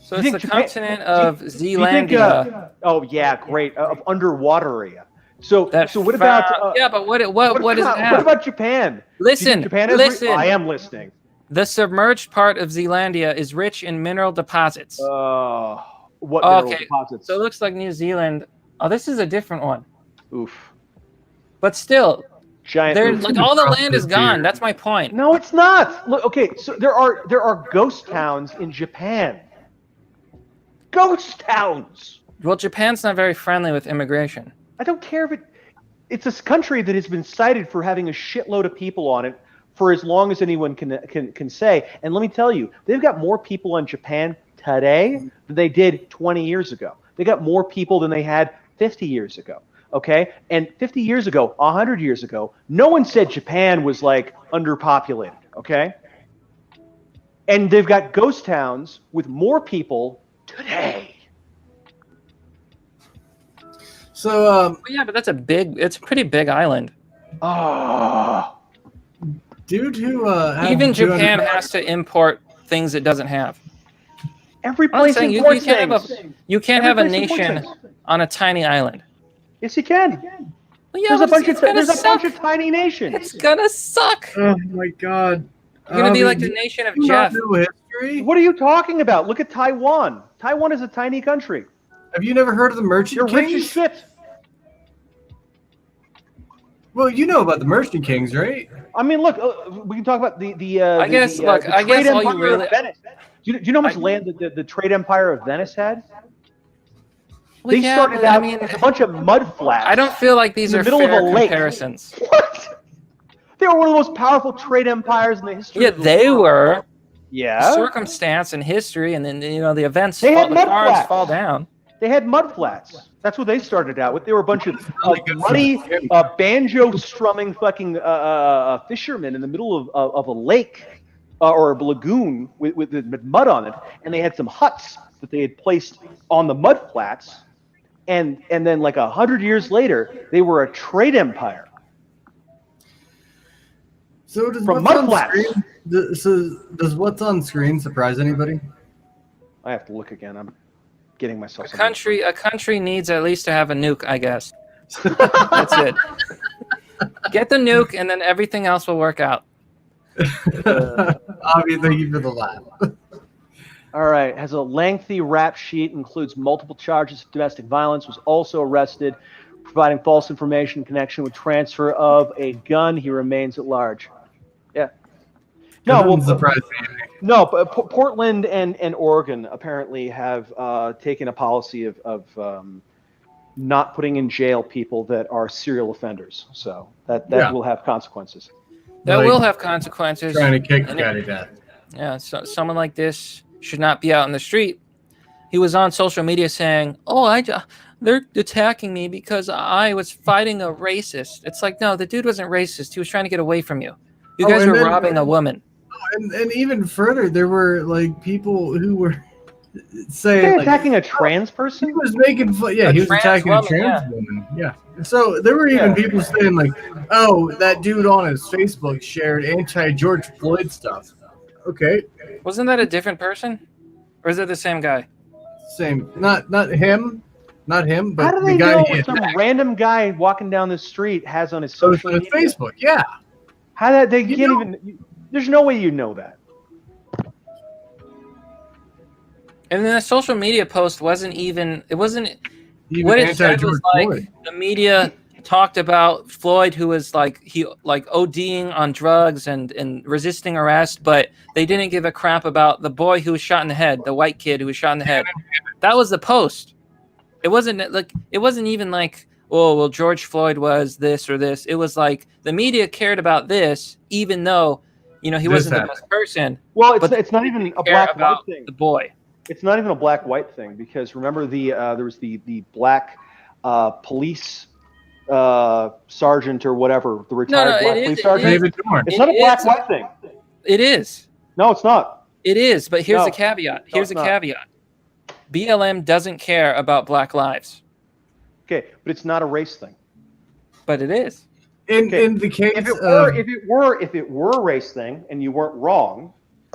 So You it's think the Japan- continent of do you think, Zealandia. oh yeah, great. Of underwater area. So what found- about yeah, but what does it have? What about Japan? Do you Listen, think Japan has listen. I am listening. The submerged part of Zealandia is rich in mineral deposits. What mineral deposits? So it looks like New Zealand. Oh, this is a different one. Oof. But still, Giant. like all the land is gone. That's my point. No, it's not. Look, okay, so there are ghost towns in Japan. Ghost towns. Well, Japan's not very friendly with immigration. I don't care if it's a country that has been cited for having a shitload of people on it for as long as anyone can say. And let me tell you, they've got more people on Japan today than they did 20 years ago. They got more people than they had 50 years ago. Okay? And 50 years ago, 100 years ago, no one said Japan was like underpopulated. Okay? And they've got ghost towns with more people today. So yeah, but it's a pretty big island. Oh. Due to even Japan has to import things it doesn't have. Every I'm place saying imports you can't Every have a place imports nation things. on a tiny island. Yes, you can. Well, yeah, There's a but bunch it's of gonna there's a suck. bunch of tiny nations. It's gonna suck. Oh my god. You're gonna be like the nation of Jeff. What are you talking about? Look at Taiwan. Taiwan is a tiny country. Have you never heard of the Merchant They're Kings? rich as shit. Well, you know about the Merchant Kings, right? I mean, look, we can talk about the I guess all trade you empire really- of Venice. Do you know how much land the trade empire of Venice had? Well, They yeah, started but, out I mean, as a bunch of mud flats. I don't feel like these in are the middle fair of a lake. comparisons. What? They were one of the most powerful trade empires in the history. Yeah, of the they world. were. Yeah. Circumstance and history, and then the events, They had the mud cards flats. fall down. They had mud flats. That's what they started out with. They were a bunch of bloody banjo strumming fucking fishermen in the middle of a lake or a lagoon with mud on it, and they had some huts that they had placed on the mud flats, and then like 100 years later, they were a trade empire. So does From what's mud on flats. screen? Does what's on screen surprise anybody? I have to look again. I'm getting myself. A country needs at least to have a nuke, I guess. That's it. Get the nuke, and then everything else will work out. Avi, thank you for the laugh. All right, has a lengthy rap sheet, includes multiple charges of domestic violence, was also arrested, providing false information in connection with transfer of a gun. He remains at large. Yeah. No, That doesn't surprise me. no, but Portland and Oregon apparently have taken a policy of not putting in jail people that are serial offenders. So that will have consequences. That Like, will have consequences. Trying to kick a And guy to death. Yeah, so someone like this should not be out in the street, he was on social media saying, they're attacking me because I was fighting a racist. It's like, no, the dude wasn't racist. He was trying to get away from you. You guys were robbing a woman. And even further, there were like people who were saying attacking a trans person. He was making fun. Yeah, he was attacking a trans woman. Yeah. So there were even people saying like, "Oh, that dude on his Facebook shared anti-George Floyd stuff." Okay. Wasn't that a different person, or is it the same guy? Same. Not him. Not him, but How do the they guy know he what some attacked. random guy walking down the street has on his social media? Facebook? Yeah. How that they can't even? There's no way you know that. And then the social media post wasn't even. It wasn't. Even What it said was like Floyd. the media talked about Floyd, who was like ODing on drugs and resisting arrest, but they didn't give a crap about the boy who was shot in the head, the white kid who was shot in the head. That was the post. It wasn't even like, oh well, George Floyd was this or this. It was like the media cared about this, even though he wasn't the best person. Well, it's not even a black white thing. The boy. It's not even a black white thing, because remember there was the black police sergeant or whatever, the retired black police sergeant. It's not a black white thing. It is. No, it's not. It is, but here's a caveat. Here's a caveat. BLM doesn't care about black lives. Okay, but it's not a race thing. But it is. In the case if it were a race thing and you weren't wrong,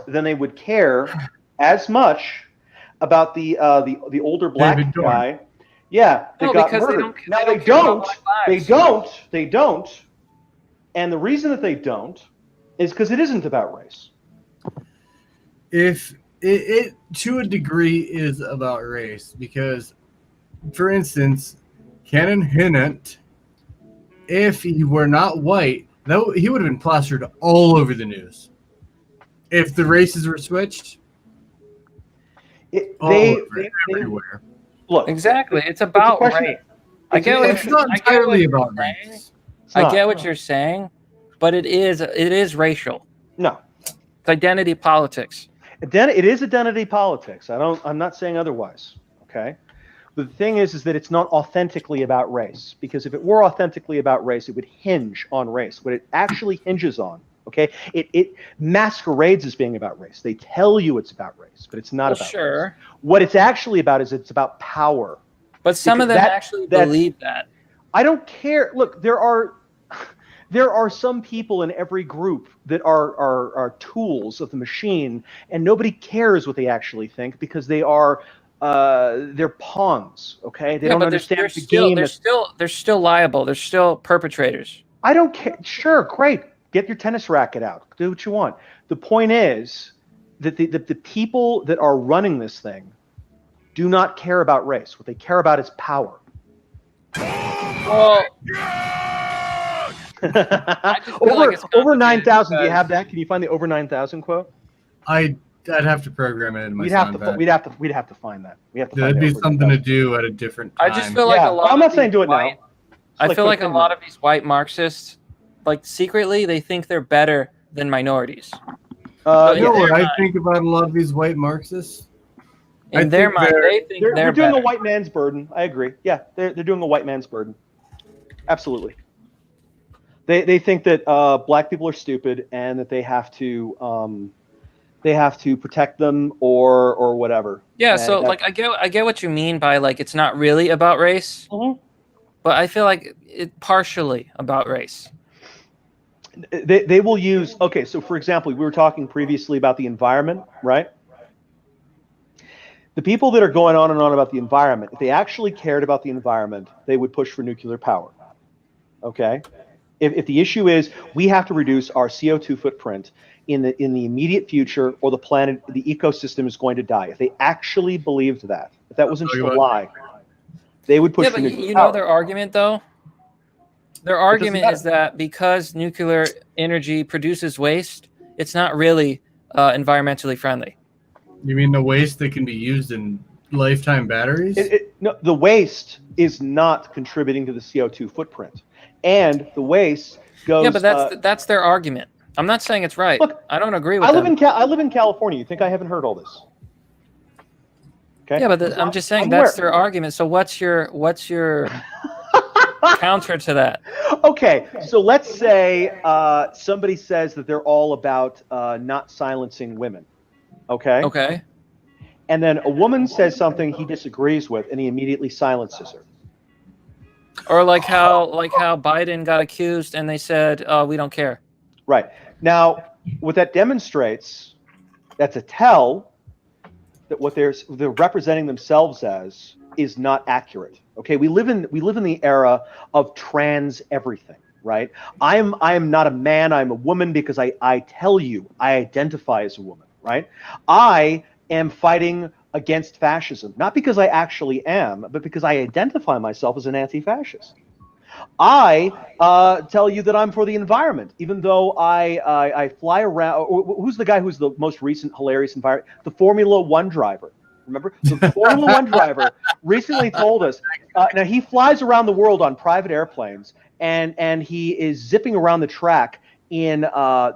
then they would care as much about the older black guy. Yeah, they got murdered. Now they don't. They don't. And the reason that they don't is because it isn't about race. If it to a degree is about race, because, for instance, Canon Hinnant, if he were not white, he would have been plastered all over the news. If the races were switched, everywhere. Look, exactly. It's about race. I get what you're saying, but it is racial. No, it's identity politics. It is identity politics. I'm not saying otherwise. Okay, but the thing is that it's not authentically about race. Because if it were authentically about race, it would hinge on race. What it actually hinges on, okay, it masquerades as being about race. They tell you it's about race, but it's not about race. What it's actually about is it's about power. But some of them actually believe that. I don't care. Look, there are some people in every group that are tools of the machine, and nobody cares what they actually think because they're pawns. Okay, they don't understand the game. They're still liable. They're still perpetrators. I don't care. Sure, great. Get your tennis racket out. Do what you want. The point is that the people that are running this thing do not care about race. What they care about is power. Well, over 9,000. Do you have that? Can you find the over 9,000 quote? I'd have to program it in my We'd have to find that. That'd be something to do at a different time. I just feel like a lot. I'm not saying do it now. I feel like a lot of these white Marxists, like secretly, they think they're better than minorities. You know what I think about a lot of these white Marxists? In their mind, they think they're doing better. a white man's burden. I agree. Yeah, they're doing a white man's burden. Absolutely. They think that black people are stupid and that they have to protect them or whatever. Yeah, so like I get what you mean by like it's not really about race, but I feel like it's partially about race. They will use, okay, so for example, we were talking previously about the environment, right? The people that are going on and on about the environment, if they actually cared about the environment, they would push for nuclear power. Okay? If the issue is we have to reduce our CO2 footprint in the immediate future, or the planet, the ecosystem is going to die. If they actually believed that, if that wasn't just a lie, they would push for nuclear power. You know their argument though? Their argument is that because nuclear energy produces waste, it's not really environmentally friendly. You mean the waste that can be used in lifetime batteries? No, the waste is not contributing to the CO2 footprint, and the waste goes. Yeah, but that's their argument. I'm not saying it's right. Look, I don't agree with I them. live in California. You think I haven't heard all this? Okay. Yeah, but I'm just saying I'm that's aware. their argument. So what's your counter to that? Okay, so let's say somebody says that they're all about not silencing women. Okay. Okay. And then a woman says something he disagrees with, and he immediately silences her. Or like how Biden got accused, and they said, "We don't care." Right. Now, what that demonstrates, that's a tell that what they're representing themselves as is not accurate. Okay, we live in the era of trans everything, right? I am not a man, I'm a woman because I tell you I identify as a woman, right? I am fighting against fascism, not because I actually am, but because I identify myself as an anti-fascist. I tell you that I'm for the environment, even though I fly around. Who's the guy who's the most recent hilarious environment? The Formula One driver. Remember, the Formula One driver recently told us. Now he flies around the world on private airplanes, and he is zipping around the track in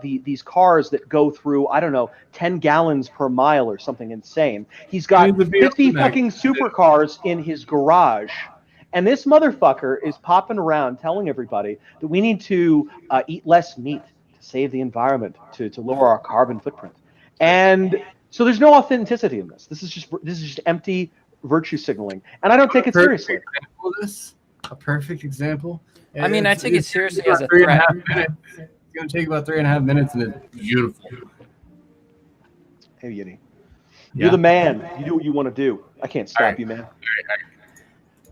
these cars that go through, I don't know, 10 gallons per mile or something insane. He's got 50 fucking supercars in his garage. And this motherfucker is popping around telling everybody that we need to eat less meat to save the environment, to lower our carbon footprint. And so there's no authenticity in this. This is just empty virtue signaling. And I don't take it seriously. A perfect example. I mean, I take it seriously as a 3.5 threat. minutes. It's going to take about 3.5 minutes, and it's beautiful. Hey, Yiddy. Yeah. You're the man. You do what you want to do. I can't stop you, man.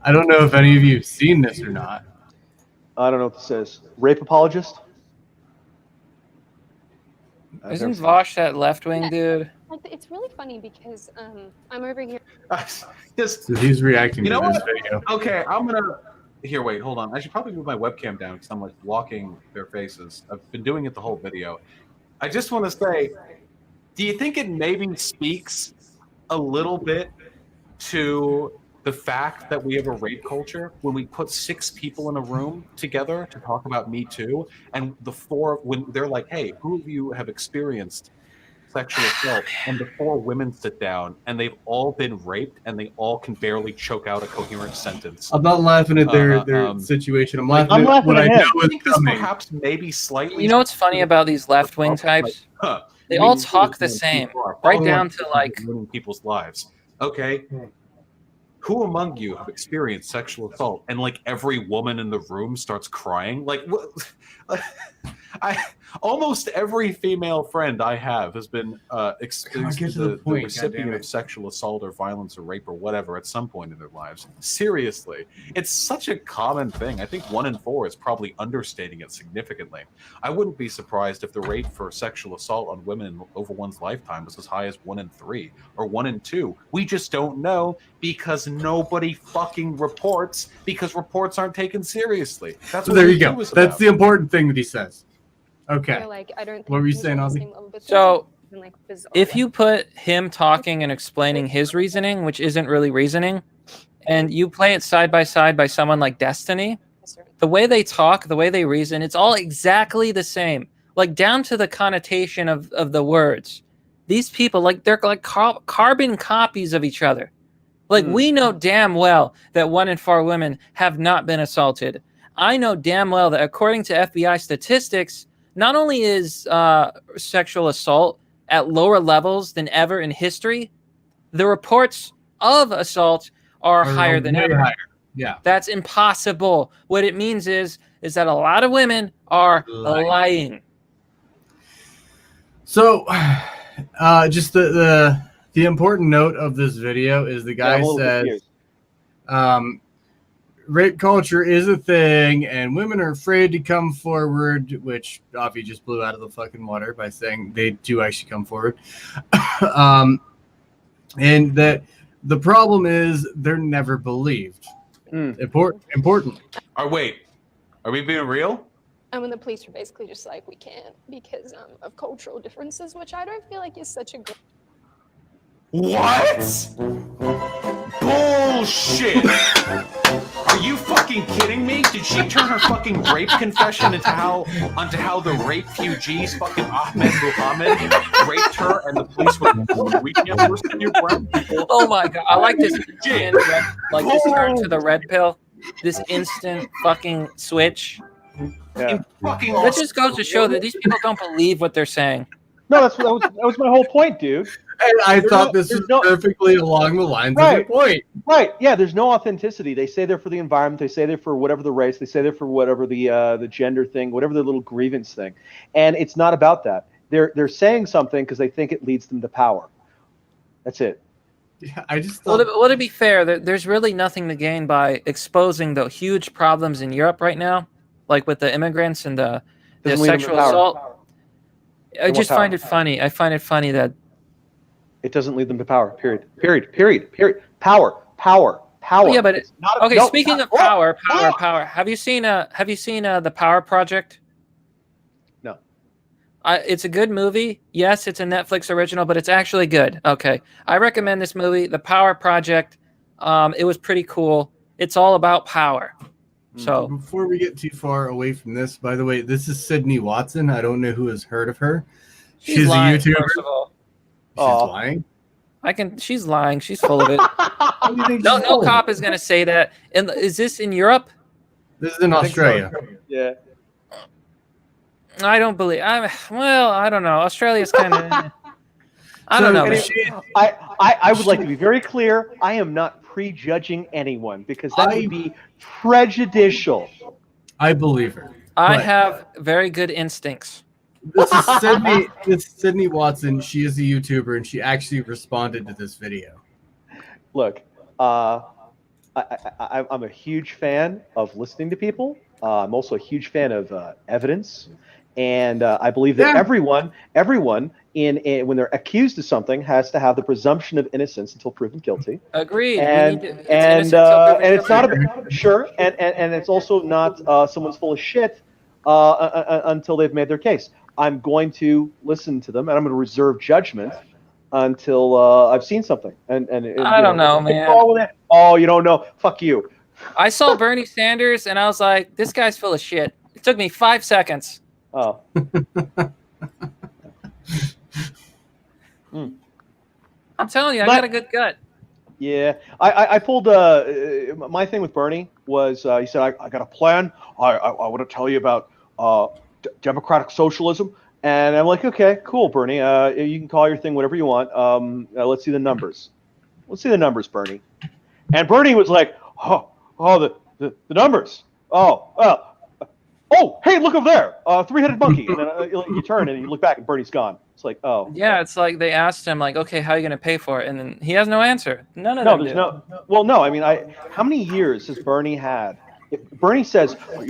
I don't know if any of you have seen this or not. I don't know what this says. Rape apologist? Isn't Vosh that left-wing dude? Like, it's really funny because I'm over here. So he's reacting You to know this what? video. Okay, I'm gonna. Here, wait, hold on. I should probably move my webcam down because I'm like blocking their faces. I've been doing it the whole video. I just want to say, do you think it maybe speaks a little bit to the fact that we have a rape culture when we put 6 people in a room together to talk about Me Too, and when they're like, hey, who of you have experienced sexual assault, and the 4 women sit down and they've all been raped and they all can barely choke out a coherent sentence. I'm not laughing at their situation. I'm laughing at what I know I is think this coming. perhaps maybe slightly. You know what's funny about these left-wing types? They all talk the same, right down to like ruining people's lives. Okay, who among you have experienced sexual assault? And like every woman in the room starts crying. Like, what? Almost every female friend I have has been exposed to the recipient of sexual assault or violence or rape or whatever at some point in their lives. Seriously, it's such a common thing. I think 1 in 4 is probably understating it significantly. I wouldn't be surprised if the rate for sexual assault on women over one's lifetime was as high as 1 in 3 or 1 in 2. We just don't know because nobody fucking reports, because reports aren't taken seriously. That's what There you Me go. Too is That's about. the important thing that he says. Okay. They're like, I don't think What were you we're saying, on the Ozzy? same level, but So, things like bizarre. if you put him talking and explaining his reasoning, which isn't really reasoning, and you play it side by side by someone like Destiny, the way they talk, the way they reason, it's all exactly the same. Like down to the connotation of the words. These people, like they're like carbon copies of each other. Like we know damn well that 1 in 4 women have not been assaulted. I know damn well that according to FBI statistics, not only is sexual assault at lower levels than ever in history, the reports of assault are higher than way ever. higher. Yeah. That's impossible. What it means is that a lot of women are lying. So, just the important note of this video is the guy says, rape culture is a thing, and women are afraid to come forward, which Avi just blew out of the fucking water by saying they do actually come forward. And that the problem is they're never believed. Important. Wait, are we being real? And the police are basically just like, we can't because of cultural differences, which I don't feel like is such a good. What? Bullshit! Are you fucking kidding me? Did she turn her fucking rape confession onto how the refugees fucking Ahmed Muhammad raped her and the police were we can't listen to your friend? Oh my god, I like this instant like this turn to the red pill, this instant fucking switch. Yeah. That just goes to show that these people don't believe what they're saying. No, that was my whole point, dude. And I thought this was perfectly along the lines of your point. Right. Yeah, there's no authenticity. They say they're for the environment. They say they're for whatever the race. They say they're for whatever the gender thing, whatever the little grievance thing. And it's not about that. They're saying something because they think it leads them to power. That's it. Yeah, I just thought... Well, to be fair, there's really nothing to gain by exposing the huge problems in Europe right now, like with the immigrants and the sexual assault. I just find it funny. I find it funny that it doesn't lead them to power. Period. Power. Yeah, but speaking of power. Have you seen the Power Project? No. It's a good movie. Yes, it's a Netflix original, but it's actually good. Okay, I recommend this movie, The Power Project. It was pretty cool. It's all about power. So before we get too far away from this, by the way, this is Sydney Watson. I don't know who has heard of her. She's lying, a YouTuber. First of all. She's lying. She's lying. She's full of it. No cop is gonna say that. And is this in Europe? This is in Australia. So. Yeah. I don't believe. I don't know. Australia's kind of. I don't know. I would like to be very clear. I am not prejudging anyone because that would be prejudicial. I believe her. I have very good instincts. This is Sydney Watson. She is a YouTuber, and she actually responded to this video. Look, I'm a huge fan of listening to people. I'm also a huge fan of evidence, and I believe that everyone in when they're accused of something has to have the presumption of innocence until proven guilty. Agreed. And it's not and it's also not someone's full of shit until they've made their case. I'm going to listen to them, and I'm going to reserve judgment until I've seen something. And I don't know, man. Oh, you don't know? Fuck you. I saw Bernie Sanders, and I was like, this guy's full of shit. It took me 5 seconds. Oh. I'm telling you, I got a good gut. Yeah, I pulled my thing with Bernie was he said I got a plan. I want to tell you about democratic socialism, and I'm like, okay, cool, Bernie. You can call your thing whatever you want. Let's see the numbers. Let's see the numbers, Bernie. And Bernie was like, the numbers. Oh, hey, look over there, three-headed monkey. And then you turn and you look back, and Bernie's gone. It's like, oh. Yeah, it's like they asked him, like, okay, how are you going to pay for it? And then he has no answer. None of them do. No. I mean, how many years has Bernie had? Bernie says, a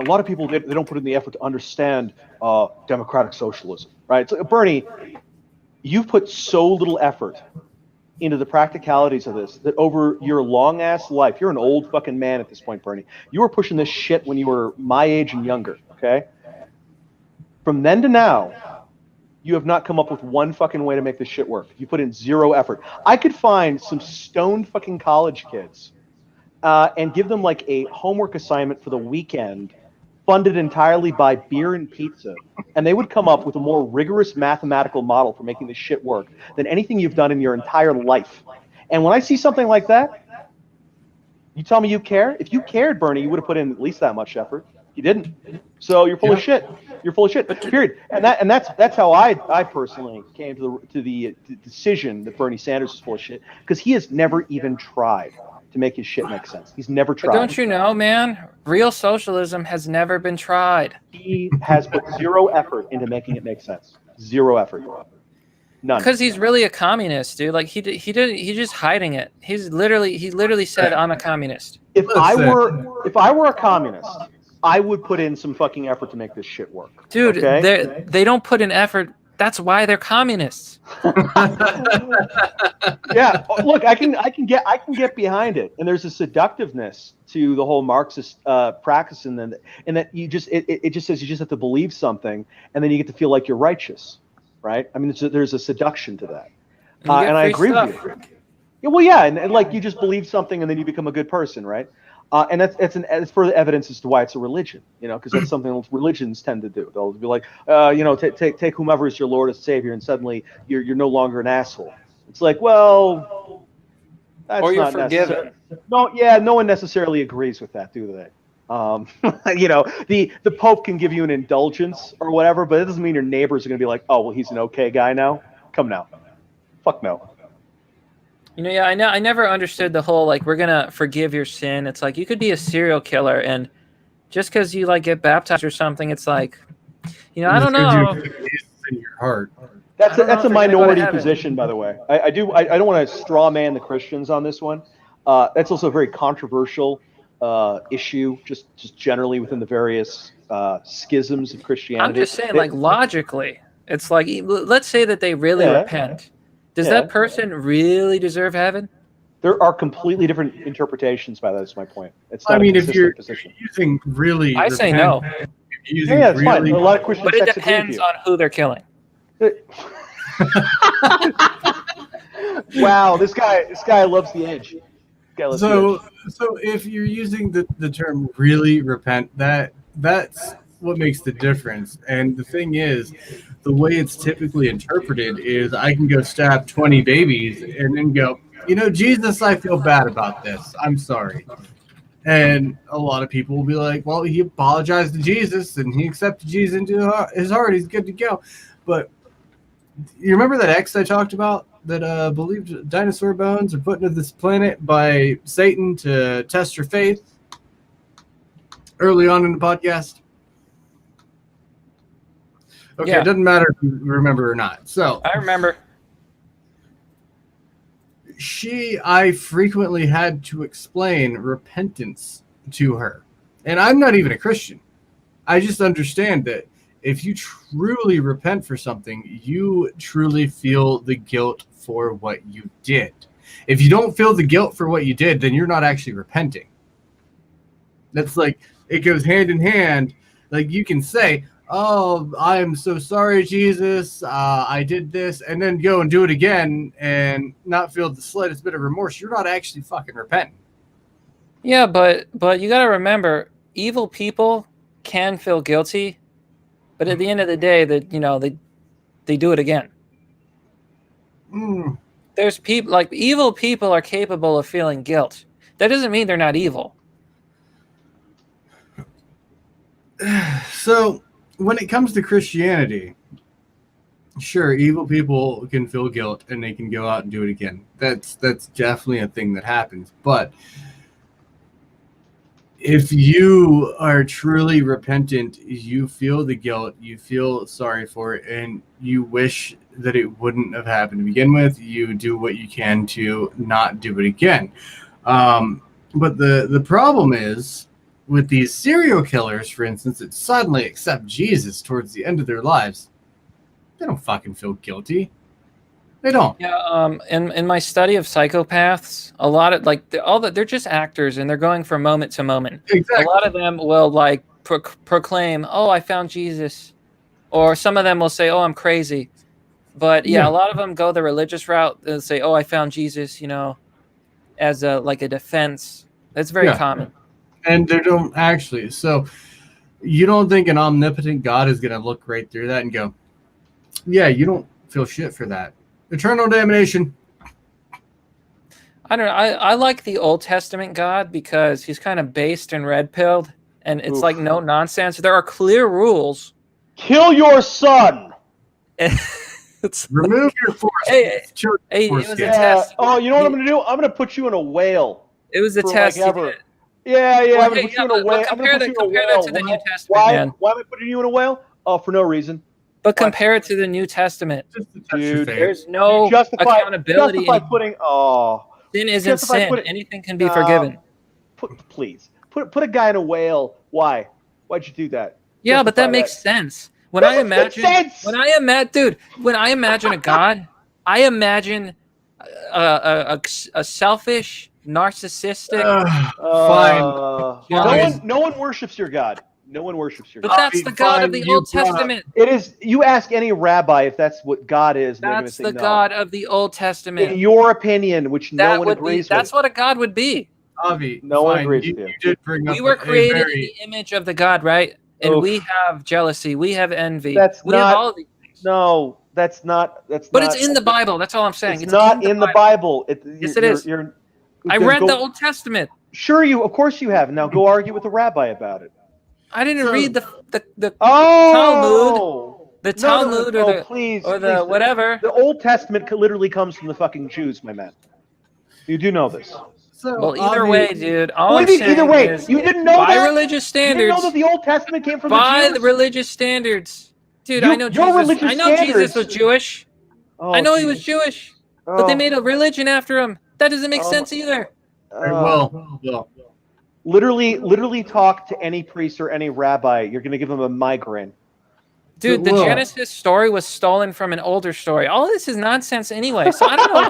lot of people, they don't put in the effort to understand democratic socialism, right? So, Bernie, you've put so little effort into the practicalities of this that over your long ass life, you're an old fucking man at this point, Bernie. You were pushing this shit when you were my age and younger, okay? From then to now, you have not come up with one fucking way to make this shit work. You put in zero effort. I could find some stoned fucking college kids and give them like a homework assignment for the weekend funded entirely by beer and pizza, and they would come up with a more rigorous mathematical model for making this shit work than anything you've done in your entire life. And when I see something like that, you tell me you care? If you cared, Bernie, you would have put in at least that much effort. You didn't. So you're full of shit. You're full of shit. Period. And that's how I personally came to the decision that Bernie Sanders is full of shit, because he has never even tried to make his shit make sense. He's never tried. But don't you know, man? Real socialism has never been tried. He has put zero effort into making it make sense. Zero effort. None. Because he's really a communist, dude. Like he's just hiding it. He literally said, "I'm a communist." If I were a communist, I would put in some fucking effort to make this shit work. Dude, okay? they don't put in effort. That's why they're communists. Yeah, look, I can get behind it, and there's a seductiveness to the whole Marxist practice, and that you just it just says you just have to believe something, and then you get to feel like you're righteous, right? I mean, there's a seduction to that, and I agree with you. Yeah, well, yeah, and like you just believe something, and then you become a good person, right? And it's further evidence as to why it's a religion, because that's something that religions tend to do. They'll be like, take whomever is your Lord and Savior, and suddenly you're no longer an asshole. It's like, well, that's or you're not forgiven. No one necessarily agrees with that, do they? The Pope can give you an indulgence or whatever, but it doesn't mean your neighbors are going to be like, oh, well, he's an okay guy now. Come now, fuck no. Yeah, I never understood the whole like we're gonna forgive your sin. It's like you could be a serial killer, and just because you like get baptized or something, it's like, I don't know. In your heart. That's a minority position, by the way. I don't want to straw man the Christians on this one. That's also a very controversial issue, just generally within the various schisms of Christianity. I'm just saying, like logically, it's like let's say that they really repent. Does that person really deserve heaven? There are completely different interpretations by that. Is my point. It's not. I mean, if you're using really, I say no. Yeah, it's fine. A lot of Christians, but it depends on who they're killing. Wow, this guy loves the edge. So if you're using the term really repent, that's what makes the difference. And the thing is, the way it's typically interpreted is I can go stab 20 babies and then go, Jesus, I feel bad about this. I'm sorry. And a lot of people will be like, well, he apologized to Jesus and he accepted Jesus into his heart. He's good to go. But you remember that X I talked about that believed dinosaur bones are put into this planet by Satan to test your faith early on in the podcast? Okay, It doesn't matter if you remember or not. So I remember. I frequently had to explain repentance to her. And I'm not even a Christian. I just understand that if you truly repent for something, you truly feel the guilt for what you did. If you don't feel the guilt for what you did, then you're not actually repenting. That's like, it goes hand in hand. Like you can say, oh, I am so sorry, Jesus, I did this, and then go and do it again and not feel the slightest bit of remorse. You're not actually fucking repenting. Yeah, but you got to remember, evil people can feel guilty, but at the end of the day, that they do it again. There's people like evil people are capable of feeling guilt. That doesn't mean they're not evil. So when it comes to Christianity, sure, evil people can feel guilt and they can go out and do it again. That's definitely a thing that happens. But if you are truly repentant, you feel the guilt, you feel sorry for it, and you wish that it wouldn't have happened to begin with. You do what you can to not do it again. But the problem is, with these serial killers, for instance, that suddenly accept Jesus towards the end of their lives, they don't fucking feel guilty. They don't. Yeah. In my study of psychopaths, a lot of they're just actors and they're going from moment to moment. Exactly. A lot of them will proclaim, "Oh, I found Jesus," or some of them will say, "Oh, I'm crazy." But a lot of them go the religious route. They'll say, "Oh, I found Jesus," as a defense. That's very common. And they don't actually. So you don't think an omnipotent God is going to look right through that and go, yeah, you don't feel shit for that. Eternal damnation. I don't know. I like the Old Testament God because he's kind of based and red-pilled, and it's like no nonsense. There are clear rules. Kill your son. Remove your force. It was a test. Oh, you know what I'm going to do? I'm going to put you in a whale. It was a test. Yeah. Well, I'm going to put you in a whale. Compare that to the New Testament, man. Why am I putting you in a whale? Oh, for no reason. But compare it to the New Testament. Dude, there's no accountability. Sin isn't sin. Anything can be forgiven. Please. Put a guy in a whale. Why? Why'd you do that? Yeah, but that makes sense. When I imagine a God, I imagine a selfish, narcissistic. Fine. No one worships your God. No one worships your God. But that's the God of the Old Testament. It is. You ask any rabbi if that's what God is. That's the God of the Old Testament. In your opinion, which no one agrees with. That's what a God would be. Avi, No one fine, agrees you, with you. you did bring up We were a created in very the image of the God, right? And Oof. we have jealousy, we have envy, That's we have not. all of these. No, that's not. That's But not. it's in the Bible. That's all I'm saying. It's not in the Bible. Yes, it is. I then read the go- Old Testament. Sure, of course you have. Now go argue with the rabbi about it. I didn't read the Oh, Talmud, the No, Talmud oh, or the please, or the please. whatever. The Old Testament literally comes from the fucking Jews, my man. You do know this. So, Well, either Avi, way, dude. All What I'm do you mean, either saying way? is, You didn't know by that? religious You didn't know standards, that the Old Testament came from the by Jews? the religious standards, dude. You- I know your Jesus. religious I know Jesus standards- was Jewish. Oh, I know he geez. was Jewish, but they Oh. made a religion after him. That doesn't make Oh, sense either. well, Literally talk to any priest or any rabbi. You're going to give them a migraine. Dude, the Genesis story was stolen from an older story. All this is nonsense anyway. So I don't know.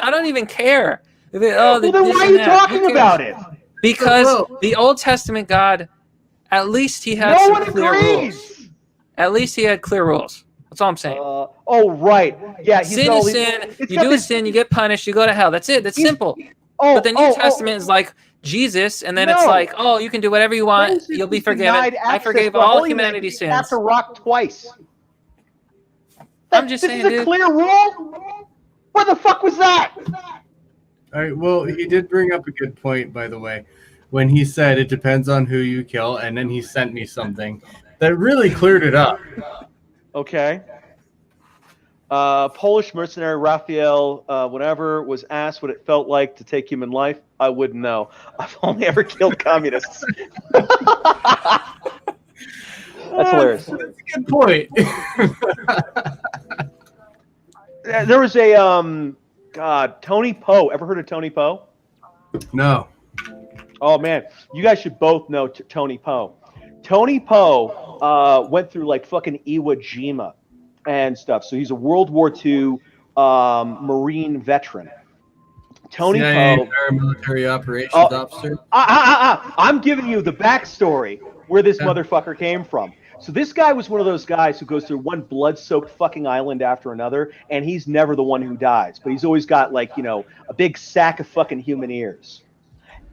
I don't even care. Oh, Well, then why are you talking about it? Because the Old Testament God, at least he had No some one clear agrees. rules. At least he had clear rules. That's all I'm saying. Oh, right. Yeah, he's sin got all is these- sin. it's You got do a this- sin, you get punished, you go to hell. That's it. That's simple. But the New Testament is like Jesus, and then it's No. like, oh, you can do whatever you want. Jesus You'll be was forgiven. denied I access forgave to all holiness. humanity's He tapped sins. a rock twice. I'm just saying, This is a dude. clear rule? What the fuck was that? All right. Well, he did bring up a good point, by the way, when he said it depends on who you kill, and then he sent me something that really cleared it up. Okay. Polish mercenary Raphael, whenever was asked what it felt like to take human life, I wouldn't know. I've only ever killed communists. That's hilarious. That's a good point. There was a Tony Poe. Ever heard of Tony Poe? No. Oh man, you guys should both know Tony Poe. Tony Poe went through like fucking Iwo Jima and stuff. So he's a World War II Marine veteran. Tony CIA Poe, paramilitary operations officer. I'm giving you the backstory where this motherfucker came from. So this guy was one of those guys who goes through one blood-soaked fucking island after another, and he's never the one who dies, but he's always got like, you know, a big sack of fucking human ears.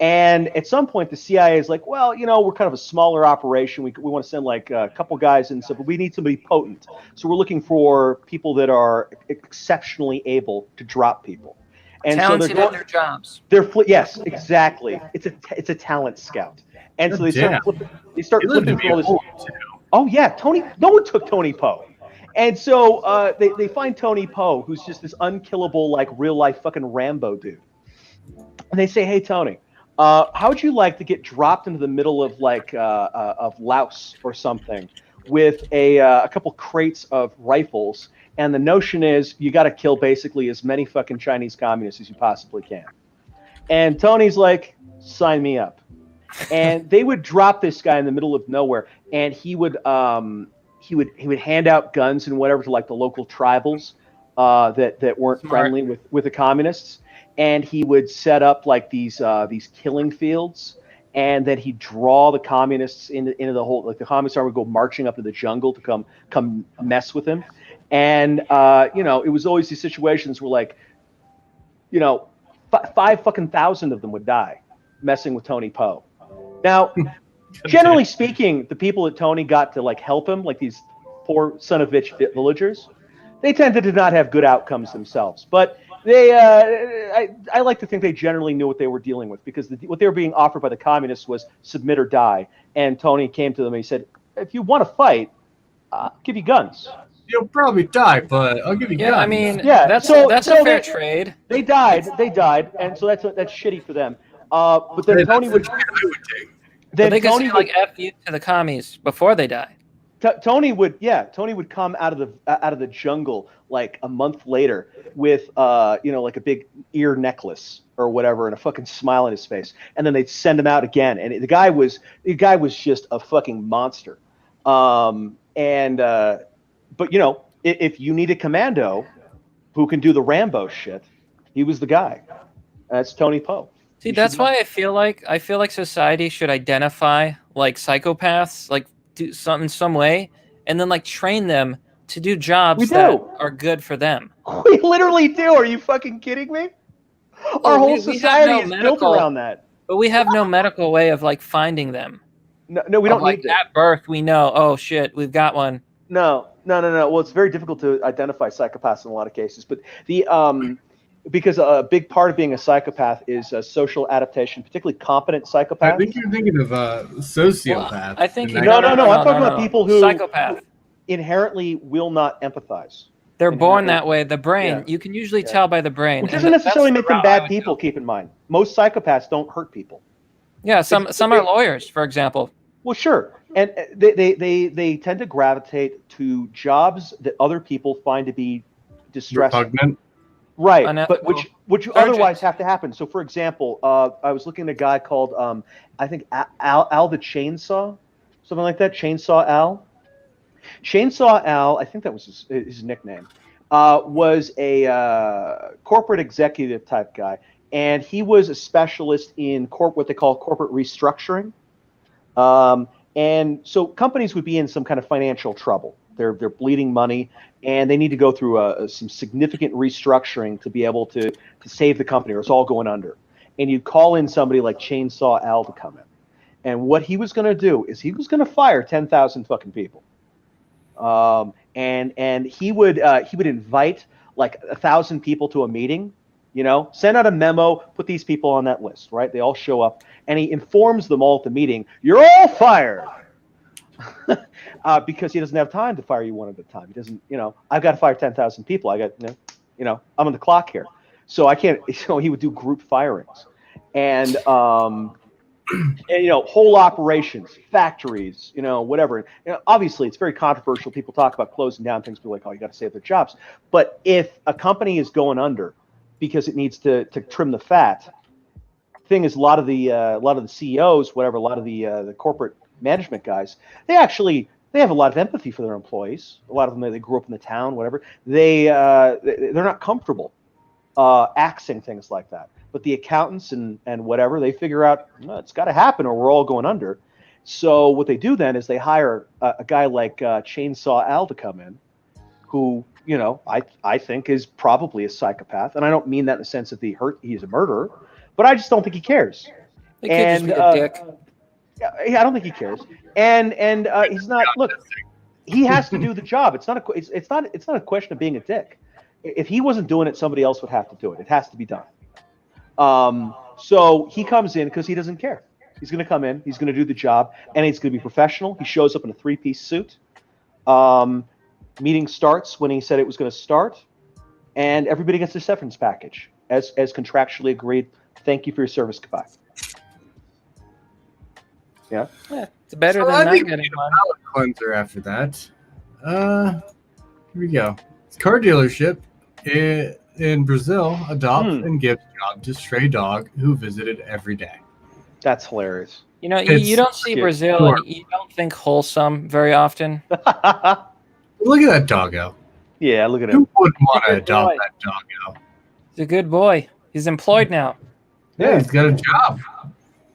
And at some point, the CIA is like, well, you know, we're kind of a smaller operation. We want to send like a couple guys and stuff, but we need somebody potent. So we're looking for people that are exceptionally able to drop people. And Talented so they're at their jobs. yes, exactly. It's a talent scout. And so they start flipping. They start flipping through all this. Oh yeah, no one took Tony Poe. And so they find Tony Poe, who's just this unkillable, like real life fucking Rambo dude. And they say, hey Tony, how would you like to get dropped into the middle of like of Laos or something with a couple crates of rifles? And the notion is you got to kill basically as many fucking Chinese communists as you possibly can. And Tony's like, sign me up. And they would drop this guy in the middle of nowhere, and he would hand out guns and whatever to like the local tribals that weren't friendly with the communists. And he would set up like these killing fields, and then he'd draw the communists into the whole, like the communist army would go marching up to the jungle to come mess with him. And you know, it was always these situations where like, you know, 5,000 of them would die messing with Tony Poe. Now, generally speaking, the people that Tony got to like help him, like these poor son of bitch villagers, they tended to not have good outcomes themselves. But they, I like to think they generally knew what they were dealing with, because what they were being offered by the communists was submit or die. And Tony came to them and he said, if you want to fight, I'll give you guns. You'll probably die, but I'll give you guns. I mean, Yeah, that's so a fair trade. They died, and so that's shitty for them. But then Tony would. But they could say like F you to the commies before they die. Tony would come out of the jungle like a month later with you know, like a big ear necklace or whatever and a fucking smile on his face, and then they'd send him out again, and the guy was just a fucking monster. But you know, if you need a commando who can do the Rambo shit, he was the guy. That's Tony Poe. See, that's why I feel like society should identify like psychopaths, like do something some way, and then like train them to do jobs that are good for them. We literally do. Are you fucking kidding me? Our whole society is built around that. But we have no medical way of like finding them. No, we don't like need that. At birth, we know. Oh shit, we've got one. No. Well, it's very difficult to identify psychopaths in a lot of cases, but because a big part of being a psychopath is social adaptation, particularly competent psychopaths. I think you're thinking of sociopath. Well, I think No. I'm talking about people who psychopath inherently will not empathize. They're born that way. The brain, you can usually tell by the brain. Which doesn't necessarily make them bad people. Keep in mind, most psychopaths don't hurt people. Yeah, some are lawyers, for example. Well, sure, and they tend to gravitate to jobs that other people find to be distressing. Repugnant. Right, Unethical. but which otherwise have to happen. So, for example, I was looking at a guy called I think Al the Chainsaw, something like that. Chainsaw Al. Chainsaw Al, I think that was his nickname. Was a corporate executive type guy, and he was a specialist in what they call corporate restructuring. And so companies would be in some kind of financial trouble. They're bleeding money, and they need to go through some significant restructuring to be able to save the company, or it's all going under. And you call in somebody like Chainsaw Al to come in, and what he was going to do is he was going to fire 10,000 fucking people. And he would invite like 1,000 people to a meeting, send out a memo, put these people on that list, right? They all show up, and he informs them all at the meeting, you're all fired. Because he doesn't have time to fire you one at a time. He doesn't, I've got to fire 10,000 people. I got, I'm on the clock here. So I can't, he would do group firings. And whole operations, factories, whatever. Obviously, it's very controversial. People talk about closing down things. People are like, oh, you got to save their jobs. But if a company is going under because it needs to trim the fat, thing is, a lot of the CEOs, whatever, a lot of the corporate management guys, they have a lot of empathy for their employees. A lot of them, they grew up in the town, whatever. They're not comfortable axing things like that. But the accountants and whatever, they figure out it's got to happen or we're all going under. So what they do then is they hire a guy like Chainsaw Al to come in, who I think is probably a psychopath, and I don't mean that in the sense that he's a murderer, but I just don't think he cares. He could just be a dick. Yeah, I don't think he cares, and he's not. Look, he has to do the job. It's not a question of being a dick. If he wasn't doing it, somebody else would have to do it. It has to be done. So he comes in because he doesn't care. He's going to come in. He's going to do the job, and he's going to be professional. He shows up in a 3-piece suit. Meeting starts when he said it was going to start, and everybody gets their severance package as contractually agreed. Thank you for your service. Goodbye. Yeah, it's better than not getting one. Cleanser after that. Here we go. Car dealership in Brazil adopts and gives job to stray dog who visited every day. That's hilarious. You don't see Brazil and you don't think wholesome very often. Look at that doggo. Yeah, look at him. Who wouldn't want to adopt that doggo? He's a good boy. He's employed now. Yeah, he's got a job.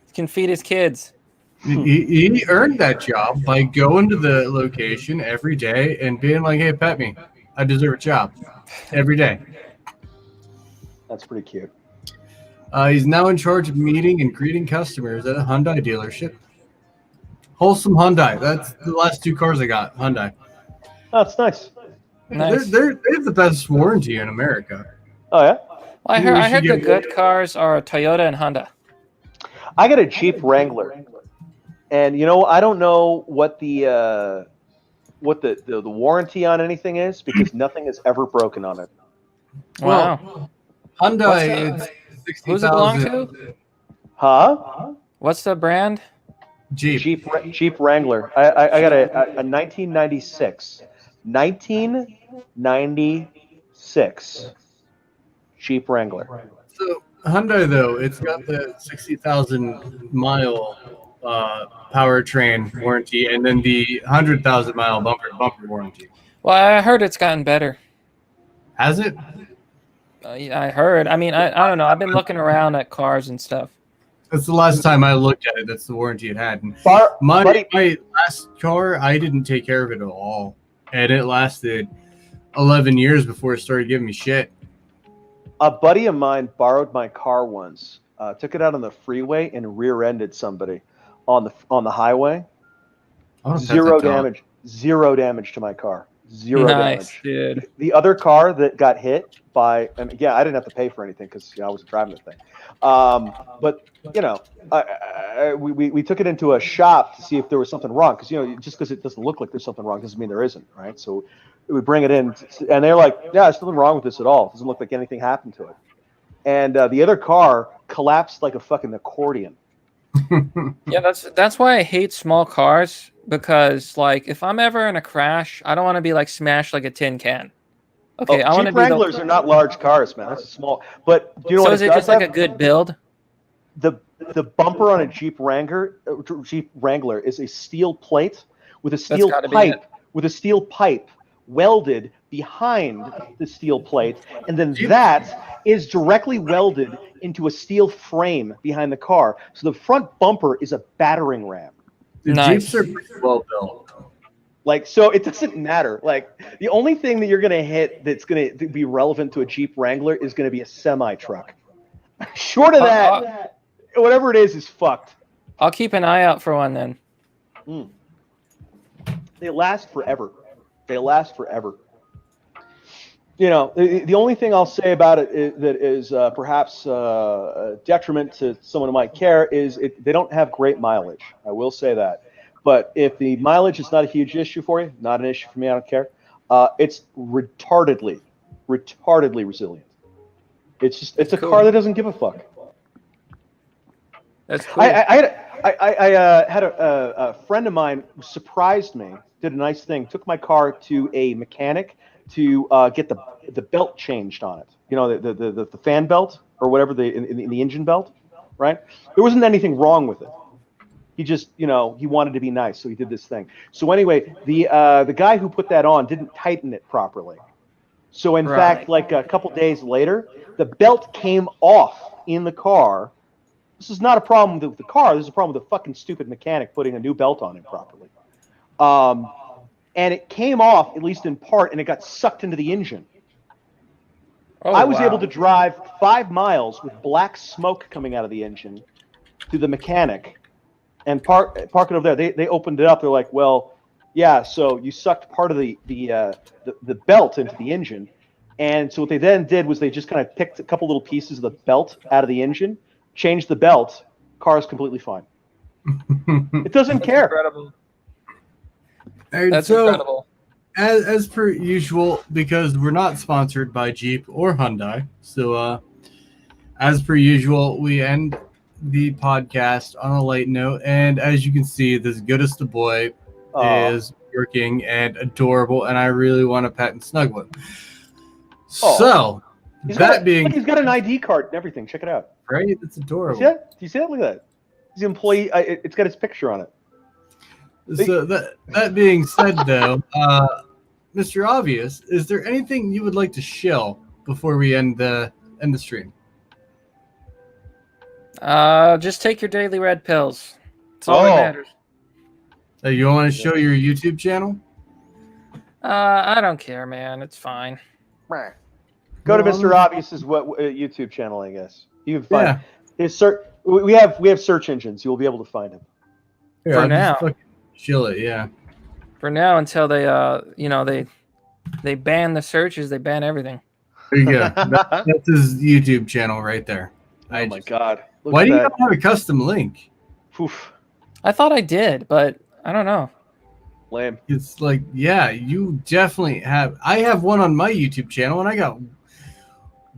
He can feed his kids. He earned that job by going to the location every day and being like, hey, pet me. I deserve a job every day. That's pretty cute. He's now in charge of meeting and greeting customers at a Hyundai dealership. Wholesome Hyundai. That's the last 2 cars I got. Hyundai. Oh, that's nice. Nice. They have the best warranty in America. Oh, yeah? Well, I heard the good cars are Toyota and Honda. I got a Jeep Wrangler. And, I don't know what the warranty on anything is because nothing has ever broken on it. Wow. Well, Hyundai, it's 60,000. Who's it belong to? Huh? What's the brand? Jeep Wrangler. I got a 1996. 1996 Jeep Wrangler. So Hyundai, though, it's got the 60,000 mile powertrain warranty and then the 100,000 mile bumper warranty. Well, I heard it's gotten better. Has it? I heard. I mean, I don't know. I've been looking around at cars and stuff. That's the last time I looked at it. That's the warranty it had. And my last car, I didn't take care of it at all. And it lasted 11 years before it started giving me shit. A buddy of mine borrowed my car once, took it out on the freeway and rear-ended somebody on the highway. Zero damage. Zero damage to my car. Zero Nice, damage. dude. The other car that got hit by, and yeah, I didn't have to pay for anything because I wasn't driving the thing. But you know, we took it into a shop to see if there was something wrong, because just because it doesn't look like there's something wrong doesn't mean there isn't, right? So we bring it in, and they're like, "Yeah, there's nothing wrong with this at all. It doesn't look like anything happened to it." And the other car collapsed like a fucking accordion. Yeah, that's why I hate small cars, because like if I'm ever in a crash, I don't want to be like smashed like a tin can. Okay, I want to Jeep be Wranglers are not large cars, man. That's a small. But do you know So what is it it does just like have? a good build? The bumper on a Jeep Wrangler is a steel plate with a steel gotta be pipe welded behind the steel plate, and then that is directly welded into a steel frame behind the car. So the front bumper is a battering ram. The Jeeps are pretty well built. Like, so it doesn't matter. Like, the only thing that you're going to hit that's going to be relevant to a Jeep Wrangler is going to be a semi-truck. Short of that, whatever it is fucked. I'll keep an eye out for one then. They last forever. They last forever. You know, the only thing I'll say about it that is perhaps a detriment to someone who might care is they don't have great mileage. I will say that. But if the mileage is not a huge issue for you, not an issue for me, I don't care. It's retardedly resilient. It's a car that doesn't give a fuck. That's cool. I had a friend of mine who surprised me, did a nice thing, took my car to a mechanic to get the belt changed on it. You know, the fan belt or whatever, in the engine belt, right? There wasn't anything wrong with it. He just, he wanted to be nice, so he did this thing. So anyway, the guy who put that on didn't tighten it properly. So in fact, like a couple days later, the belt came off in the car. This is not a problem with the car. This is a problem with the fucking stupid mechanic putting a new belt on it properly. And it came off, at least in part, and it got sucked into the engine. I was able to drive 5 miles with black smoke coming out of the engine to the mechanic and park it over there. They opened it up. They're like, well, yeah, so you sucked part of the belt into the engine. And so what they then did was they just kind of picked a couple little pieces of the belt out of the engine, changed the belt, car is completely fine. It doesn't care. Incredible. That's incredible. As per usual, because we're not sponsored by Jeep or Hyundai, so as per usual, we end the podcast on a light note. And as you can see, this goodest of boy is working and adorable, and I really want to pet and snuggle him. So, he's got an ID card and everything. Check it out. Right? It's adorable. Do you see that? Look at that. He's an employee. It's got his picture on it. So that being said, though, Mr. Obvious, is there anything you would like to shill before we end the stream? Just take your daily red pills. That's all that matters. You want to show your YouTube channel? I don't care, man. It's fine. Go to Mr. Obvious's YouTube channel, I guess. You can find his search. We have search engines. You will be able to find him. Yeah, for now. Chill it, yeah. For now, until they they ban the searches, they ban everything. There you go. That's his YouTube channel right there. Oh my God! Why do you not have a custom link? Oof. I thought I did, but I don't know. Lame. It's like, yeah, you definitely have. I have one on my YouTube channel, and I got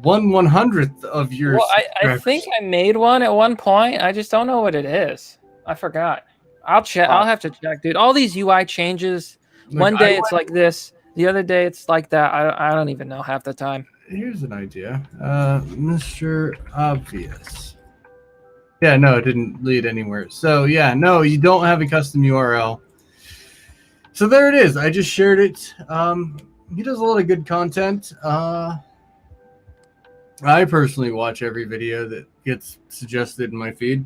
1/100th of yours. Well, I think I made one at one point. I just don't know what it is. I forgot. I'll check. I'll have to check, dude. All these UI changes. One day it's like this. The other day it's like that. I don't even know half the time. Here's an idea. Mr. Obvious. Yeah, no, it didn't lead anywhere. So, yeah, no, you don't have a custom URL. So there it is. I just shared it. He does a lot of good content. I personally watch every video that gets suggested in my feed.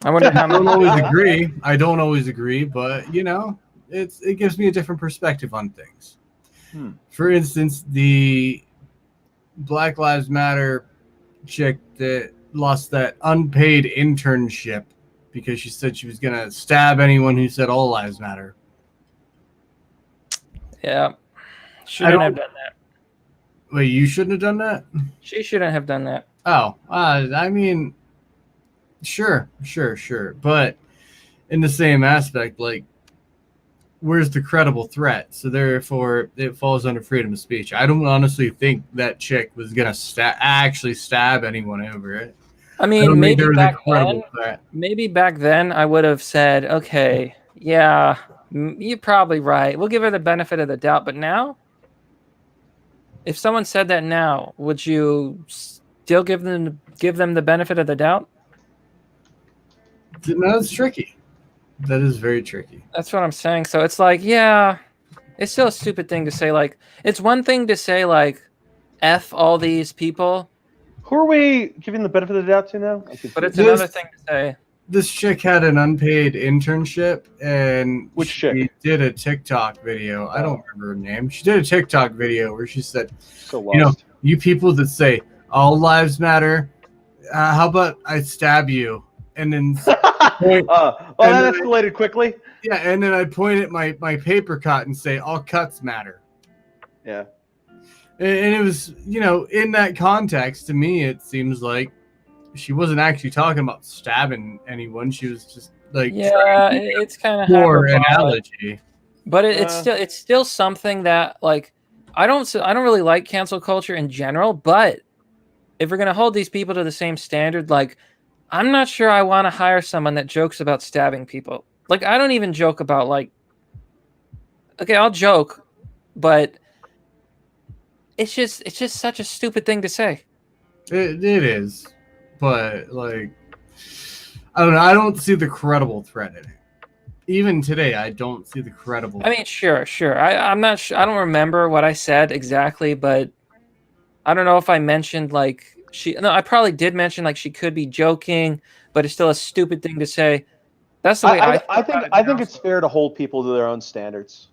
I wonder how many. I don't always agree, but it gives me a different perspective on things. For instance, the Black Lives Matter chick that lost that unpaid internship because she said she was gonna stab anyone who said all lives matter. Yeah. Shouldn't have done that. Wait, you shouldn't have done that? She shouldn't have done that. Oh, I mean, sure. But in the same aspect, like, where's the credible threat? So therefore, it falls under freedom of speech. I don't honestly think that chick was gonna actually stab anyone over it. I mean, maybe back then I would have said, okay, yeah, you're probably right. We'll give her the benefit of the doubt. But now, if someone said that now, would you still give them the benefit of the doubt? No, it's tricky. That is very tricky. That's what I'm saying. So it's like, yeah, it's still a stupid thing to say. Like, it's one thing to say, like, F all these people. Who are we giving the benefit of the doubt to now? But it's another thing to say. This chick had an unpaid internship, and she did a TikTok video. I don't remember her name. She did a TikTok video where she said, so you know, you people that say all lives matter, how about I stab you? And then that escalated quickly. Yeah, and then I point at my paper cut and say all cuts matter. Yeah. And it was, you know, in that context, to me, it seems like she wasn't actually talking about stabbing anyone. She was just like, yeah, it's kind of more analogy. But it's still something that, like, I don't really like cancel culture in general. But if we're gonna hold these people to the same standard, like, I'm not sure I want to hire someone that jokes about stabbing people. Like, I don't even joke about, like, okay, I'll joke, but it's just such a stupid thing to say. It is, but, like, I don't know. I don't see the credible threat in it. Even today, I don't see the credible. I mean, sure. I'm not sure. I don't remember what I said exactly, but I don't know if I mentioned, like, I probably did mention, like, she could be joking, but it's still a stupid thing to say. That's the way I think it's fair to hold people to their own standards.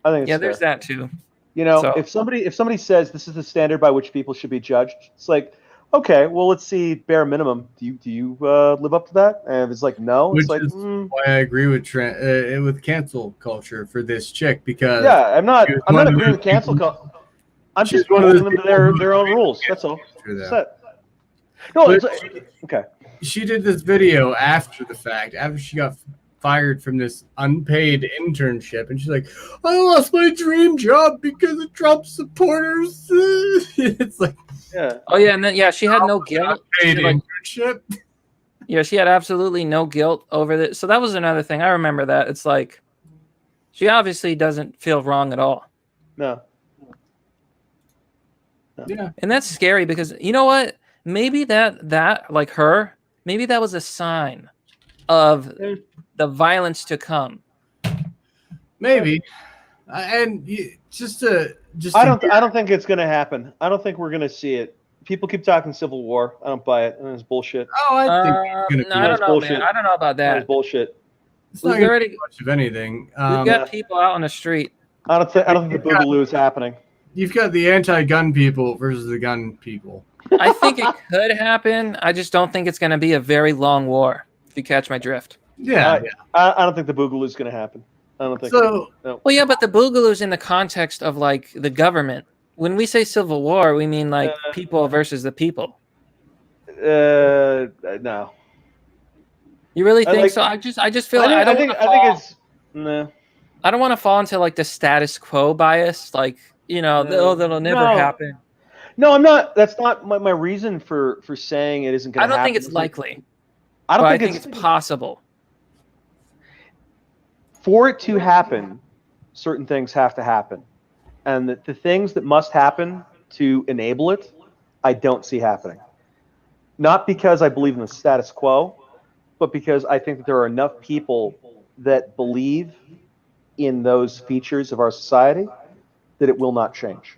I think it's fair. There's that too. You know, if somebody says this is the standard by which people should be judged, it's like, okay, well, let's see, bare minimum. Do you live up to that? And if it's like no, it's like why I agree with with cancel culture for this chick, because I'm not agreeing with cancel culture. I'm just holding them to their own rules. That's all. No, it's okay. She did this video after the fact, after she got fired from this unpaid internship, and she's like, I lost my dream job because of Trump supporters. It's like, yeah. Oh yeah, and then she had no guilt. Unpaid internship. Yeah, she had absolutely no guilt over this. So that was another thing. I remember that. It's like, she obviously doesn't feel wrong at all. No. Yeah. And that's scary because, you know what? Maybe that like her, maybe that was a sign of the violence to come. Maybe. And I don't think it's going to happen. I don't think we're going to see it. People keep talking civil war. I don't buy it. It's bullshit. Oh, I think it's going to be. I don't know, bullshit. Man. I don't know about that. It's bullshit. It's not going to be much of anything. We've got people out on the street. I don't think the boogaloo is happening. You've got the anti-gun people versus the gun people. I think it could happen. I just don't think it's going to be a very long war, if you catch my drift. Yeah. I don't think the boogaloo is going to happen. I don't think so. No. Well, yeah, but the boogaloo is in the context of, like, the government. When we say civil war, we mean, like, people versus the people. No. You really think so? I just feel I think it's no. I don't want to fall into, like, the status quo bias, like, you know, that'll never happen. No, I'm not. That's not my reason for saying it isn't going to happen. I don't think it's likely. I think it's possible. For it to happen, certain things have to happen. And the things that must happen to enable it, I don't see happening. Not because I believe in the status quo, but because I think that there are enough people that believe in those features of our society that it will not change.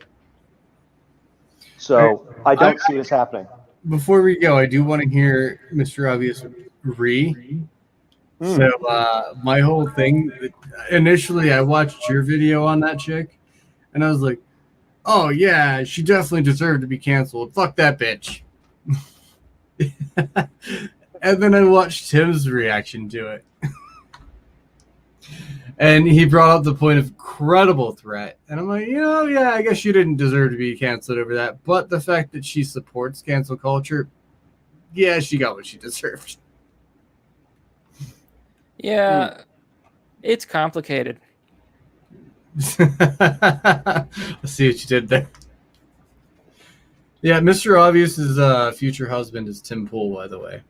So I don't see this happening. Before we go, I do want to hear Mr. Obvious re. So my whole thing, initially I watched your video on that chick, and I was like, oh yeah, she definitely deserved to be canceled. Fuck that bitch. And then I watched Tim's reaction to it. And he brought up the point of credible threat. And I'm like, yeah, I guess you didn't deserve to be canceled over that. But the fact that she supports cancel culture, yeah, she got what she deserved. Yeah, it's complicated. I see what you did there. Yeah, Mr. Obvious's future husband is Tim Pool, by the way.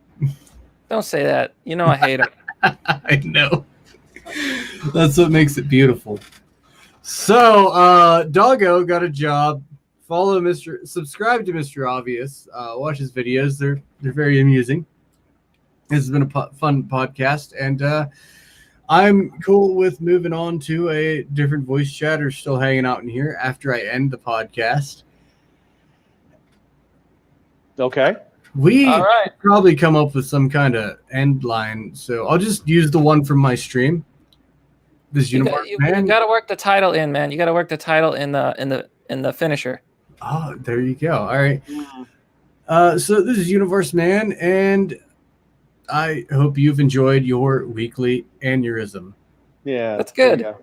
Don't say that. You know I hate him. I know. That's what makes it beautiful. So, Doggo got a job. Subscribe to Mr. Obvious. Watch his videos. They're very amusing. This has been a fun podcast, and I'm cool with moving on to a different voice chat or still hanging out in here after I end the podcast. Okay. We All right. probably come up with some kind of end line, so I'll just use the one from my stream. This You universe, got to work the title in, man. You got to work the title in the finisher. Oh, there you go. All right. So this is Universe Man, and I hope you've enjoyed your weekly aneurysm. Yeah, That's good.